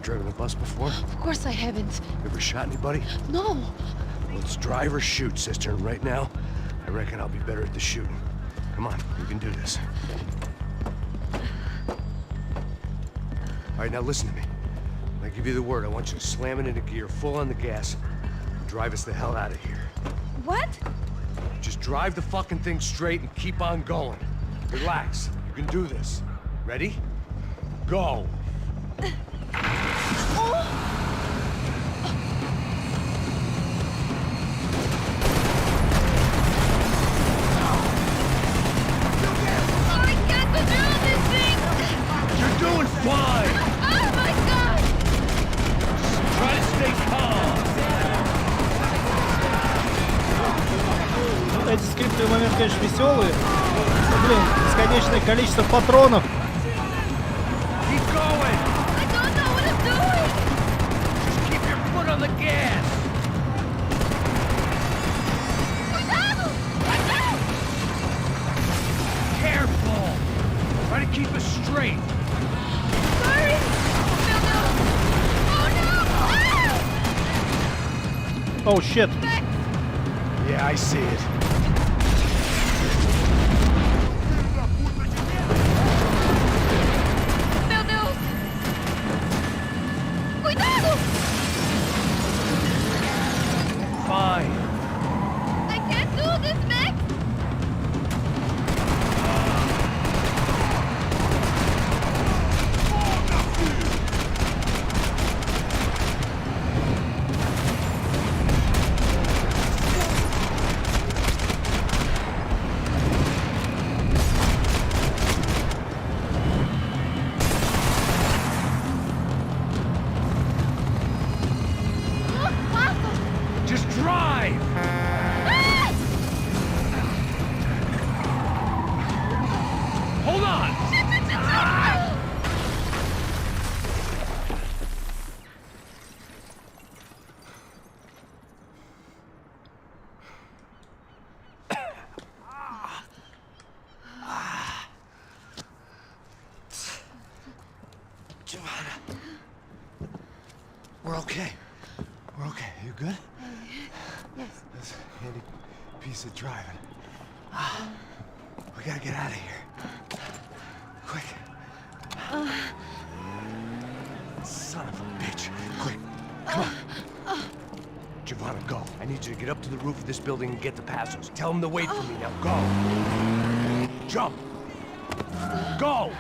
Driven a bus before? Of course I haven't. Ever shot anybody? No. Well, it's drive or shoot, sister. And right now, I reckon I'll be better at the shooting. Come on, you can do this. All right, now listen to me. When I give you the word, I want you to slam it into gear, full on the gas, and drive us the hell out of here. What? Just drive the fucking thing straight and keep on going. Relax. You can do this. Ready? Go. You're doing fine! Oh my god! Try to stay calm! Эти скриптовые моменты, конечно, веселые. Но, блин, бесконечное количество патронов. Keep going! I don't know what I'm doing! Just keep your foot on the gas! Cuidado! Cuidado! Careful! Try to keep us straight! Sorry! No, no! Oh no! Oh shit! Yeah, I see it. Meu Deus! Cuidado! Fine. I can't do this, Max! Just drive! Hold on! We're okay. We're okay. You good? Yes. That's a handy piece of driving. We gotta get out of here. Quick. Son of a bitch. Quick. Come on. Giovanna, go. I need you to get up to the roof of this building and get the Passos. Tell them to wait for me. Now go. Jump. Go.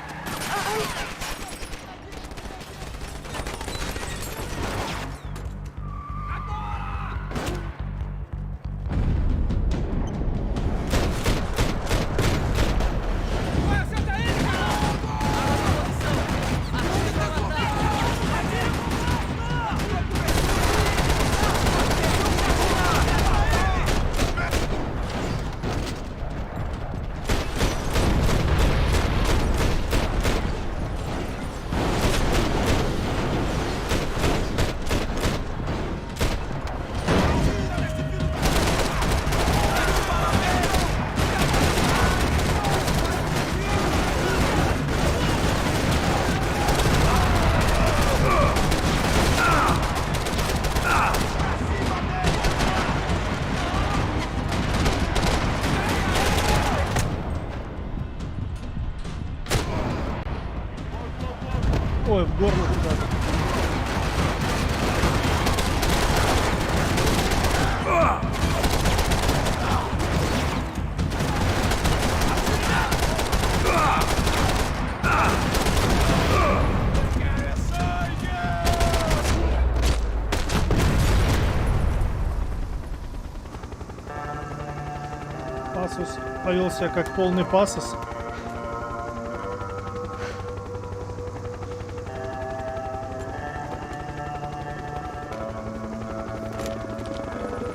Повел себя как полный пасос.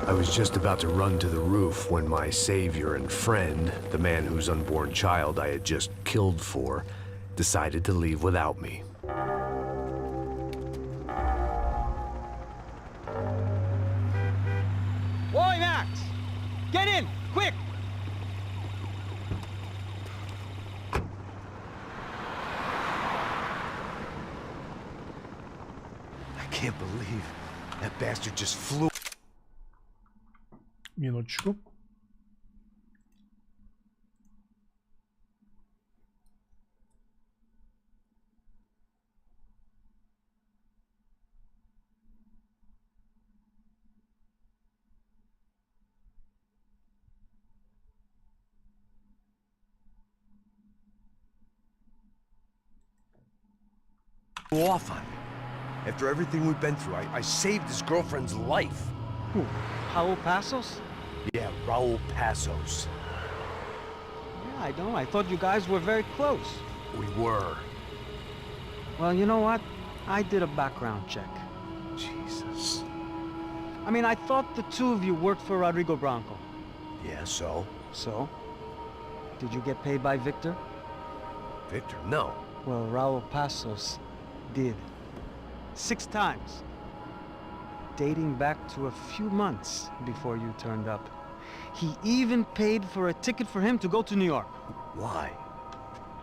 I was just about to run to the roof when my savior and friend, the man whose unborn child I had just killed for, decided to leave without me. Whoa, Max! Get in, quick! I can't believe that bastard just flew. Минуточку. Off on me. After everything we've been through, I saved his girlfriend's life. Who? Raul Passos? Yeah, Raul Passos. Yeah, I know. I thought you guys were very close. We were. Well, you know what? I did a background check. Jesus. I mean, I thought the two of you worked for Rodrigo Branco. Yeah, so? So? Did you get paid by Victor? Victor, no. Well, Raul Passos did. 6 times. Dating back to a few months before you turned up. He even paid for a ticket for him to go to New York. Why?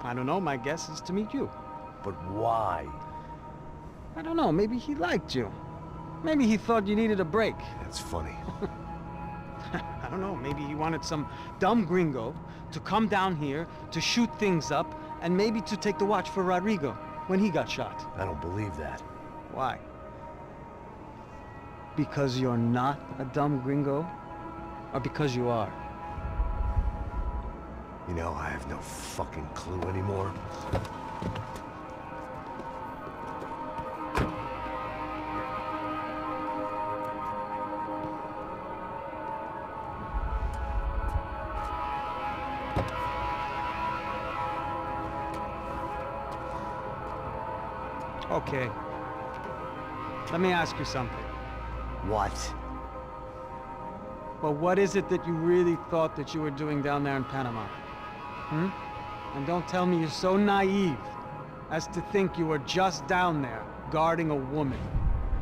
I don't know, my guess is to meet you. But why? I don't know, maybe he liked you. Maybe he thought you needed a break. That's funny. I don't know, maybe he wanted some dumb gringo to come down here to shoot things up and maybe to take the watch for Rodrigo when he got shot. I don't believe that. Why? Because you're not a dumb gringo? Or because you are? You know, I have no fucking clue anymore. Okay. Let me ask you something. What? Well, what is it that you really thought that you were doing down there in Panama? Hmm? And don't tell me you're so naive as to think you were just down there guarding a woman.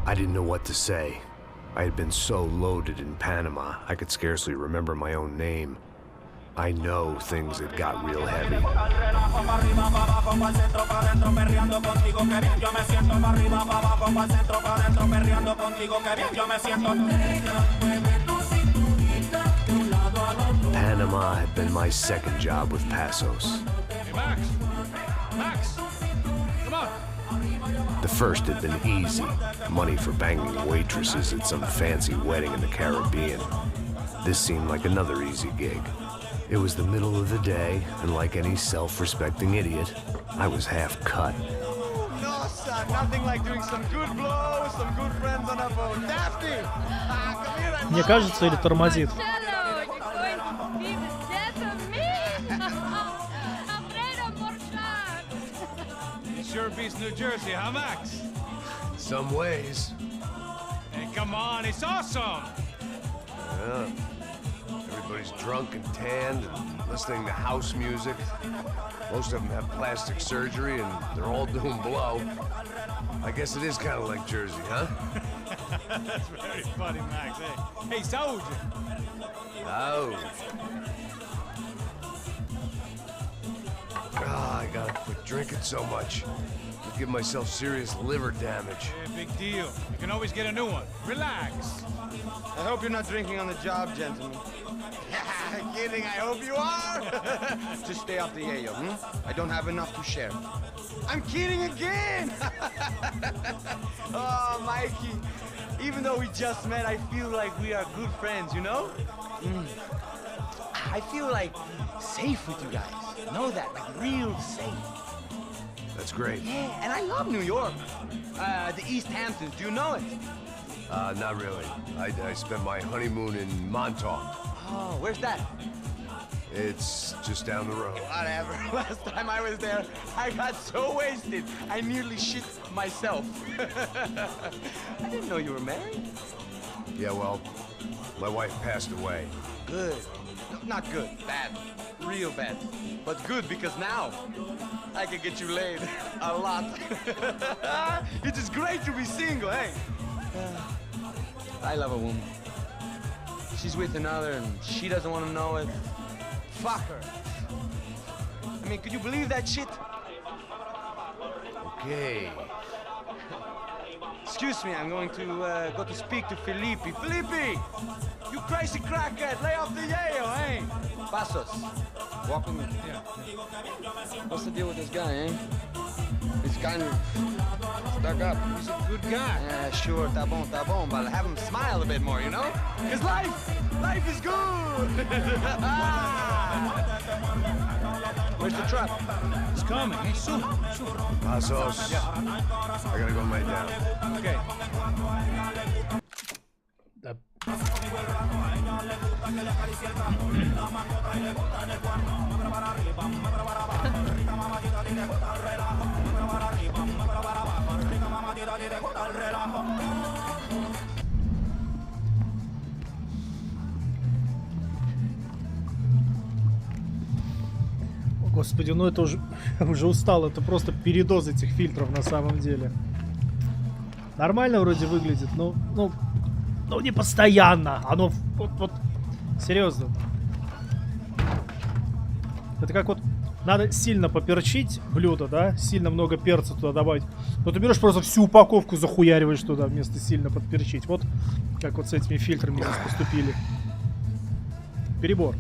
I didn't know what to say. I had been so loaded in Panama, I could scarcely remember my own name. I know things had got real heavy. Panama had been my second job with Passos. Hey, Max! Max! Come on! The first had been easy. Money for banging waitresses at some fancy wedding in the Caribbean. This seemed like another easy gig. It was the middle of the day, and like any self-respecting idiot, I was half cut. No, son, nothing like doing some good blows, some good friends on a phone. Daphne! Come here and Мне кажется, или тормозит? It sure beats New Jersey, huh, Max? Some ways. Hey, come on, it's awesome! Yeah. Everybody's drunk and tanned and listening to house music. Most of them have plastic surgery and they're all doing blow. I guess it is kind of like Jersey, huh? That's very funny, Max. Hey, Saúde! Oh. I gotta quit drinking so much. I'll give myself serious liver damage. Yeah, big deal. You can always get a new one. Relax. I hope you're not drinking on the job, gentlemen. Kidding, I hope you are. Just stay off the yayo, I don't have enough to share. I'm kidding again! Oh, Mikey, even though we just met, I feel like we are good friends, you know? I feel like safe with you guys. Know that, like real safe. That's great. Yeah, and I love New York. The East Hamptons, do you know it? Not really. I spent my honeymoon in Montauk. Oh, where's that? It's just down the road. Whatever. Last time I was there, I got so wasted, I nearly shit myself. I didn't know you were married. Yeah, well, my wife passed away. Good. No, not good. Bad. Real bad. But good because now I can get you laid a lot. It is great to be single, hey? I love a woman. She's with another and she doesn't want to know it. Fuck her. I mean, could you believe that shit? Okay. Excuse me, I'm going to go to speak to Felipe. Felipe! You crazy crackhead, lay off the yayo, eh? Passos. Walk with me. Yeah. What's the deal with this guy, eh? He's kind of stuck up. He's a good guy. Yeah, sure, tá bom, but have him smile a bit more, you know? Because life is good! Where's the truck? It's coming. Hey, soon. Passos. Yeah. I gotta go lay down. Okay. Господи, ну это уже устал, это просто передоз этих фильтров на самом деле. Нормально вроде выглядит, но не постоянно. Оно вот серьезно. Это как вот надо сильно поперчить блюдо, да, сильно много перца туда добавить. Но ты берешь просто всю упаковку захуяриваешь туда вместо сильно подперчить. Вот как вот с этими фильтрами здесь поступили. Перебор.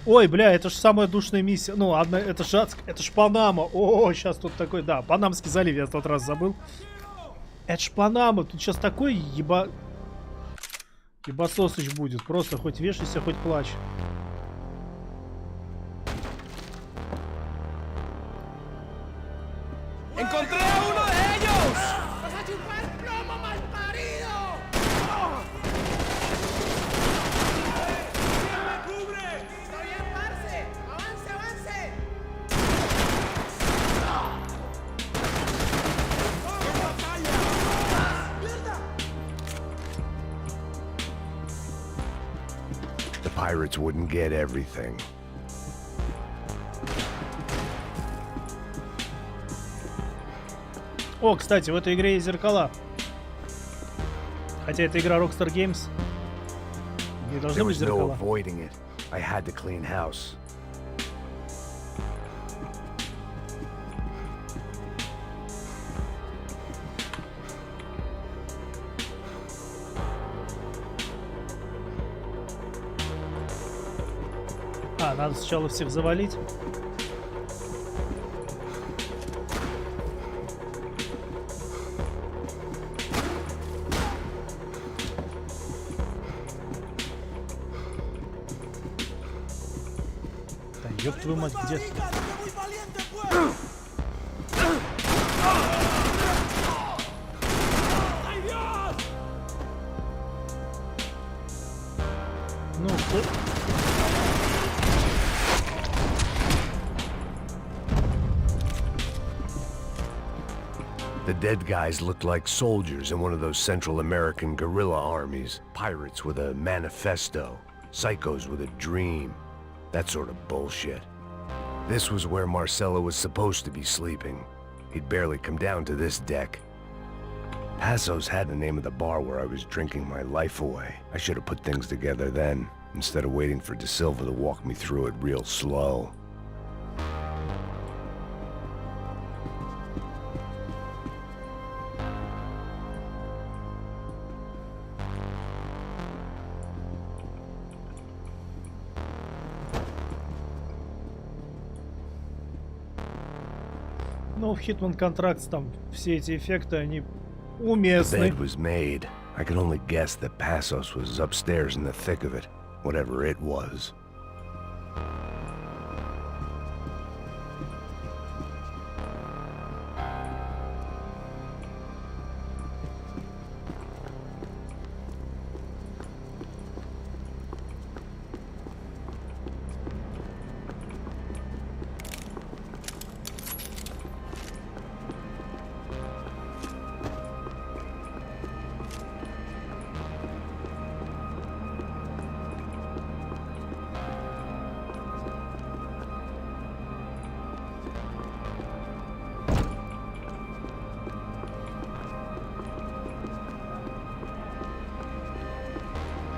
Ой, бля, это же самая душная миссия. Ну, одна, это ж Панама. О, сейчас тут такой, да, Панамский залив, я в тот раз забыл. Это ж Панама, тут сейчас такой ебасосыч будет. Просто хоть вешайся, хоть плачь. ¡Encontré a uno de ellos! ¡Vas a chupar plomo, malparido! ¿Quién me cubre? ¡Estoy bien, parce! ¡Avance, avance! The pirates wouldn't get everything. О, кстати, в этой игре есть зеркала. Хотя это игра Rockstar Games. Не должны There быть was no зеркала. avoiding it. I had to clean house. А, надо сначала всех завалить. Да ёб твою мать, где? Ну, The dead guys looked like soldiers in one of those Central American guerrilla armies. Pirates with a manifesto. Psychos with a dream. That sort of bullshit. This was where Marcelo was supposed to be sleeping. He'd barely come down to this deck. Passos had the name of the bar where I was drinking my life away. I should have put things together then, instead of waiting for De Silva to walk me through it real slow. Ну, в Hitman Contracts там все эти эффекты, они The уместны. bed was made. I can only guess that Passos was upstairs in the thick of it, whatever it was.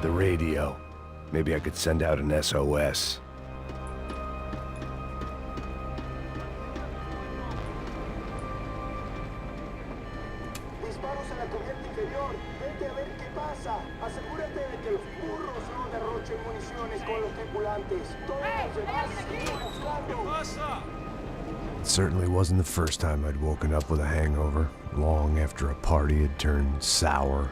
The radio. Maybe I could send out an SOS. Disparos en la cubierta inferior. Vete a ver qué pasa. Asegúrate de que los burros no derrochen municiones con los tripulantes. Todos los demás siguen buscando. It certainly wasn't the first time I'd woken up with a hangover, long after a party had turned sour.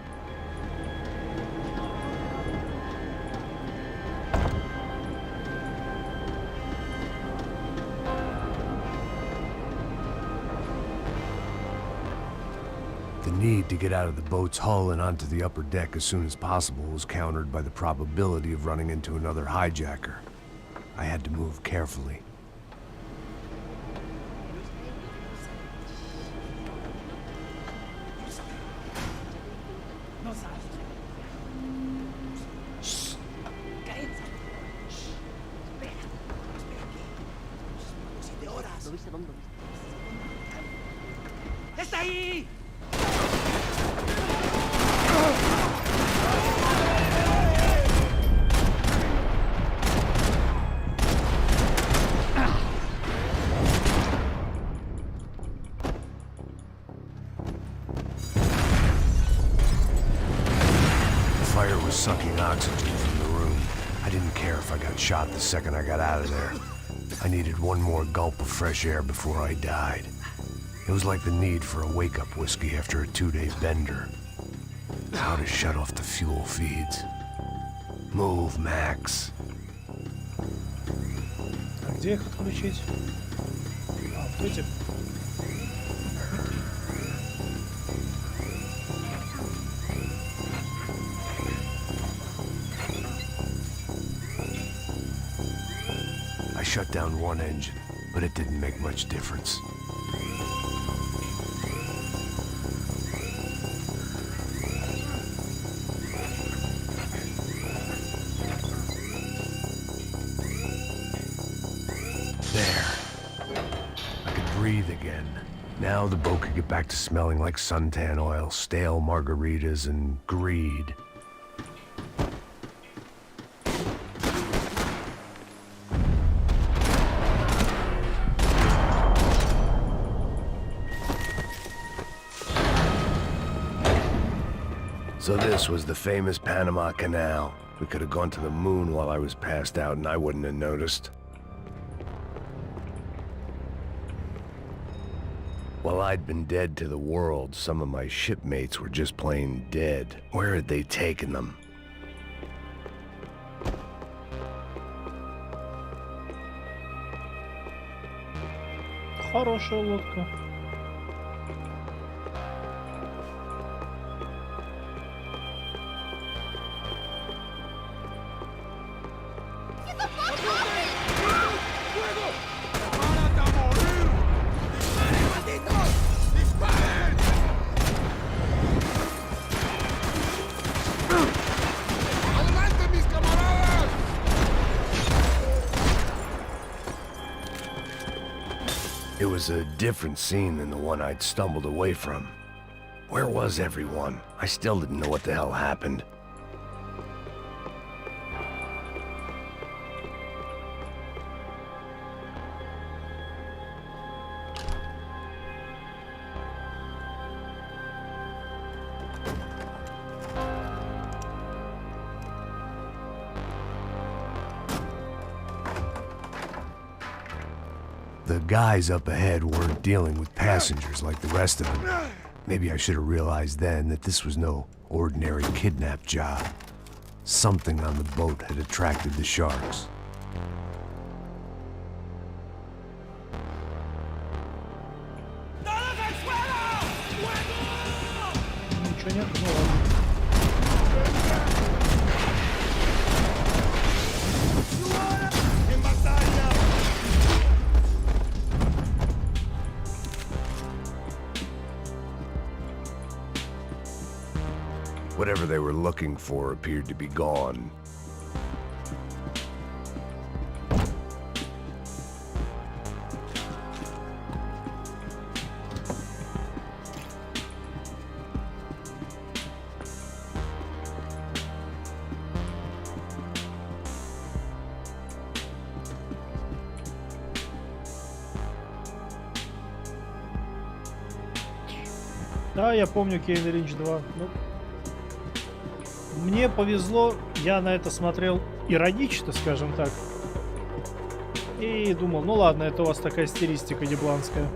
The need to get out of the boat's hull and onto the upper deck as soon as possible was countered by the probability of running into another hijacker. I had to move carefully. ¡Está ahí! The fire was sucking oxygen from the room. I didn't care if I got shot the second I got out of there. I needed one more gulp of fresh air before I died. It was like the need for a wake-up whiskey after a 2-day bender. How to shut off the fuel feeds. Move, Max. А где их отключить? А, вот эти. I shut down one engine, but it didn't make much difference. Breathe again. Now the boat could get back to smelling like suntan oil, stale margaritas, and greed. So this was the famous Panama Canal. We could have gone to the moon while I was passed out and I wouldn't have noticed. While I'd been dead to the world, some of my shipmates were just plain dead. Where had they taken them? Хорошая лодка. It was a different scene than the one I'd stumbled away from. Where was everyone? I still didn't know what the hell happened. The guys up ahead weren't dealing with passengers like the rest of them. Maybe I should have realized then that this was no ordinary kidnap job. Something on the boat had attracted the sharks. Ничего нет? Ну ладно. Whatever they were looking for appeared to be gone. Да, я помню Кейн и Линч 2. Ну, мне повезло, я на это смотрел иронично, скажем так. И думал, ну ладно, это у вас такая стилистика ебланская.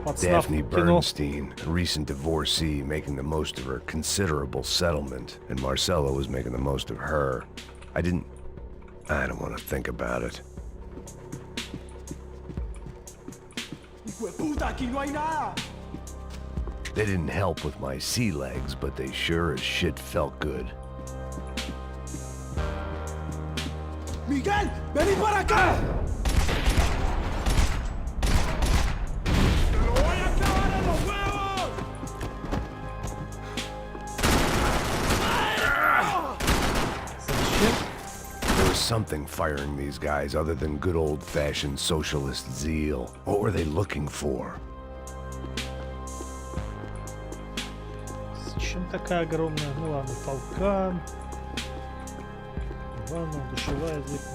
Daphne Bernstein, a recent divorcee, making the most of her considerable settlement, and Marcella was making the most of her. I don't want to think about it. They didn't help with my sea legs, but they sure as shit felt good. Miguel, vení para acá. ¡Te lo voy a clavar en los huevos! There was something firing these guys other than good old-fashioned socialist zeal. What were they looking for? Зачем такая огромная? Ну ладно, толкан. Ванна, душевая здесь.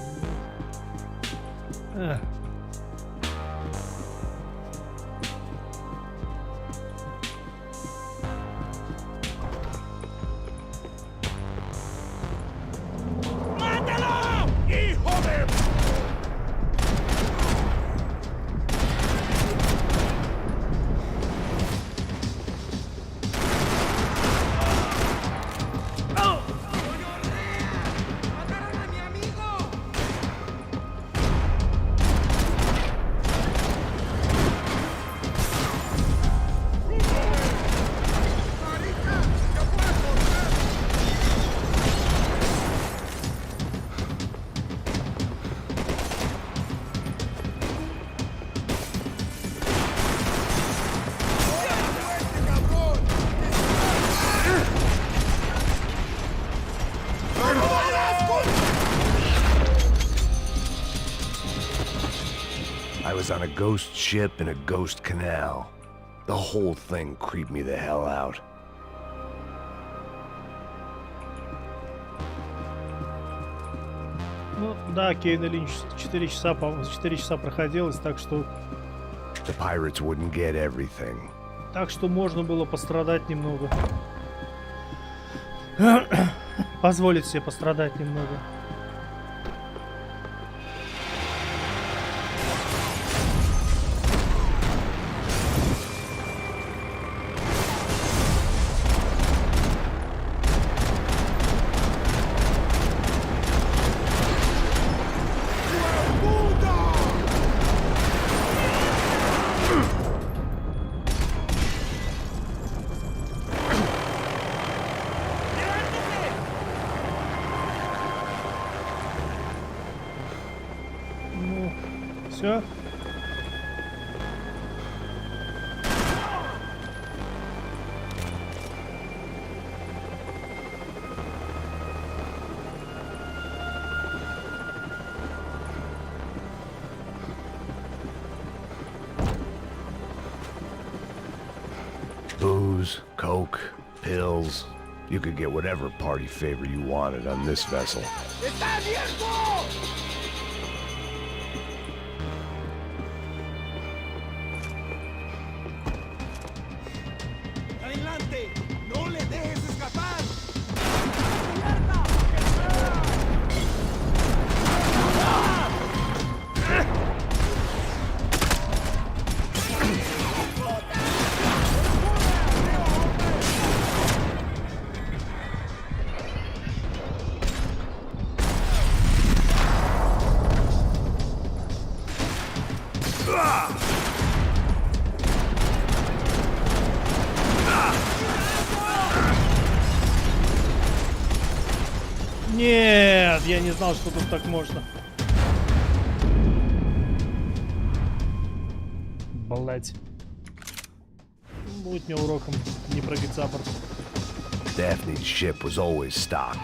¡Mátalo! ¡Hijo de... I was on a ghost ship in a ghost canal. The whole thing creeped me the hell out. Ну да, Кейн и Линч 4 часа, по-моему, 4 часа проходилось, так что... The pirates wouldn't get everything. Так что можно было пострадать немного. Позволить себе пострадать немного. Все. Booze, coke, pills. You could get whatever party favor you wanted on this vessel. ¡Está abierto! ¡Adelante! ¡No le dejes escapar! ¡Mierda! Нет, я не знал, что тут так можно. Блять. Будет мне уроком не прыгать за борт. Daphne's ship was always stocked.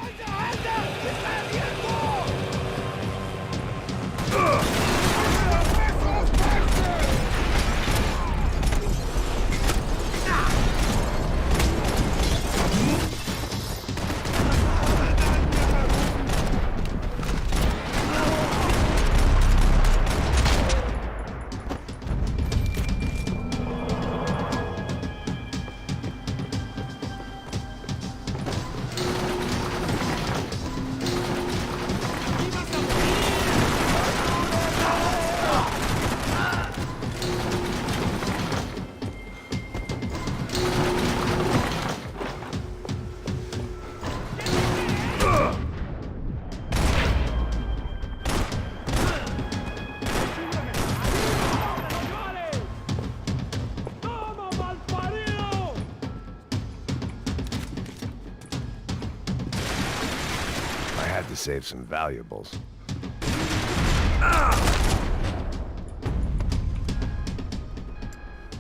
Save some valuables.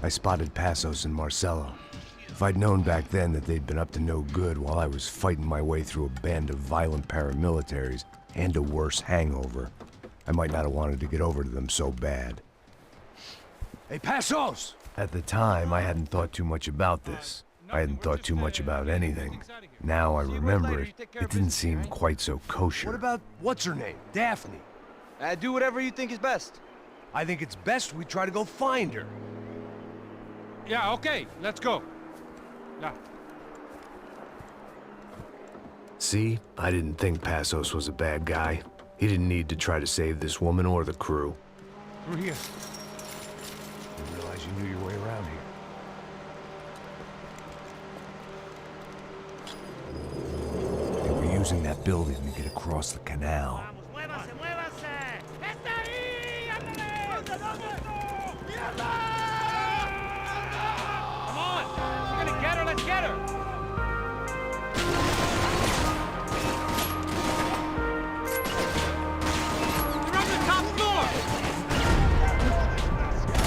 I spotted Passos and Marcelo. If I'd known back then that they'd been up to no good while I was fighting my way through a band of violent paramilitaries and a worse hangover, I might not have wanted to get over to them so bad. Hey, Passos! At the time, I hadn't thought too much about this. I hadn't thought too much about anything. Now I remember it, it didn't seem quite so kosher. What about, what's her name? Daphne? Do whatever you think is best. I think it's best we try to go find her. Yeah, okay, let's go. Yeah. See? I didn't think Passos was a bad guy. He didn't need to try to save this woman or the crew. Through here. Didn't realize you knew your way around here. Using that building to get across the canal. Come on! We're gonna get her, let's get her! We're on the top floor!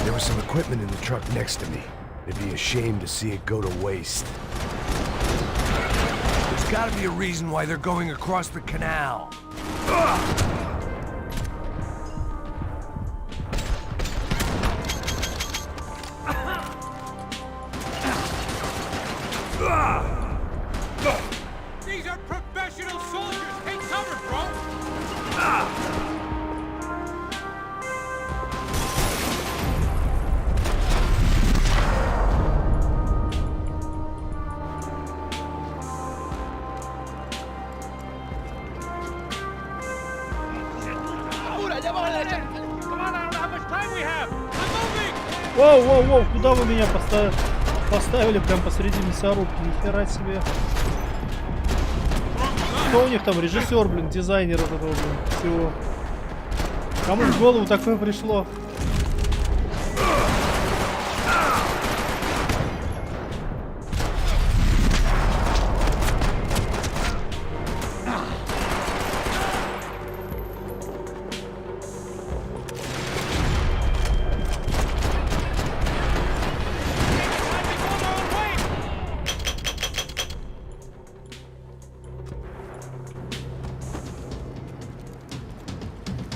There was some equipment in the truck next to me. It'd be a shame to see it go to waste. There's gotta be a reason why they're going across the canal. These are professional soldiers! Take cover, bro! Воу, куда вы меня поставили прям посреди мясорубки? Нихера себе. Кто у них там режиссер, блин, дизайнер вот этого, блин, всего? Кому в голову такое пришло?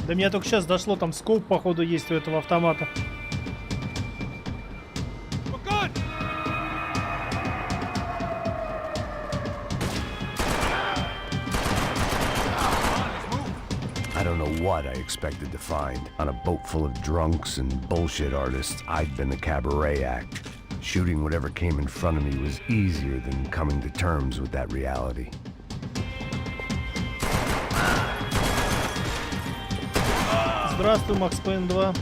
До меня только сейчас дошло, там скоп, походу, есть у этого автомата. I don't know what I expected to find. On a boat full of drunks and bullshit artists, I'd been a cabaret act. Shooting whatever came in front of me was easier than coming to terms with that reality. Здравствуй, Макс Пейн 2.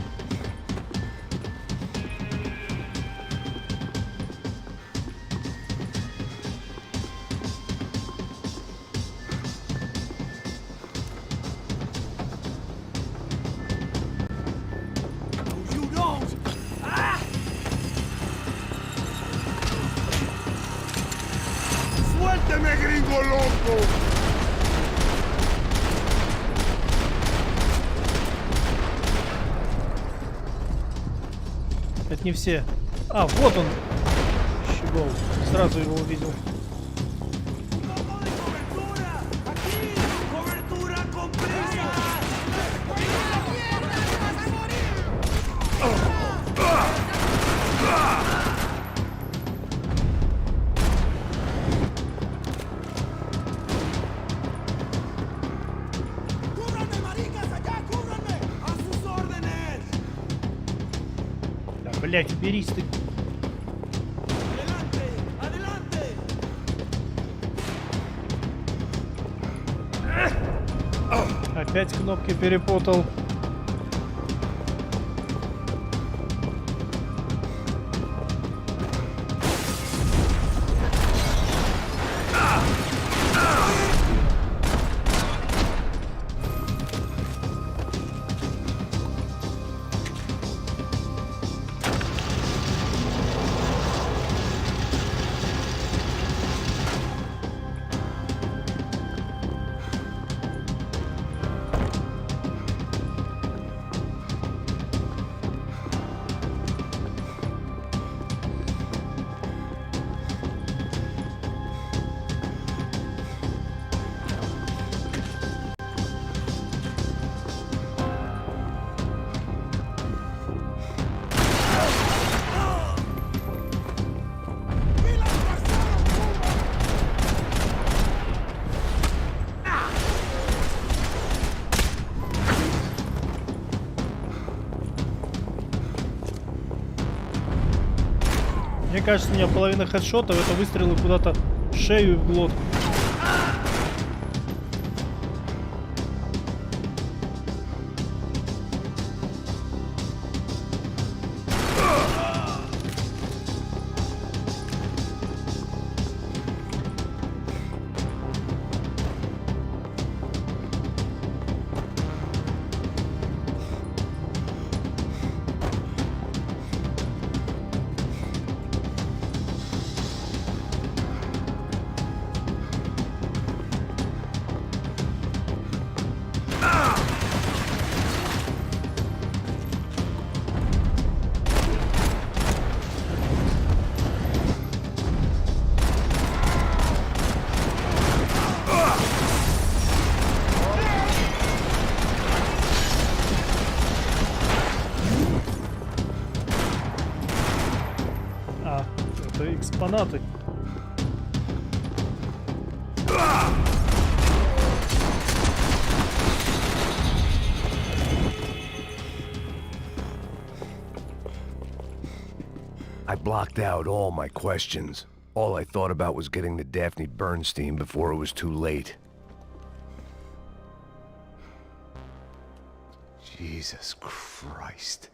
¡Suélteme, gringo loco! не все. А, вот он. Щегол. Сразу его увидел. Блять, уберись ты. Опять кнопки перепутал. Мне кажется, у меня половина хедшотов это выстрелы куда-то в шею и в глотку. Экспонаты. I blocked out all my questions. All I thought about was getting to Daphne Bernstein before it was too late. Jesus Christ.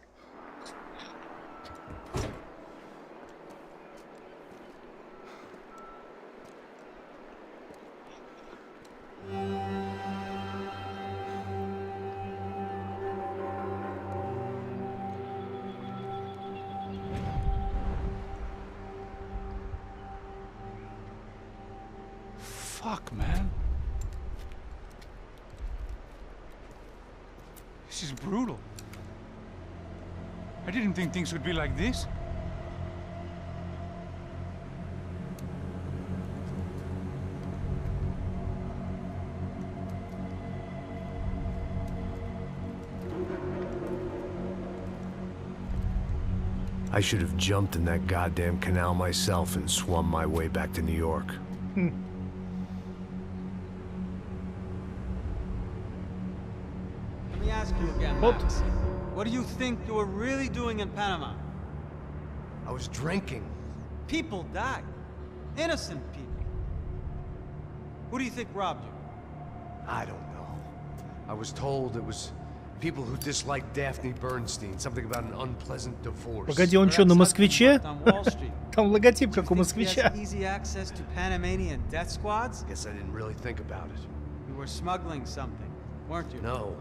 Fuck, man. This is brutal. I didn't think things would be like this. I should have jumped in that goddamn canal myself and swum my way back to New York. Let me ask you again, Max. What do you think you were really doing in Panama? I was drinking. People died. Innocent people. Who do you think robbed you? I don't know. I was told it was people who disliked Daphne Bernstein. Something about an unpleasant divorce. Погоди, он что, на москвиче? Там логотип, как у москвича. Easy access to Panamanian death squads? Guess I didn't really think about it. You were smuggling something, weren't you? No.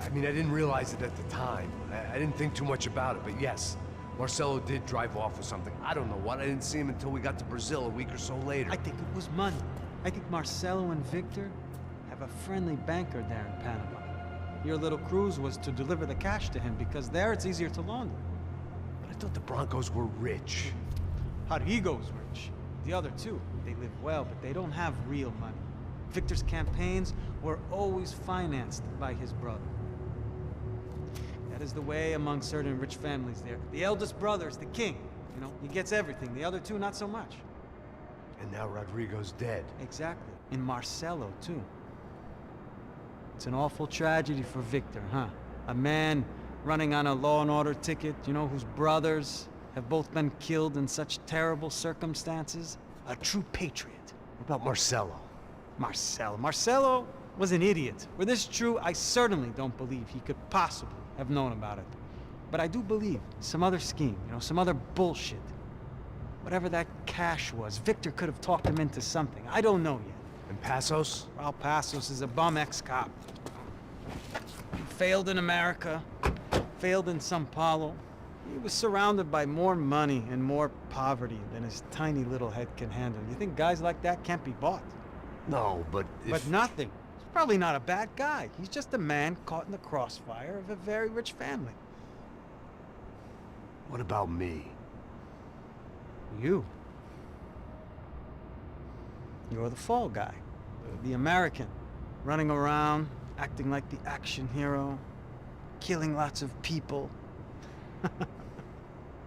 I mean, I didn't realize it at the time. I didn't think too much about it, but yes, Marcelo did drive off with something. I don't know what. I didn't see him until we got to Brazil a week or so later. I think it was money. I think Marcelo and Victor have a friendly banker there in Panama. Your little cruise was to deliver the cash to him, because there it's easier to launder. But I thought the Broncos were rich. Rodrigo's rich. The other two, they live well, but they don't have real money. Victor's campaigns were always financed by his brother. That is the way among certain rich families there. The eldest brother is the king. You know, he gets everything. The other two, not so much. And now Rodrigo's dead. Exactly. And Marcelo, too. It's an awful tragedy for Victor, huh? A man running on a law and order ticket, you know, whose brothers have both been killed in such terrible circumstances. A true patriot. What about Marcelo? Marcelo was an idiot. Were this true, I certainly don't believe he could possibly have known about it. But I do believe some other scheme, you know, some other bullshit. Whatever that cash was, Victor could have talked him into something. I don't know yet. And Passos? Well, Passos is a bum ex-cop. He failed in America, failed in São Paulo. He was surrounded by more money and more poverty than his tiny little head can handle. You think guys like that can't be bought? No, but But nothing. He's probably not a bad guy. He's just a man caught in the crossfire of a very rich family. What about me? You. You're the fall guy. The American. Running around, acting like the action hero. Killing lots of people.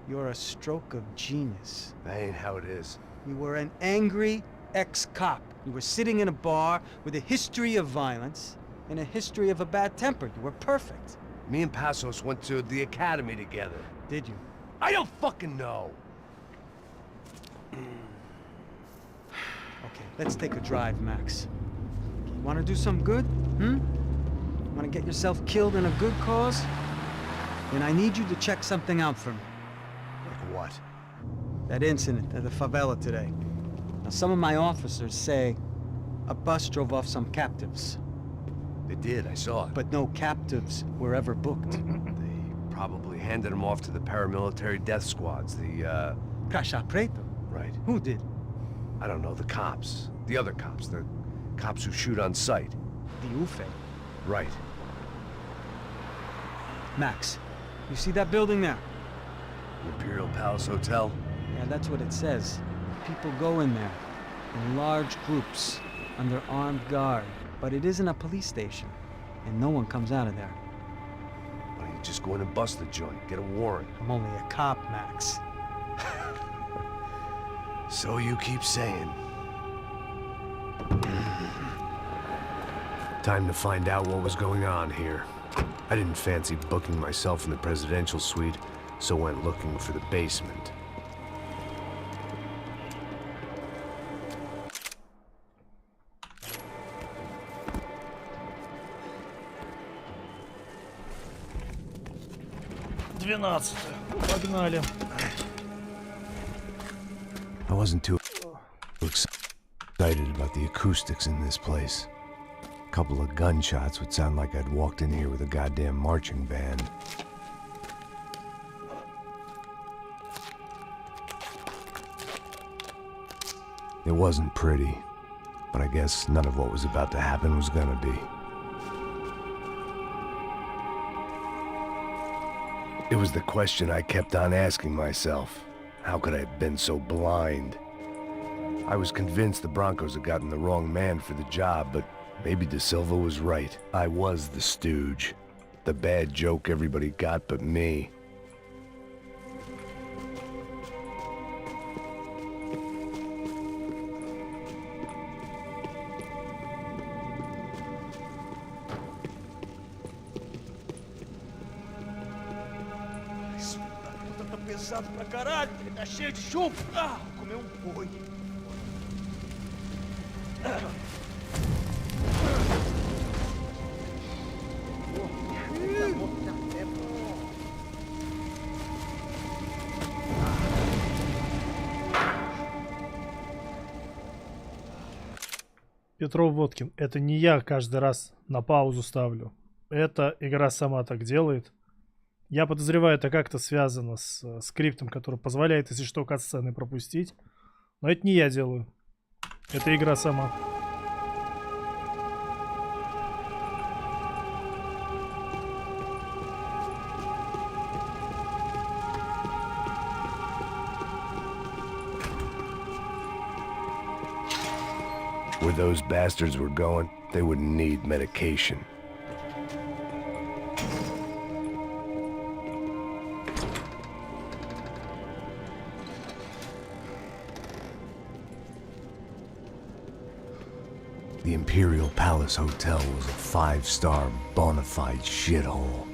You're a stroke of genius. That ain't how it is. You were an angry ex-cop. You were sitting in a bar with a history of violence and a history of a bad temper. You were perfect. Me and Passos went to the academy together. Did you? I don't fucking know. Okay, let's take a drive, Max. You want to do some good? Want to get yourself killed in a good cause? Then I need you to check something out for me. Like what? That incident at the favela today. Now, some of my officers say a bus drove off some captives. They did, I saw it. But no captives were ever booked. They probably handed them off to the paramilitary death squads, the, Caixa Preto? Right. Who did? I don't know, the cops. The other cops, the cops who shoot on sight. The UFE. Right. Max, you see that building there? The Imperial Palace Hotel? Yeah, that's what it says. People go in there, in large groups, under armed guard. But it isn't a police station, and no one comes out of there. Why don't you just go in and bust the joint, get a warrant? I'm only a cop, Max. So you keep saying. Time to find out what was going on here. I didn't fancy booking myself in the presidential suite, so went looking for the basement. Погнали. I wasn't too excited about the acoustics in this place. A couple of gunshots would sound like I'd walked in here with a goddamn marching band. It wasn't pretty, but I guess none of what was about to happen was gonna be. It was the question I kept on asking myself. How could I have been so blind? I was convinced the Broncos had gotten the wrong man for the job, but maybe De Silva was right. I was the stooge. The bad joke everybody got but me. Pesado pra caralho, ele tá cheio de chumbo. Ah, comeu boi. Петров Водкин. Это не я каждый раз на паузу ставлю. Это игра сама так делает. Я подозреваю, это как-то связано с скриптом, который позволяет, если что, катсцены пропустить. Но это не я делаю. Это игра сама. Where those bastards were going, they wouldn't need medication. The Imperial Palace Hotel was a 5-star bona fide shithole.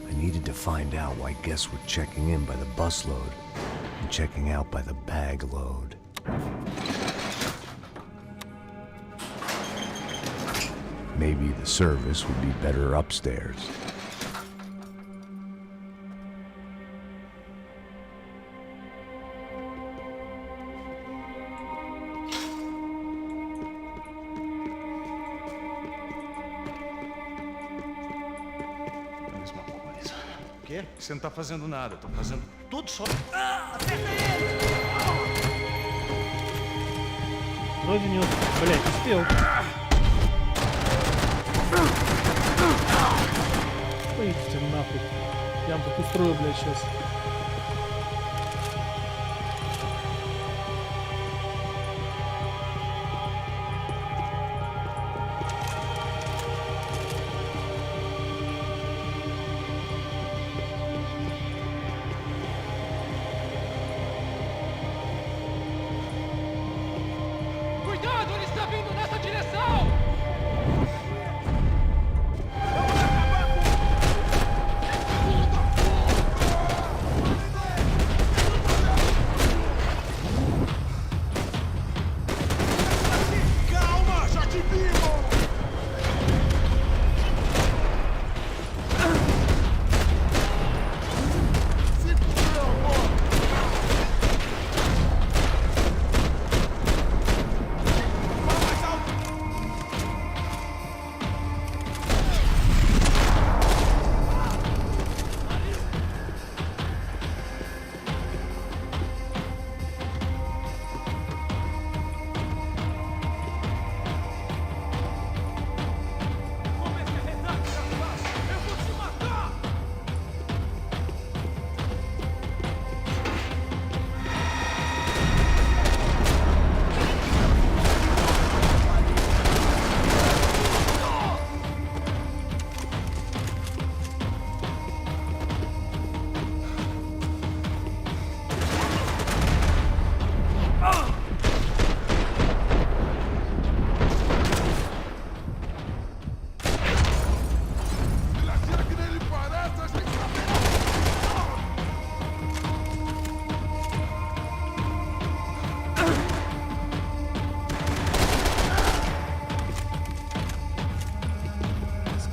I needed to find out why guests were checking in by the busload and checking out by the bag load. Maybe the service would be better upstairs. O quê? Você não tá fazendo nada, tô fazendo tudo só. Вроде не успел. Блять, успел. Идите нахуй. Я вам тут устрою, блядь, сейчас. Cuidado, ele está vindo nessa direção! Calma, já te vimos!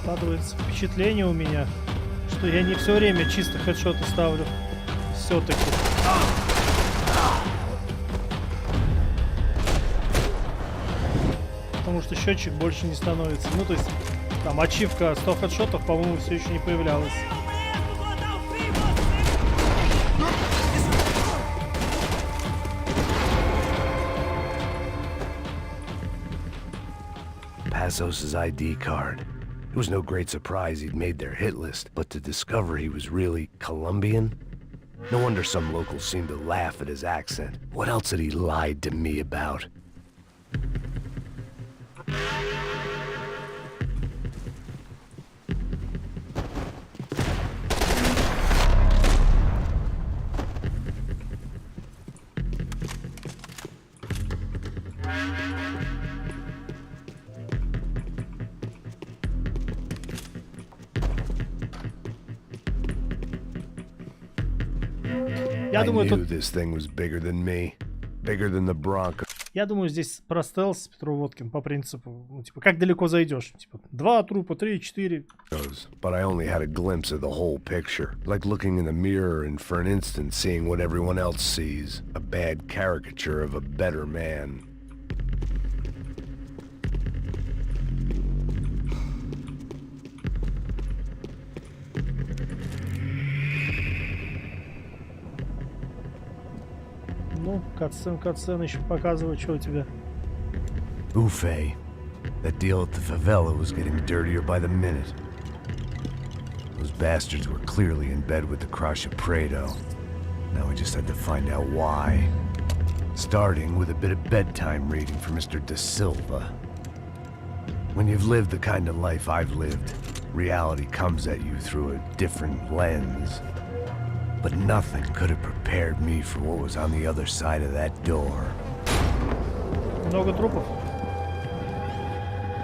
Складывается впечатление у меня, что я не все время чисто хедшоты ставлю. Все-таки. Потому что счетчик больше не становится. Ну, то есть, там ачивка 100 хедшотов, по-моему, все еще не появлялась. Passos' ID card. It was no great surprise he'd made their hit list, but to discover he was really Colombian? No wonder some locals seemed to laugh at his accent. What else had he lied to me about? Я думаю, knew тут... this thing was bigger than me, bigger than the Bronco. Я думаю, здесь про стелс Петру Водкин по принципу, ну, типа, как далеко зайдешь? Типа, 2 трупа, 3, 4. But I only had a glimpse of the whole picture, like looking in the mirror and for an instant seeing what everyone else sees, a bad caricature of a better man. Ну, катсцен еще показывает, что у тебя. Ufe. That deal at the favela was getting dirtier by the minute. Those bastards were clearly in bed with the Crush of Prado. Now we just had to find out why. Starting with a bit of bedtime reading for Mr. De Silva. When you've lived the kind of life I've lived, reality comes at you through a different lens. But nothing could have prepared me for what was on the other side of that door. Много трупов?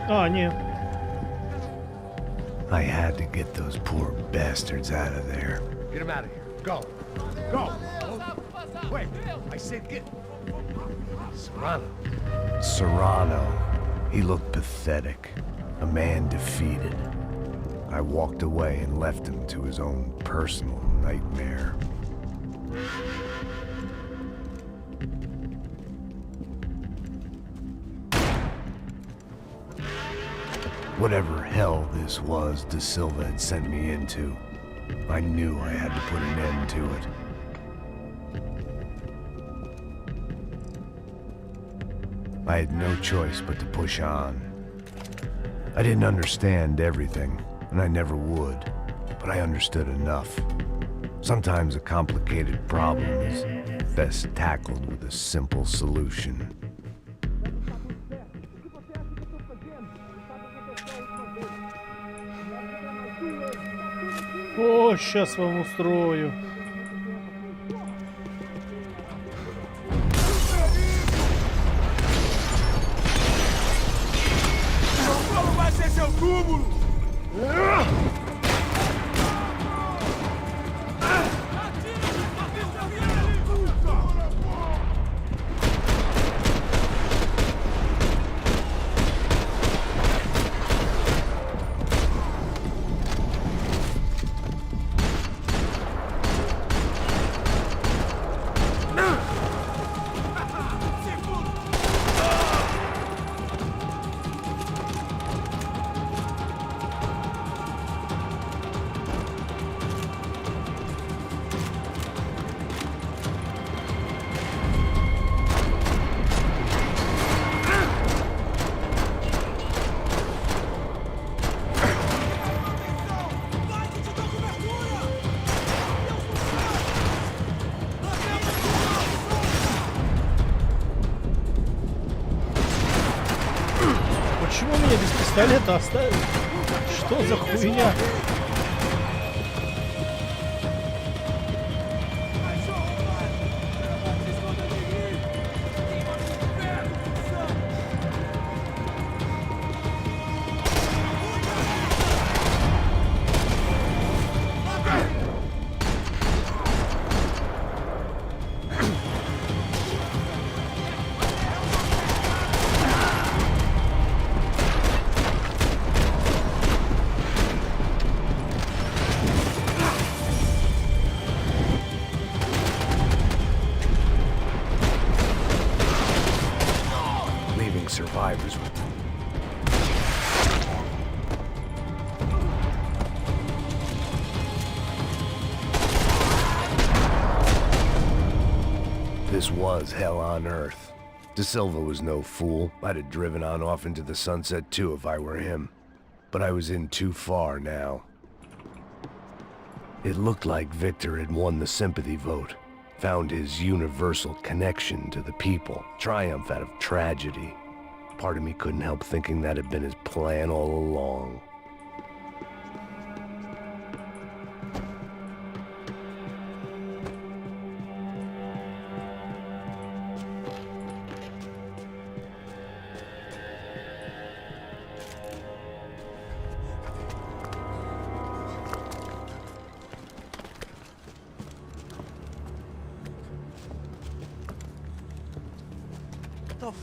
А, нет. I had to get those poor bastards out of there. Get him out of here. Go. Go. Wait. I said get... Serrano. Serrano. He looked pathetic. A man defeated. I walked away and left him to his own personal nightmare. Whatever hell this was De Silva had sent me into, I knew I had to put an end to it. I had no choice but to push on. I didn't understand everything, and I never would, but I understood enough. Sometimes a complicated problem is best tackled with a simple solution. О, сейчас вам устрою. Como vai ser seu túmulo? Почему меня без пистолета оставили? Что за хуйня? Survivors. This was hell on earth. De Silva was no fool. I'd have driven on off into the sunset too if I were him. But I was in too far now. It looked like Victor had won the sympathy vote, found his universal connection to the people, triumph out of tragedy. Part of me couldn't help thinking that had been his plan all along. What the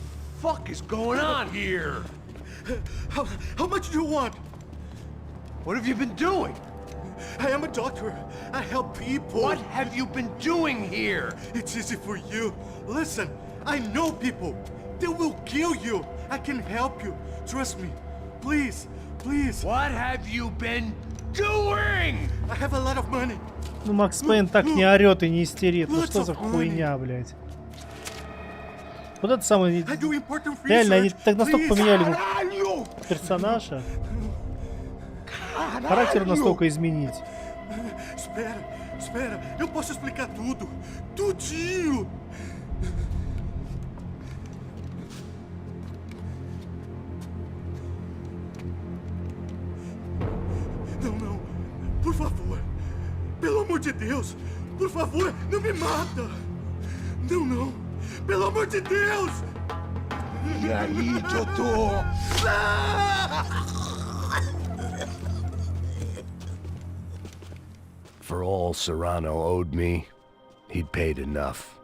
fuck is going on here? How much do you want? What have you been doing? I am a doctor. I help people. What have you been doing here? It's easy for you. Listen, I know people. They will kill you. I can help you. Trust me. Please, please. What have you been doing? I have a lot of money. Ну, Макс Пейн так не орет и не истерит. Ну что за хуйня, блядь? Вот это самое... Реально, они так настолько поменяли персонажа. Характер настолько изменить. Espera, espera. Eu posso explicar tudo. Tudinho. Pelo amor de Deus! Por favor, não me mata! Não, não! Pelo amor de Deus! E aí, Totó? For all Serrano owed me, he'd paid enough.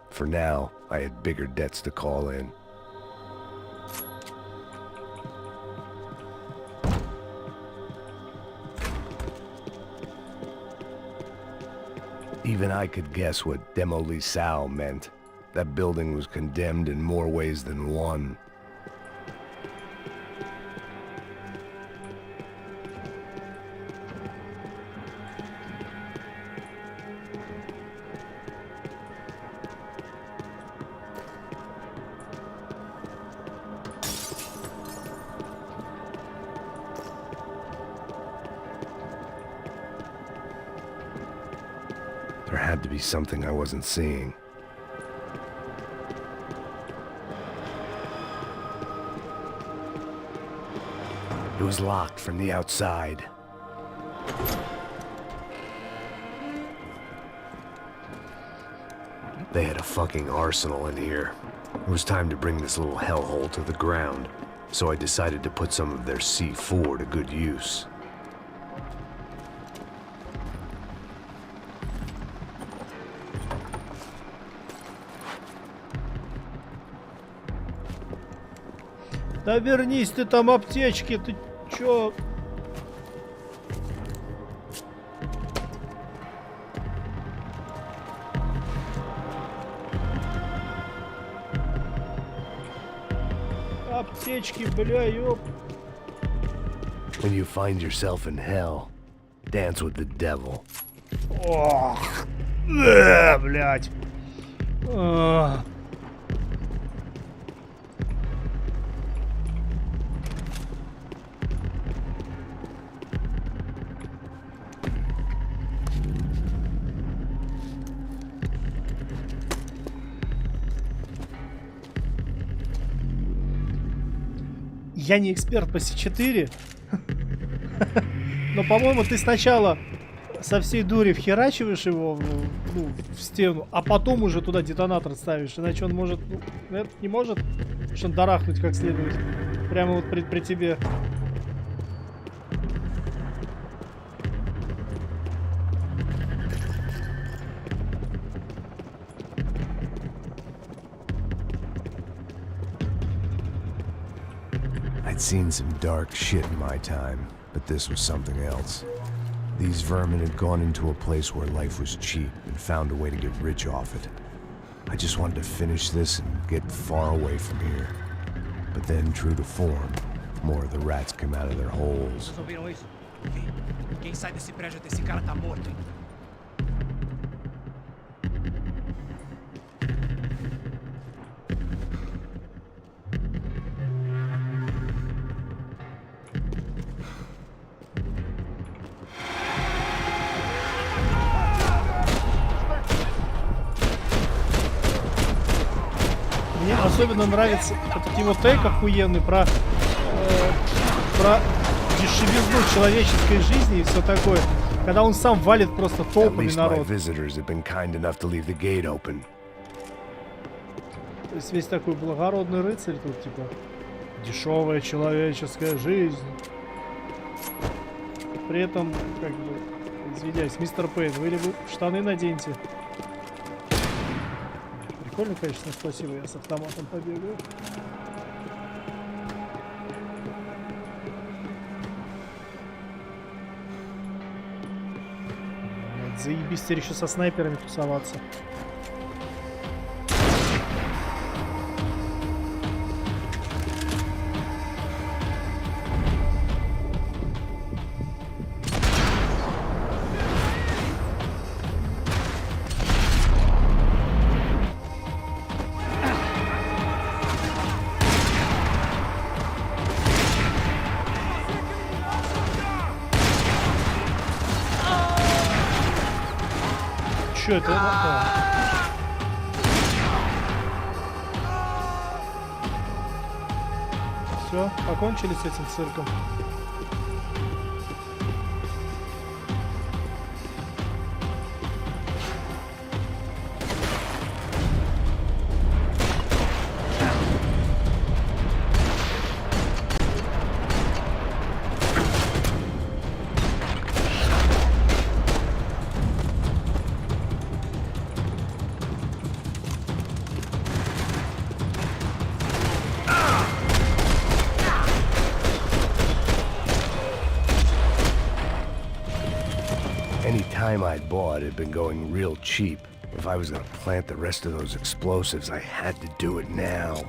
For now, I had bigger debts to call in. Even I could guess what Demolisal meant. That building was condemned in more ways than one. There had to be something I wasn't seeing. It was locked from the outside. They had a fucking arsenal in here. It was time to bring this little hellhole to the ground, so I decided to put some of their C4 to good use. Да вернись ты там, аптечки, ты чё? Аптечки, бля, ёп. When you find yourself in hell, dance with the devil. Ох, блядь. Я не эксперт по С4, но, по-моему, ты сначала со всей дури вхерачиваешь его в стену, а потом уже туда детонатор ставишь, иначе он может, это не может, что он дарахнуть как следует, прямо вот при тебе. I'd seen some dark shit in my time, but this was something else. These vermin had gone into a place where life was cheap and found a way to get rich off it. I just wanted to finish this and get far away from here. But then, true to form, more of the rats came out of their holes. Vocês ouviram isso? Quem sai desse prédio desse cara tá morto, hein? Мне особенно нравится этот его тейк охуенный про дешевизну человеческой жизни и все такое. Когда он сам валит просто толпами народ. То есть весь такой благородный рыцарь тут, типа, дешевая человеческая жизнь. При этом, как бы, извиняюсь, мистер Пейн, вы либо штаны наденьте. Прикольно, конечно, спасибо, я с автоматом побегаю. Заебись теперь еще со снайперами тусоваться. Что это? Все, покончили с этим цирком. time I'd bought had been going real cheap. If I was gonna plant the rest of those explosives, I had to do it now.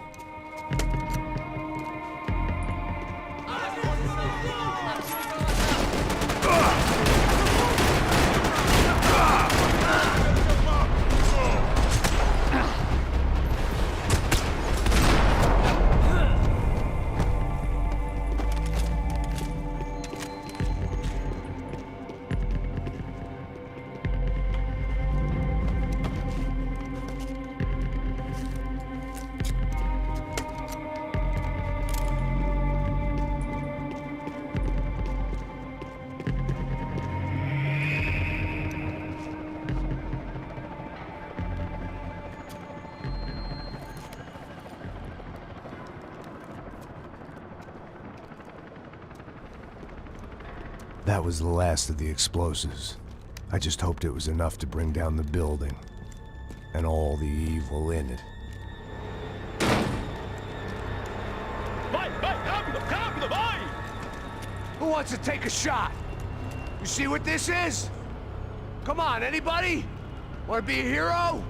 That was the last of the explosives. I just hoped it was enough to bring down the building and all the evil in it. Who wants to take a shot? You see what this is? Come on, anybody? Want to be a hero?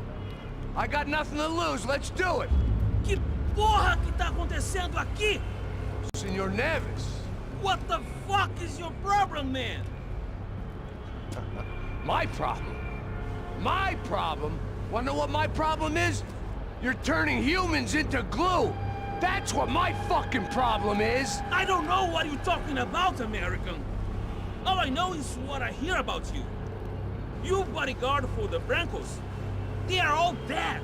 I got nothing to lose, let's do it! Que porra que tá acontecendo aqui? Senor Neves. What the fuck is your problem, man? My problem? My problem? Wanna know what my problem is? You're turning humans into glue! That's what my fucking problem is! I don't know what you're talking about, American. All I know is what I hear about you. You bodyguard for the Brancos. They are all dead.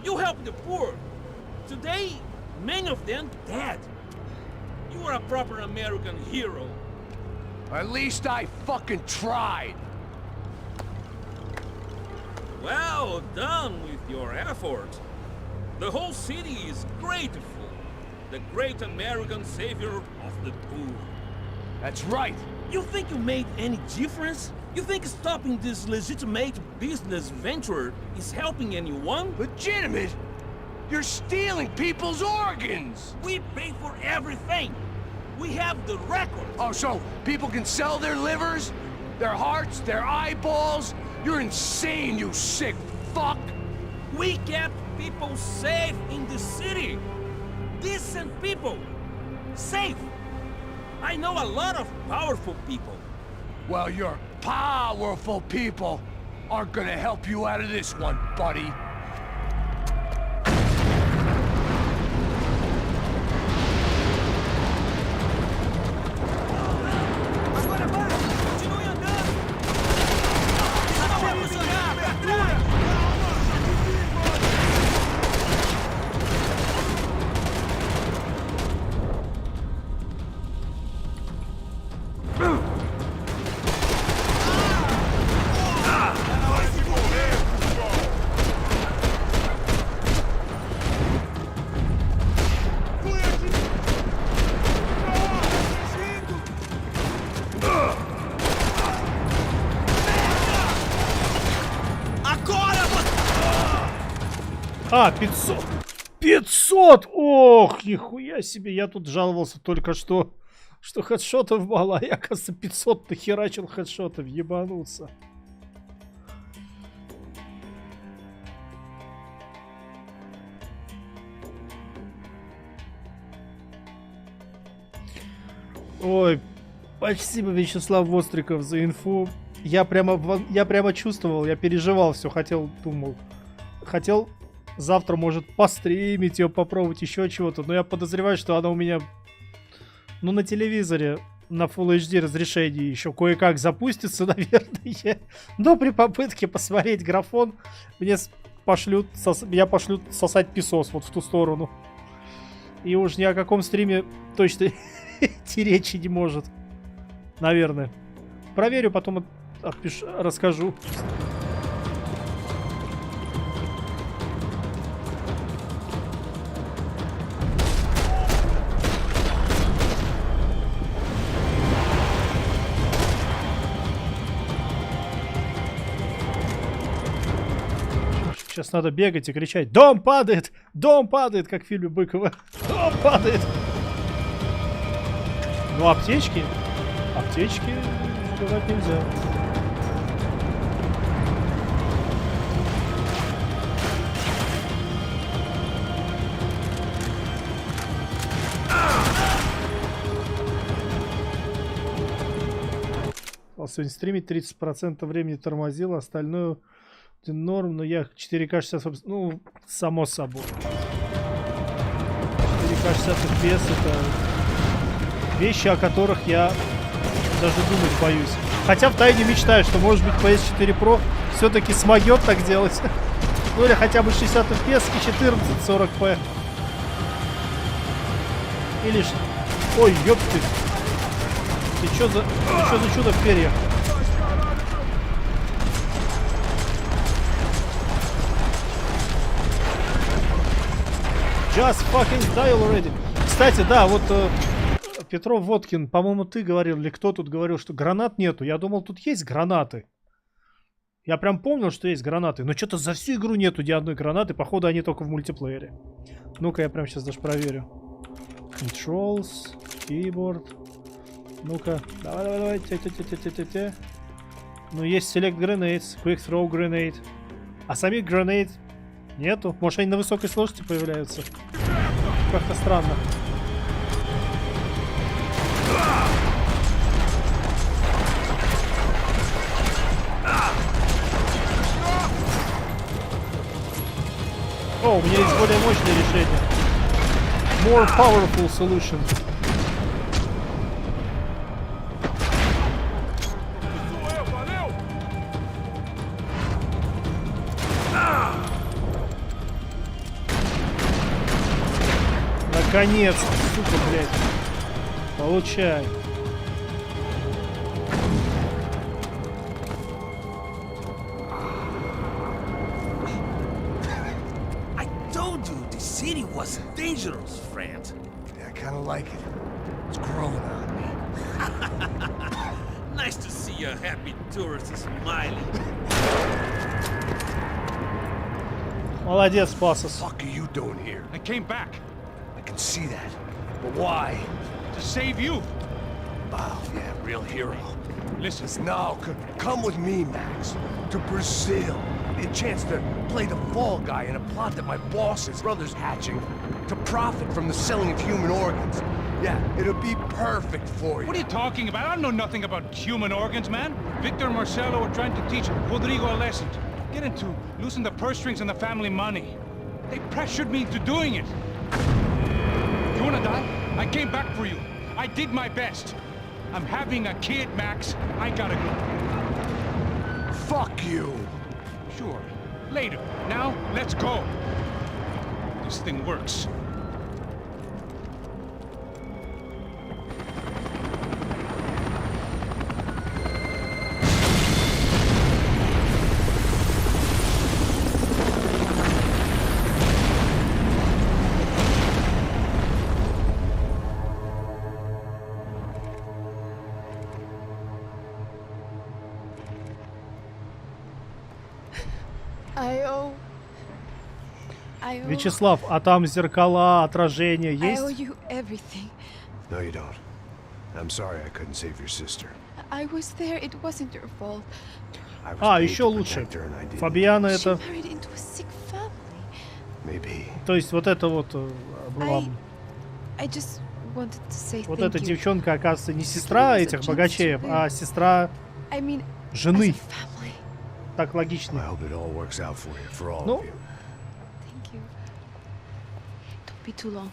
You help the poor. Today, many of them dead. You are a proper American hero. At least I fucking tried. Well done with your effort. The whole city is grateful. The great American savior of the poor. That's right. You think you made any difference? You think stopping this legitimate business venture is helping anyone? Legitimate? You're stealing people's organs! We pay for everything! We have the record! Oh, so people can sell their livers? Their hearts? Their eyeballs? You're insane, you sick fuck! We kept people safe in the city! Decent people! Safe! I know a lot of powerful people. Well, your powerful people aren't gonna help you out of this one, buddy. А, 500! 500! Ох, нихуя себе! Я тут жаловался только что хедшотов мало, а я, оказывается, 500 нахерачил хедшотов, ебануться. Ой, спасибо, Вячеслав Востриков, за инфу. Я прямо чувствовал, я переживал все, думал, завтра, может, постримить ее, попробовать еще чего-то. Но я подозреваю, что она у меня, ну, на телевизоре на Full HD разрешении еще кое-как запустится, наверное. Но при попытке посмотреть графон, меня пошлют сосать песос вот в ту сторону. И уж ни о каком стриме точно идти речи не может. Наверное. Проверю, потом расскажу. Сейчас надо бегать и кричать: «Дом падает! Дом падает!» Как в фильме Быкова. Дом падает! Ну, аптечки сбивать нельзя. пытался сегодня стримить, 30% времени тормозил, остальное норм, но я 4К 60, ну, само собой. 4К 60 FPS это вещи, о которых я даже думать боюсь. Хотя втайне мечтаю, что может быть PS4 Pro все-таки смогет так делать. Ну или хотя бы 60 FPS и 1440p. Или... Ой, ёпты. Ты чё за чудо в перьях? Just fucking die already. Кстати, да, вот Петров Водкин, по-моему, ты говорил, или кто тут говорил, что гранат нету. Я думал, тут есть гранаты. Я прям помнил, что есть гранаты. Но что-то за всю игру нету ни одной гранаты. Походу, они только в мультиплеере. Ну-ка, я прям сейчас даже проверю. Controls, keyboard. Ну-ка, давай. Те. Ну, есть Select Grenades, Quick Throw Grenade. А самих гранат нету. Может, они на высокой сложности появляются? Как-то странно. О, у меня есть более мощное решение. More powerful solution. Наконец-то, сука, блядь. Получай. City was dangerous, friend. Yeah, I kind of like it. It's growing on me. Nice to see a happy tourist smiling. Молодец, Пасос. What the fuck are you doing here? I came back. I can see that. But why? To save you. Oh, yeah, real hero. Listen. No, come with me, Max. To Brazil. A chance to play the fall guy in a plot that my boss's brother's hatching to profit from the selling of human organs. Yeah, it'll be perfect for you. What are you talking about? I know nothing about human organs, man. Victor and Marcelo are trying to teach Rodrigo a lesson. Get him to loosen the purse strings and the family money. They pressured me into doing it. You wanna die? I came back for you. I did my best. I'm having a kid, Max. I gotta go. Fuck you. Sure. Later. Now, let's go. This thing works. Вячеслав, а там зеркала, отражения есть? I owe you everything. No, you don't. I'm sorry I couldn't save your sister. I was there. It wasn't your fault. А, еще лучше. Фабиана это... She married into a sick family. Maybe. То есть вот это вот была... I just wanted to say Вот thank эта you. девчонка, оказывается, не сестра этих богачеев, а сестра I mean, жены. as a family. Так логично. I hope it all works out for you, for all Ну, of you. Thank you. Don't be too long.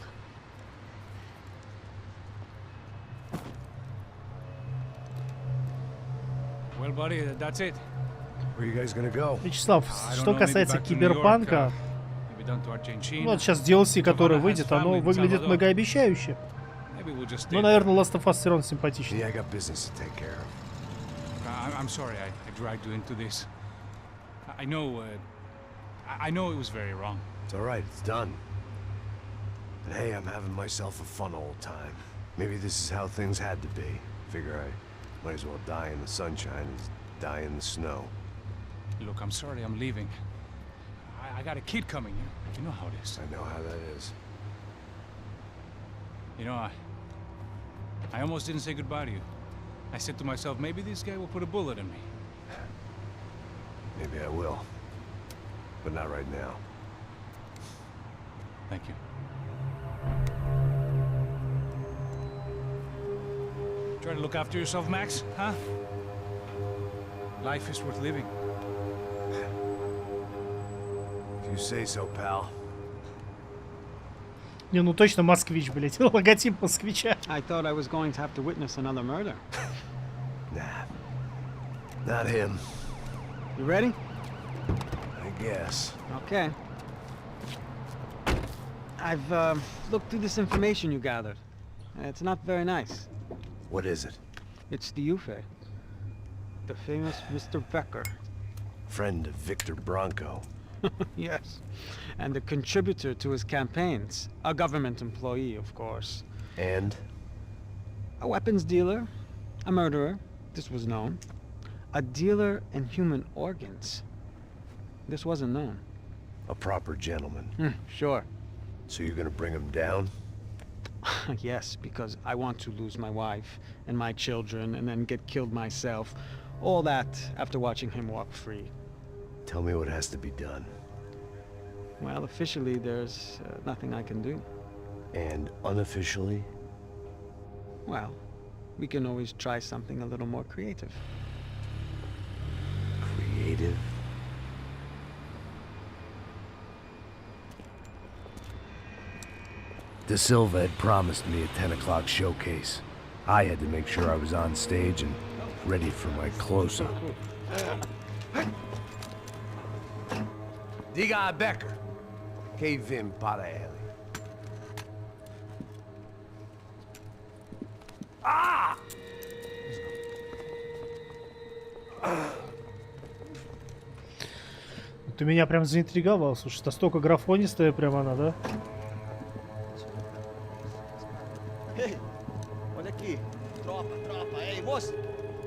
Well, buddy, that's it. Where are you guys gonna go? Вячеслав, что касается киберпанка, вот сейчас DLC, который выйдет, оно выглядит многообещающе. Но, наверное, Last of Us все равно симпатичнее. Yeah, I got business to take care of. I'm sorry I dragged you into this. I know it was very wrong. It's all right, it's done. But hey, I'm having myself a fun old time. Maybe this is how things had to be. Figure I might as well die in the sunshine as die in the snow. Look, I'm sorry I'm leaving. I got a kid coming. You know how it is. I know how that is. You know, I almost didn't say goodbye to you. I said to myself, maybe this guy will put a bullet in me. Maybe I will. But not right now. Thank you. Try to look after yourself, Max, huh? Life is worth living. If you say so, pal. Не, ну точно москвич, блядь. Логотип москвича. I thought I was going to have to witness another murder. Nah. Not him. You ready? I guess. Okay. I've looked through this information you gathered. It's not very nice. What is it? It's the Ufe. The famous Mr. Becker. Friend of Victor Bronco. Yes. And a contributor to his campaigns. A government employee, of course. And? A weapons dealer. A murderer. This was known. A dealer in human organs. This wasn't known. A proper gentleman. Sure. So you're gonna bring him down? Yes, because I want to lose my wife and my children and then get killed myself. All that after watching him walk free. Tell me what has to be done. Well, officially, there's nothing I can do. And unofficially? Well, we can always try something a little more creative. Creative? De Silva had promised me a 10 o'clock showcase. I had to make sure I was on stage and ready for my close-up. Diga a Becker. Que vim para ele. Ah! Ты меня прям заинтриговал, слушай, настолько графонистая прям она, да? Ei, olha aqui. Tropa. Ei, moço.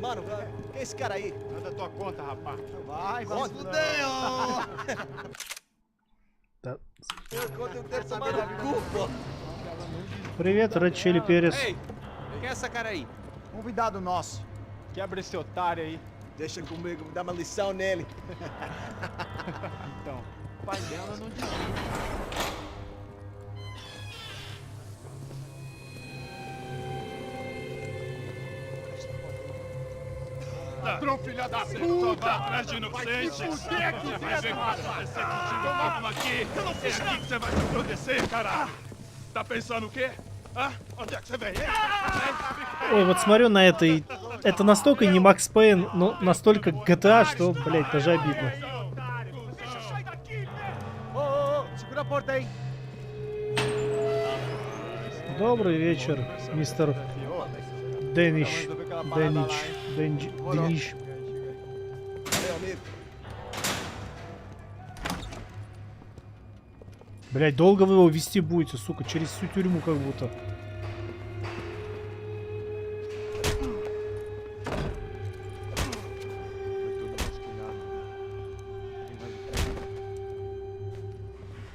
Mano, quem é esse cara aí? Manda tua conta, rapaz. Vai fudeu! Да. Eu quero tomar no cu, pô. Привет, Red Chili Перес. Ei, quem é essa cara aí? Convidado nosso. Quebra esse otário aí. Deixa comigo, dá uma lição nele. Então, o pai dela não disse. Ladrão, filha da puta! Vai atrás de inocentes! Vai ver como vai ser contigo mesmo aqui! É aqui que você vai se proteger, caralho! Tá pensando o quê? А? Onde é que você vem? Ой, вот смотрю на это, и это настолько не Макс Пейн, но настолько GTA, что, блядь, даже обидно. Segura a porta aí. Добрый вечер, мистер Дениш. Дениш. Блядь, долго вы его вести будете, сука, через всю тюрьму как будто.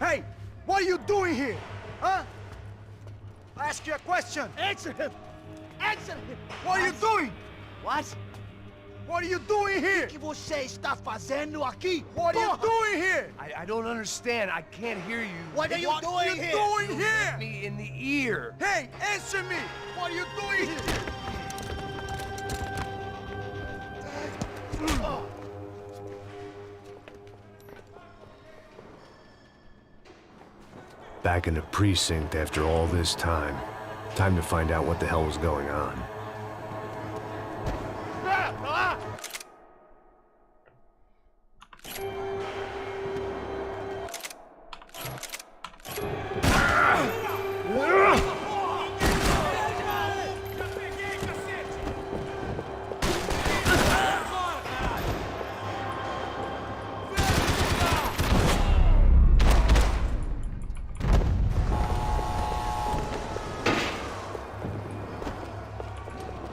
Hey, what are you doing here? Huh? I ask you a question. Answer him. Answer him. What are you doing? What? What are you doing here? O que você está fazendo aqui? What are you doing here? I don't understand. I can't hear you. What are you doing here? What are you doing here? Me in the ear. Hey, answer me. What are you doing here? Back in the precinct after all this time. Time to find out what the hell was going on.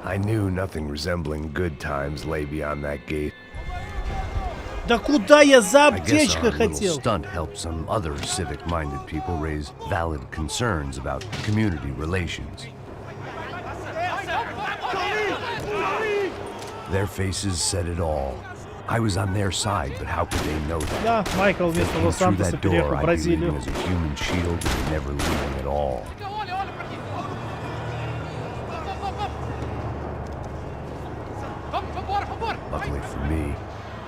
I knew nothing resembling good times lay beyond that gate. Да куда я за I guess our аптечкой little хотел? stunt helped some other civic-minded people raise valid concerns about community relations. Their faces said it all. I was on their side, but how could they know that? Да, Майкл вместо Thinking through Лос-Сантоса that переехал door, в I'd be leaving Бразилию. as a human shield and never leaving at all. Luckily for me.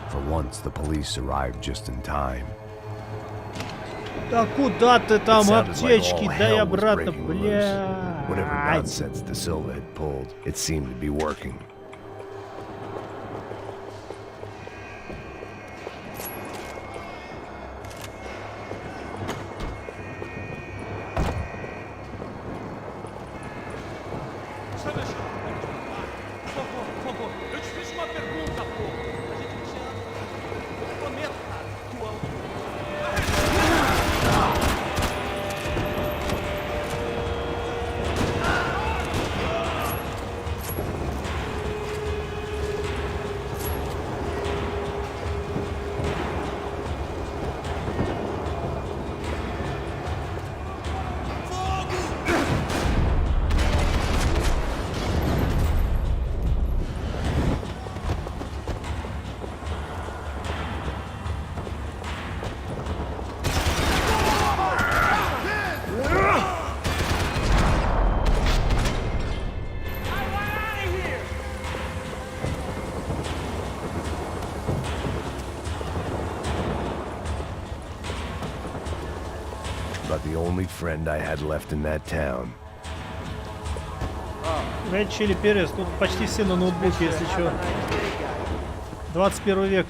For once, the police arrived just in time. Да куда ты там, It sounded like аптечки? all Дай hell was обратно, breaking loose. блядь. Whatever nonsense De Silva had pulled, it seemed to be working. Eu te fiz uma pergunta, pô. A gente te ama. Eu prometo, cara. Tu ama. About the only friend I had left in that town. Red Chili Peppers, тут почти все на ноутбуке, если что. 21 век.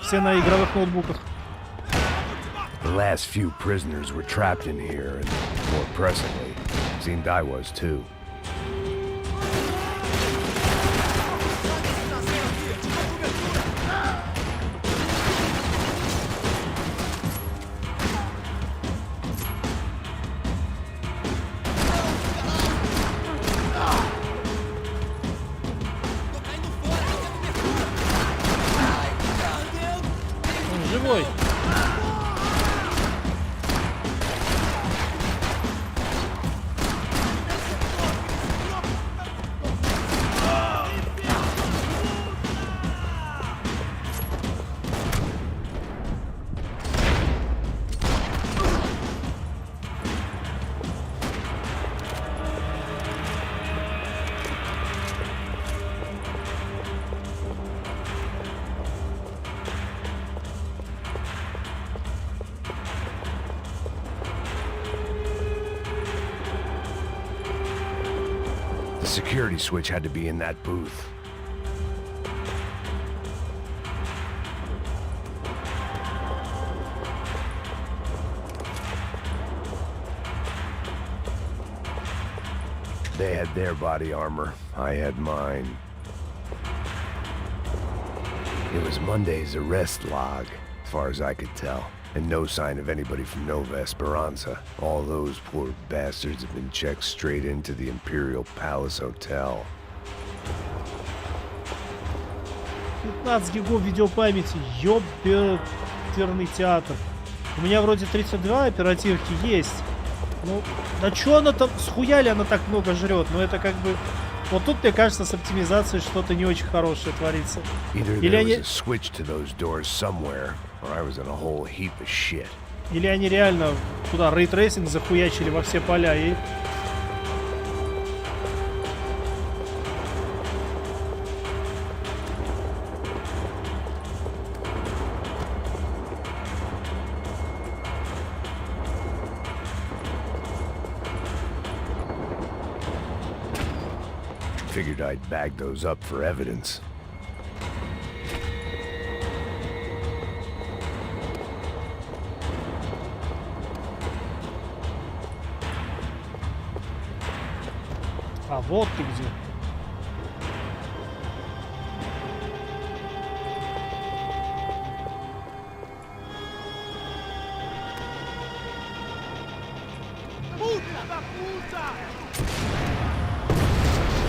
Все на игровых ноутбуках. The last few prisoners were trapped in here, and more pressingly, seemed I was too. Он живой. The security switch had to be in that booth. They had their body armor. I had mine. It was Monday's arrest log, as far as I could tell. And no sign of anybody from Nova Esperanza. All those poor bastards have been checked straight into the Imperial Palace Hotel. 15 гигов видеопамяти. Ёперный театр. У меня вроде 32 оперативки есть. Ну, да чё она там, схуяли она так много жрет? Ну это как бы... Вот тут, мне кажется, с оптимизацией что-то не очень хорошее творится. Или они... Или они реально туда рейтрейсинг захуячили во все поля и... Figured I'd bag those up for evidence. А вот ты где.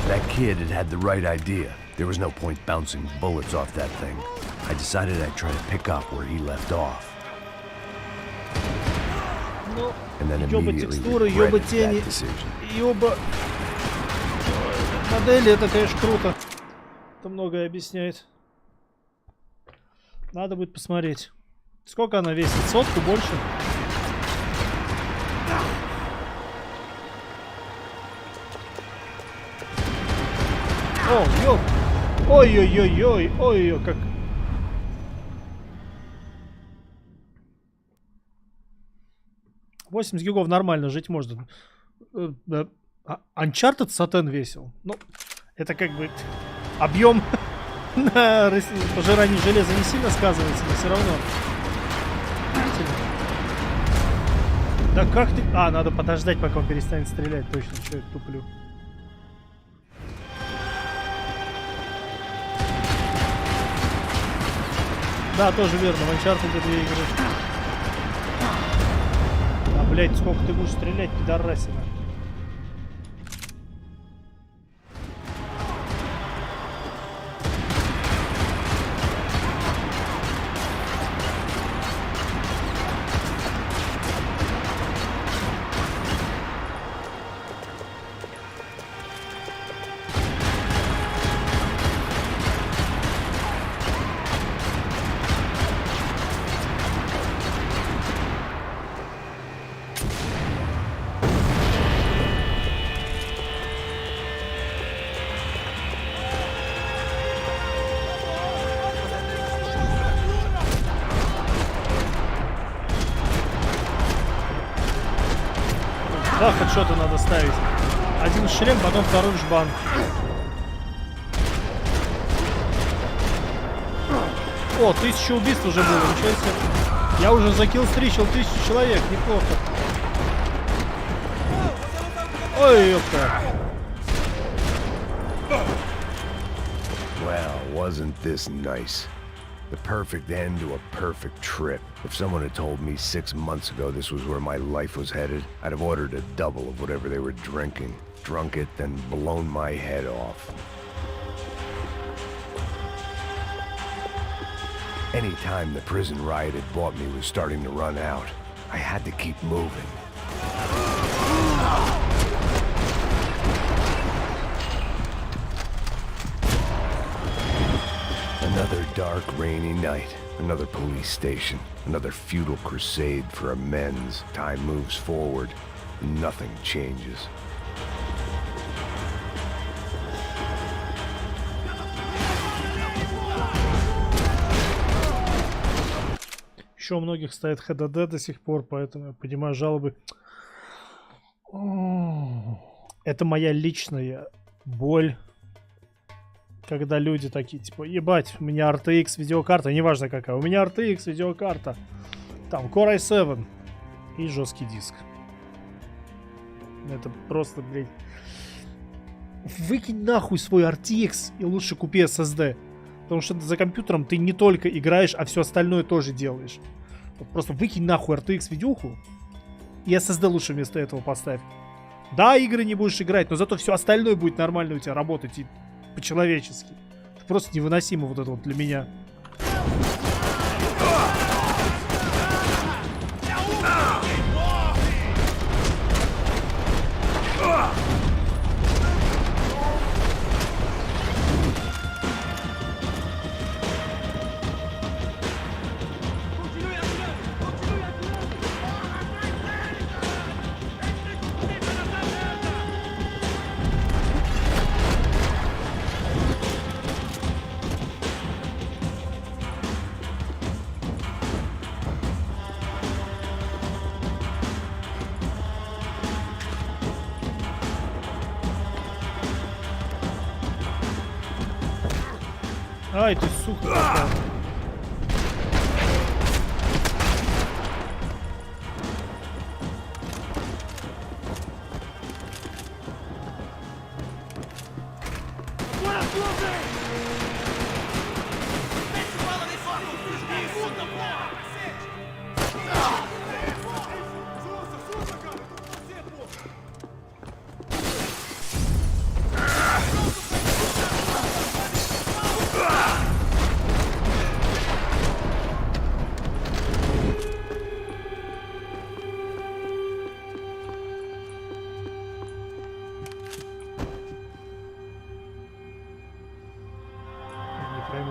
That kid had the right idea. There was no point bouncing bullets off that thing. I decided I'd try to pick up where he left off. Ну, And then ёба immediately текстуры, ёба regretted тени, that decision. ёба... Модели, это, конечно, круто. Это многое объясняет. Надо будет посмотреть. Сколько она весит? Сотку больше? О, ёп! Ой-ой-ой-ой! Ой-ой, как 80 гигов нормально жить можно. Uncharted Сатен весил. Ну, это как бы объем на пожирании железа не сильно сказывается, но все равно. Да как ты... А, надо подождать, пока он перестанет стрелять. Точно, что я туплю. Да, тоже верно. В Uncharted 2 игры. А, блядь, сколько ты будешь стрелять, пидорасина. Да, хедшоты надо ставить. Один шлем, потом второй жбан. О, 1000 убийств уже было, ничего себе. Я уже закиллстричил 1000 человек, неплохо. Ой, ёпта. Well, wasn't this nice? The perfect end to a perfect trip. If someone had told me 6 months ago this was where my life was headed, I'd have ordered a double of whatever they were drinking, drunk it, then blown my head off. Any time the prison riot had bought me was starting to run out, I had to keep moving. Another dark, rainy night. Another police station. Another futile crusade for amends. Time moves forward. Nothing changes. Еще у многих стоит ХДД до сих пор, поэтому я понимаю жалобы. Это моя личная боль. Когда люди такие, типа, ебать, у меня RTX видеокарта, неважно какая, у меня RTX видеокарта, там, Core i7 и жесткий диск. Это просто, блядь, выкинь нахуй свой RTX и лучше купи SSD. Потому что за компьютером ты не только играешь, а все остальное тоже делаешь. Вот просто выкинь нахуй RTX видюху и SSD лучше вместо этого поставь. Да, игры не будешь играть, но зато все остальное будет нормально у тебя работать и по-человечески. Это просто невыносимо вот это вот для меня. Ай, ты сука такая.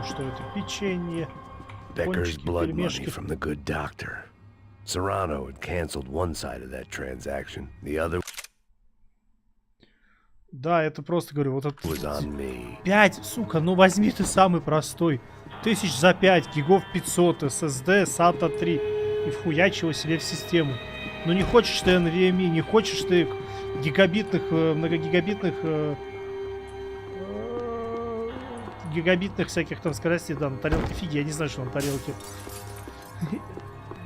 Что это печенье, Becker's пончики, blood money пельмешки. from the good doctor. Serrano had canceled one side of that transaction. The other Да, это просто, говорю, вот это... was on me. 5, сука, ну возьми ты самый простой. 1000 за 5, гигов 500, SSD, SATA 3. И вхуячь его себе в систему. Ну не хочешь ты NVMe, не хочешь ты гигабитных, многогигабитных гигабитных всяких там скоростей, да, на тарелке. Фиги, я не знаю, что на тарелке.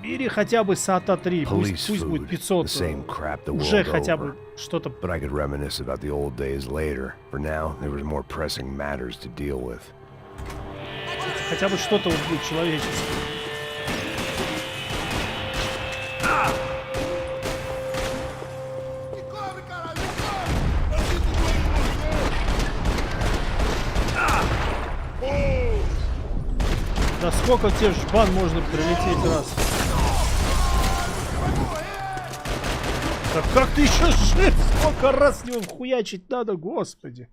Бери хотя бы SATA 3, пусть будет 500. Уже хотя бы что-то. But I could reminisce about the old days later. For now, there was more pressing matters to deal with. Хотя бы что-то вот будет человеческое. Да сколько тебе жбан можно прилететь раз? Да как ты еще жив? Сколько раз с него хуячить надо, господи.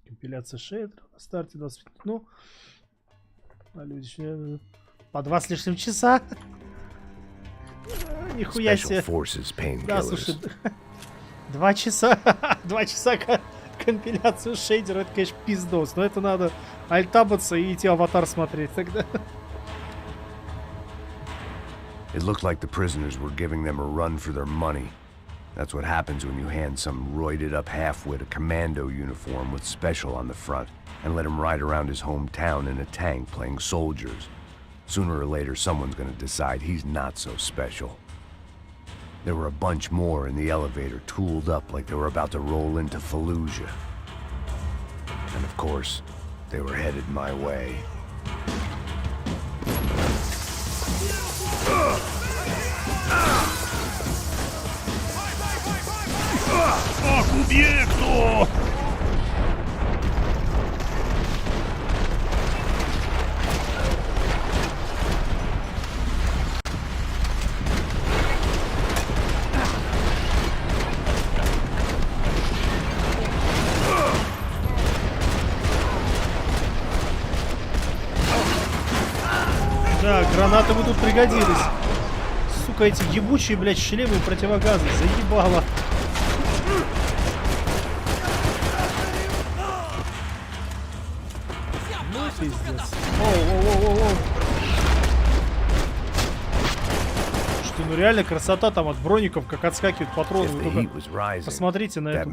Компиляция шейдера на старте 20 минут. Ну, а люди по 2 с лишним часа. Нихуя себе. Да, слушай, 2 часа. 2 часа компиляцию шейдера, это, конечно, пиздос. Но это надо альтабаться и идти аватар смотреть тогда. It looked like the prisoners were giving them a run for their money. That's what happens when you hand some roided up halfwit a commando uniform with special on the front and let him ride around his hometown in a tank playing soldiers. Sooner or later, someone's gonna decide he's not so special. There were a bunch more in the elevator, tooled up like they were about to roll into Fallujah. And of course, they were headed my way. Ах, убьекту! Да, гранаты бы тут пригодились. Сука, эти ебучие, блядь, шлемы и противогазы. Заебало. Ну, пиздец. Оу. Что, ну реально красота там от броников, как отскакивают патроны. Вы только посмотрите на это.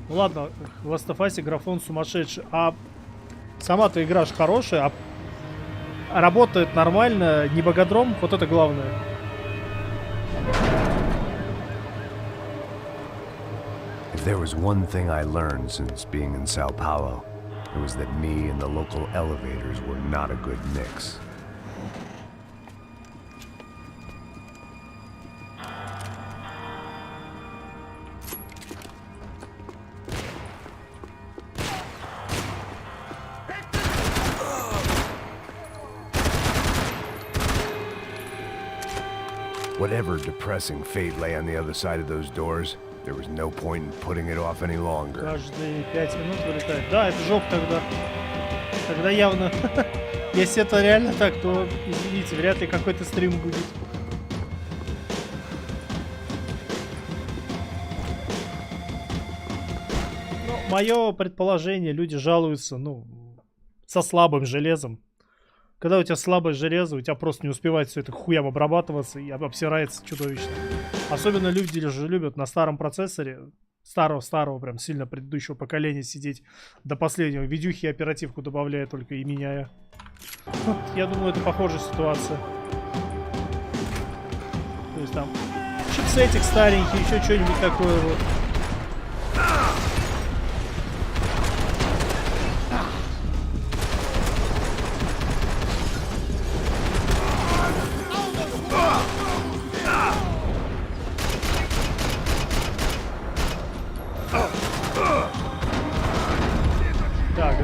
Ну ладно, в Last of Us графон сумасшедший, а сама-то игра ж хорошая, а работает нормально, не богодром, вот это главное. If there was one thing I learned since being in Sao Paulo, it was that me and the local elevators were not a good mix. Whatever depressing fate lay on the other side of those doors, there was no point in putting it off any longer. Каждые 5 минут вылетает. Да, это жоп тогда. Тогда явно. Если это реально так, то, извините, вряд ли какой-то стрим будет. Ну, мое предположение, люди жалуются, ну, со слабым железом. Когда у тебя слабое железо, у тебя просто не успевает все это хуям обрабатываться и обсирается чудовищно. Особенно люди же любят на старом процессоре, старого прям сильно предыдущего поколения сидеть до последнего. Видюхи и оперативку добавляя только и меняя. Вот, я думаю, это похожая ситуация. То есть там чипсетик старенький, еще что-нибудь такое вот.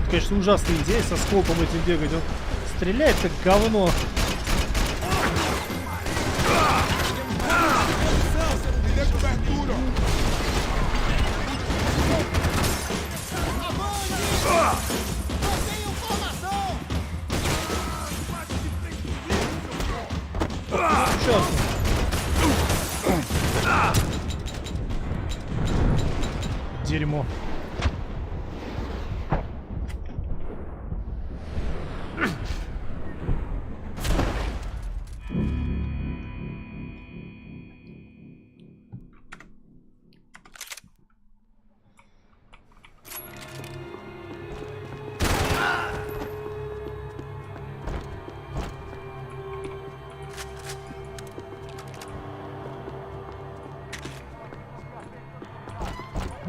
Конечно, ужасная идея со скопом этим бегать. Он стреляет как говно. Дерьмо.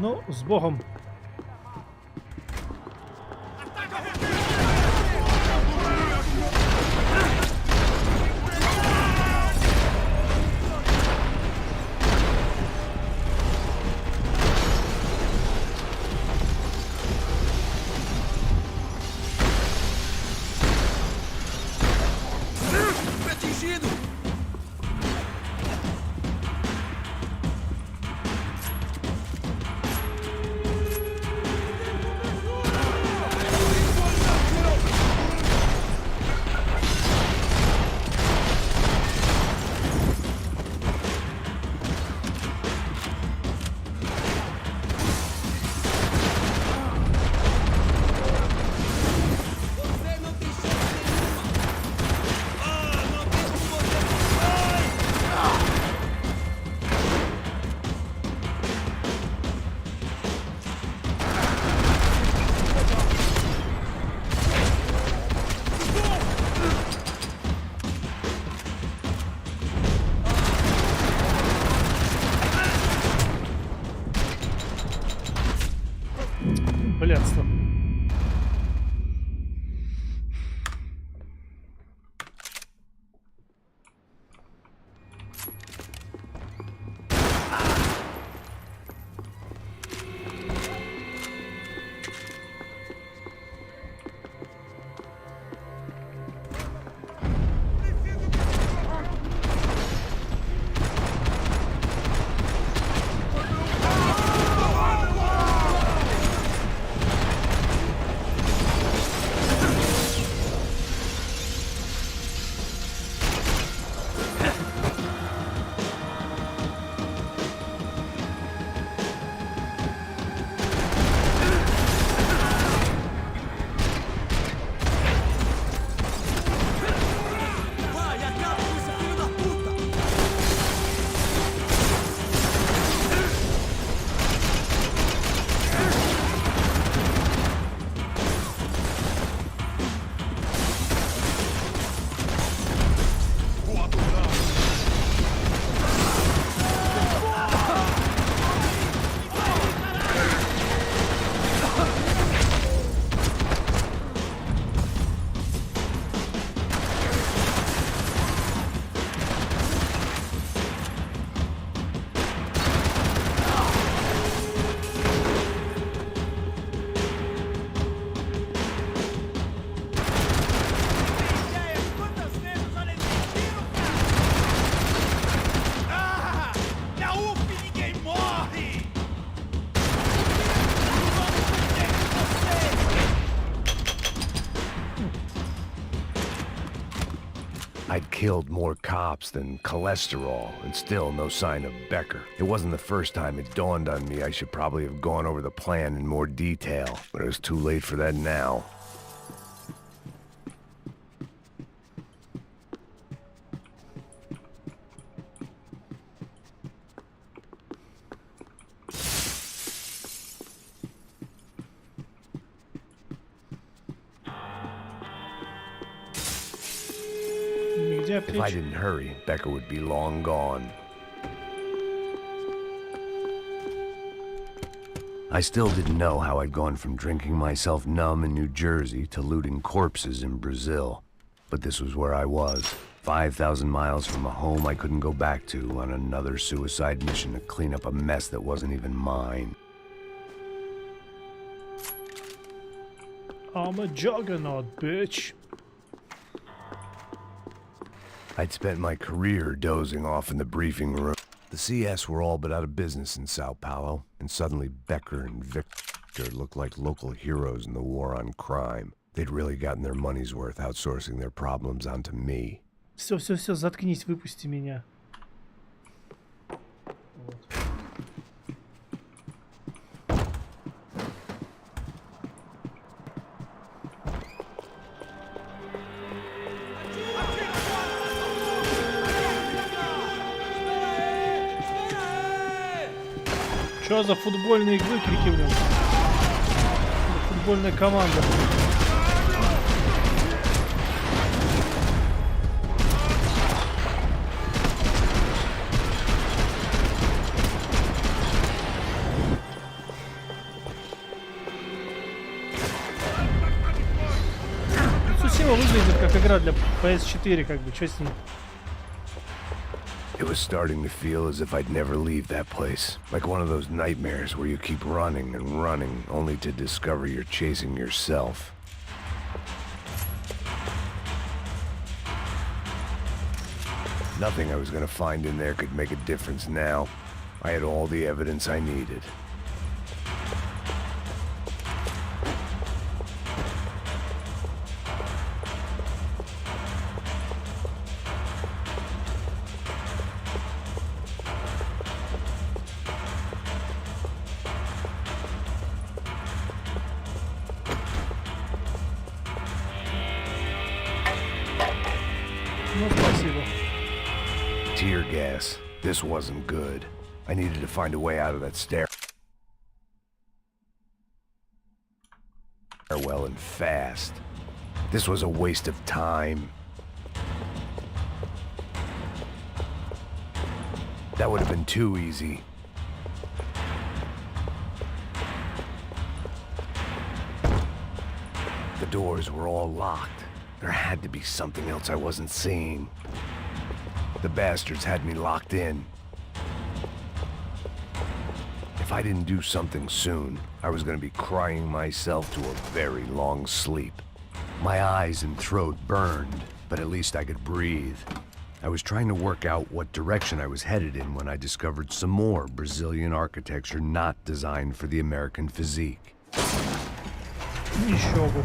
Ну, с Богом. Блядство. I'd killed more cops than cholesterol, and still no sign of Becker. It wasn't the first time it dawned on me I should probably have gone over the plan in more detail, but it was too late for that now. If I didn't hurry, Becker would be long gone. I still didn't know how I'd gone from drinking myself numb in New Jersey to looting corpses in Brazil. But this was where I was, 5,000 miles from a home I couldn't go back to, on another suicide mission to clean up a mess that wasn't even mine. I'm a juggernaut, bitch. I'd spent my career dozing off in the briefing room. The CS were all but out of business in Sao Paulo, and suddenly Becker and Victor looked like local heroes in the war on crime. They'd really gotten their money's worth outsourcing their problems onto me. Все, заткнись, выпусти меня. Вот. Что за футбольные выкрики, блин? Футбольная команда. Сусима выглядит как игра для PS4, как бы, что с ним? It was starting to feel as if I'd never leave that place. Like one of those nightmares where you keep running and running, only to discover you're chasing yourself. Nothing I was gonna find in there could make a difference now. I had all the evidence I needed. Tear gas. This wasn't good. I needed to find a way out of that stairwell and fast. This was a waste of time. That would have been too easy. The doors were all locked. There had to be something else I wasn't seeing. The bastards had me locked in. If I didn't do something soon, I was gonna be crying myself to a very long sleep. My eyes and throat burned, but at least I could breathe. I was trying to work out what direction I was headed in when I discovered some more Brazilian architecture not designed for the American physique. Еще бы.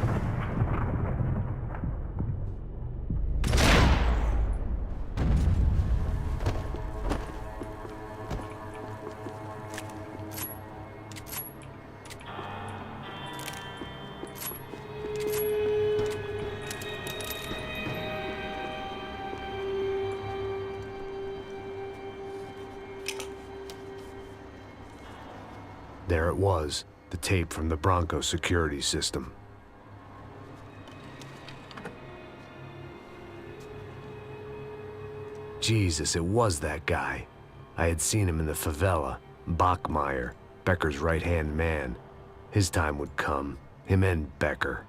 There it was, the tape from the Bronco security system. Jesus, it was that guy. I had seen him in the favela, Bachmeyer, Becker's right-hand man. His time would come, him and Becker.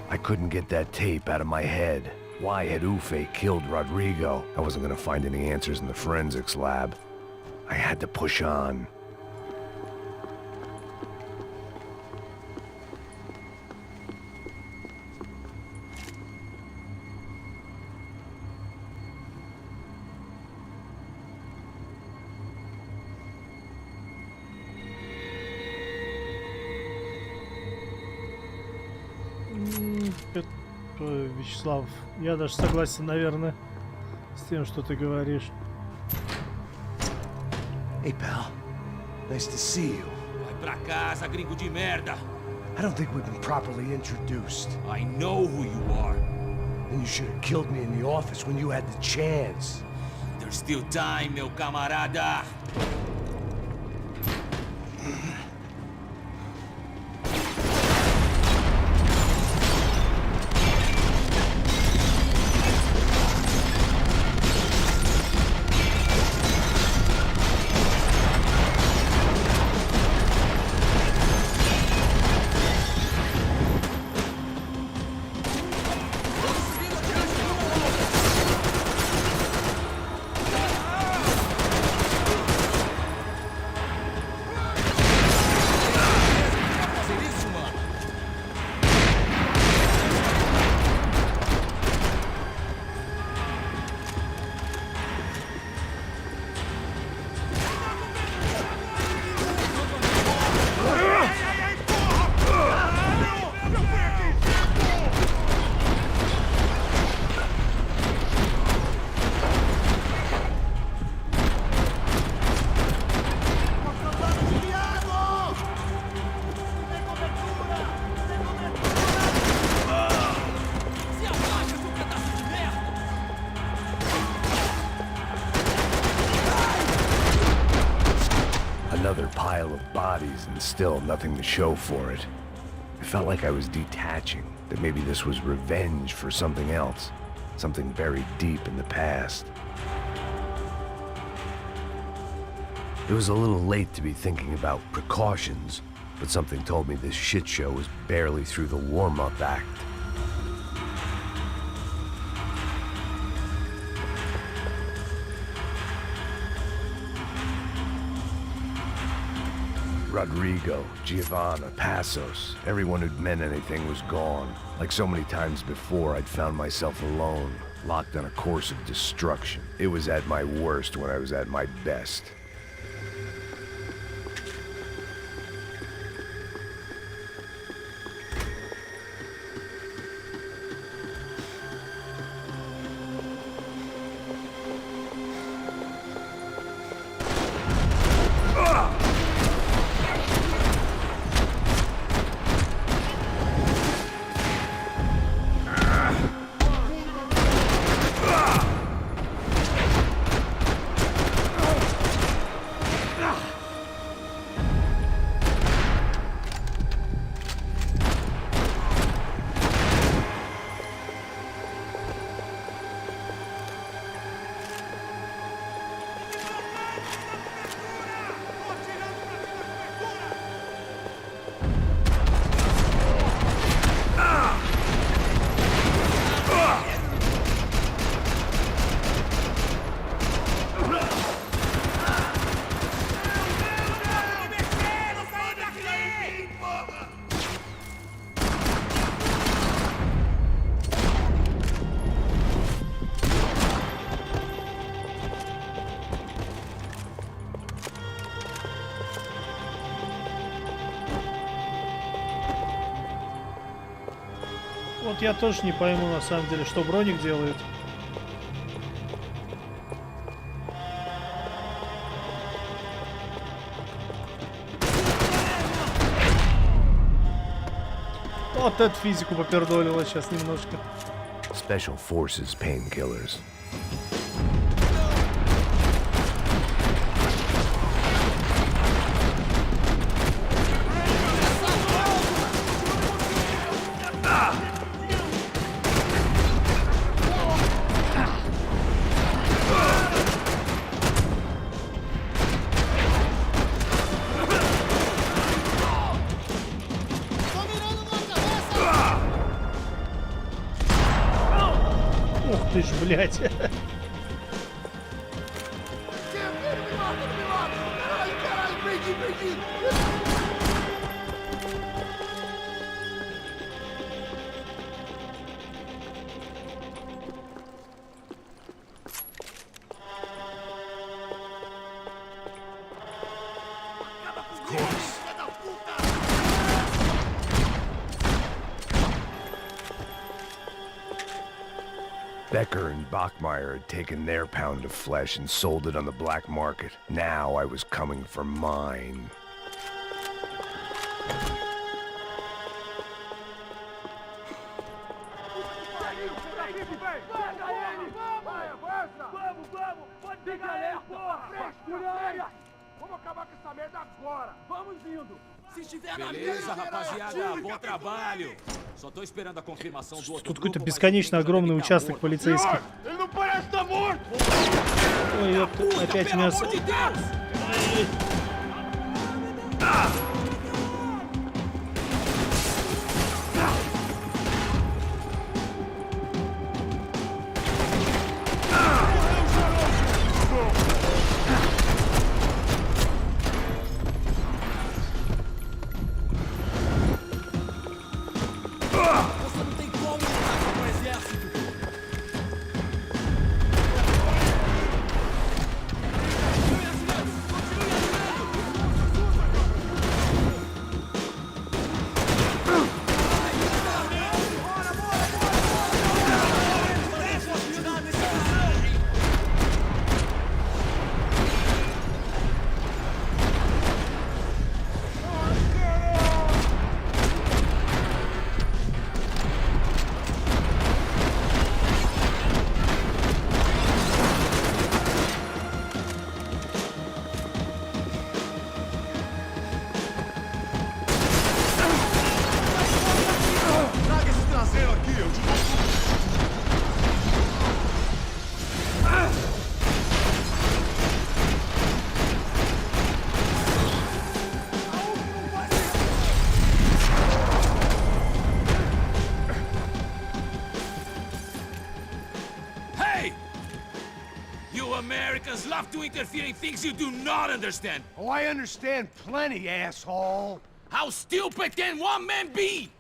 I couldn't get that tape out of my head. Why had Ufe killed Rodrigo? I wasn't gonna find any answers in the forensics lab. I had to push on. Вячеслав, я даже согласен, наверное, с тем, что ты говоришь. Hey, pal. Nice to see you. I pra casa, gringo de merda. I don't think we've been properly introduced. I know who you are. Then you should have killed me in the office when you had the chance. There's still time, meu camarada. Another pile of bodies and still nothing to show for it. I felt like I was detaching, that maybe this was revenge for something else, something buried deep in the past. It was a little late to be thinking about precautions, but something told me this shit show was barely through the warm-up act. Rodrigo, Giovanna, Passos, everyone who'd meant anything was gone. Like so many times before, I'd found myself alone, locked on a course of destruction. It was at my worst when I was at my best. Вот я тоже не пойму, на самом деле, что Броник делает. Вот эту физику попердолила сейчас немножко. Special Forces painkillers. Ты ж, блядь. Becker and Bachmeyer had taken their pound of flesh and sold it on the black market. Now I was coming for mine. Beleza, rapaziada, bom trabalho. Só tô esperando a confirmação do outro. Тут какой-то бесконечно огромный участок полицейский. Ele não parece estar morto! Ой, ёпта, опять мясо. Americans love to interfere in things you do not understand. Oh, I understand plenty, asshole. How stupid can one man be?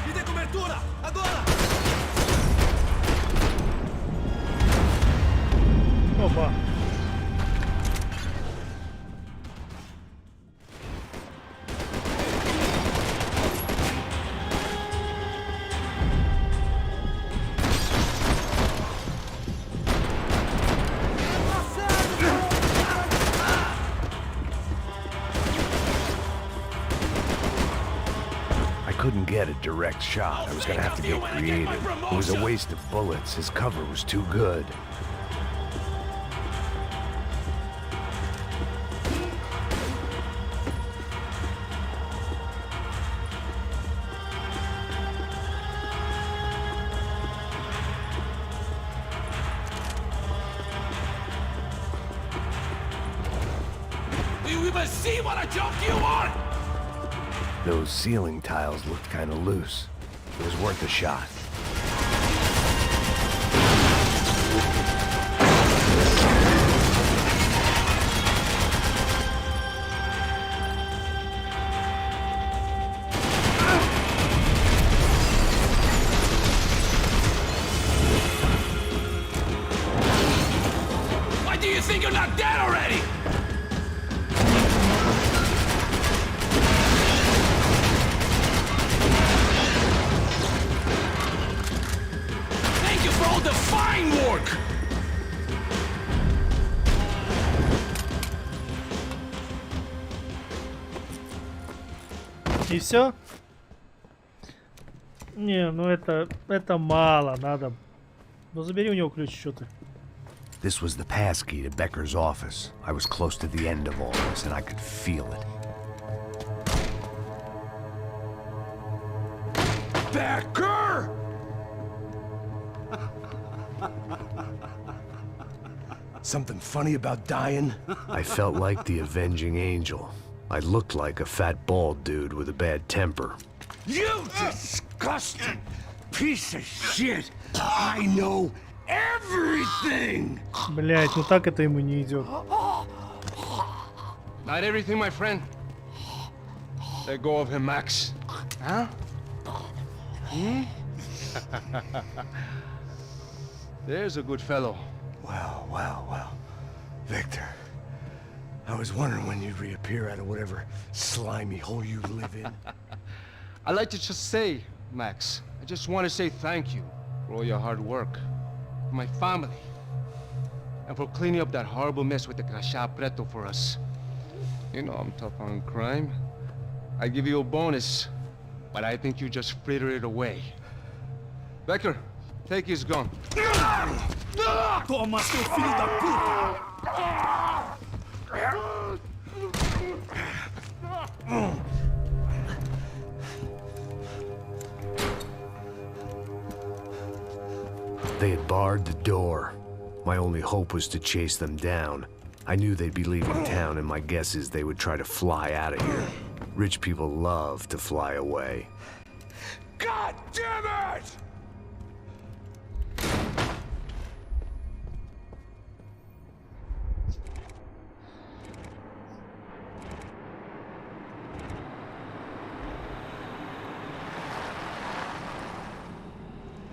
Me dê cobertura! Agora! Opa. Couldn't get a direct shot. I was gonna have to get creative. It was a waste of bullets. His cover was too good. Do you even see what a joke you are? Those ceiling tiles looked kind of loose. It was worth a shot. Why do you think you're not dead already? The fine work. И все? Не, ну это мало, надо. Ну забери у него ключ, что ты. This was the passkey to Becker's office. I was close to the end of all this, and I could feel it. Becker! Something funny about dying? I felt like the avenging angel. I looked like a fat bald dude with a bad temper. You disgusting piece of shit! I know everything! Блять, ну так это ему не идет. Not everything, my friend. Let go of him, Max. Huh? Hmm? There's a good fellow. Well. Victor, I was wondering when you'd reappear out of whatever slimy hole you live in. I'd like to just say, Max, I just want to say thank you for all your hard work. My family. and for cleaning up that horrible mess with the crachá preto for us. You know I'm tough on crime. I give you a bonus, but I think you just fritter it away. Becker, take his gun. Toma, seu filho da puta! They had barred the door. My only hope was to chase them down. I knew they'd be leaving town, and my guess is they would try to fly out of here. Rich people love to fly away. God damn it!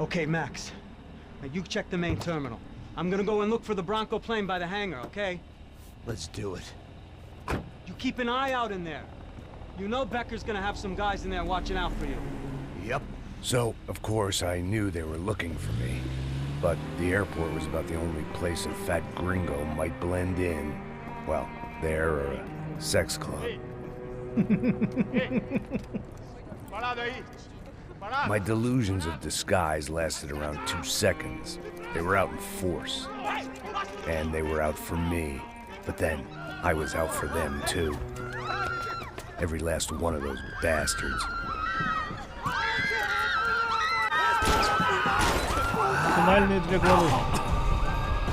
Okay, Max. Now you check the main terminal. I'm gonna go and look for the Bronco plane by the hangar, okay? Let's do it. You keep an eye out in there. You know Becker's gonna have some guys in there watching out for you. Yep. So, of course, I knew they were looking for me. But the airport was about the only place a fat gringo might blend in. Well, there or a sex club. My delusions of disguise lasted around 2 seconds. They were out in force. And they were out for me. But then, I was out for them too. Every last one of those bastards. Финальные 2 главы.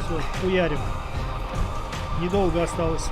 Все, хуярим. Недолго осталось.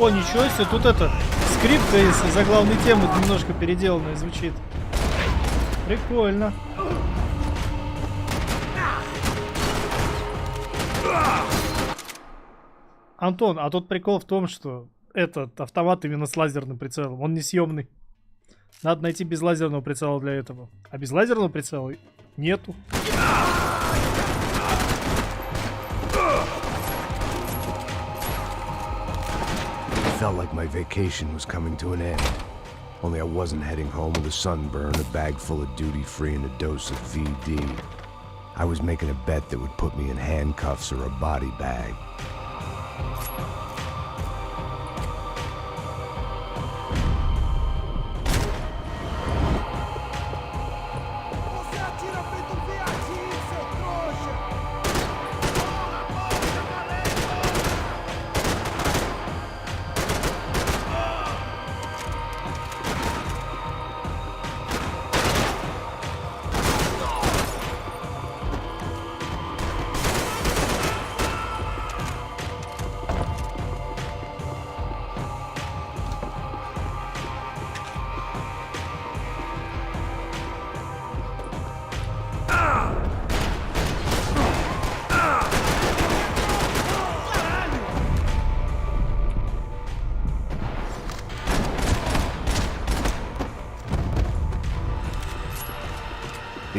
О, ничего себе, тут это, скрипка из заглавной темы немножко переделанная звучит. Прикольно. Антон, а тут прикол в том, что этот автомат именно с лазерным прицелом, он несъемный. Надо найти безлазерного прицела для этого. А безлазерного прицела нету. Felt like my vacation was coming to an end. Only I wasn't heading home with a sunburn, a bag full of duty-free, and a dose of VD. I was making a bet that would put me in handcuffs or a body bag.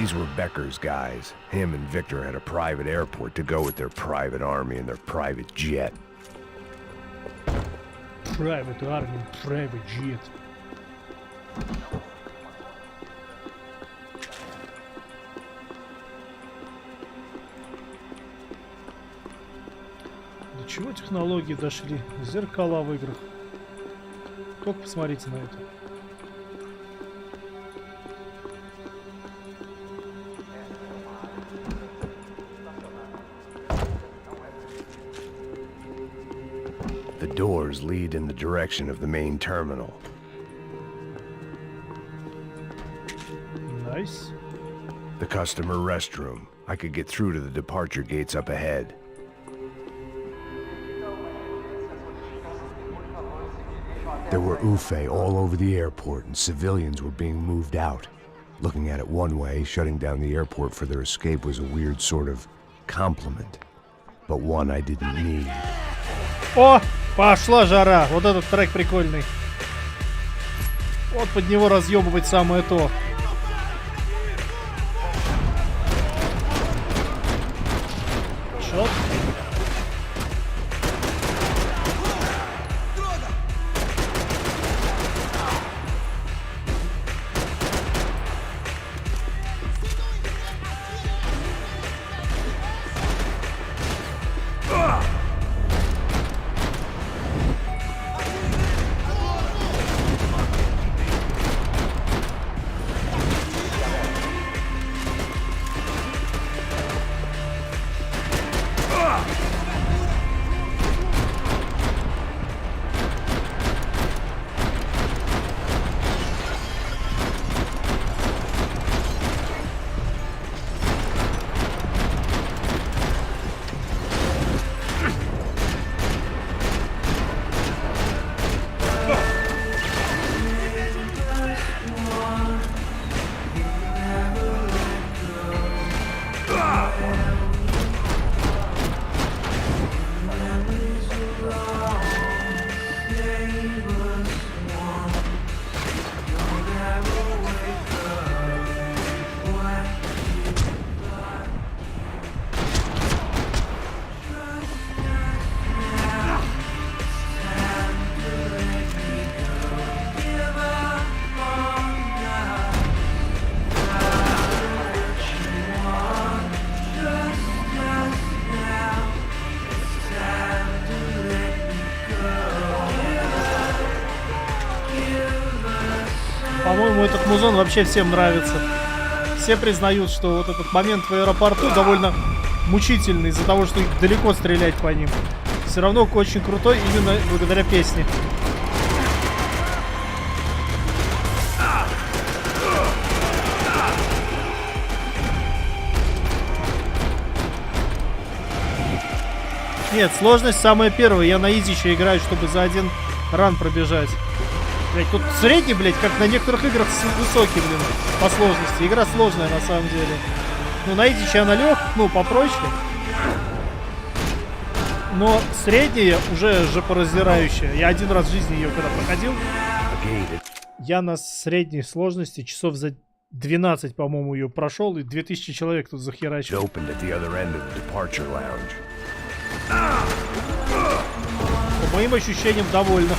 These were Becker's guys. Him and Victor had a private airport to go with their private army and their private jet. Private army, private jet. До чего технологии дошли? Зеркала в играх. Только посмотрите на это. The doors lead in the direction of the main terminal. Nice. The customer restroom. I could get through to the departure gates up ahead. There were Ufe all over the airport, and civilians were being moved out. Looking at it one way, shutting down the airport for their escape was a weird sort of compliment, but one I didn't need. О, пошла жара. Вот этот трек прикольный. Вот под него разъебывать самое то. Шот. По-моему, этот музон вообще всем нравится. Все признают, что вот этот момент в аэропорту довольно мучительный из-за того, что их далеко стрелять по ним. Все равно очень крутой именно благодаря песне. Нет, сложность самая первая. Я на изи еще играю, чтобы за один ран пробежать. Блять, тут средний, блять, как на некоторых играх высокий, блин, по сложности. Игра сложная на самом деле. Ну, на изи она лег, ну, попроще. Но средняя уже жопораздирающая. Я один раз в жизни ее когда проходил. Я на средней сложности часов за 12, по-моему, ее прошел. И 2000 человек тут захерачил. По моим ощущениям, довольно.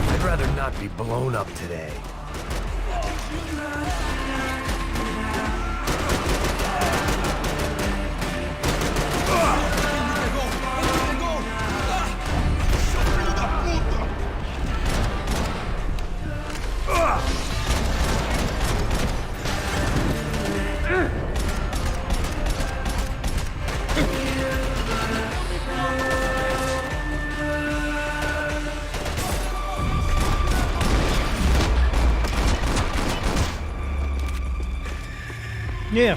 I'd rather not be blown up today. Не,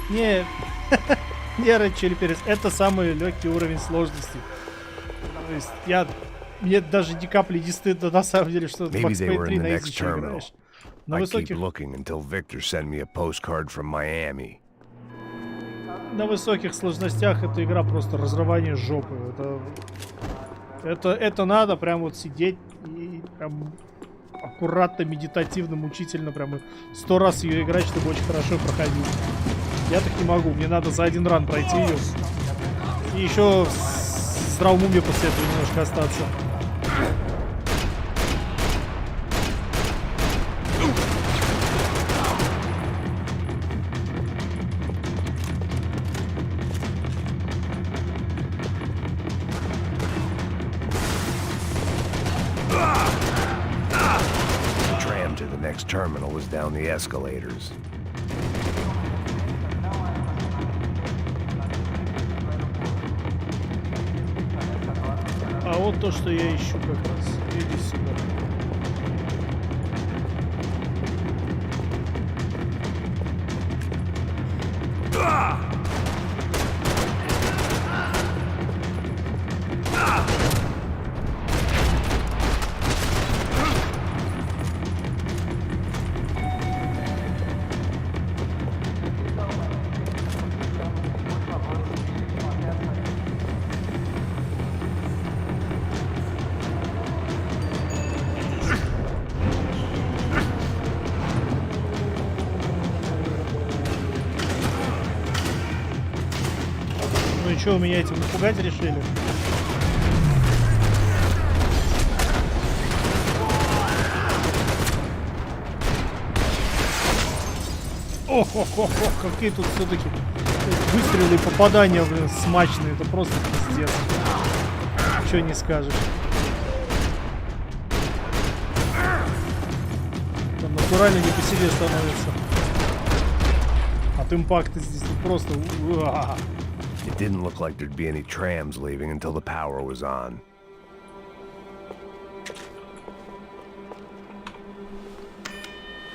не, не, Red Chili Peppers, это самый легкий уровень сложности. То есть мне даже ни капли не стыдно на самом деле, что в Max Payne 3 на изи еще играешь. На keep высоких, looking until Victor sent me a postcard from Miami. на высоких сложностях эта игра просто разрывание жопы. Это надо прям вот сидеть и прям аккуратно, медитативно, мучительно, прям 100 раз ее играть, чтобы очень хорошо проходить. Я так не могу, мне надо за один ран пройти ее. И еще в здравом уме после этого немножко остаться. The tram to the next terminal was down the escalators. А вот то, что я ищу как раз. Иди сюда. Ну и что, меня этим напугать решили? Ох, какие тут все-таки выстрелы и попадания, блин, смачные. Это просто пиздец. Чего не скажешь. Там натурально не по себе становится. От импакта здесь просто... It didn't look like there'd be any trams leaving until the power was on.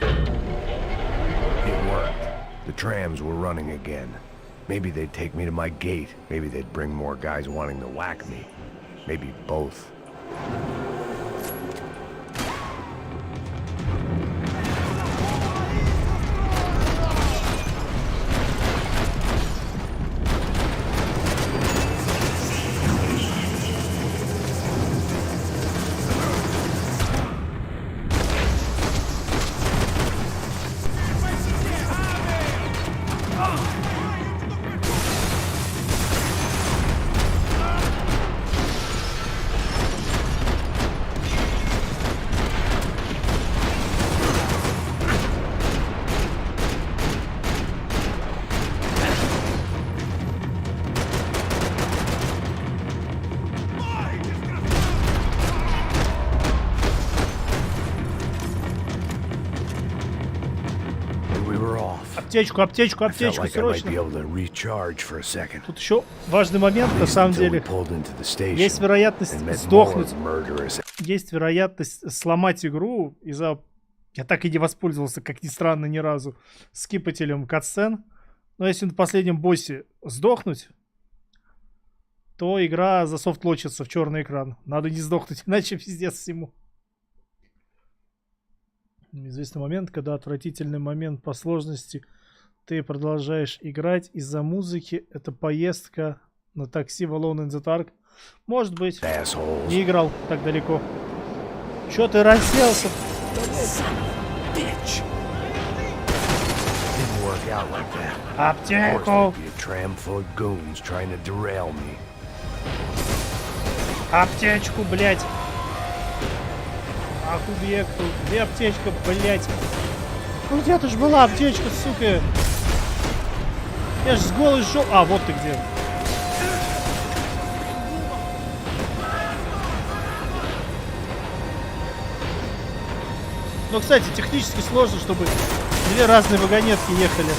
It worked. The trams were running again. Maybe they'd take me to my gate. Maybe they'd bring more guys wanting to whack me. Maybe both. Аптечку, аптечку, аптечку, срочно. Тут еще важный момент, на самом деле. Есть вероятность сдохнуть. Есть вероятность сломать игру из-за... Я так и не воспользовался, как ни странно, ни разу скипателем катсцен. Но если на последнем боссе сдохнуть, то игра засофтлочится в черный экран. Надо не сдохнуть, иначе пиздец всему. Известный момент, когда отвратительный момент по сложности ты продолжаешь играть из-за музыки. Это поездка на такси в Alone in the Dark. Может быть. Не играл так далеко. Чё ты расселся? Аптеку! Аптечку, блядь! Объекту. Где аптечка, блядь? Ну где-то ж была аптечка, сука. Я ж с голой шел. А, вот ты где. Ну, кстати, технически сложно, чтобы две разные вагонетки ехали.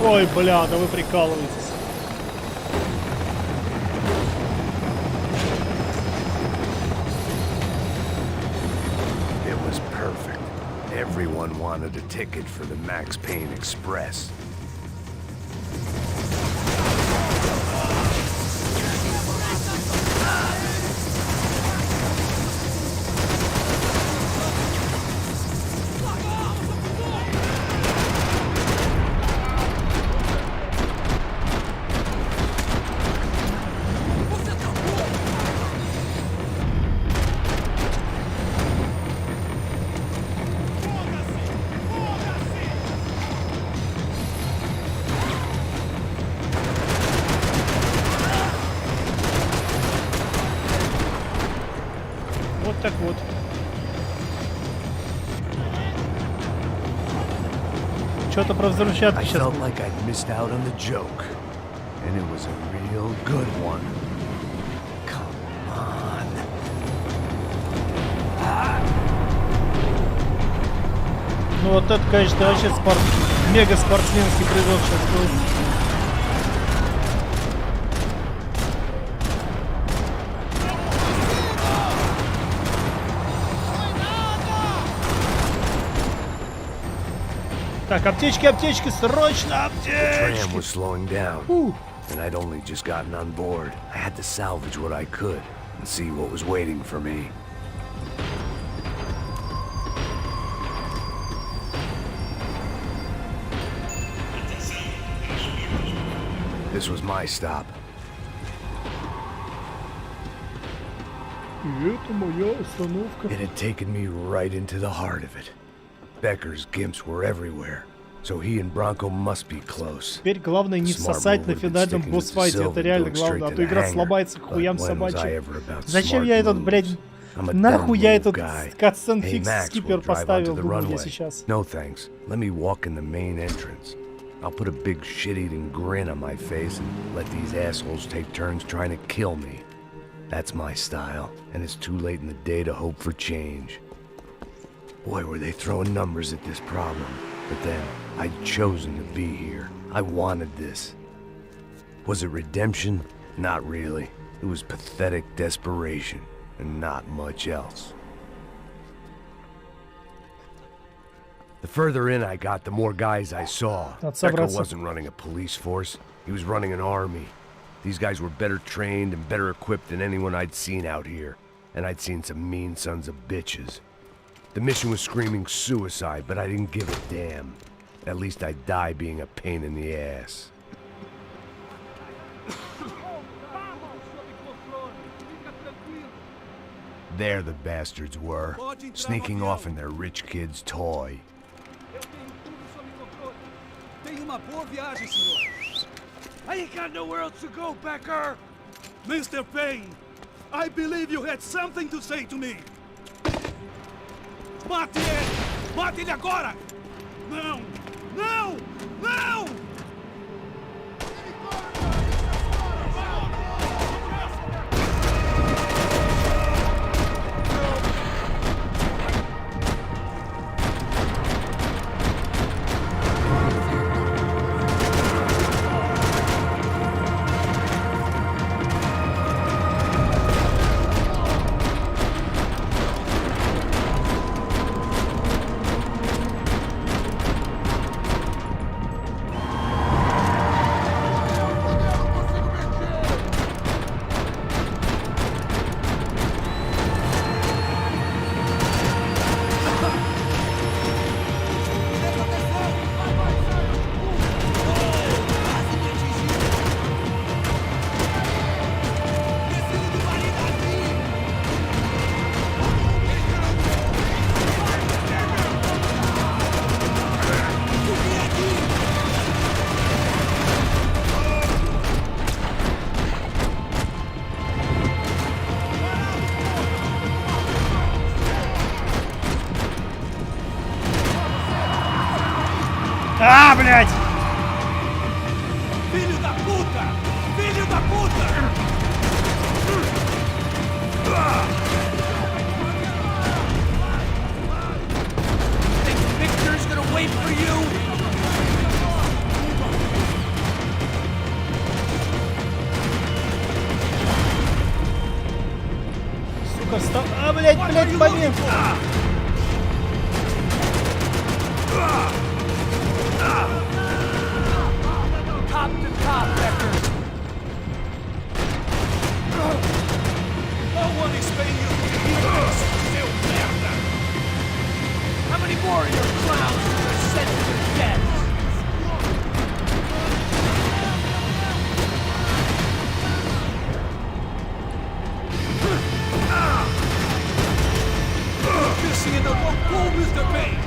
Ой, бля, да вы прикалываетесь. It was perfect. Everyone wanted a ticket for the Max Payne Express. Вот так вот. Что-то про взрывчатку I сейчас. felt like I'd missed out on the joke, and it was a real good one. Come on. Ну вот это, конечно, вообще мега спортсменский прыжок сейчас был. Так, аптечки, аптечки, срочно The tram аптечки! was slowing down, and I'd only just gotten on board. I had to salvage what I could and see what was waiting for me. This was my stop. И это моя остановка. It had taken me right into the heart of it. Becker's gimps were everywhere, so he and Bronco must be close. Теперь главное не всосать на финальном босс-файте, это реально главное, а то игра сломается к хуям собачьим. Зачем я этот, блядь, нахуй я этот катсцен фикс скипер поставил, думаю я сейчас. No thanks. Let me walk in the main entrance. I'll put a big shit-eating grin on my face and let these assholes take turns trying to kill me. That's my style, and it's too late in the day to hope for change. Boy, were they throwing numbers at this problem. But then, I'd chosen to be here. I wanted this. Was it redemption? Not really. It was pathetic desperation, and not much else. The further in I got, the more guys I saw. Becker wasn't running a police force. He was running an army. These guys were better trained and better equipped than anyone I'd seen out here. And I'd seen some mean sons of bitches. The mission was screaming suicide, but I didn't give a damn. At least I'd die being a pain in the ass. There the bastards were, sneaking off in their rich kid's toy. I ain't got nowhere else to go, Becker! Mr. Payne, I believe you had something to say to me. Mate ele! Mate ele agora! Não! Não! Não! А, блядь! Filho da puta! Filho da puta! Think Victor's gonna wait for you? Момент, момент! Cop to cop, Becker. No one expecting you to be heroes, seu merda. How many more of your clowns are sent to their death? Missing in the wrong pool, Mr. Payne.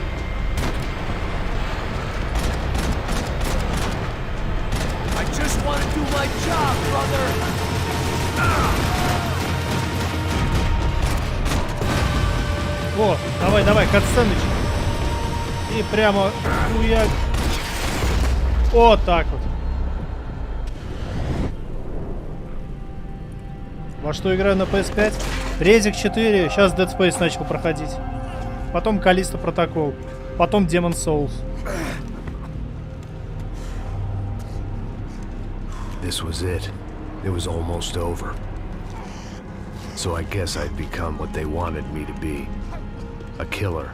I just want to do my job, brother. О, давай, давай, катсценыч. И прямо хуяк. Вот так вот. Во что играю на PS5? Резик 4, сейчас Dead Space начал проходить. Потом Callisto Protocol. Потом Demon's Souls. This was it. It was almost over. So I guess I'd become what they wanted me to be. A killer.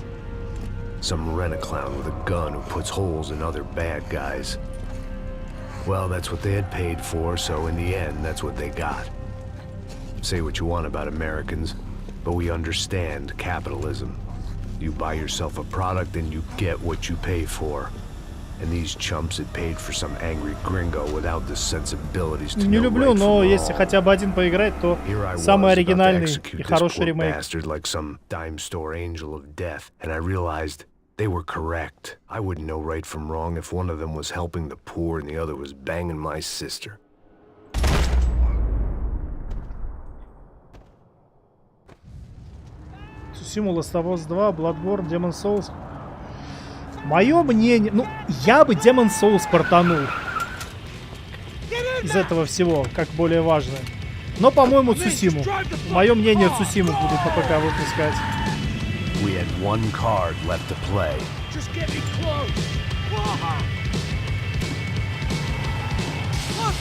Some rent-a-clown with a gun who puts holes in other bad guys. Well, that's what they had paid for, so in the end, that's what they got. Say what you want about Americans, but we understand capitalism. You buy yourself a product and you get what you pay for. And these chumps had paid for some angry gringo without the sensibilities to Не know люблю, right но from если wrong. хотя бы один поиграть, то самый оригинальный и хороший ремейк. Bastard like some dime store angel of death, and I realized they were correct. I wouldn't know right from wrong if one of them was helping the poor and the other was banging my sister. Tsushima, Last of Us 2, Bloodborne, Demon's Souls. Мое мнение... Ну, я бы Demon's Souls портанул. Из этого всего, как более важное. Но, по-моему, Tsushima. Мое мнение, Tsushima будут на ПК выпускать. We had one card left to play. Just get me close. Look,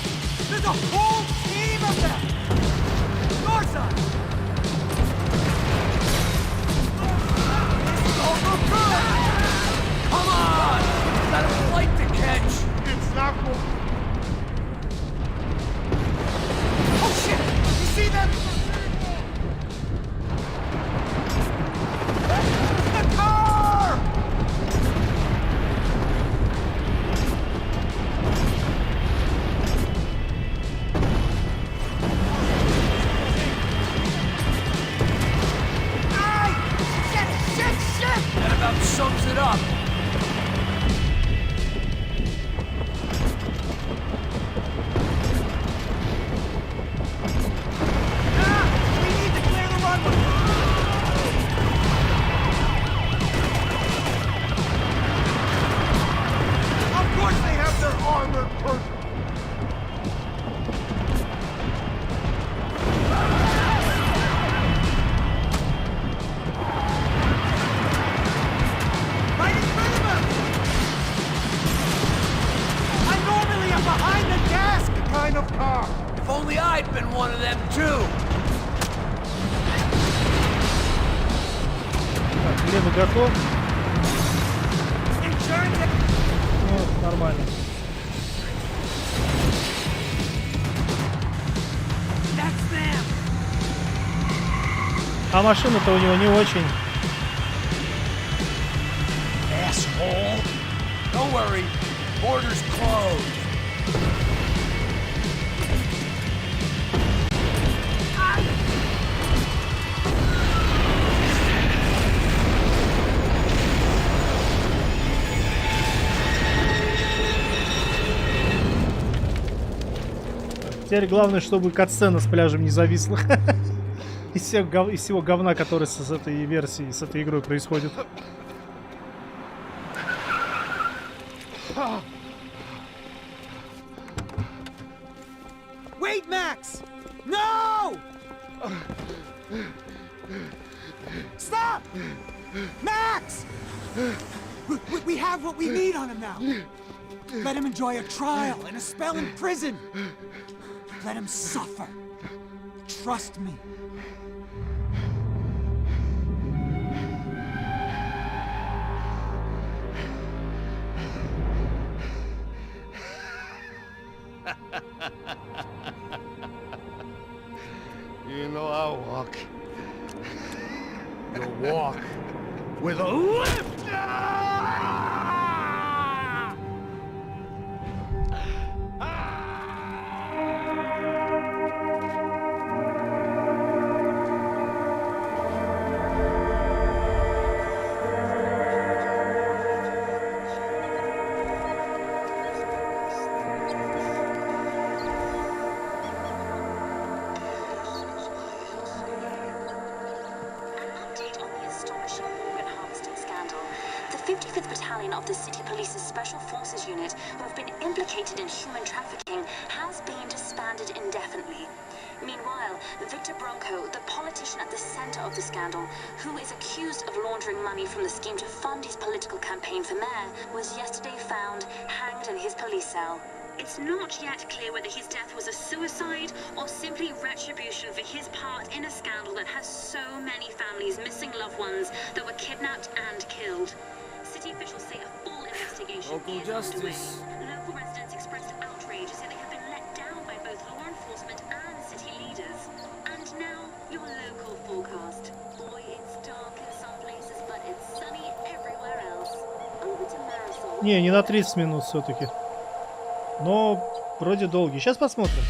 there's a whole team of them. North side. Come on! We've got a flight to catch! It's not cool. Oh shit! You see them? The car! Shit! That about sums it up. If only I'd been one of them too. Так, Лева готов. Ну, нормально. А машина-то у него не очень. Asshole! Don't worry, border's closed. Теперь главное, чтобы катсцена с пляжем не зависла. Из всего говна, который с этой версией, с этой игрой происходит. Wait, Max! No! Stop! Max! We have what we need on him now. Let him enjoy a trial and a spell in prison. Let him suffer. Trust me. You know I'll walk. You'll walk with a lift! The 55th Battalion of the City Police's Special Forces Unit, who have been implicated in human trafficking, has been disbanded indefinitely. Meanwhile, Victor Bronco, the politician at the center of the scandal, who is accused of laundering money from the scheme to fund his political campaign for mayor, was yesterday found hanged in his police cell. It's not yet clear whether his death was a suicide or simply retribution for his part in a scandal that has so many families missing loved ones that were kidnapped and killed. City officials say a full investigation is underway. Local residents expressed outrage, say they have been let down by both law enforcement and city leaders. And now, your local forecast. Boy, it's dark in some places, but it's sunny everywhere else. Over to Marisol. Не на 30 минут все-таки. Но вроде долгий. Сейчас посмотрим.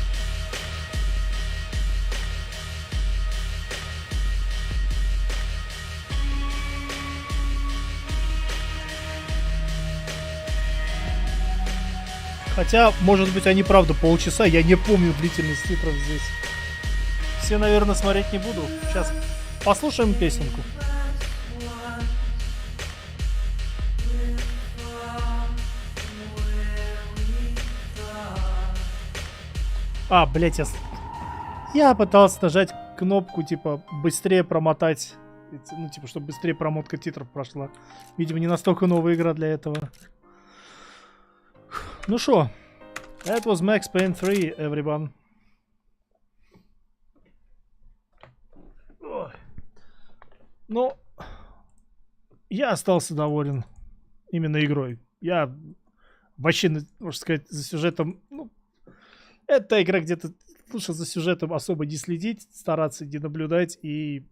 Хотя, может быть, они правда полчаса. Я не помню длительность титров здесь. Все, наверное, смотреть не буду. Сейчас послушаем песенку. А, блять, я пытался нажать кнопку, типа, быстрее промотать. Ну, типа, чтобы быстрее промотка титров прошла. Видимо, не настолько новая игра для этого. Ну шо, that was Max Payne 3, everyone. Ну, я остался доволен именно игрой. Я вообще, можно сказать, за сюжетом... Ну, это игра, где-то лучше за сюжетом особо не следить, стараться не наблюдать. И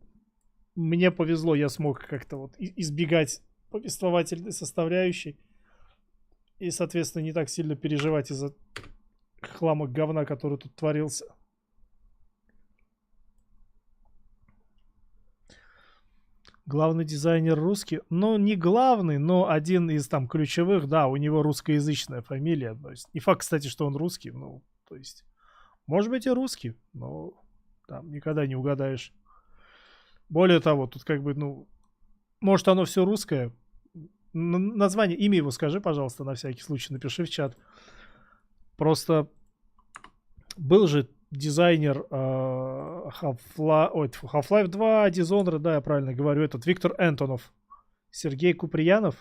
мне повезло, я смог как-то вот избегать повествовательной составляющей. И, соответственно, не так сильно переживать из-за хлама говна, который тут творился. Главный дизайнер русский. Ну, не главный, но один из там ключевых. Да, у него русскоязычная фамилия. То есть, не факт, кстати, что он русский. Ну, то есть, может быть и русский, но там никогда не угадаешь. Более того, тут как бы, ну, может оно все русское. Название, имя его скажи, пожалуйста, на всякий случай, напиши в чат. Просто был же дизайнер Half-Life 2, Dishonored, да, я правильно говорю, этот Виктор Антонов, Сергей Куприянов.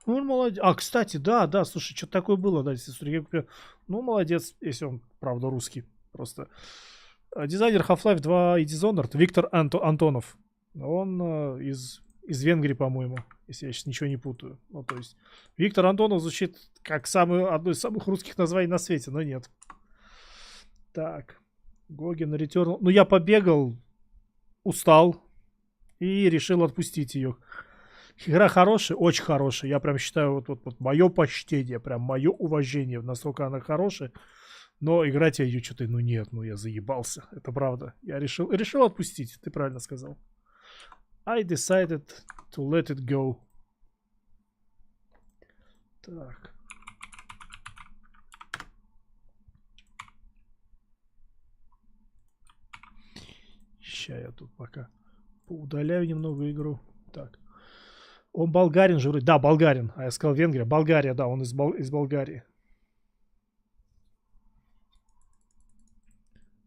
Ну, молодец. А, кстати, да, слушай, что-то такое было, да, Сергей Куприянов. Ну, молодец, если он, правда, русский. Просто дизайнер Half-Life 2 и Dishonored Виктор Антонов. Он из Венгрии, по-моему, если я сейчас ничего не путаю. Ну, то есть, Виктор Антонов звучит как одно из самых русских названий на свете, но нет. Так. Гоген Returnal. Ну, я побегал, устал и решил отпустить ее. Игра хорошая, очень хорошая. Я прям считаю, вот мое почтение, прям мое уважение, насколько она хорошая. Но играть я ее что-то, ну нет, ну я заебался. Это правда. Я решил отпустить, ты правильно сказал. I decided to let it go. Так. Сейчас я тут пока поудаляю немного игру. Так. Он болгарин же вроде. Да, болгарин. А я сказал Венгрия. Болгария, да, он из Болгарии.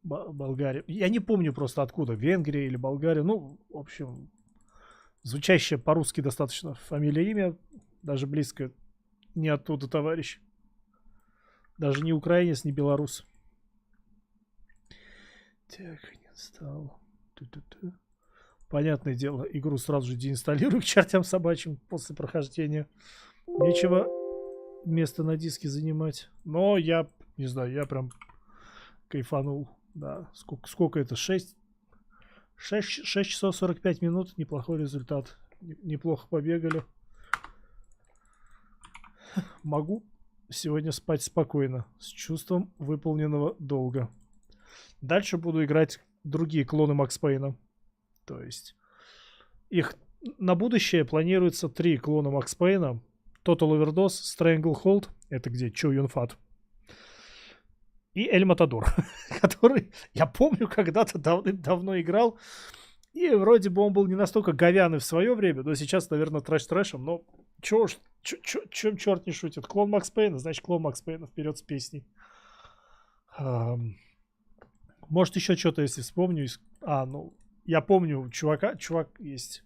Болгария. Я не помню просто откуда. Венгрия или Болгария. Ну, в общем... Звучащее по-русски достаточно фамилия, имя. Даже близко не оттуда, товарищ. Даже не украинец, не белорус. Так, не стал. Понятное дело, игру сразу же деинсталлирую к чертям собачьим после прохождения. Нечего место на диске занимать. Но я Не знаю, я прям кайфанул. Да, сколько это? 6 часов 45 минут. Неплохой результат. Неплохо побегали. Могу сегодня спать спокойно, с чувством выполненного долга. Дальше буду играть другие клоны Макс Пейна. То есть их на будущее планируется 3 клона Макс Пейна. Total Overdose, Stranglehold, это где Чо Юн Фат, и Эль Матадор, который я помню когда-то давным-давно играл. И вроде бы он был не настолько говяный в свое время, но сейчас, наверное, трэш-трэшем. Но чем черт не шутит? Клон Макс Пейна, значит клон Макс Пейна, вперед с песней. Может еще что-то, если вспомню. Ну, я помню, чувак есть,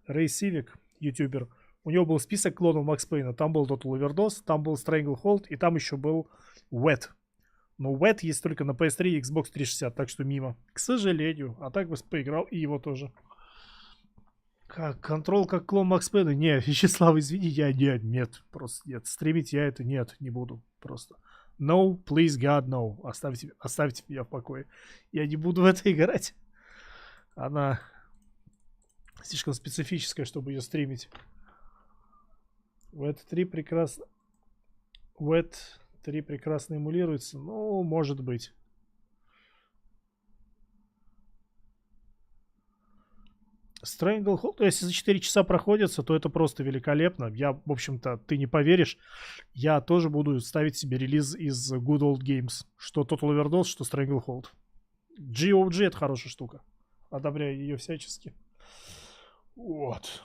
Рэй Сивик, ютубер. У него был список клонов Макс Пейна. Там был Total Overdose, там был Stranglehold, и там еще был Wet. Но Wet есть только на PS3 и Xbox 360, так что мимо. К сожалению. А так бы поиграл и его тоже. Как? Контрол как клон Макс Пейна? Не, Вячеслав, извини, нет. Просто нет. Стримить я это не буду. Просто. No, please God, no. Оставьте меня в покое. Я не буду в это играть. Она слишком специфическая, чтобы ее стримить. Wet 3 прекрасно. Wet 3 прекрасно эмулируется. Ну, может быть. Stranglehold, если за 4 часа проходится, то это просто великолепно. Я, в общем-то, ты не поверишь, я тоже буду ставить себе релиз из Good Old Games. Что Total Overdose, что Stranglehold. GOG это хорошая штука. Одобряю ее всячески. Вот.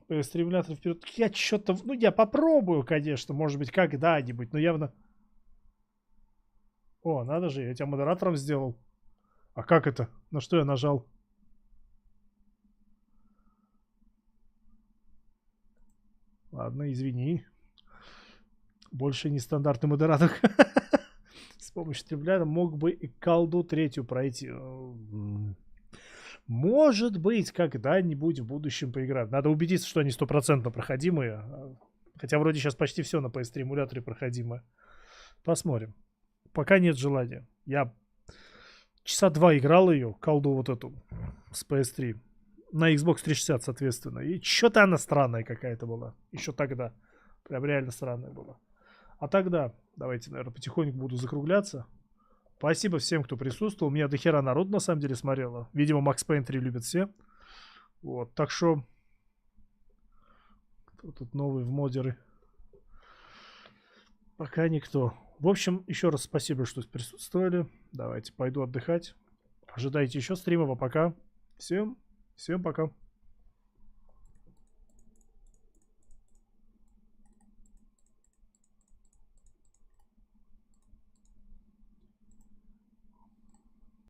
PS3 вперед. Я что-то... Ну, я попробую, конечно. Может быть, когда-нибудь. Но явно... О, надо же, я тебя модератором сделал. А как это? На что я нажал? Ладно, извини. Больше нестандартный модератор. С помощью стримляра мог бы и колду 3 пройти. Может быть, когда-нибудь в будущем поиграем. Надо убедиться, что они 100% проходимые. Хотя вроде сейчас почти все на PS3 эмуляторе проходимое. Посмотрим. Пока нет желания. Я часа 2 играл ее, колду вот эту, с PS3. На Xbox 360, соответственно. И что-то она странная какая-то была. Еще тогда. Прям реально странная была. А тогда, давайте, наверное, потихоньку буду закругляться. Спасибо всем, кто присутствовал. У меня дохера народ на самом деле смотрело. Видимо, Max Payne 3 любят все. Вот, так что... Кто тут новый в модеры? Пока никто. В общем, еще раз спасибо, что присутствовали. Давайте, пойду отдыхать. Ожидайте еще стримов, а пока. Всем пока.